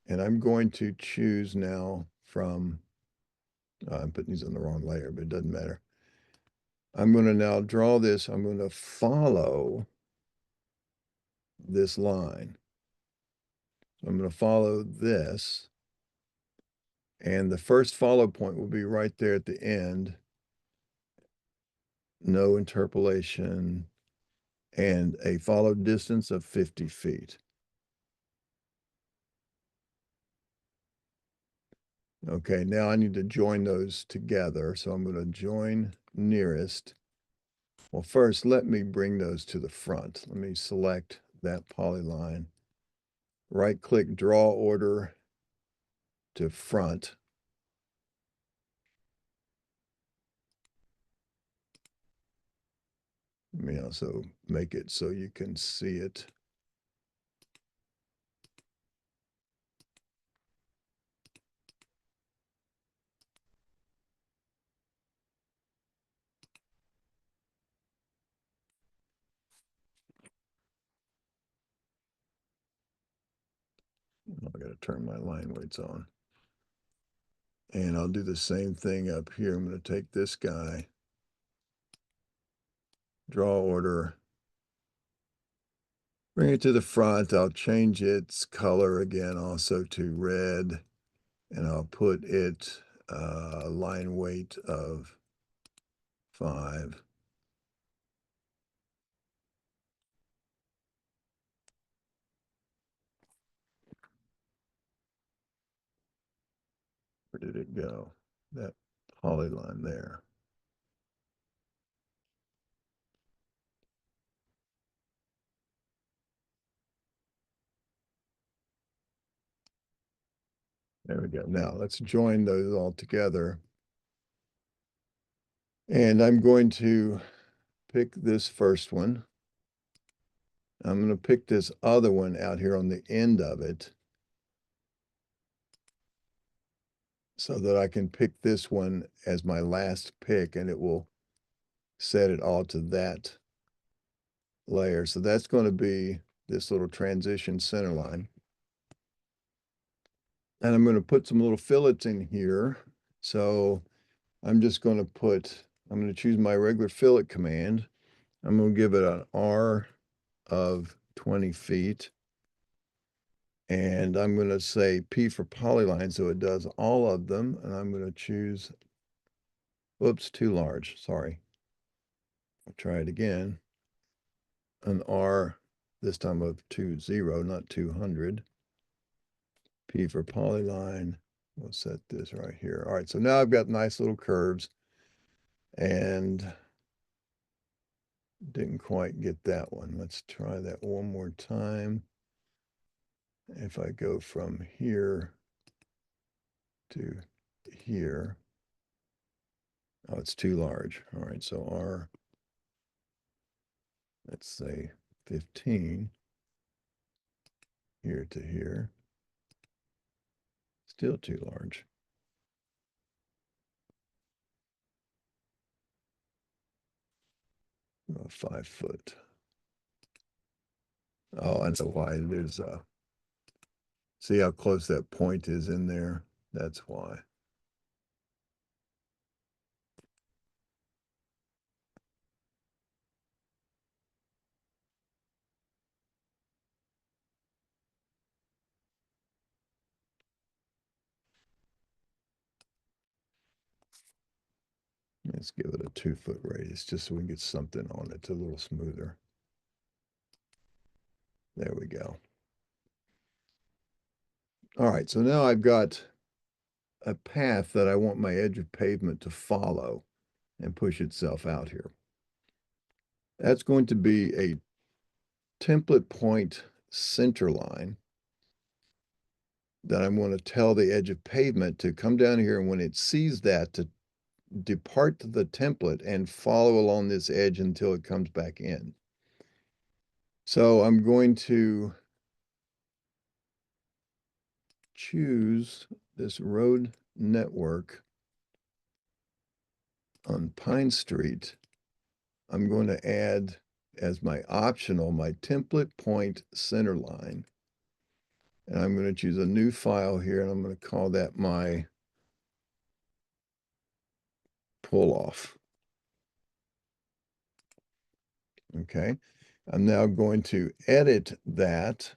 And I'm going to choose now from, I'm putting these on the wrong layer, but it doesn't matter. I'm going to now draw this. I'm going to follow this line. I'm going to follow this. And the first follow point will be right there at the end. No interpolation, and a follow distance of 50 feet. Okay, now I need to join those together. So I'm going to join nearest. Well, first, let me bring those to the front. Let me select that polyline. Right-click, draw order to front. Let me also make it so you can see it. I got to turn my line weights on. And I'll do the same thing up here. I'm going to take this guy, draw order, bring it to the front. I'll change its color again also to red, and I'll put it line weight of 5. Where did it go? That polyline there. There we go. Now let's join those all together. And I'm going to pick this first one. I'm going to pick this other one out here on the end of it so that I can pick this one as my last pick, and it will set it all to that layer. So that's going to be this little transition center line. And I'm going to put some little fillets in here. So I'm just going to put, I'm going to choose my regular fillet command. I'm going to give it an R of 20 feet. And I'm going to say P for polyline, so it does all of them. And I'm going to choose, whoops, too large, sorry. I'll try it again. An R, this time of 20, not 200. P for polyline. We'll set this right here. All right, so now I've got nice little curves, and didn't quite get that one. Let's try that one more time. If I go from here to here, Oh, it's too large. All right, so let's say 15 here to here. Still too large. Oh, 5 foot. Oh, I know why. There's see how close that point is in there? That's why. Let's give it a 2-foot radius just so we can get something on it a little smoother. There we go. All right, so now I've got a path that I want my edge of pavement to follow and push itself out here. That's going to be a template point center line that I'm going to tell the edge of pavement to come down here, and when it sees that, to depart the template and follow along this edge until it comes back in. So I'm going to choose this road network on Pine Street. I'm going to add as my optional my template point center line. And I'm going to choose a new file here, and I'm going to call that my pull off. Okay. I'm now going to edit that,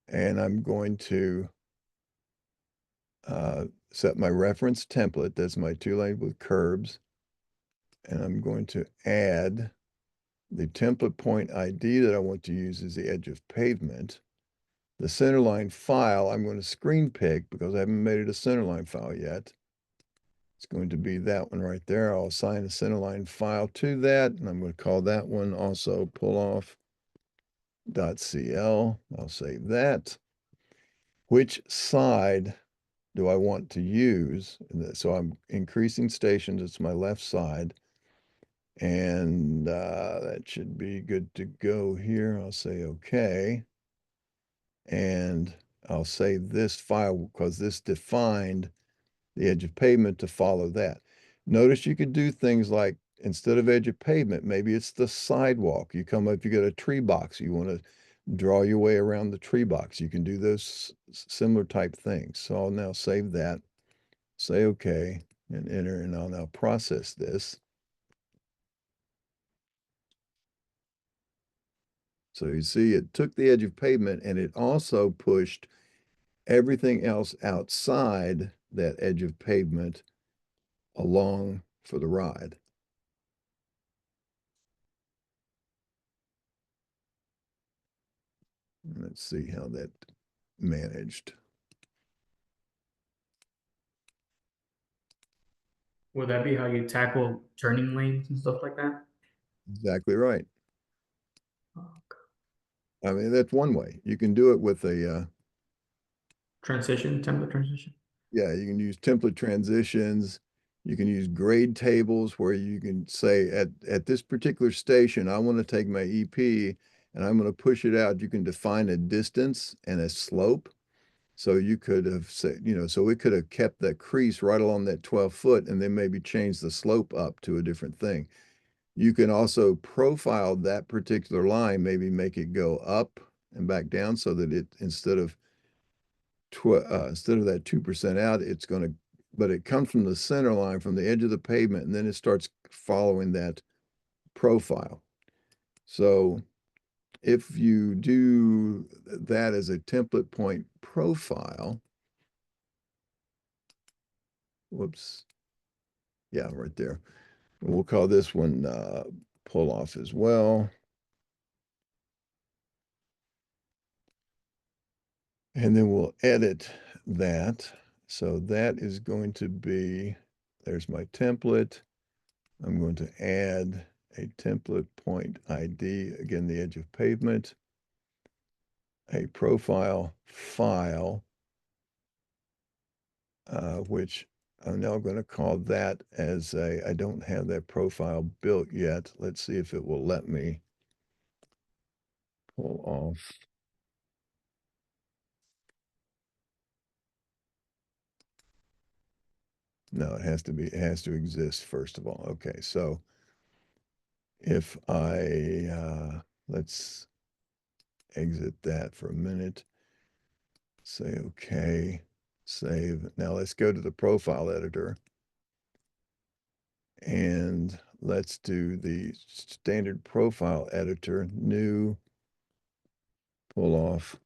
and I'm going to set my reference template. That's my 2-lane with curbs. And I'm going to add the template point ID that I want to use as the edge of pavement. The centerline file, I'm going to screen pick because I haven't made it a centerline file yet. It's going to be that one right there. I'll assign a centerline file to that, and I'm going to call that one also pulloff.cl. I'll save that. Which side do I want to use? So I'm increasing stations. It's my left side. And that should be good to go here. I'll say okay. And I'll save this file because this defined the edge of pavement to follow that. Notice you could do things like, instead of edge of pavement, maybe it's the sidewalk. You come up, you get a tree box. You want to draw your way around the tree box. You can do those similar type things. So I'll now save that, say okay, and enter, and I'll now process this. So you see it took the edge of pavement, and it also pushed everything else outside that edge of pavement along for the ride. Let's see how that managed. Would that be how you tackle turning lanes and stuff like that? Exactly right. Okay. I mean, that's one way. You can do it with a, Template transition. yeah, you can use template transitions. You can use grade tables where you can say at this particular station, I want to take my EP and I'm going to push it out. You can define a distance and a slope. So you could have said, so it could have kept that crease right along that 12 foot and then maybe change the slope up to a different thing. You can also profile that particular line, maybe make it go up and back down so that it, instead of that 2% out, it's going to, but it comes from the center line, from the edge of the pavement, and then it starts following that profile. So if you do that as a template point profile, whoops, yeah, right there. We'll call this one pull off as well. And then we'll edit that. So that is going to be, there's my template. I'm going to add a template point ID, again, the edge of pavement, a profile file, which I'm now going to call that as a, I don't have that profile built yet. Let's see if it will let me pull off. No, it has to exist first of all. Okay, so if let's exit that for a minute, say okay, save. Now let's go to the profile editor and let's do the standard profile editor, new, pull off.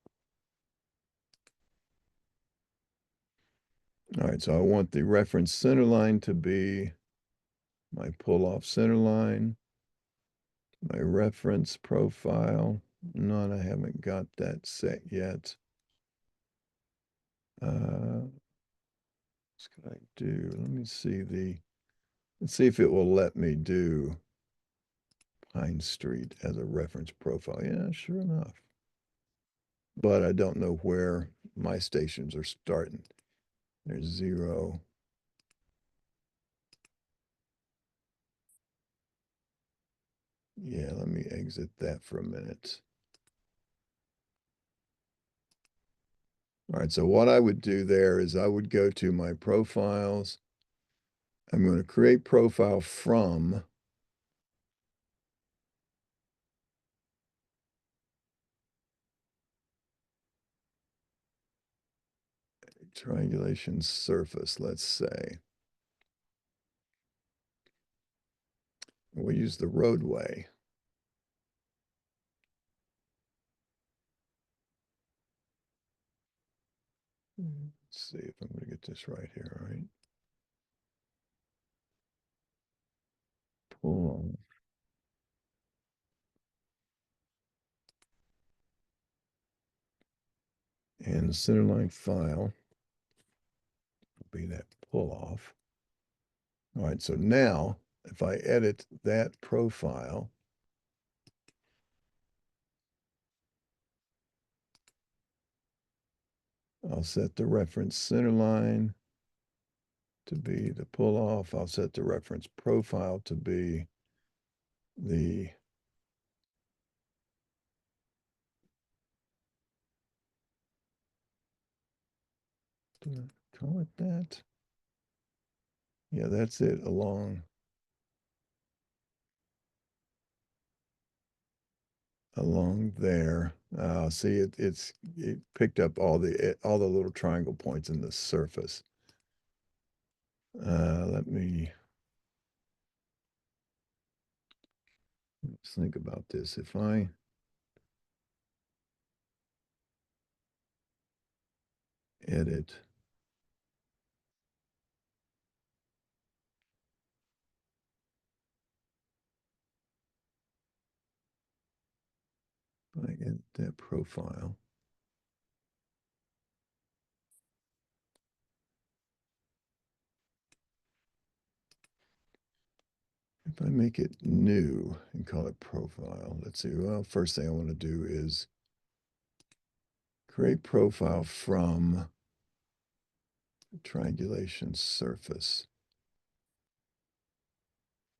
All right, so I want the reference center line to be my pull off center line, my reference profile. No, I haven't got that set yet. What can I do? Let me see let's see if it will let me do Pine Street as a reference profile. Yeah, sure enough. But I don't know where my stations are starting. There's 0. Yeah, let me exit that for a minute. All right, so what I would do there is I would go to my profiles. I'm going to create profile from triangulation surface, let's say. We'll use the roadway. Let's see if I'm going to get this right here, all right? Pull on. And the centerline file will be that pull off. All right, so now if I edit that profile, I'll set the reference center line to be the pull off. I'll set the reference profile to be the call it that. Yeah, that's it along there. See, it picked up all the little triangle points in the surface. Let's think about this. If I edit that profile. If I make it new and call it profile, let's see. Well, first thing I want to do is create profile from triangulation surface,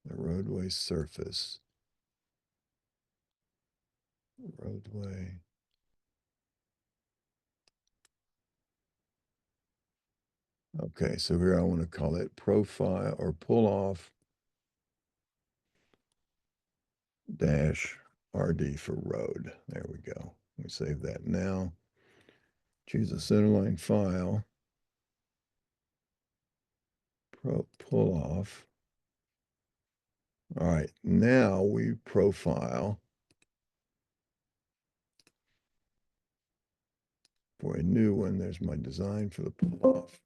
the roadway surface, roadway. Okay, so here I want to call it profile or pull off dash RD for road. There we go. We save that now. Choose a centerline file. Pull off. All right, now we profile for a new one. There's my design for the pull off.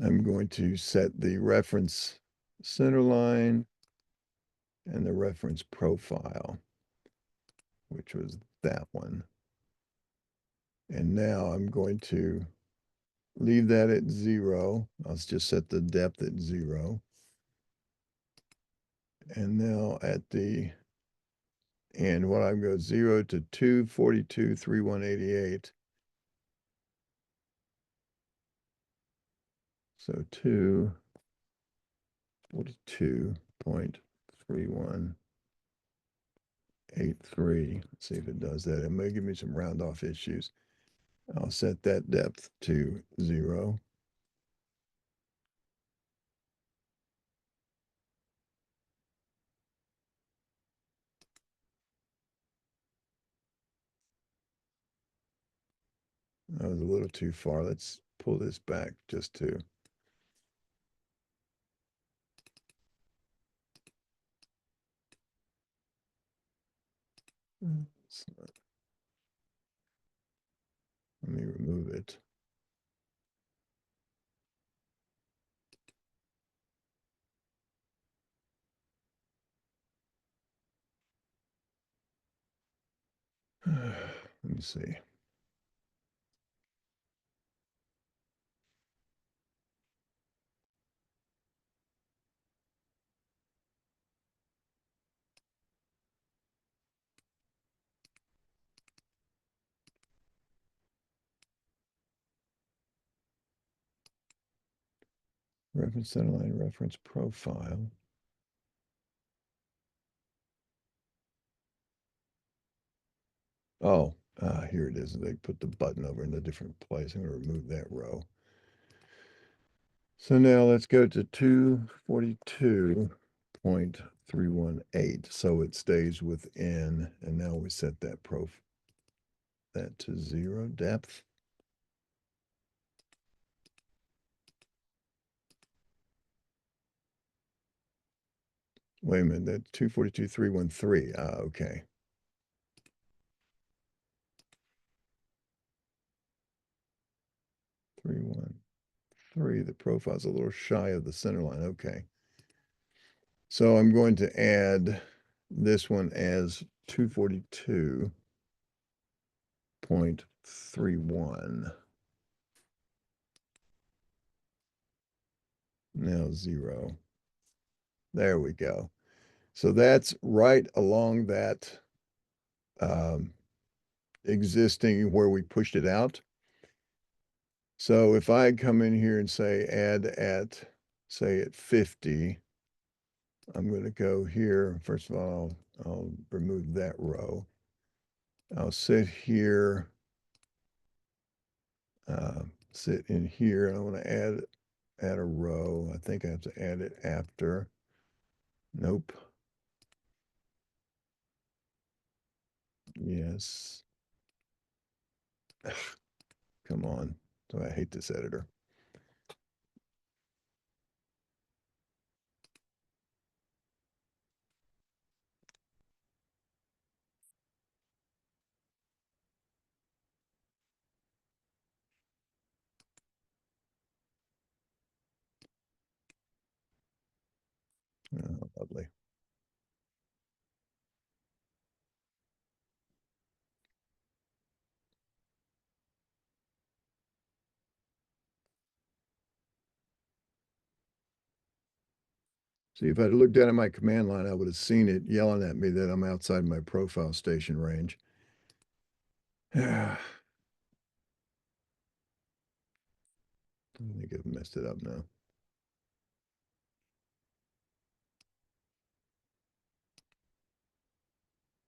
I'm going to set the reference center line and the reference profile, which was that one. And now I'm going to leave that at 0. I'll just set the depth at 0. And now at the end, what I'm going 0 to 242, 3188. So 242.3183. Let's see if it does that. It may give me some round off issues. I'll set that depth to 0. That was a little too far. Let's pull this back just to. Let me remove it. Let me see. Reference centerline, reference profile. Oh, here it is. They put the button over in a different place. I'm going to remove that row. So now let's go to 242.318. So it stays within, and now we set that that to 0 depth. Wait a minute, that's 242.313. Okay. Three, 1, 3. The profile's a little shy of the center line. Okay. So I'm going to add this one as 242.31. Now 0. There we go. So that's right along that existing where we pushed it out. So if I come in here and say add at, say at 50, I'm going to go here. First of all, I'll remove that row. I'll sit here, sit in here, and I want to add a row. I think I have to add it after. Nope. Yes. Come on. So I hate this editor. Oh, lovely. See, if I'd looked down at my command line, I would have seen it yelling at me that I'm outside my profile station range. I think I've messed it up now.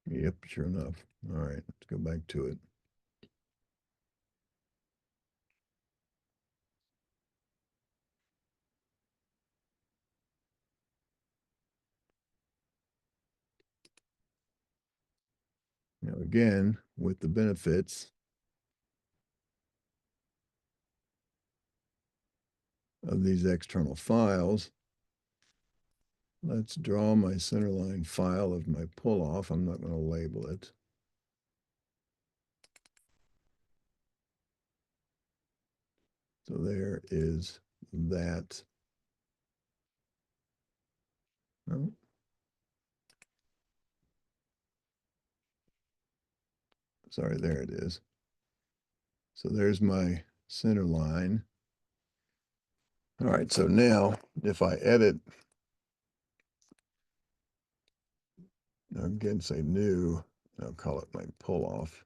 Yep, sure enough. All right, let's go back to it. Now, again, with the benefits of these external files, let's draw my centerline file of my pull-off. I'm not going to label it. So there is that. Oh. Sorry, there it is. So there's my center line. All right, so now if I edit, again, say new, I'll call it my pull off.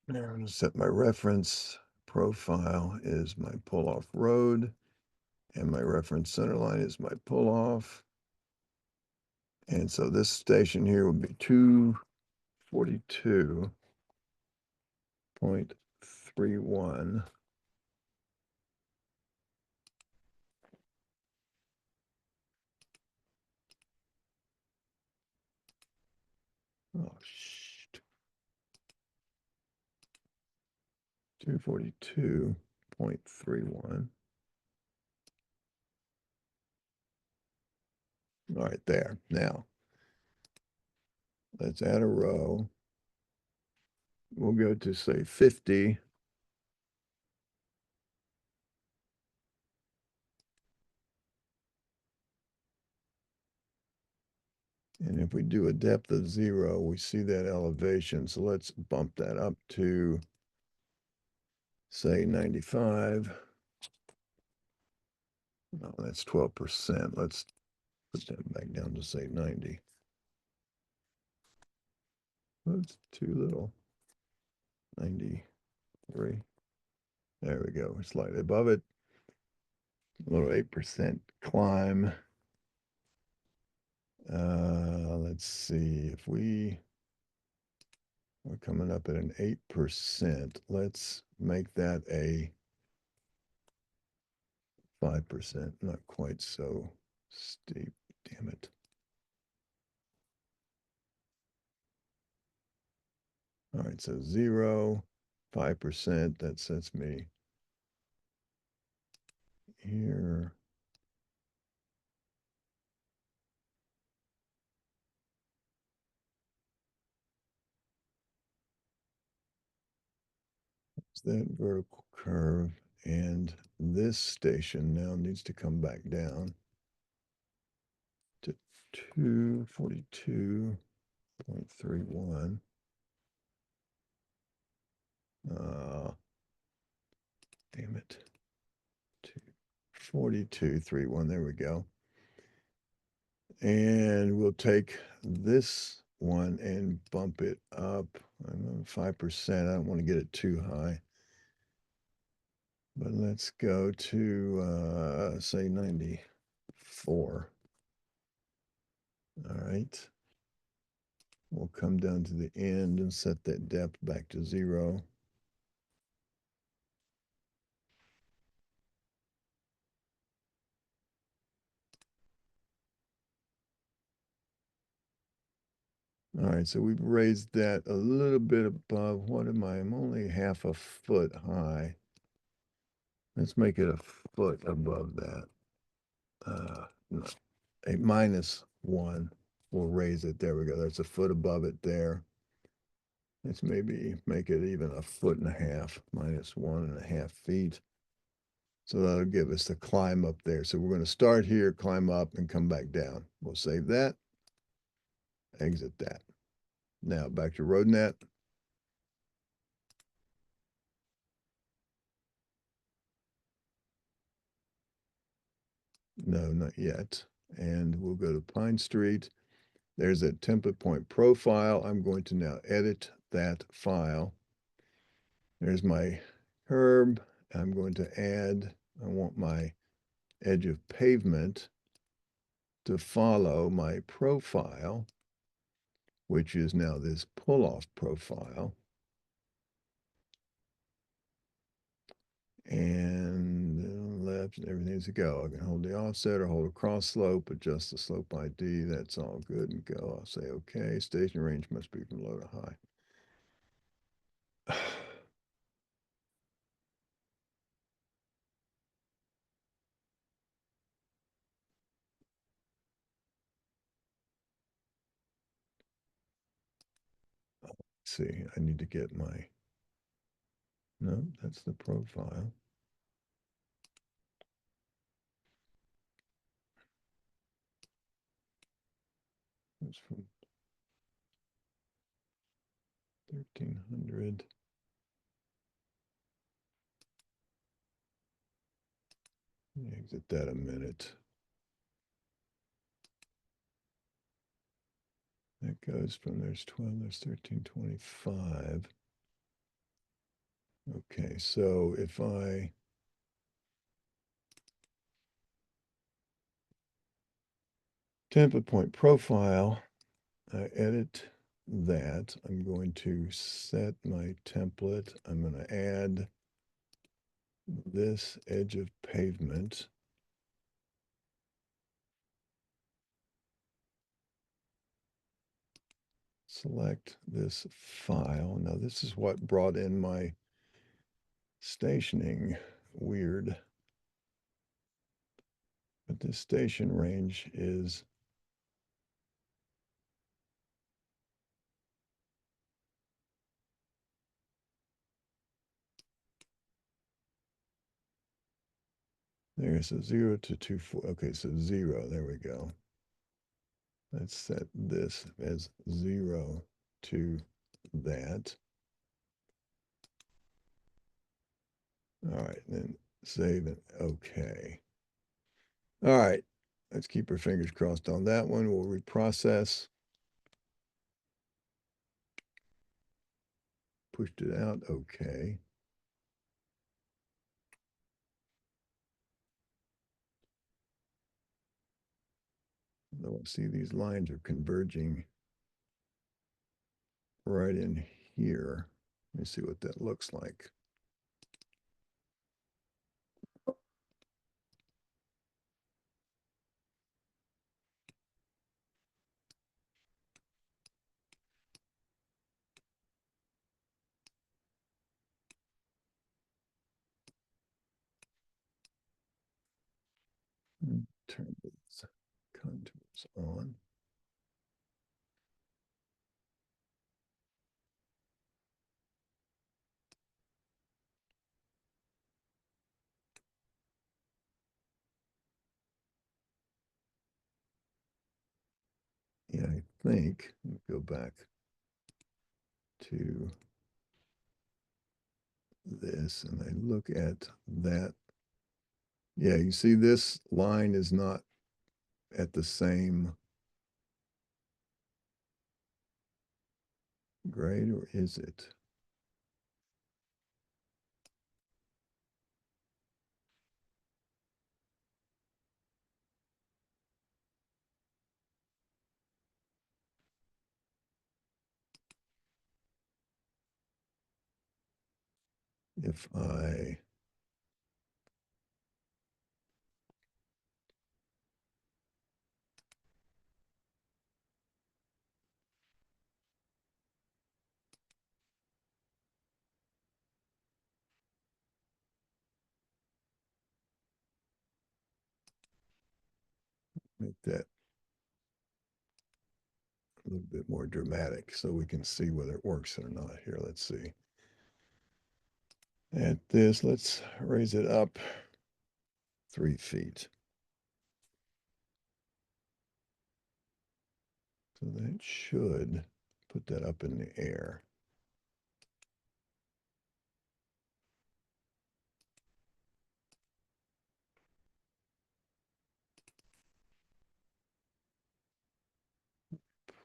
Now I'm going to set my reference profile is my pull-off road, and my reference center line is my pull-off. And so this station here will be 242.31. Oh, shit. 242.31. All right, there. Now, let's add a row. We'll go to, say, 50. And if we do a depth of 0, we see that elevation. So let's bump that up to, say, 95. No, that's 12%. Let's put that back down to, say, 90. That's too little. 93. There we go. We're slightly above it. A little 8% climb. Let's see if we're coming up at an 8%. Let's make that a 5%. Not quite so steep. Damn it. All right, so 0, 5%. That sets me here. That vertical curve, and this station now needs to come back down to 242.31. Damn it. 242.31. There we go. And we'll take this one and bump it up 5%. I don't want to get it too high. But let's go to, say, 94. All right. We'll come down to the end and set that depth back to 0. All right, so we've raised that a little bit above. What am I? I'm only half a foot high. Let's make it a foot above that. No, a -1. We'll raise it. There we go. That's a foot above it there. Let's maybe make it even a foot and a half, -1.5 feet. So that'll give us the climb up there. So we're going to start here, climb up, and come back down. We'll save that, exit that. Now back to RoadNet. No, not yet. And we'll go to Pine Street. There's a template point profile. I'm going to now edit that file. There's my curb. I'm going to add, I want my edge of pavement to follow my profile, which is now this pull-off profile. And left, everything's a go. I can hold the offset or hold a cross slope, adjust the slope ID. That's all good and go. I'll say, okay, station range must be from low to high. Let's see, I need to get my, no, that's the profile. That's from 1300. Exit that a minute. That goes from there's 12, there's 1325. Okay, so if I template point profile, I edit that. I'm going to set my template. I'm going to add this edge of pavement. Select this file. Now this is what brought in my stationing. Weird. But this station range is there's a 0 to 240. Okay, so 0. There we go. Let's set this as 0 to that. All right, then save it. Okay. All right, let's keep our fingers crossed on that one. We'll reprocess. Pushed it out. Okay. Though I see these lines are converging right in here. Let me see what that looks like. Turn these contours on. Yeah, I think, let me go back to this and I look at that. Yeah, you see this line is not at the same grade, or is it? If I make that a little bit more dramatic so we can see whether it works or not. Here, let's see. At this, let's raise it up 3 feet. So that should put that up in the air.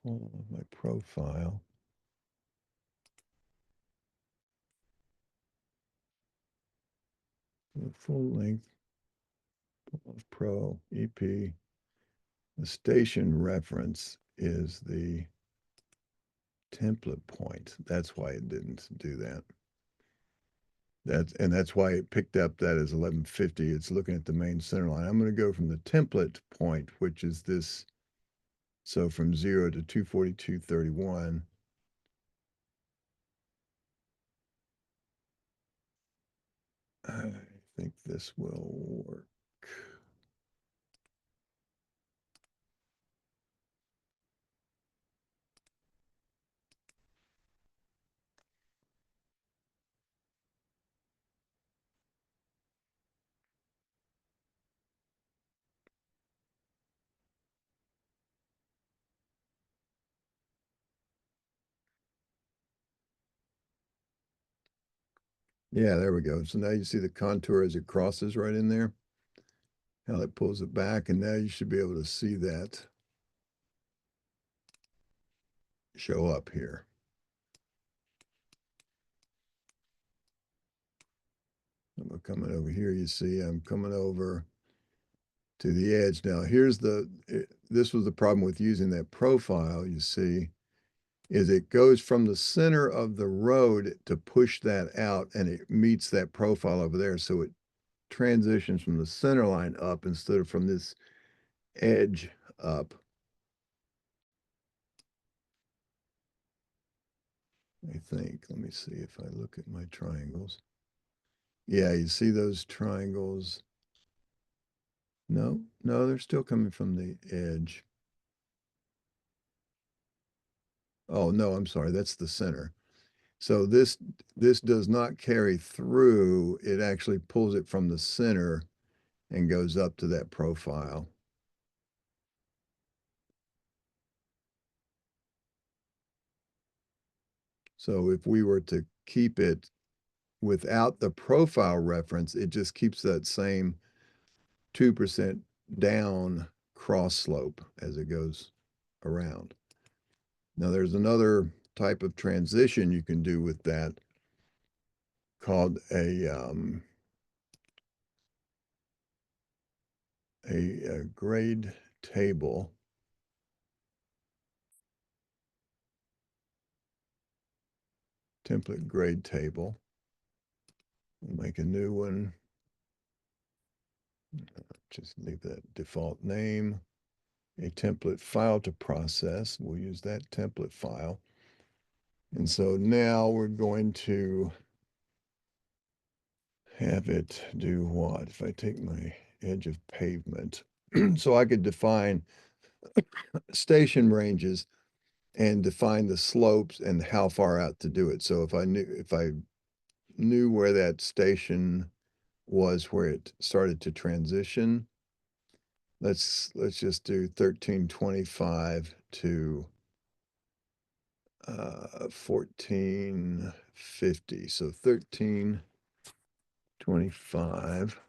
Pull my profile. The full length of Pro EP. The station reference is the template point. That's why it didn't do that. That's why it picked up that as 1150. It's looking at the main center line. I'm going to go from the template point, which is this. So from 0 to 242.31. I think this will work. Yeah, there we go. So now you see the contour as it crosses right in there, how it pulls it back, and now you should be able to see that show up here. I'm coming over here. You see, I'm coming over to the edge. Now, here's this was the problem with using that profile, you see, is it goes from the center of the road to push that out, and it meets that profile over there. So it transitions from the center line up instead of from this edge up. I think. Let me see if I look at my triangles. Yeah, you see those triangles? No, no, they're still coming from the edge. Oh, no, I'm sorry. That's the center. So this does not carry through. It actually pulls it from the center and goes up to that profile. So if we were to keep it without the profile reference, it just keeps that same 2% down cross slope as it goes around. Now there's another type of transition you can do with that called a grade table. Template grade table. We'll make a new one. Just leave that default name. A template file to process. We'll use that template file. And so now we're going to have it do what? If I take my edge of pavement, so I could define station ranges and define the slopes and how far out to do it. So if I knew where that station was, where it started to transition, let's just do 1325 to 1450. So 1325,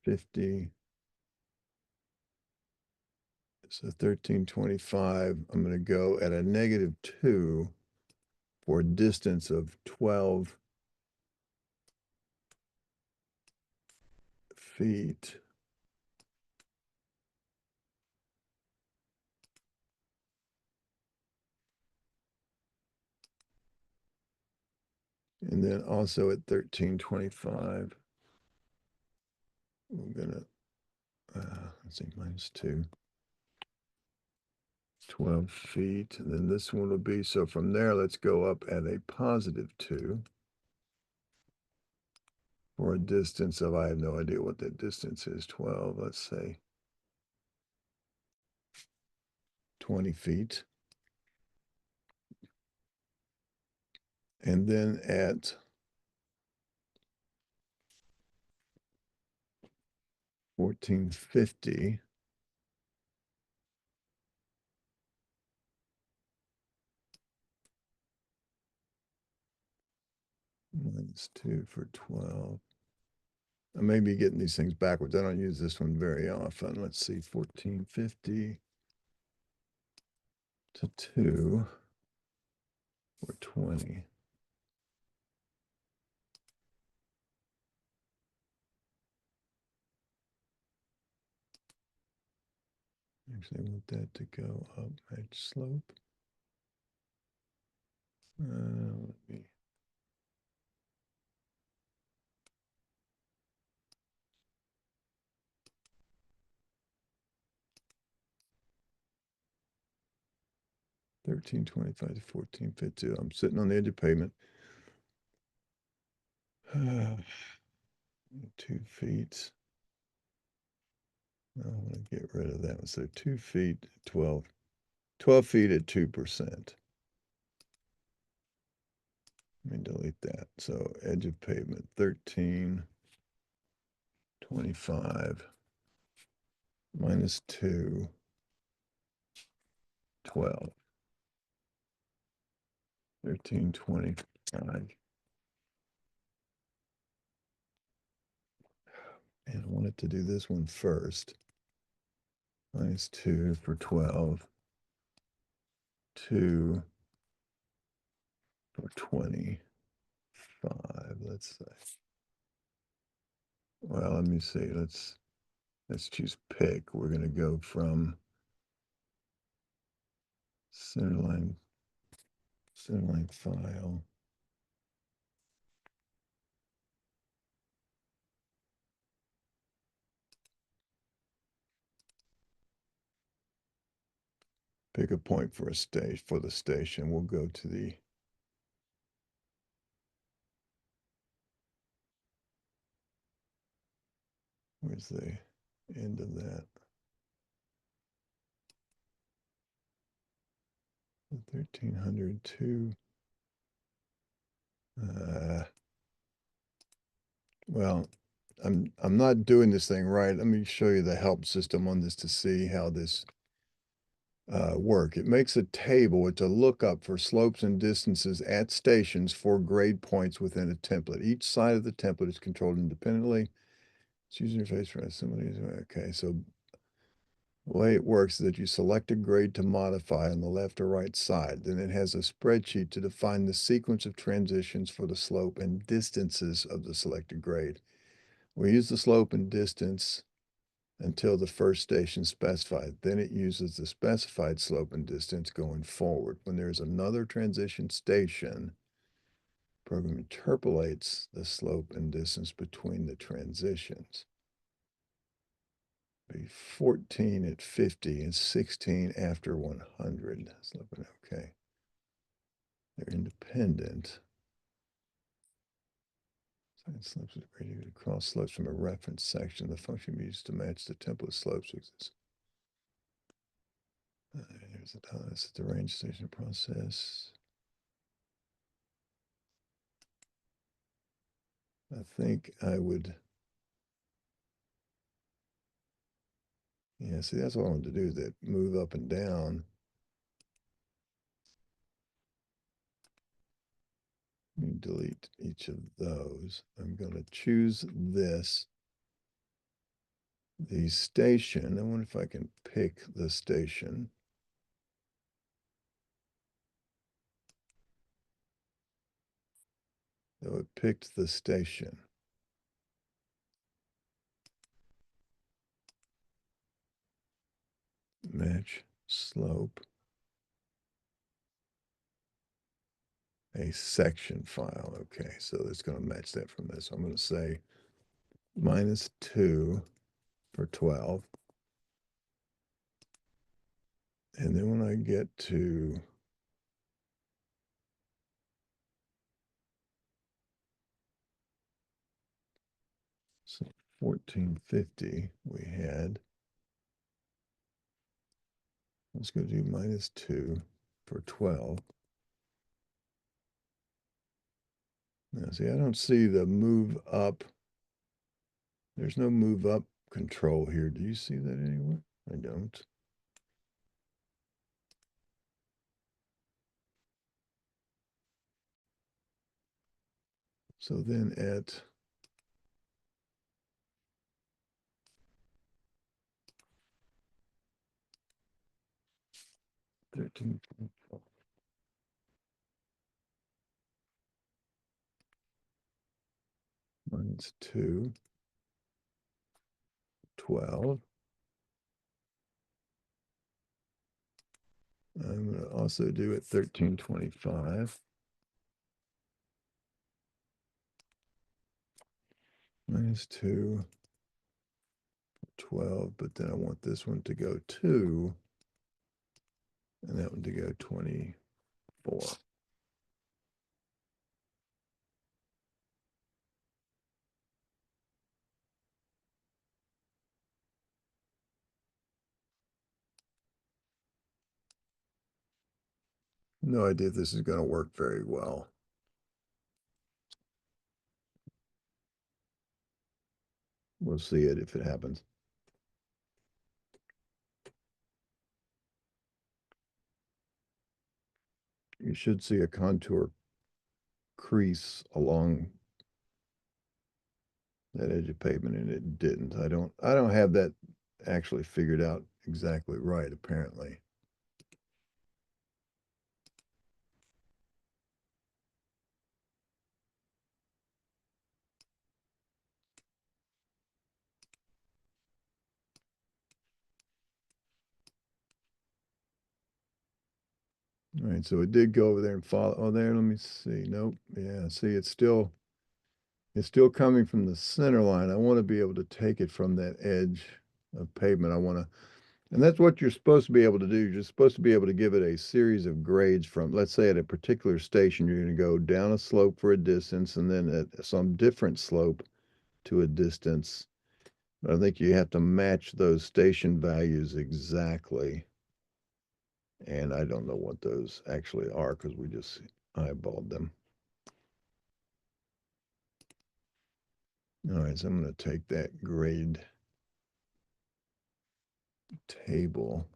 50. So 1325, I'm going to go at a -2 for a distance of 12 feet. And then also at 1325, we're going to, let's see, -2, 12 feet. And then this one will be, so from there, let's go up at a +2 for a distance of, I have no idea what that distance is, 12, let's say 20 feet. And then at 1450, -2 for 12. I may be getting these things backwards. I don't use this one very often. Let's see, 1450 to 2 or 20. Actually, I want that to go up edge slope. Let me. $13.25 to $14.50. I'm sitting on the edge of pavement. 2 feet. I want to get rid of that one. So 2 feet, 12 feet at 2%. Let me delete that. So edge of pavement, 13.25 -2, 12. 13.25. And I wanted to do this one first. -2 for 12. 2 for 20. 5, let's say. Well, let me see. Let's choose pick. We're going to go from centerline file. Pick a point for a stage for the station. We'll go to the where's the end of that? 1302. Well, I'm not doing this thing right. Let me show you the help system on this to see how this work. It makes a table. It's a lookup for slopes and distances at stations for grade points within a template. Each side of the template is controlled independently. It's user interface for somebody. Okay, so the way it works is that you select a grade to modify on the left or right side. Then it has a spreadsheet to define the sequence of transitions for the slope and distances of the selected grade. We use the slope and distance until the first station specified. Then it uses the specified slope and distance going forward. When there's another transition station, program interpolates the slope and distance between the transitions. Be 14 at 50 and 16 after 100. Slope, okay. They're independent. Slopes is ready to cross slopes from a reference section. The function used to match the template slopes exists. Here's the this is the range station process. I think I would. Yeah, see, that's what I wanted to do, that move up and down. Let me delete each of those. I'm going to choose this. The station. I wonder if I can pick the station. So it picked the station. Match slope. A section file. Okay, so it's going to match that from this. I'm going to say -2 for 12. And then when I get to so 1450 we had. Let's go do -2 for 12. Now, see, I don't see the move up. There's no move up control here. Do you see that anywhere? I don't. So then at -13 -2 12. I'm going to also do it 1325 -2 12, but then I want this one to go 2 and that one to go 24. No idea if this is going to work very well. We'll see it if it happens. You should see a contour crease along that edge of pavement, and it didn't. I don't have that actually figured out exactly right, apparently. All right, so it did go over there and follow. Oh, there, let me see. Nope. Yeah, see, it's still coming from the center line. I want to be able to take it from that edge of pavement. I want to, and that's what you're supposed to be able to do. You're supposed to be able to give it a series of grades from, let's say at a particular station, you're going to go down a slope for a distance and then at some different slope to a distance. But I think you have to match those station values exactly. And I don't know what those actually are because we just eyeballed them. All right, so I'm going to take that grade table.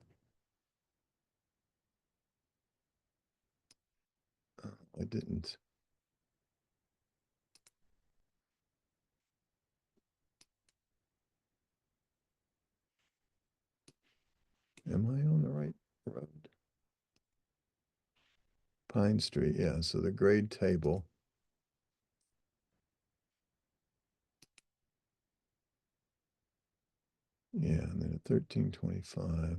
I didn't. Am I on the right road? Pine Street, yeah. So the grade table. Yeah, and then at 1325.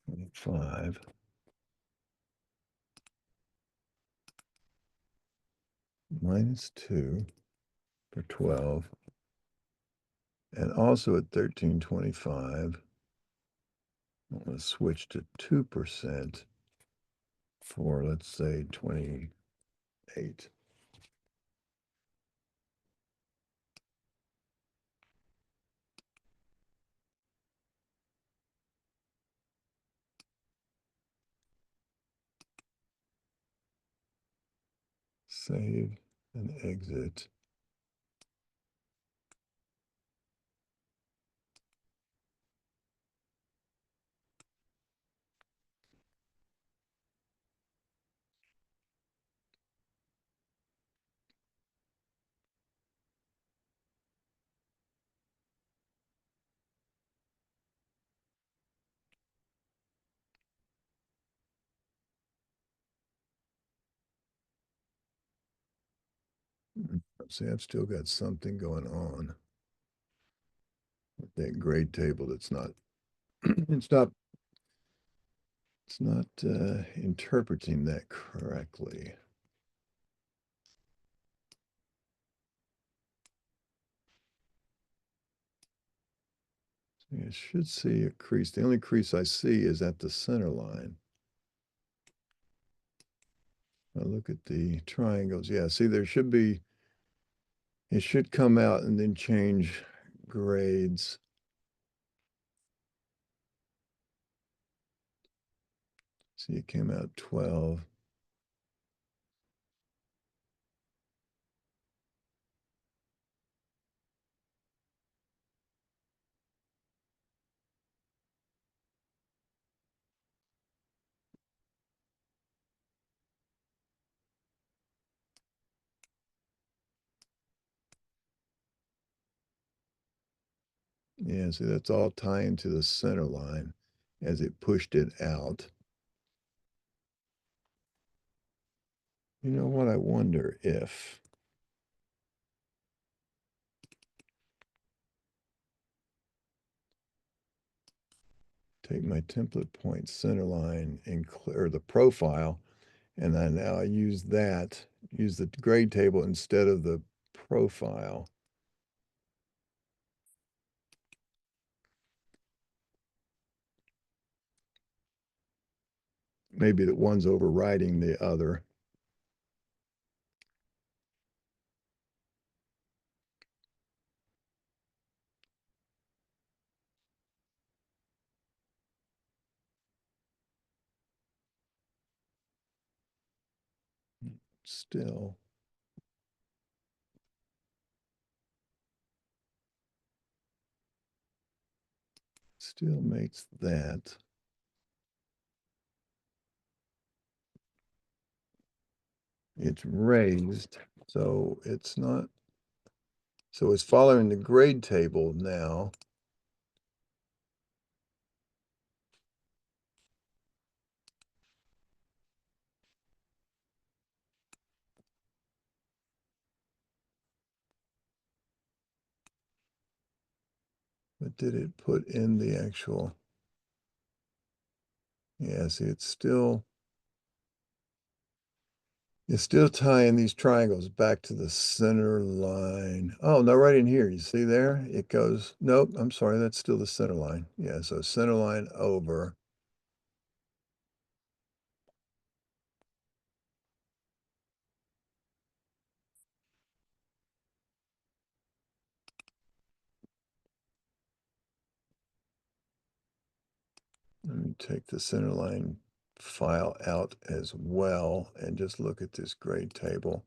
-25 -2 for 12. And also at 1325, I'm going to switch to 2% for, let's say, 28. Save and exit. See, I've still got something going on with that grade table that's not, it's not, interpreting that correctly. You should see a crease. The only crease I see is at the center line. Now look at the triangles. Yeah, see, there should be, it should come out and then change grades. See, it came out 12. Yeah, see, that's all tying to the center line as it pushed it out. You know what? I wonder if take my template point center line and clear the profile, and then now I use the grade table instead of the profile. Maybe that one's overriding the other. Still makes that. It's raised, so it's not, so it's following the grade table now. But did it put in the actual? Yeah, see, it's still tying these triangles back to the center line. Oh, no, right in here. You see there? It goes, nope, I'm sorry, that's still the center line. Yeah, so center line over. Let me take the center line file out as well and just look at this grade table.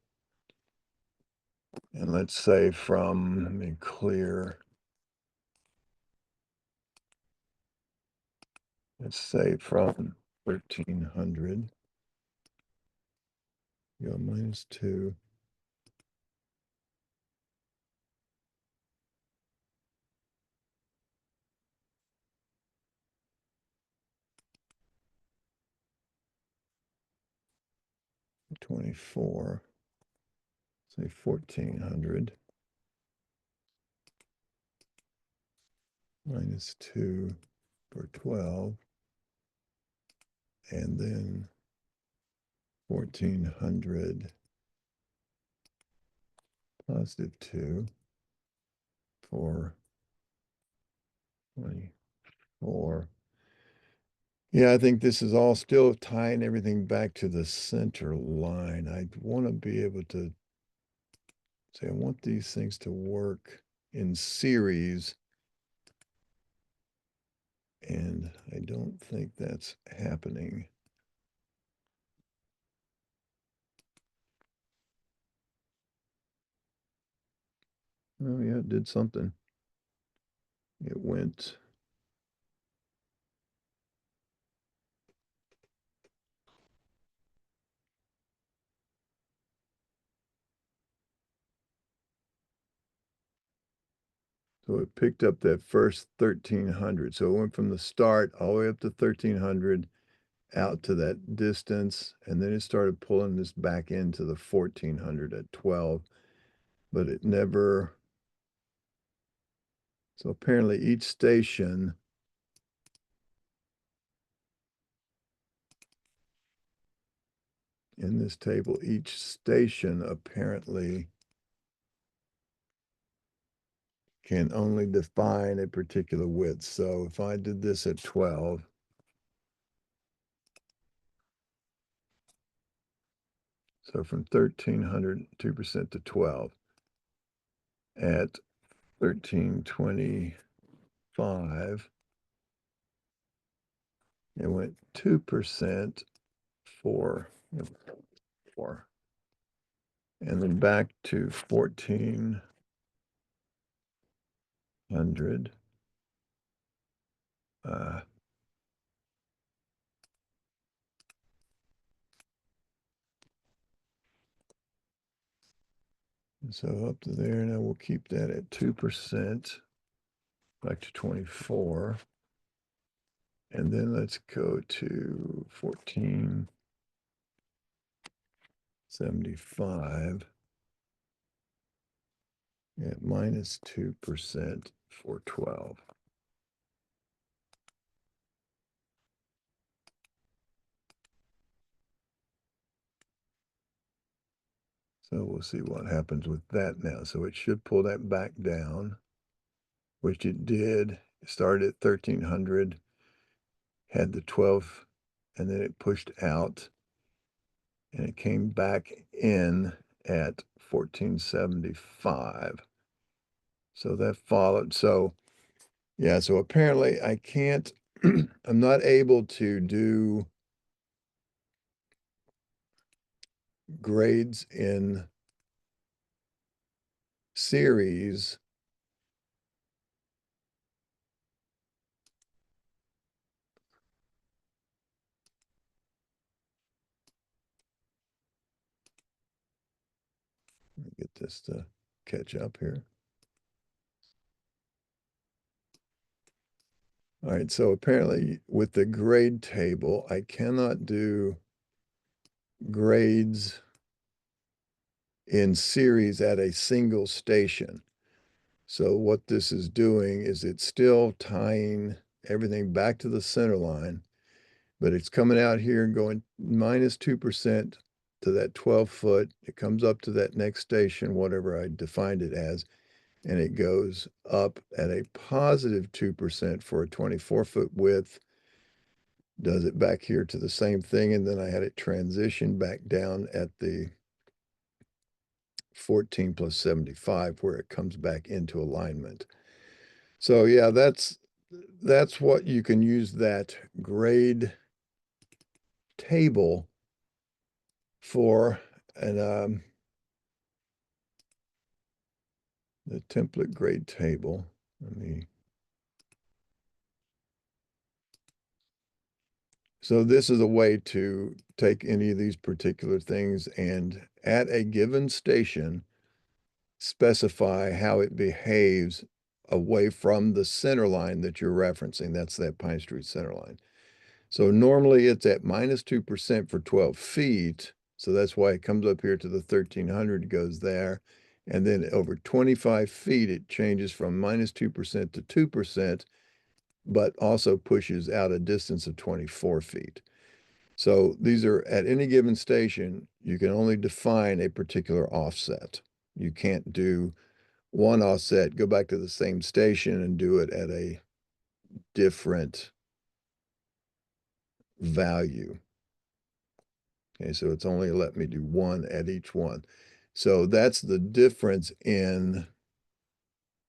And let's say from, let me clear. Let's say from 1300, go -2. -24, say 1400, -2 for 12, and then 1400 +2 for 24. Yeah, I think this is all still tying everything back to the center line. I want to be able to say, I want these things to work in series. And I don't think that's happening. Oh, yeah, it did something. It went. So it picked up that first 1300. So it went from the start all the way up to 1300, out to that distance, and then it started pulling this back into the 1400 at 12, but it never. So apparently each station in this table, each station apparently can only define a particular width. So if I did this at 12, so from 1300, 2% to 12, at 1325, it went 2% for, and then back to 1400. So up to there, now we'll keep that at 2%, back to 24. And then let's go to 1475 at -2% for 12. So we'll see what happens with that now. So it should pull that back down, which it did. It started at 1300, had the 12, and then it pushed out, and it came back in at 1475. So that followed. So yeah, so apparently I can't, I'm not able to do grades in series let me get this to catch up here. All right, so apparently with the grade table, I cannot do grades in series at a single station. So what this is doing is it's still tying everything back to the center line, but it's coming out here and going -2% to that 12 foot. It comes up to that next station, whatever I defined it as, and it goes up at a +2% for a 24-foot width. Does it back here to the same thing, and then I had it transition back down at the 14 plus 75 where it comes back into alignment. So yeah, that's what you can use that grade table for. And the template grade table, let me, so this is a way to take any of these particular things and at a given station, specify how it behaves away from the center line that you're referencing. That's that Pine Street center line. So normally it's at -2% for 12 feet. So that's why it comes up here to the 1300, goes there. And then over 25 feet, it changes from -2% to 2%, but also pushes out a distance of 24 feet. So these are at any given station, you can only define a particular offset. You can't do one offset, go back to the same station and do it at a different value. Okay, so it's only let me do one at each one. So that's the difference in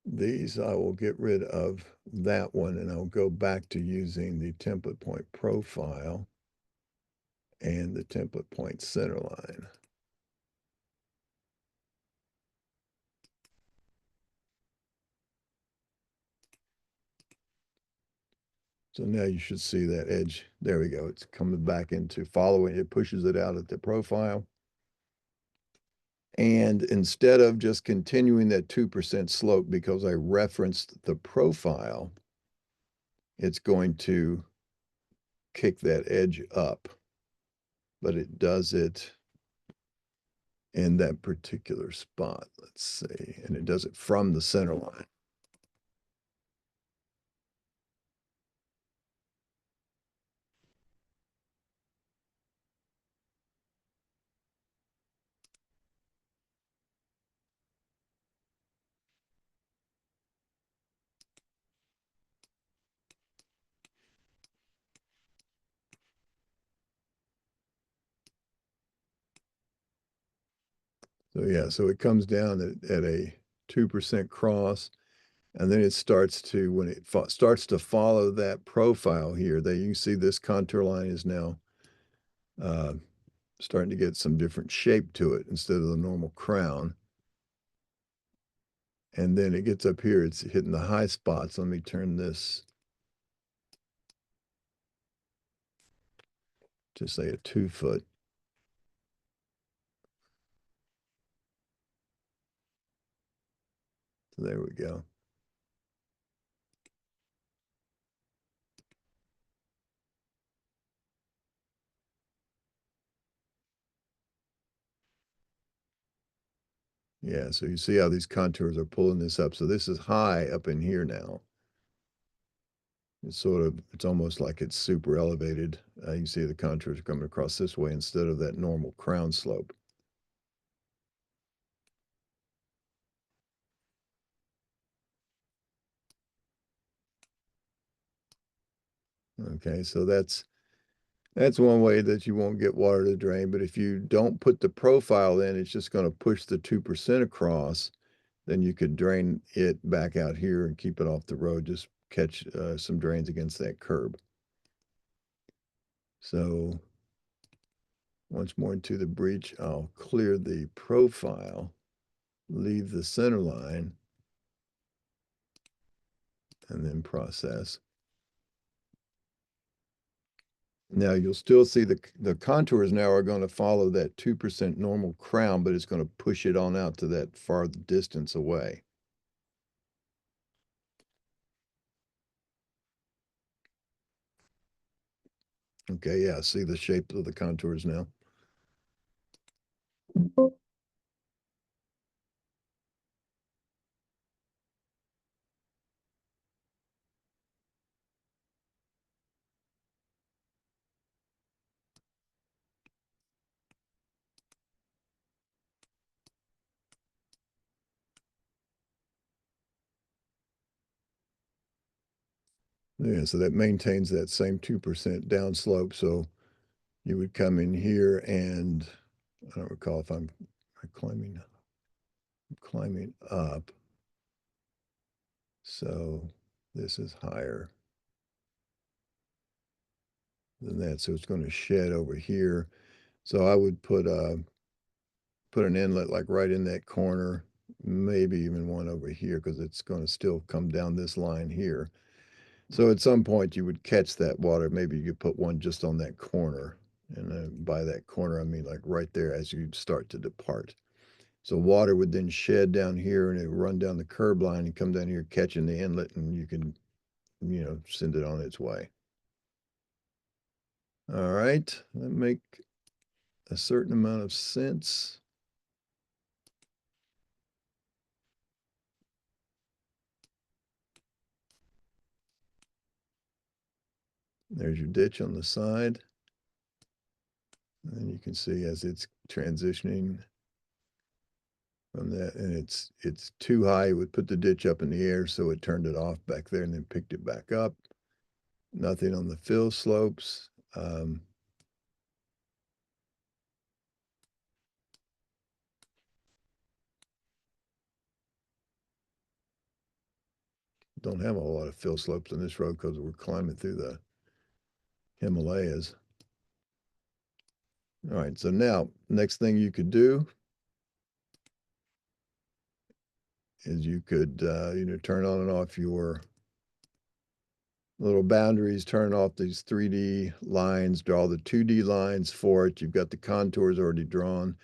these. I will get rid of that one and I'll go back to using the template point profile and the template point center line. So now you should see that edge. There we go. It's coming back into following. It pushes it out at the profile. And instead of just continuing that 2% slope because I referenced the profile, it's going to kick that edge up. But it does it in that particular spot. Let's see. And it does it from the center line. So yeah, so it comes down at a 2% cross, and then it starts to, when it starts to follow that profile here, that you see this contour line is now starting to get some different shape to it instead of the normal crown. And then it gets up here, it's hitting the high spots. Let me turn this to say a 2 foot. So there we go. Yeah, so you see how these contours are pulling this up. So this is high up in here now. It's sort of, it's almost like it's super elevated. You can see the contours are coming across this way instead of that normal crown slope. Okay, so that's one way that you won't get water to drain. But if you don't put the profile in, it's just going to push the 2% across. Then you could drain it back out here and keep it off the road. Just catch some drains against that curb. So once more into the breach, I'll clear the profile, leave the center line, and then process. Now you'll still see the contours now are going to follow that 2% normal crown, but it's going to push it on out to that far distance away. Okay, yeah, see the shape of the contours now. Yeah, so that maintains that same 2% downslope. So you would come in here and I don't recall if I'm climbing up. So this is higher than that. So it's going to shed over here. So I would put an inlet like right in that corner, maybe even one over here because it's going to still come down this line here. So at some point you would catch that water. Maybe you could put one just on that corner. And by that corner, I mean like right there as you start to depart. So water would then shed down here and it would run down the curb line and come down here catching the inlet and you can, send it on its way. All right, that make a certain amount of sense. There's your ditch on the side. And you can see as it's transitioning from that, and it's too high, it would put the ditch up in the air, so it turned it off back there and then picked it back up. Nothing on the fill slopes. Don't have a lot of fill slopes on this road because we're climbing through the Himalayas. All right, so now next thing you could do is you could turn on and off your little boundaries, turn off these 3D lines, draw the 2D lines for it. You've got the contours already drawn.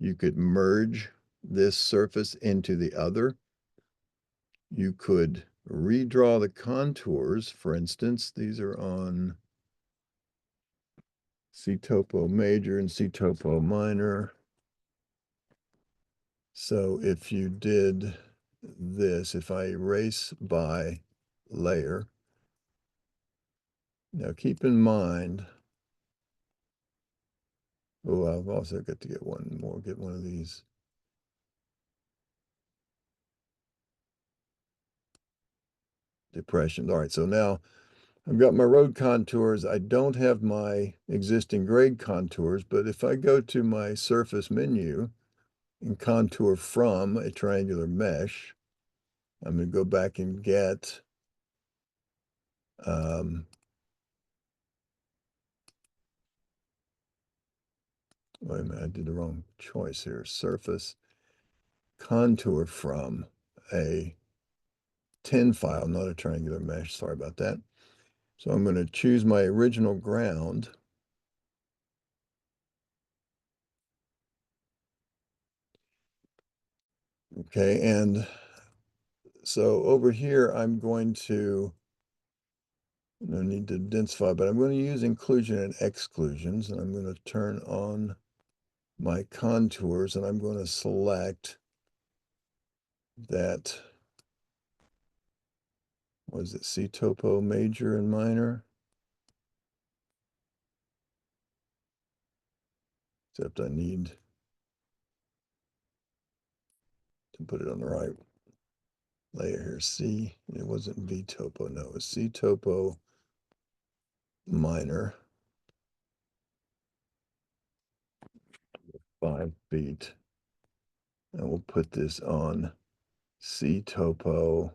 You could merge this surface into the other. You could redraw the contours. For instance, these are on C topo major and C topo minor. So if you did this, if I erase by layer, now keep in mind, oh, I've also got to get one more, get one of these. Depressions. All right, so now I've got my road contours. I don't have my existing grade contours, but if I go to my surface menu and contour from a triangular mesh, I'm going to go back and get wait a minute, I did the wrong choice here. Surface contour from a tin file, not a triangular mesh. Sorry about that. So I'm going to choose my original ground. Okay, and so over here, I'm going to, no need to densify, but I'm going to use inclusion and exclusions, and I'm going to turn on my contours, and I'm going to select that, was it C topo major and minor? Except I need to put it on the right layer here. C, it wasn't V topo, no, it was C topo minor. 5 feet. And we'll put this on C topo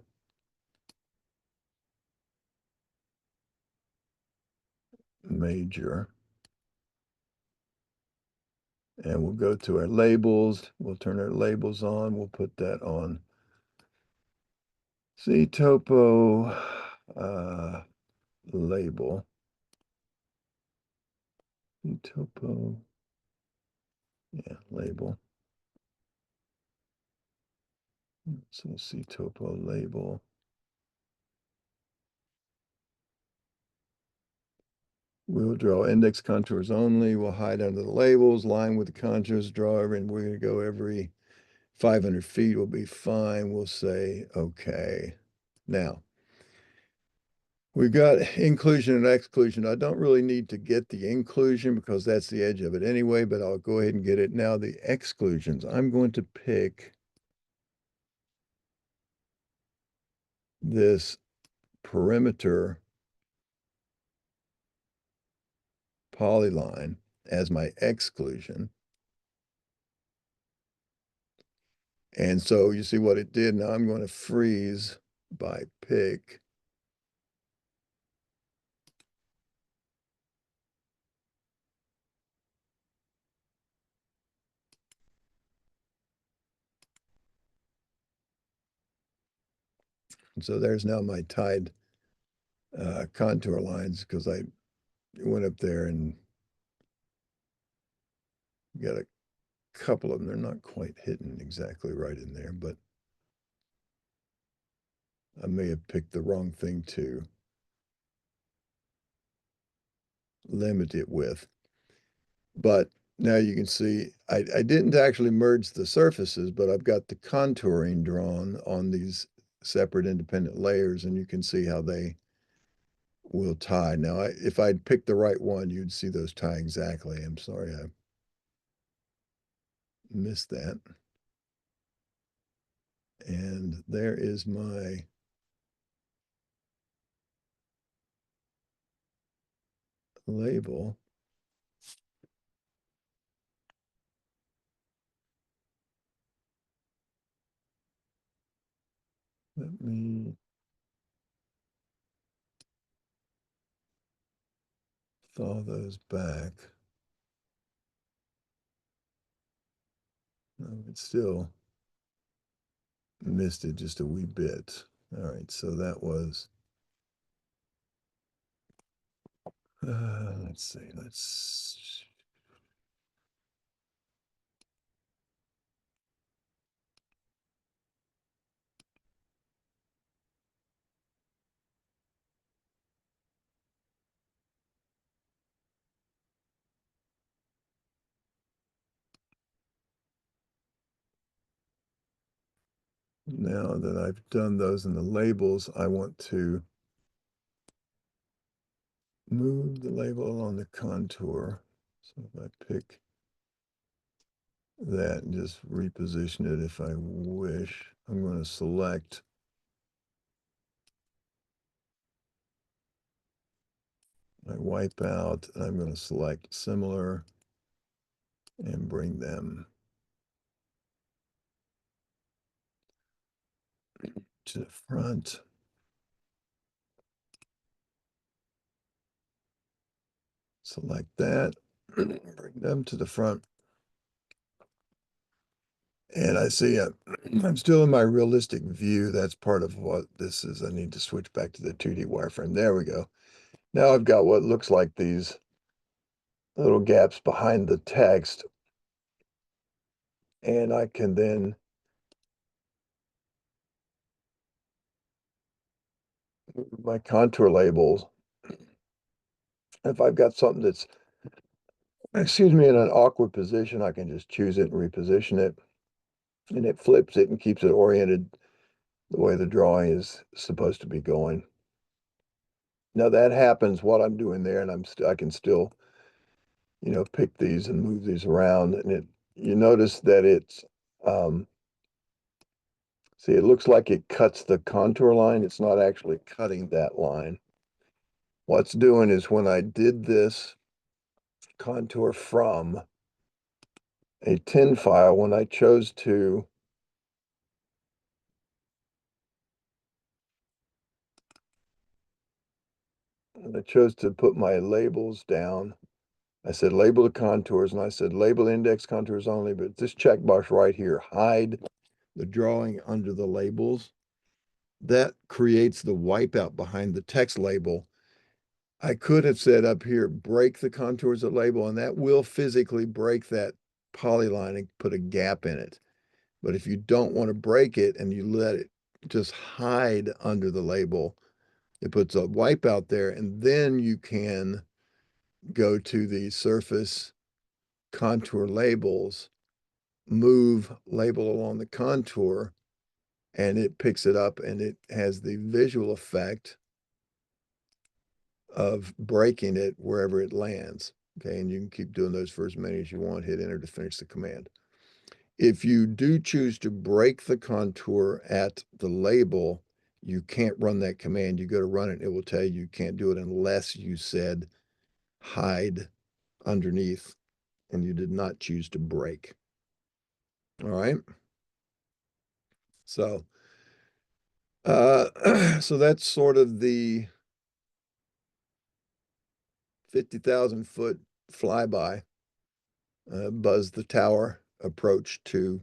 major. And we'll go to our labels. We'll turn our labels on. We'll put that on C topo label. C topo, yeah, label. So C topo label. We'll draw index contours only. We'll hide under the labels, line with the contours, draw every, and we're going to go every 500 feet will be fine. We'll say, okay. Now, we've got inclusion and exclusion. I don't really need to get the inclusion because that's the edge of it anyway, but I'll go ahead and get it. Now, the exclusions, I'm going to pick this perimeter polyline as my exclusion. And so you see what it did. Now I'm going to freeze by pick. And so there's now my tied contour lines, because I went up there and got a couple of them. They're not quite hidden exactly right in there, but I may have picked the wrong thing to limit it with. But now you can see I didn't actually merge the surfaces, but I've got the contouring drawn on these separate independent layers, and you can see how they will tie. Now, if I'd picked the right one, you'd see those tie exactly. I'm sorry I missed that. And there is my label. Let me thaw those back. No, it's still missed it just a wee bit. All right, so that was, let's see, now that I've done those in the labels, I want to move the label along the contour. So if I pick that and just reposition it if I wish, I'm going to select my wipeout, and I'm going to select similar and bring them to the front. Select that, bring them to the front. And I see I'm still in my realistic view. That's part of what this is. I need to switch back to the 2D wireframe. There we go. Now I've got what looks like these little gaps behind the text. And I can then move my contour labels. If I've got something that's, excuse me, in an awkward position, I can just choose it and reposition it. And it flips it and keeps it oriented the way the drawing is supposed to be going. Now that happens while I'm doing there, and I can still, pick these and move these around. And you notice that it's, see, it looks like it cuts the contour line. It's not actually cutting that line. What's doing is, when I did this contour from a tin file, when I chose to put my labels down, I said label the contours, and I said label index contours only, but this checkbox right here, hide the drawing under the labels, that creates the wipeout behind the text label. I could have said up here, break the contours of label, and that will physically break that polyline and put a gap in it. But if you don't want to break it and you let it just hide under the label, it puts a wipeout there, and then you can go to the surface contour labels, move label along the contour, and it picks it up, and it has the visual effect of breaking it wherever it lands. Okay, and you can keep doing those for as many as you want. Hit enter to finish the command. If you do choose to break the contour at the label, you can't run that command. You go to run it, it will tell you you can't do it unless you said hide underneath and you did not choose to break. All right. So, so that's sort of the 50,000 foot flyby, Buzz the Tower approach to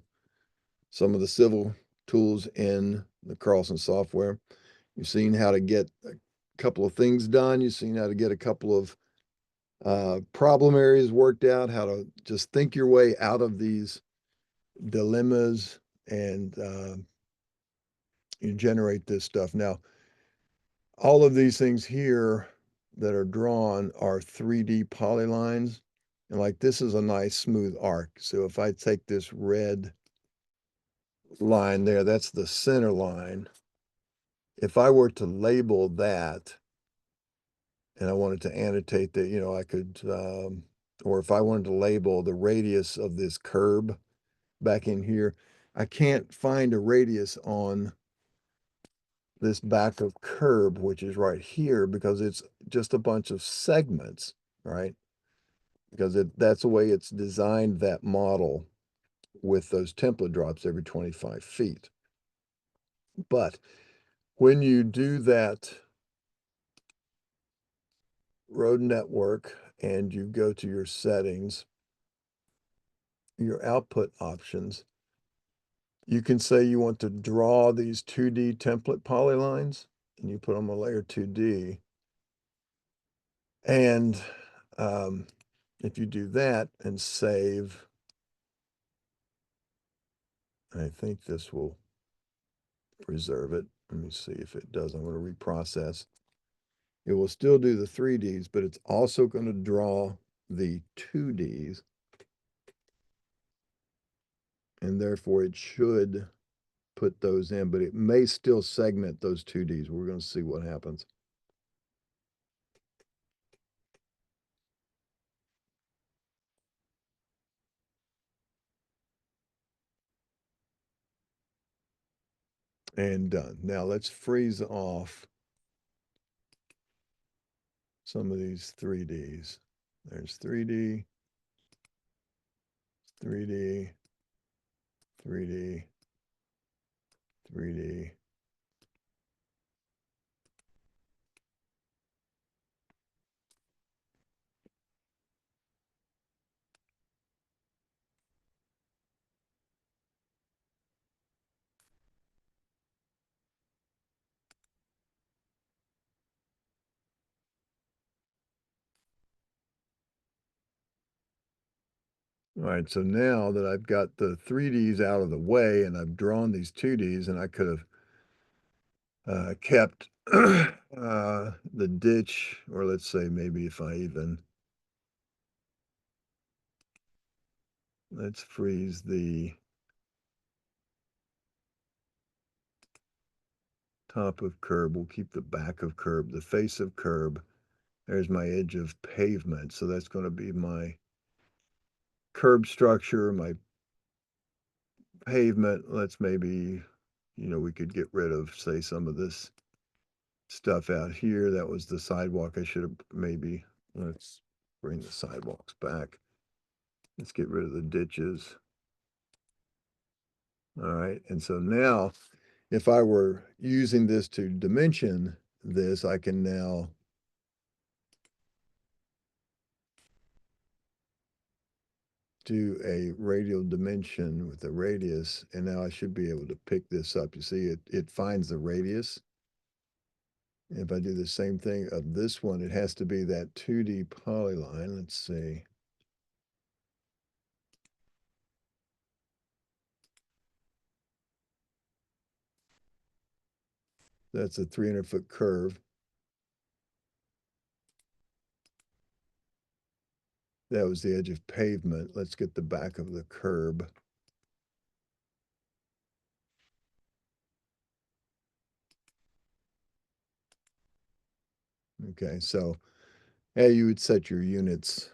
some of the civil tools in the Carlson software. You've seen how to get a couple of things done. You've seen how to get a couple of problem areas worked out, how to just think your way out of these dilemmas and you generate this stuff. Now, all of these things here that are drawn are 3D polylines. And like this is a nice smooth arc. So if I take this red line there, that's the center line. If I were to label that and I wanted to annotate that, you know, I could, or if I wanted to label the radius of this curb back in here, I can't find a radius on this back of curb, which is right here, because it's just a bunch of segments, right? Because that's the way it's designed, that model, with those template drops every 25 feet. But when you do that road network and you go to your settings, your output options, you can say you want to draw these 2D template polylines, and you put them on layer 2D. And if you do that and save, I think this will preserve it. Let me see if it does. I'm going to reprocess. It will still do the 3Ds, but it's also going to draw the 2Ds. And therefore it should put those in, but it may still segment those 2Ds. We're going to see what happens. And done. Now let's freeze off some of these 3Ds. There's 3D, 3D, 3D, 3D. All right, so now that I've got the 3Ds out of the way and I've drawn these 2Ds, and I could have kept the ditch, or let's say maybe if I even, let's freeze the top of curb. We'll keep the back of curb, the face of curb. There's my edge of pavement. So that's going to be my curb structure, my pavement. Let's maybe, you know, we could get rid of, say, some of this stuff out here. That was the sidewalk. I should have maybe, let's bring the sidewalks back. Let's get rid of the ditches. All right. And so now, if I were using this to dimension this, I can now do a radial dimension with a radius, and now I should be able to pick this up. You see, it finds the radius. If I do the same thing of this one, it has to be that 2D polyline. Let's see. That's a 300-foot curve. That was the edge of pavement. Let's get the back of the curb. Okay, so yeah, you would set your units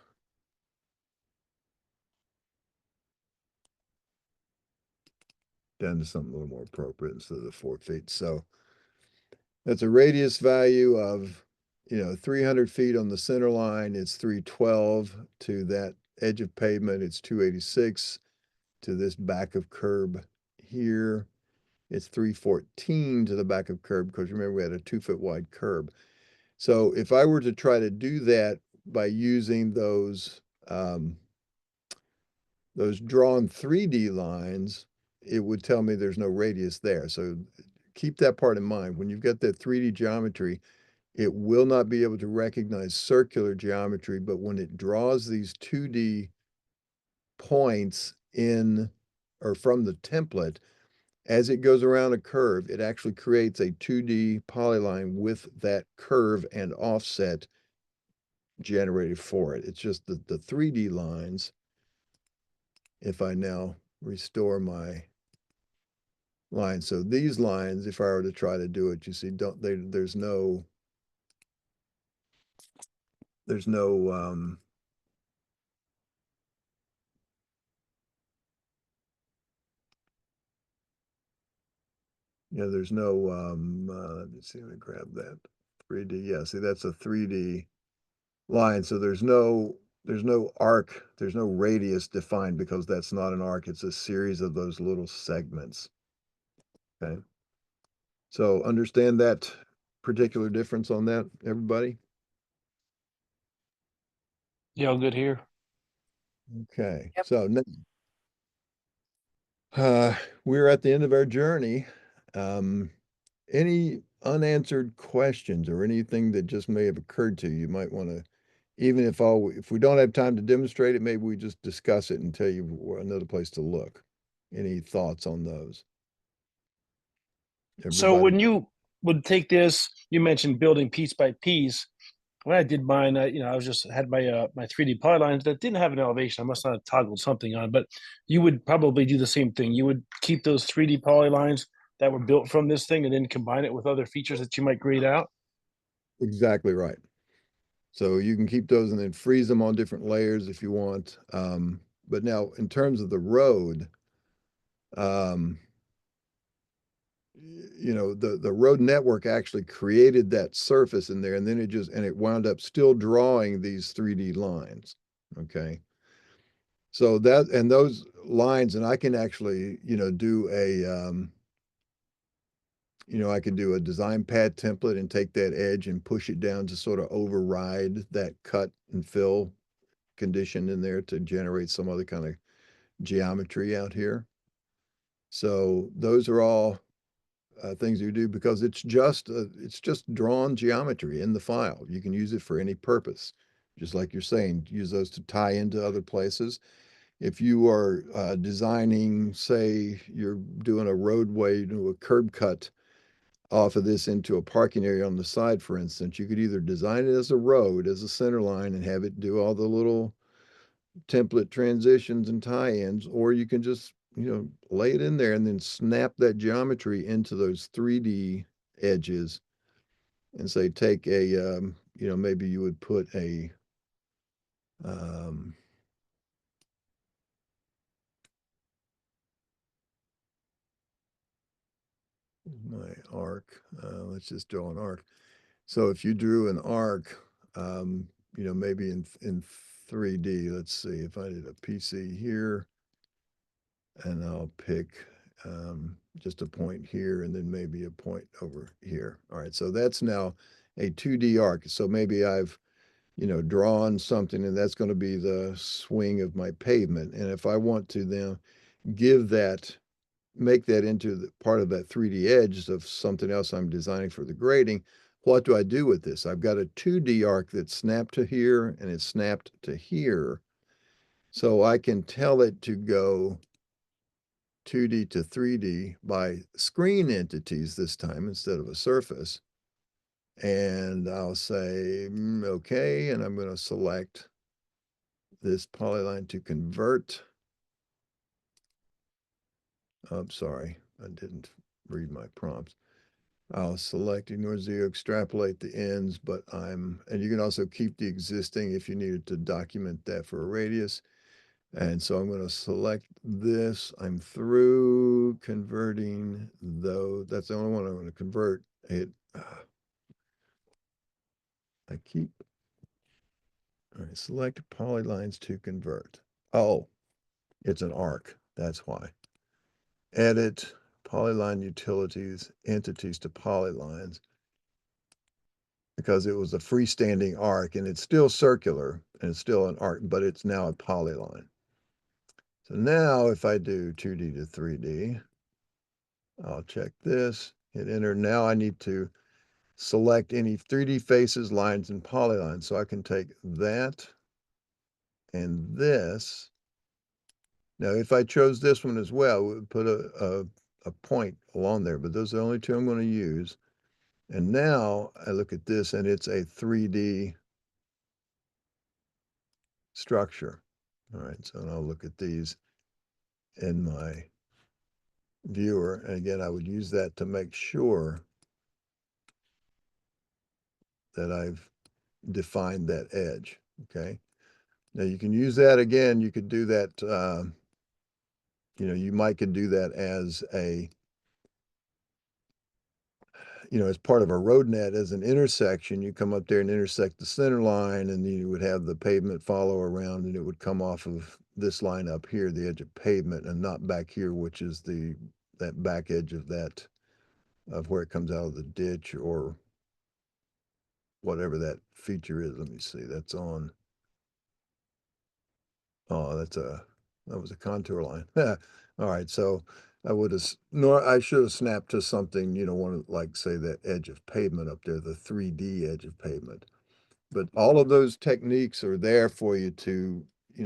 down to something a little more appropriate instead of the 4 feet. So that's a radius value of 300 feet on the center line, it's 312 to that edge of pavement, it's 286 to this back of curb here. It's 314 to the back of curb because remember we had a 2-foot wide curb. So if I were to try to do that by using those drawn 3D lines, it would tell me there's no radius there. So keep that part in mind. When you've got that 3D geometry, it will not be able to recognize circular geometry, but when it draws these 2D points in or from the template, as it goes around a curve, it actually creates a 2D polyline with that curve and offset generated for it. It's just the 3D lines. If I now restore my line, so these lines, if I were to try to do it, you see, there's no there's no let me see, let me grab that 3D. Yeah, see, that's a 3D line. So there's no arc, there's no radius defined because that's not an arc. It's a series of those little segments. Okay. So understand that particular difference on that, everybody? Yeah, all good here. Okay. Yep. So we're at the end of our journey. Any unanswered questions or anything that just may have occurred to you, might want to, even if we don't have time to demonstrate it, maybe we just discuss it and tell you another place to look. Any thoughts on those? So Everybody? when you would take this, you mentioned building piece by piece. When I did mine, I was just had my 3D polylines that didn't have an elevation. I must not have toggled something on, but you would probably do the same thing. You would keep those 3D polylines that were built from this thing and then combine it with other features that you might grade out. Exactly right. So you can keep those and then freeze them on different layers if you want. But now in terms of the road, um, the road network actually created that surface in there, and then it wound up still drawing these 3D lines. Okay. So those lines, and I can actually, do I could do a design pad template and take that edge and push it down to sort of override that cut and fill condition in there to generate some other kind of geometry out here. So those are all things you do because it's just drawn geometry in the file. You can use it for any purpose, just like you're saying. Use those to tie into other places. If you are designing, say, you're doing a roadway, a curb cut off of this into a parking area on the side, for instance, you could either design it as a road, as a center line, and have it do all the little template transitions and tie-ins, or you can just, lay it in there and then snap that geometry into those 3D edges and say, take maybe you would put um, my arc. Let's just draw an arc. So if you drew an arc, maybe in 3D, let's see if I did a PC here, and I'll pick just a point here and then maybe a point over here. All right, so that's now a 2D arc. So maybe I've, drawn something and that's going to be the swing of my pavement. And if I want to then make that into the part of that 3D edge of something else I'm designing for the grading, what do I do with this? I've got a 2D arc that's snapped to here and it's snapped to here. So I can tell it to go 2D to 3D by screen entities this time instead of a surface. And I'll say, okay, and I'm going to select this polyline to convert. I'm sorry, I didn't read my prompts. I'll select ignore zero, extrapolate the ends, and you can also keep the existing if you needed to document that for a radius. And so I'm going to select this. I'm through converting though. That's the only one I'm going to convert. All right, select polylines to convert. Oh, it's an arc. That's why. Edit polyline utilities, entities to polylines. Because it was a freestanding arc and it's still circular and it's still an arc, but it's now a polyline. So now if I do 2D to 3D, I'll check this, hit enter. Now I need to select any 3D faces, lines, and polylines. So I can take that and this. Now, if I chose this one as well, we would put a point along there, but those are the only two I'm going to use. And now I look at this and it's a 3D structure. All right, so I'll look at these in my viewer. And again, I would use that to make sure that I've defined that edge, okay? Now you can use that again, you could do that, you might could do that as a, as part of a road net as an intersection. You come up there and intersect the center line and you would have the pavement follow around and it would come off of this line up here, the edge of pavement, and not back here, which is that back edge of where it comes out of the ditch or whatever that feature is. Let me see, that's on, oh, that was a contour line. All right, so I should have snapped to something, one like say that edge of pavement up there, the 3D edge of pavement. But all of those techniques are there for you to,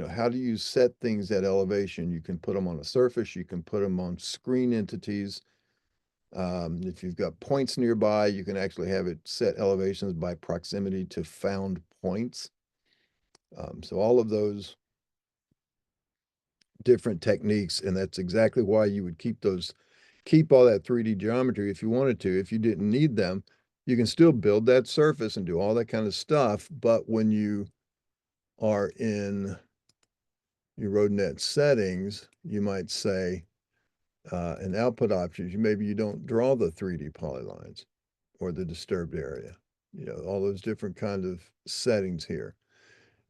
how do you set things at elevation? You can put them on a surface, you can put them on screen entities. If you've got points nearby, you can actually have it set elevations by proximity to found points. So all of those different techniques, and that's exactly why you would keep all that 3D geometry if you wanted to. If you didn't need them, you can still build that surface and do all that kind of stuff. But when you are in your RoadNet settings, you might say, in output options, maybe you don't draw the 3D polylines or the disturbed area, all those different kind of settings here.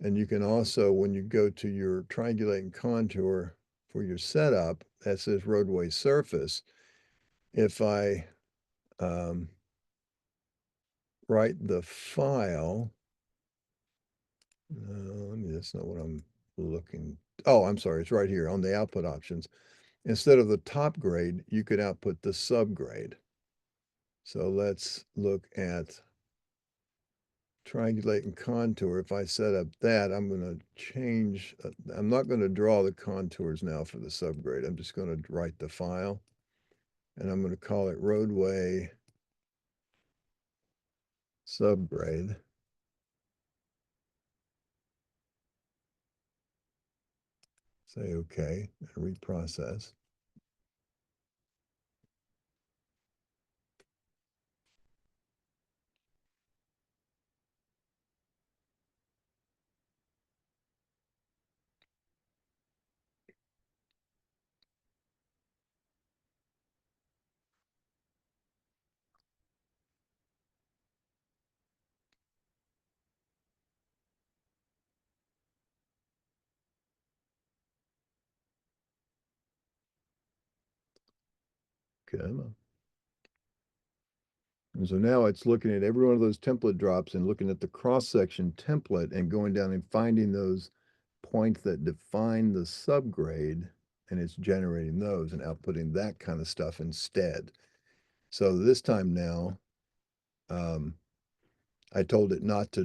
And you can also, when you go to your triangulate and contour for your setup, that says roadway surface. If I write the file, that's not what I'm looking. Oh, I'm sorry. It's right here on the output options. Instead of the top grade, you could output the subgrade. So let's look at triangulate and contour. If I set up that, I'm going to change. I'm not going to draw the contours now for the subgrade. I'm just going to write the file. And I'm going to call it roadway subgrade. Say OK, and reprocess. Come on. And so now it's looking at every one of those template drops and looking at the cross-section template and going down and finding those points that define the subgrade, and it's generating those and outputting that kind of stuff instead. So this time now, I told it not to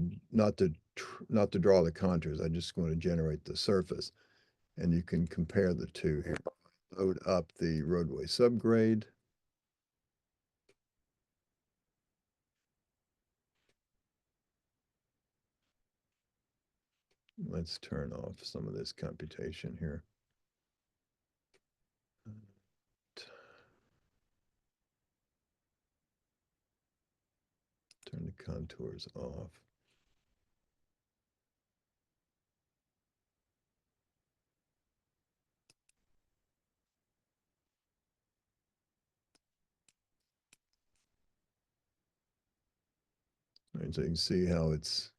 draw the contours. I just want to generate the surface, and you can compare the two here. Load up the roadway subgrade. Let's turn off some of this computation here. Turn the contours off. And so you can see how it's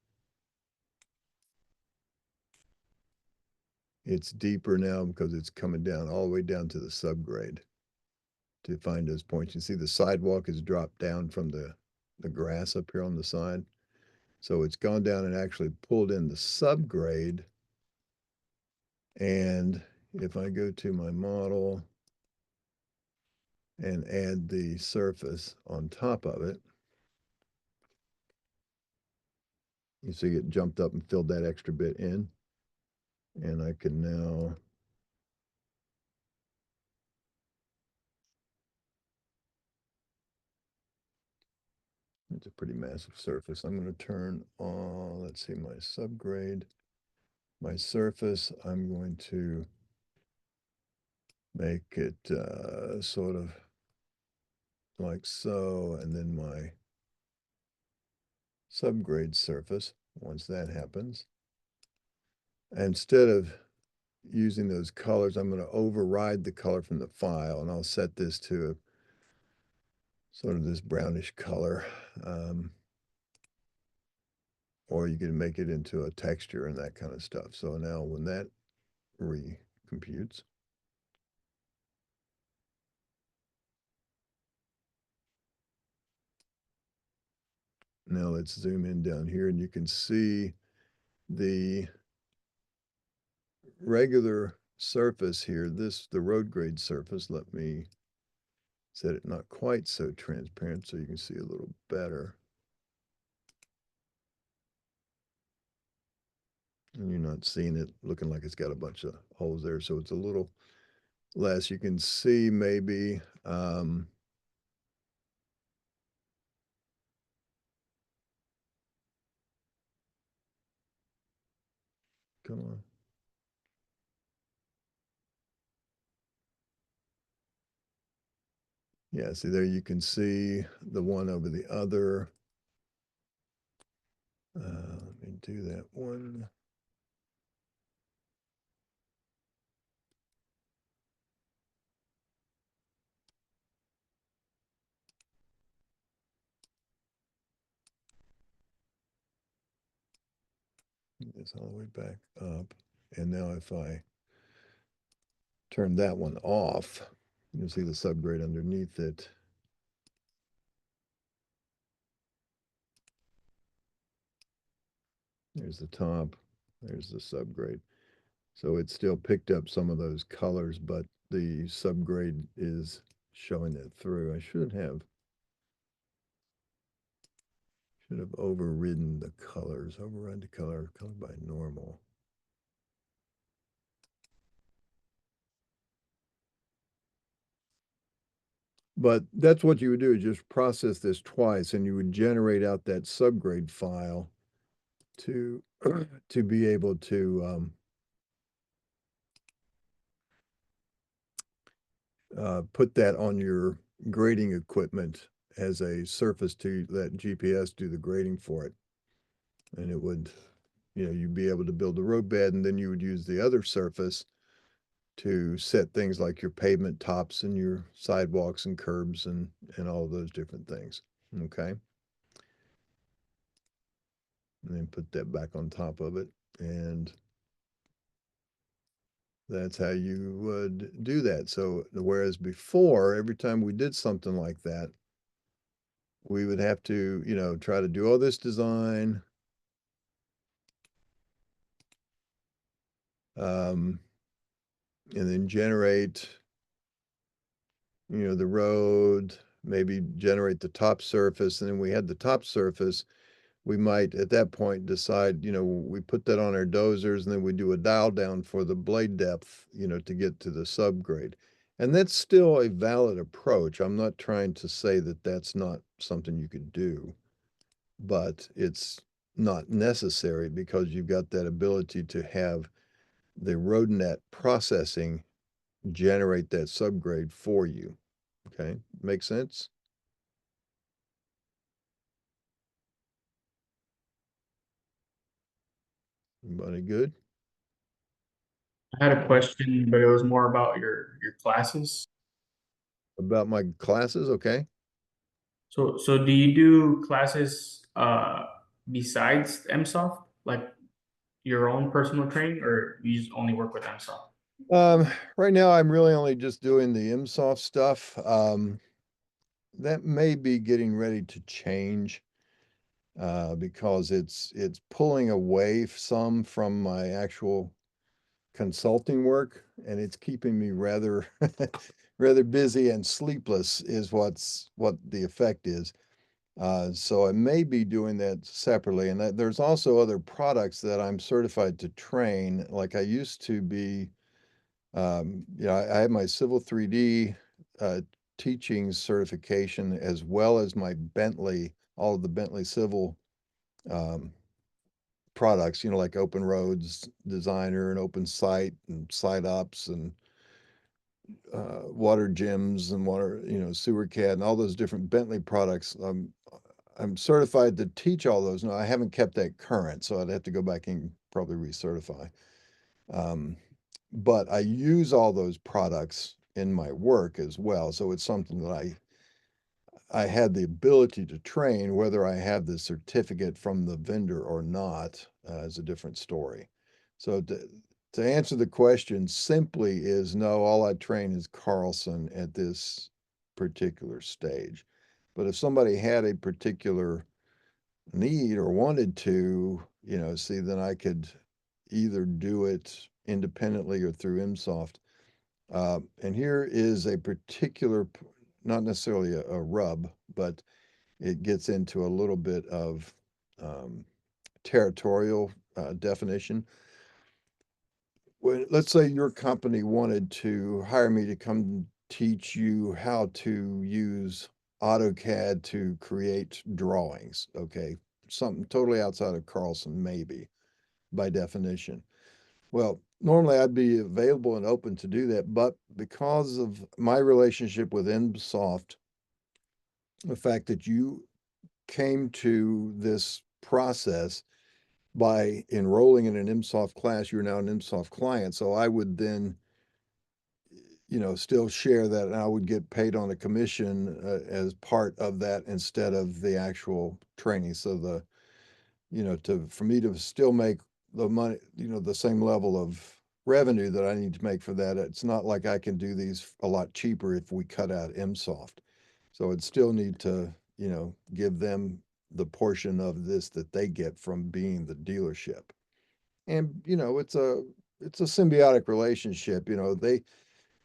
deeper now because it's coming down all the way down to the subgrade to find those points. You see the sidewalk has dropped down from the grass up here on the side. So it's gone down and actually pulled in the subgrade. And if I go to my model and add the surface on top of it, you see it jumped up and filled that extra bit in. And I can now it's a pretty massive surface. I'm going to turn on, let's see, my subgrade, my surface. I'm going to make it sort of like so, and then my subgrade surface, once that happens. Instead of using those colors, I'm going to override the color from the file, and I'll set this to sort of this brownish color. Or you can make it into a texture and that kind of stuff. So now when that recomputes, now let's zoom in down here and you can see the regular surface here, the road grade surface. Let me set it not quite so transparent so you can see a little better. And you're not seeing it looking like it's got a bunch of holes there. So it's a little less. You can see maybe, come on. Yeah, see there you can see the one over the other. Let me do that one. It's all the way back up. And now if I turn that one off, you'll see the subgrade underneath it. There's the top, there's the subgrade. So it still picked up some of those colors, but the subgrade is showing it through. I should have overridden the colors, override the color by normal. But that's what you would do, is just process this twice, and you would generate out that subgrade file to to be able to put that on your grading equipment as a surface to let GPS do the grading for it. And it would, you'd be able to build a roadbed, and then you would use the other surface to set things like your pavement tops and your sidewalks and curbs and all of those different things. Okay. And then put that back on top of it. And that's how you would do that. So whereas before, every time we did something like that, we would have to, try to do all this design. And then generate, the road, maybe generate the top surface. And then we had the top surface. We might at that point decide, we put that on our dozers, and then we do a dial down for the blade depth, to get to the subgrade. And that's still a valid approach. I'm not trying to say that that's not something you could do, but it's not necessary because you've got that ability to have the RoadNet processing generate that subgrade for you. Okay, make sense? Anybody good? I had a question, but it was more about your classes. About my classes? Okay. So do you do classes besides MSoft, like your own personal training, or you just only work with MSoft? Right now I'm really only just doing the MSoft stuff. That may be getting ready to change because it's pulling away some from my actual consulting work, and it's keeping me rather rather busy and sleepless is what the effect is. So I may be doing that separately, and there's also other products that I'm certified to train. Like I used to be, I have my Civil 3D teaching certification as well as my Bentley, all of the Bentley Civil um, products, like Open Roads Designer and Open Site and Site Ops and water gyms and sewer CAD and all those different Bentley products. I'm certified to teach all those. No, I haven't kept that current, so I'd have to go back and probably recertify. Um, but I use all those products in my work as well. So it's something that I had the ability to train. Whether I have the certificate from the vendor or not is a different story. So to answer the question simply is no, all I train is Carlson at this particular stage. But if somebody had a particular need or wanted to, see, then I could either do it independently or through MSoft. And here is a particular, not necessarily a rub, but it gets into a little bit of territorial definition. When, let's say your company wanted to hire me to come teach you how to use AutoCAD to create drawings, okay? Something totally outside of Carlson, maybe, by definition. Well, normally I'd be available and open to do that, but because of my relationship with MSoft, the fact that you came to this process by enrolling in an MSoft class, you're now an MSoft client. So I would then, still share that, and I would get paid on a commission as part of that instead of the actual training. So for me to still make the money, the same level of revenue that I need to make for that, it's not like I can do these a lot cheaper if we cut out MSoft. So I'd still need to, give them the portion of this that they get from being the dealership. And, it's a symbiotic relationship. They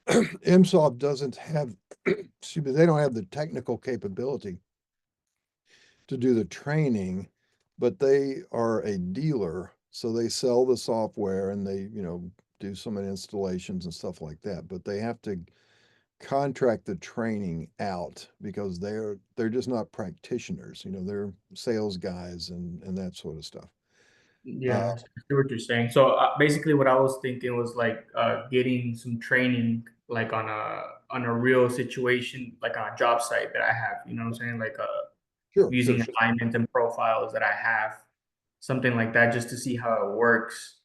MSoft doesn't have, excuse me, they don't have the technical capability to do the training, but they are a dealer. So they sell the software and they, do some installations and stuff like that. But they have to contract the training out because they're just not practitioners. They're sales guys and that sort of stuff. Yeah, I see what you're saying. So basically, what I was thinking was like getting some training, like on a real situation, like on a job site that I have. You know what I'm saying? Like using Sure. alignment and profiles that I have, something like that, just to see how it works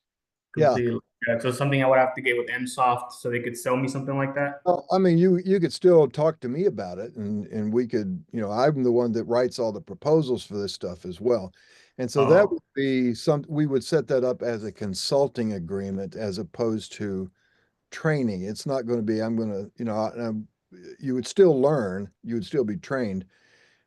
Yeah. completely. Yeah, so something I would have to get with MSoft so they could sell me something like that. Well, I mean, you could still talk to me about it, and we could, I'm the one that writes all the proposals for this stuff as well. And so that Oh, would be we would set that up as a consulting agreement as opposed to training. It's not going to be, I'm going to, you would still learn, you would still be trained,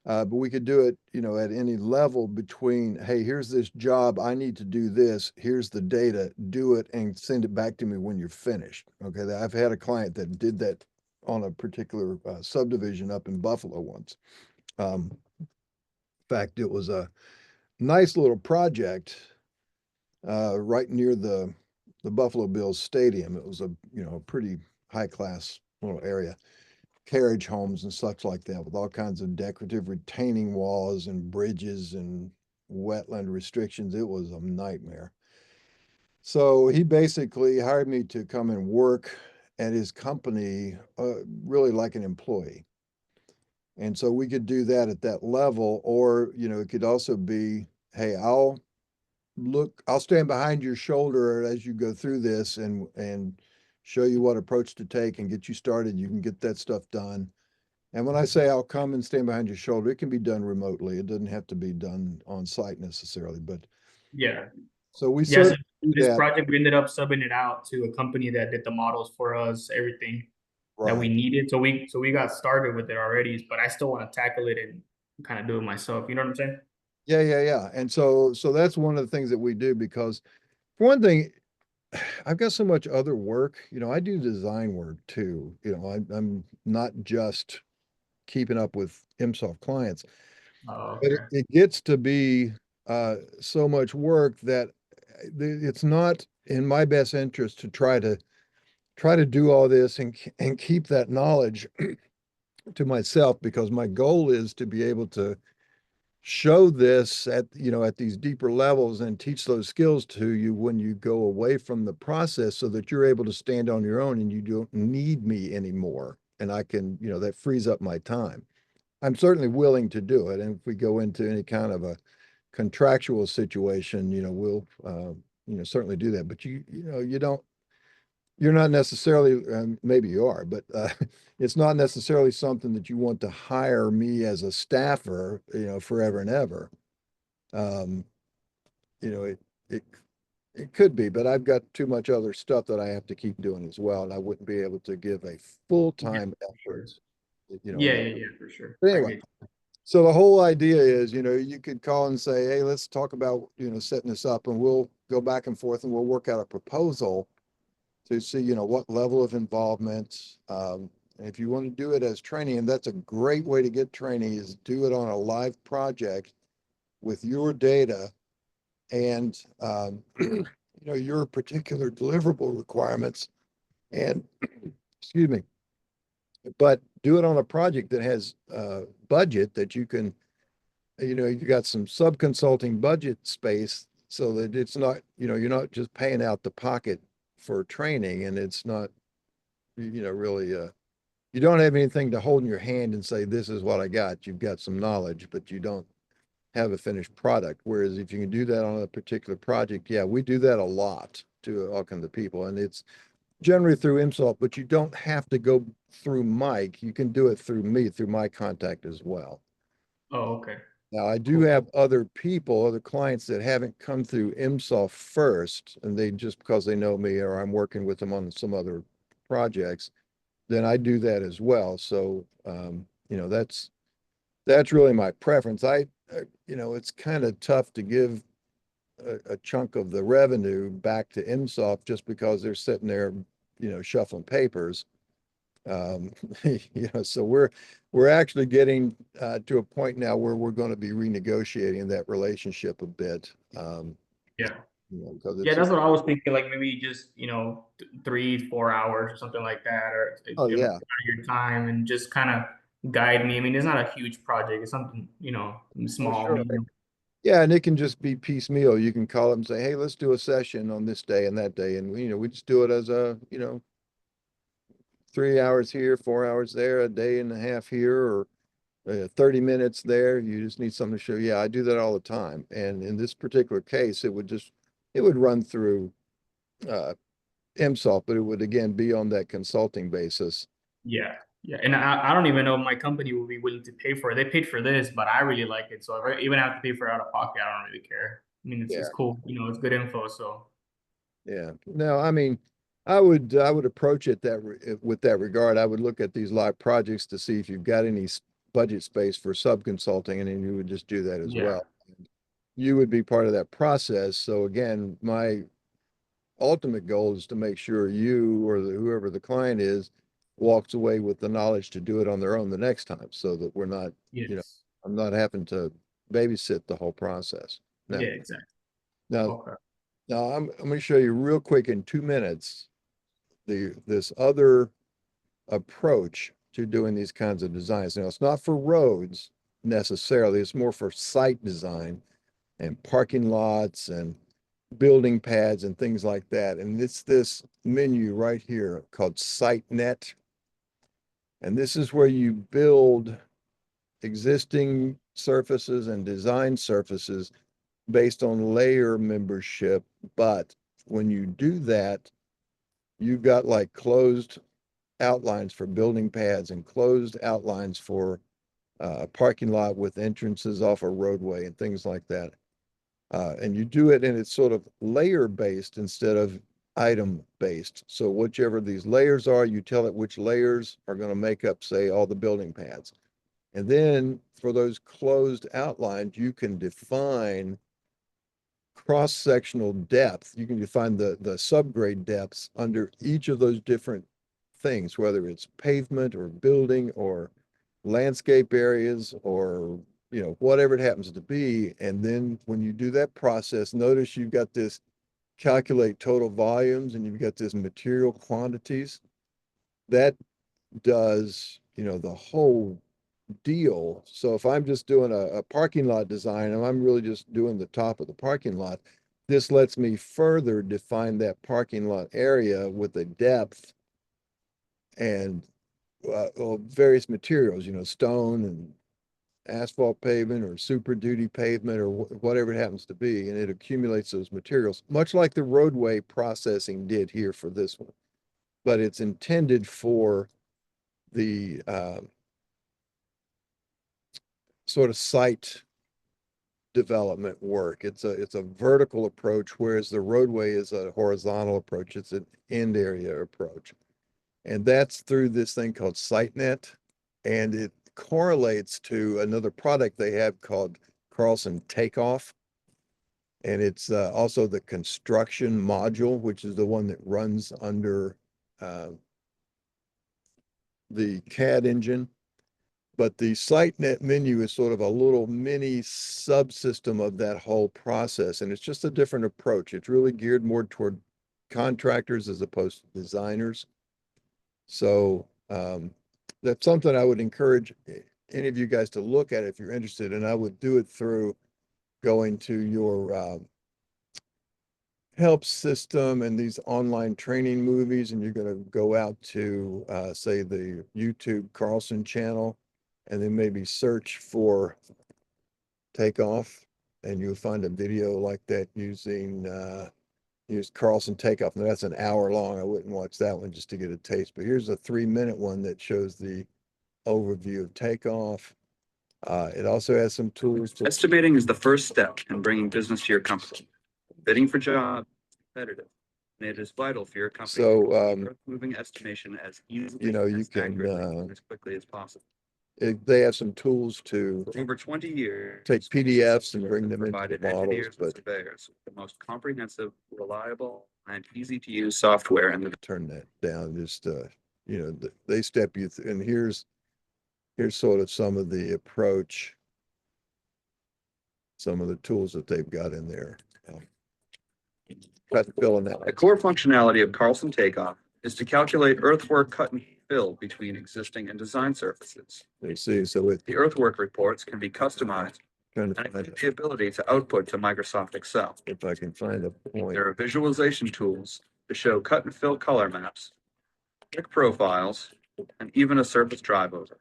but we could do it, at any level between, hey, here's this job, I need to do this, here's the data, do it and send it back to me when you're finished. Okay, I've had a client that did that on a particular subdivision up in Buffalo once. In fact, it was a nice little project right near the Buffalo Bills stadium. It was a pretty high class little area, carriage homes and such like that, with all kinds of decorative retaining walls and bridges and wetland restrictions. It was a nightmare. So he basically hired me to come and work at his company, really like an employee. And so we could do that at that level, or, it could also be, hey, I'll stand behind your shoulder as you go through this and show you what approach to take and get you started. You can get that stuff done. And when I say I'll come and stand behind your shoulder, it can be done remotely. It doesn't have to be done on site necessarily, but Yeah. so we Yeah, so certainly do this that. project, we ended up subbing it out to a company that did the models for us, everything that we Right. needed. So we got started with it already, but I still want to tackle it and kind of do it myself. You know what I'm saying? Yeah, yeah, yeah. And so that's one of the things that we do because for one thing, I've got so much other work. You know, I do design work too. You know, I'm not just keeping up with MSoft clients, Oh, but okay. it gets to be so much work that it's not in my best interest to try to do all this and keep that knowledge to myself because my goal is to be able to show this at at these deeper levels and teach those skills to you when you go away from the process so that you're able to stand on your own and you don't need me anymore and I can that frees up my time. I'm certainly willing to do it, and if we go into any kind of a contractual situation, we'll certainly do that, but you're not necessarily, maybe you are, but it's not necessarily something that you want to hire me as a staffer, forever and ever. Um, it it it could be, but I've got too much other stuff that I have to keep doing as well, and I wouldn't be able to give a Yeah, full-time for effort, sure. in Yeah, that. yeah, yeah, for sure. But I anyway, get so the whole idea is, you could call and say, hey, let's talk about, setting this up, and we'll go back and forth and we'll work out a proposal to see, what level of involvement. And if you want to do it as training, and that's a great way to get training, is do it on a live project with your data and, your particular deliverable requirements. And, excuse me, but do it on a project that has budget that you can, you got some sub-consulting budget space so that it's not, you're not just paying out the pocket for training and it's not, really, you don't have anything to hold in your hand and say, this is what I got. You've got some knowledge, but you don't have a finished product. Whereas if you can do that on a particular project, yeah, we do that a lot to all kinds of people. And it's generally through MSoft, but you don't have to go through Mike. You can do it through me, through my contact as well. Oh, okay. Now, I do Cool. have other people, other clients that haven't come through MSoft first, and they just because they know me or I'm working with them on some other projects, then I do that as well. So, that's really my preference. It's kind of tough to give a chunk of the revenue back to MSoft just because they're sitting there, shuffling papers. Um, so we're actually getting to a point now where we're going to be renegotiating that relationship a bit. Yeah. Because Yeah, it's that's what I was thinking. Like maybe just 3-4 hours or something like that, or oh out yeah, of your time and just kind of guide me. I mean, it's not a huge project. It's something oh small, sure. medium. Yeah, and it can just be piecemeal. You can call them and say, hey, let's do a session on this day and that day. And we just do it as a, 3 hours here, 4 hours there, a day and a half here, or 30 minutes there. You just need something to show. Yeah, I do that all the time. And in this particular case, it would run through uh, MSoft, but it would again be on that consulting basis. Yeah, yeah. And I don't even know if my company will be willing to pay for it. They paid for this, but I really like it. So if I even have to pay for it out of pocket, I don't really care. I mean, it's Yeah, cool. It's good info. So yeah. No, I mean, I would approach it with that regard. I would look at these live projects to see if you've got any budget space for sub-consulting, and then you would just do that as yeah, well. You would be part of that process. So again, my ultimate goal is to make sure you or whoever the client is walks away with the knowledge to do it on their own the next time so that we're not, yes, I'm not having to babysit the whole process. yeah, Now, exactly. now, Okay. now I'm going to show you real quick in 2 minutes this other approach to doing these kinds of designs. Now, it's not for roads necessarily, it's more for site design and parking lots and building pads and things like that. And it's this menu right here called SiteNet. And this is where you build existing surfaces and design surfaces based on layer membership. But when you do that, you've got like closed outlines for building pads and closed outlines for a parking lot with entrances off a roadway and things like that. And you do it and it's sort of layer based instead of item based. So whichever these layers are, you tell it which layers are going to make up, say, all the building pads. And then for those closed outlines, you can define cross-sectional depth. You can define the subgrade depths under each of those different things, whether it's pavement or building or landscape areas or, whatever it happens to be. And then when you do that process, notice you've got this calculate total volumes and you've got this material quantities. That does, the whole deal. So if I'm just doing a parking lot design and I'm really just doing the top of the parking lot, this lets me further define that parking lot area with a depth and various materials, stone and asphalt pavement or super duty pavement or whatever it happens to be. And it accumulates those materials, much like the roadway processing did here for this one. But it's intended for the sort of site development work. It's a vertical approach, whereas the roadway is a horizontal approach. It's an end area approach. And that's through this thing called SiteNet. And it correlates to another product they have called Carlson Takeoff. And it's also the construction module, which is the one that runs under the CAD engine. But the SiteNet menu is sort of a little mini subsystem of that whole process. And it's just a different approach. It's really geared more toward contractors as opposed to designers. So that's something I would encourage any of you guys to look at if you're interested. And I would do it through going to your help system and these online training movies. And you're going to go out to, say, the YouTube Carlson channel, and then maybe search for Takeoff, and you'll find a video like that using use Carlson Takeoff. Now that's an hour long. I wouldn't watch that one just to get a taste, but here's a 3-minute one that shows the overview of Takeoff. It also has some tools to Estimating is the first step in bringing business to your company. Bidding for jobs is competitive, and it is vital for your company So, to proceed earth-moving estimation as easily you and can, accurately and as quickly as possible. they have some tools to For over 20 years, take PDFs and bring them into the provided models, engineers and but surveyors with the most comprehensive, reliable, and easy-to-use software in the turn that down. Just they step you through, and here's sort of some of the approach, some of the tools that they've got in there. Try to fill in that. The core functionality of Carlson Takeoff is to calculate earthwork cut and fill between existing and design surfaces. You see, so it The earthwork reports can be customized trying to and find include the ability to output to Microsoft Excel. if I can find a point. There are visualization tools to show cut and fill color maps, quick profiles, and even a surface drive over.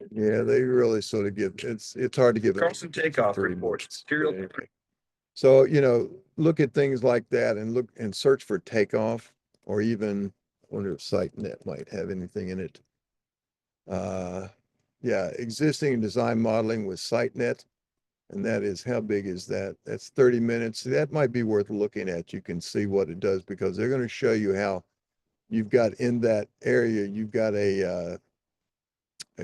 Yeah, they really sort of give it's hard to give Carlson Takeoff 3 reports months. material. Anyway. So, look at things like that and look and search for Takeoff, or even I wonder if SiteNet might have anything in it. Yeah, existing design modeling with SiteNet. And that is, how big is that? That's 30 minutes. That might be worth looking at. You can see what it does because they're going to show you how you've got in that area, you've got a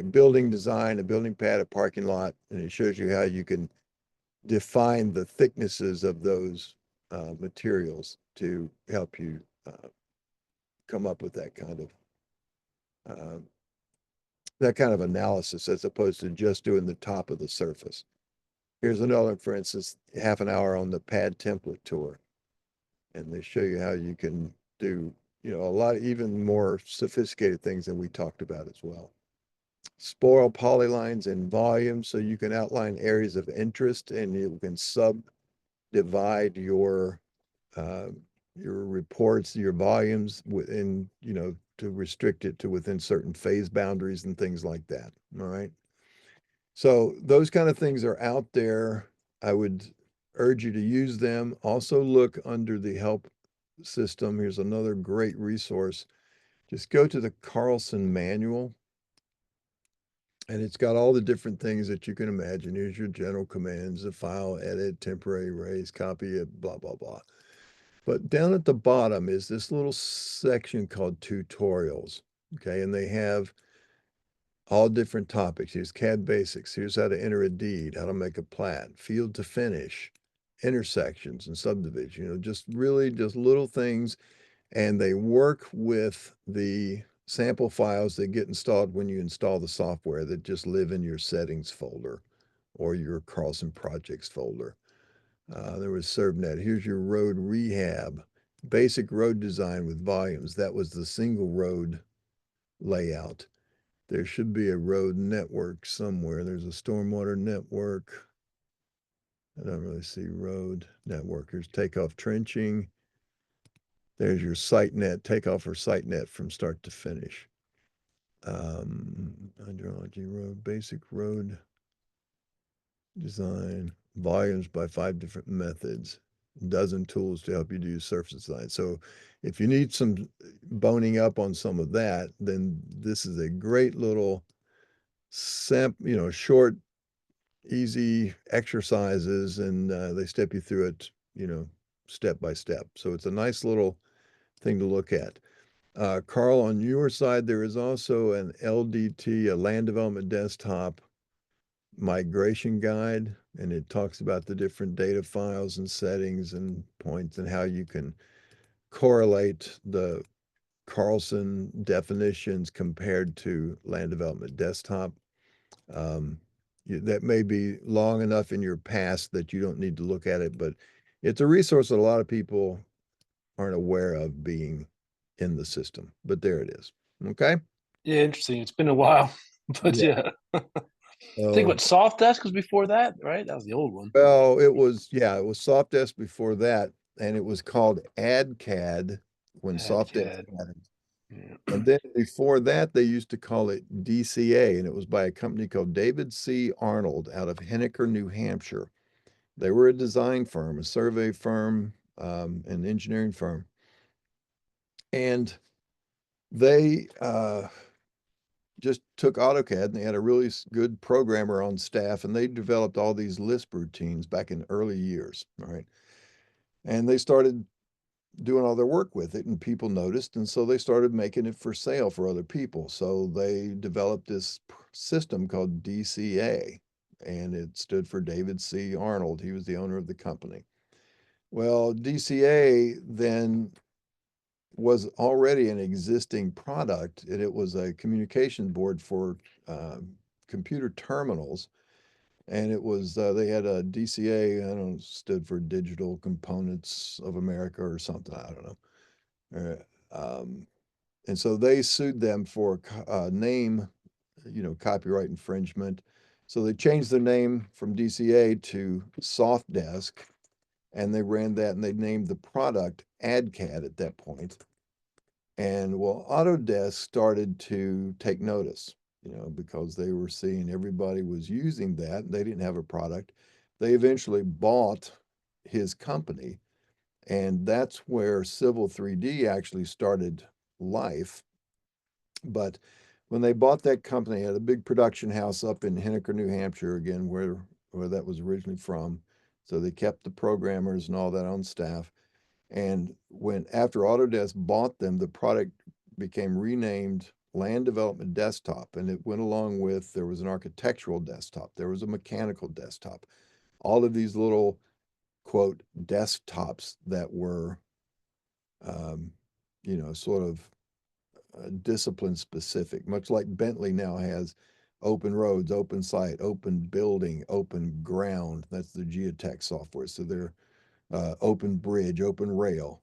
building design, a building pad, a parking lot, and it shows you how you can define the thicknesses of those materials to help you come up with that kind of analysis, as opposed to just doing the top of the surface. Here's another, for instance, half an hour on the pad template tour. And they show you how you can do, a lot, even more sophisticated things than we talked about as well. Spoil polylines and volume, so you can outline areas of interest and you can subdivide your reports, your volumes within, to restrict it to within certain phase boundaries and things like that. All right. So those kind of things are out there. I would urge you to use them. Also look under the help system. Here's another great resource. Just go to the Carlson manual, and it's got all the different things that you can imagine. Here's your general commands: the file, edit, temporary erase, copy it, blah, blah, blah. But down at the bottom is this little section called tutorials. Okay, and they have all different topics. Here's CAD basics. Here's how to enter a deed, how to make a plat, field to finish, intersections and subdivision, just really just little things. And they work with the sample files that get installed when you install the software that just live in your settings folder or your Carlson projects folder. There was ServNet. Here's your road rehab, basic road design with volumes. That was the single road layout. There should be a road network somewhere. There's a stormwater network. I don't really see road network. There's takeoff trenching. There's your site net, takeoff or site net from start to finish. Hydrology road, basic road design, volumes by 5 different methods, a dozen tools to help you do surface design. So if you need some boning up on some of that, then this is a great little short, easy exercises, and they step you through it, step by step. So it's a nice little thing to look at. Carl, on your side, there is also an LDT, a land development desktop migration guide, and it talks about the different data files and settings and points and how you can correlate the Carlson definitions compared to land development desktop. That may be long enough in your past that you don't need to look at it, but it's a resource that a lot of people aren't aware of being in the system, but there it is. Okay. Yeah, interesting. It's been a while, but Yeah. yeah. I think Oh, what Sofdesk was before that, right? That was the old one. well, it was Sofdesk before that, and it was called AdCAD when Sofdesk CAD. had it. Yeah. And then before that, they used to call it DCA, and it was by a company called David C. Arnold out of Henniker, New Hampshire. They were a design firm, a survey firm, an engineering firm. And they just took AutoCAD, and they had a really good programmer on staff, and they developed all these Lisp routines back in early years. All right. And they started doing all their work with it, and people noticed, and so they started making it for sale for other people. So they developed this system called DCA, and it stood for David C. Arnold. He was the owner of the company. Well, DCA then was already an existing product, and it was a communication board for computer terminals. And it was they had a DCA, I don't know, stood for Digital Components of America or something, I don't know. And so they sued them for name, copyright infringement. So they changed their name from DCA to Softdesk, and they ran that, and they named the product AdCAD at that point. And well, Autodesk started to take notice, because they were seeing everybody was using that. They didn't have a product. They eventually bought his company, and that's where Civil 3D actually started life. But when they bought that company, they had a big production house up in Henniker, New Hampshire, again, where that was originally from. So they kept the programmers and all that on staff. And after Autodesk bought them, the product became renamed Land Development Desktop. And it went along with, there was an architectural desktop, there was a mechanical desktop, all of these little, quote, desktops that were, sort of discipline specific, much like Bentley now has open roads, open site, open building, open ground. That's the geotech software. So they're open bridge, open rail.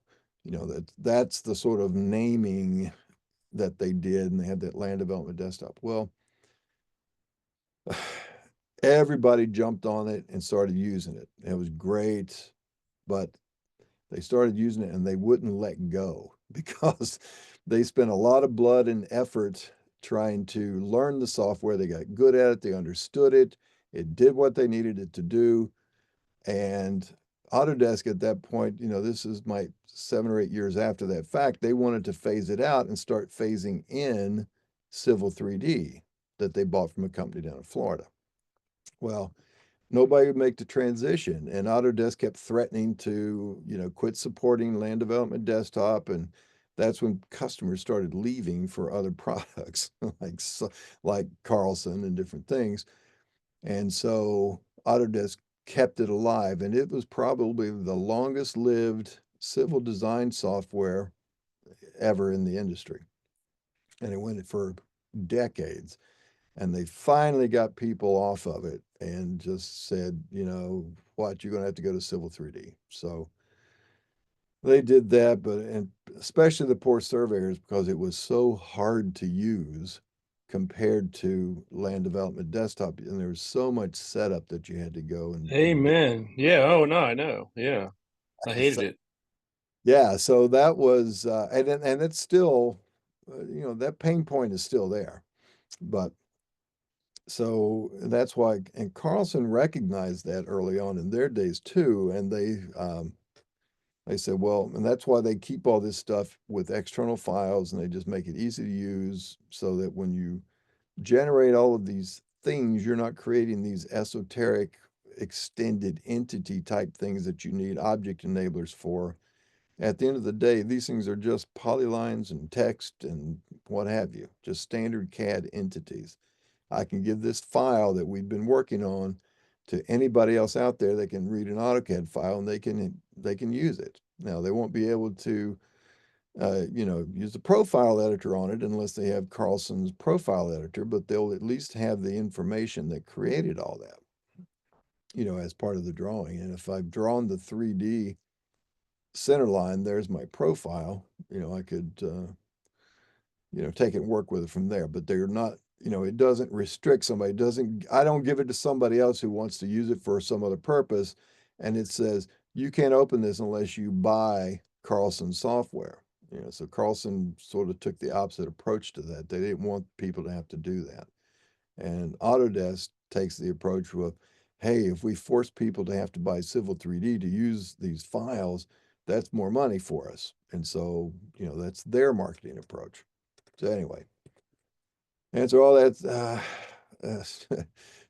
That's the sort of naming that they did, and they had that land development desktop. Well, everybody jumped on it and started using it. It was great, but they started using it and they wouldn't let go because they spent a lot of blood and effort trying to learn the software. They got good at it. They understood it. It did what they needed it to do. And Autodesk at that point, this is my 7 or 8 years after that fact, they wanted to phase it out and start phasing in Civil 3D that they bought from a company down in Florida. Well, nobody would make the transition, and Autodesk kept threatening to, quit supporting Land Development Desktop, and that's when customers started leaving for other products like Carlson and different things. And so Autodesk kept it alive, and it was probably the longest lived civil design software ever in the industry. And it went for decades. And they finally got people off of it and just said, what, you're going to have to go to Civil 3D. So they did that, and especially the poor surveyors, because it was so hard to use compared to Land Development Desktop, and there was so much setup that you had to go and Amen. Yeah. Oh no, I know. Yeah, I hated it. yeah. So that was, and it's still, that pain point is still there, but so that's why, and Carlson recognized that early on in their days too, and they said, well, and that's why they keep all this stuff with external files, and they just make it easy to use so that when you generate all of these things, you're not creating these esoteric extended entity type things that you need object enablers for. At the end of the day, these things are just polylines and text and what have you, just standard CAD entities. I can give this file that we've been working on to anybody else out there that can read an AutoCAD file, and they can use it. Now they won't be able to use the profile editor on it unless they have Carlson's profile editor, but they'll at least have the information that created all that, as part of the drawing. And if I've drawn the 3D center line, there's my profile, I could, take it and work with it from there, but they're not, it doesn't restrict somebody. I don't give it to somebody else who wants to use it for some other purpose. And it says, you can't open this unless you buy Carlson software. So Carlson sort of took the opposite approach to that. They didn't want people to have to do that. And Autodesk takes the approach of, hey, if we force people to have to buy Civil 3D to use these files, that's more money for us. And so, that's their marketing approach. So anyway, answer all that,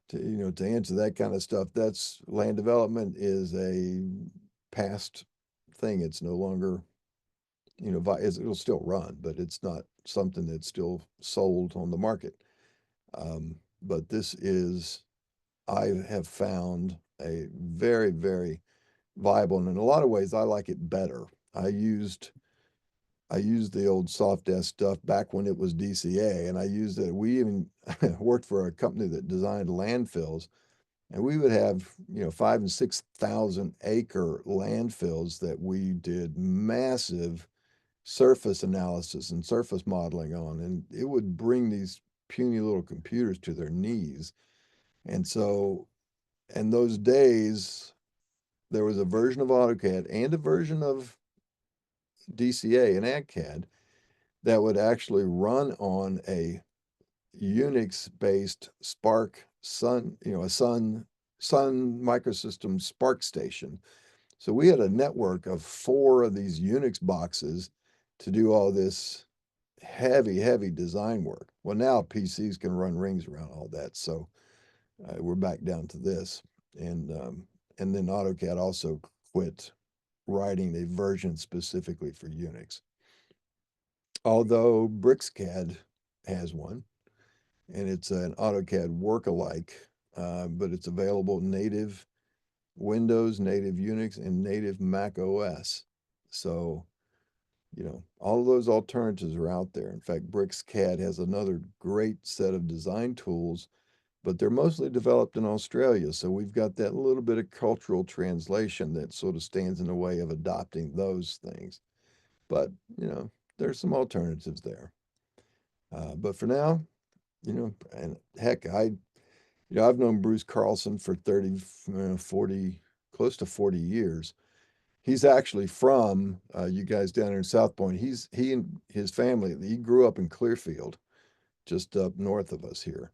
to answer that kind of stuff, that's land development is a past thing. It's no longer, it'll still run, but it's not something that's still sold on the market. But this is, I have found a very, very viable, and in a lot of ways, I like it better. I used the old Sofdesk stuff back when it was DCA, and I used it. We even worked for a company that designed landfills, and we would have 5,000 and 6,000 acre landfills that we did massive surface analysis and surface modeling on, and it would bring these puny little computers to their knees. And so, in those days, there was a version of AutoCAD and a version of DCA and AdCAD that would actually run on a Unix-based Spark Sun, a Sun microsystem Spark station. So we had a network of 4 of these Unix boxes to do all this heavy, heavy design work. Well, now PCs can run rings around all that. So we're back down to this. And then AutoCAD also quit writing a version specifically for Unix. Although BricsCAD has one, and it's an AutoCAD work-alike, but it's available native Windows, native Unix, and native Mac OS. So, all of those alternatives are out there. In fact, BricsCAD has another great set of design tools, but they're mostly developed in Australia. So we've got that little bit of cultural translation that sort of stands in the way of adopting those things. But, there's some alternatives there. But for now, and heck, I've known Bruce Carlson for 30, 40, close to 40 years. He's actually from you guys down here in South Point. He and his family, he grew up in Clearfield, just up north of us here.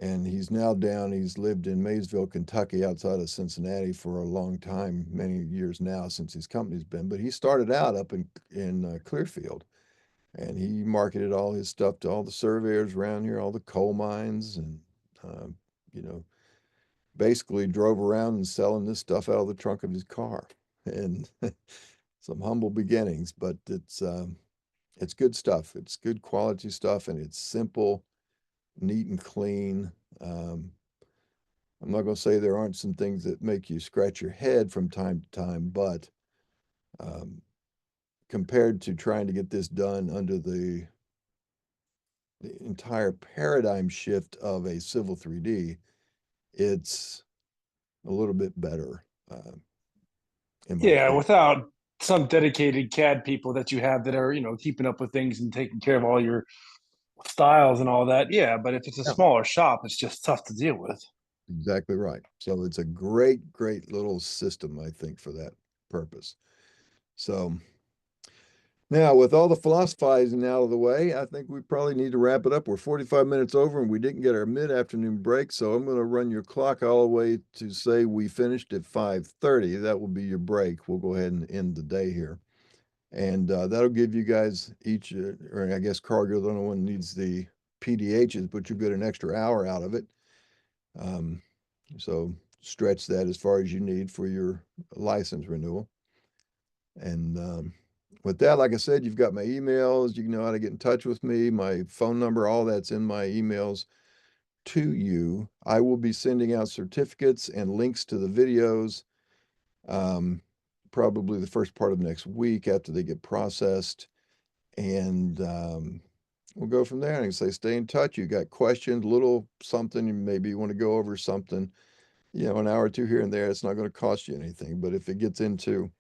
And he's now down, he's lived in Maysville, Kentucky, outside of Cincinnati for a long time, many years now since his company's been, but he started out up in Clearfield. And he marketed all his stuff to all the surveyors around here, all the coal mines, and, you know, basically drove around and selling this stuff out of the trunk of his car. And some humble beginnings, but it's good stuff. It's good quality stuff, and it's simple, neat and clean. I'm not going to say there aren't some things that make you scratch your head from time to time, but um, compared to trying to get this done under the entire paradigm shift of a Civil 3D, it's a little bit better. In my Yeah, opinion. without some dedicated CAD people that you have that are, you know, keeping up with things and taking care of all your styles and all that. Yeah, but if it's a Yeah. smaller shop, it's just tough to deal with. Exactly right. So it's a great, great little system, I think, for that purpose. So now, with all the philosophizing out of the way, I think we probably need to wrap it up. We're 45 minutes over and we didn't get our mid-afternoon break, so I'm going to run your clock all the way to say we finished at 5:30. That will be your break. We'll go ahead and end the day here. And that'll give you guys each, or I guess Carl, you're the only one who needs the PDHs, but you'll get an extra hour out of it. So stretch that as far as you need for your license renewal. And with that, like I said, you've got my emails. You know how to get in touch with me, my phone number, all that's in my emails to you. I will be sending out certificates and links to the videos probably the first part of next week after they get processed. And we'll go from there. And I say, stay in touch. You got questions, little something, maybe you want to go over something, you know, an hour or two here and there. It's not going to cost you anything. But if it gets into,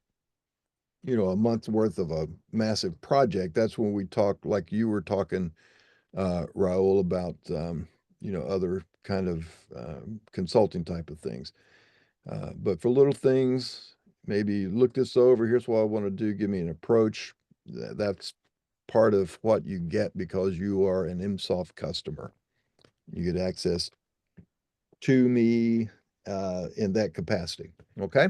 you know, a month's worth of a massive project, that's when we talk, like you were talking, Raul, about, you know, other kind of consulting type of things. But for little things, maybe look this over. Here's what I want to do. Give me an approach. That's part of what you get because you are an MSoft customer. You get access to me in that capacity. Okay.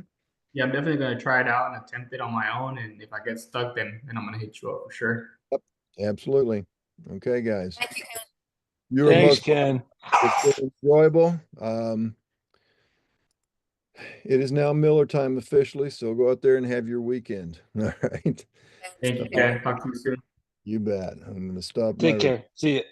Yeah, I'm definitely gonna try it out and attempt it on my own. And if I get stuck, then I'm gonna hit you up for sure. Yep, absolutely. Okay, guys. Thank you. You are Thanks, most Ken. It's been enjoyable. It is now Miller time officially, so go out there and have your weekend. All right. Thank you, Ken. Talk to you soon. You bet. I'm going to stop my Take care. See you.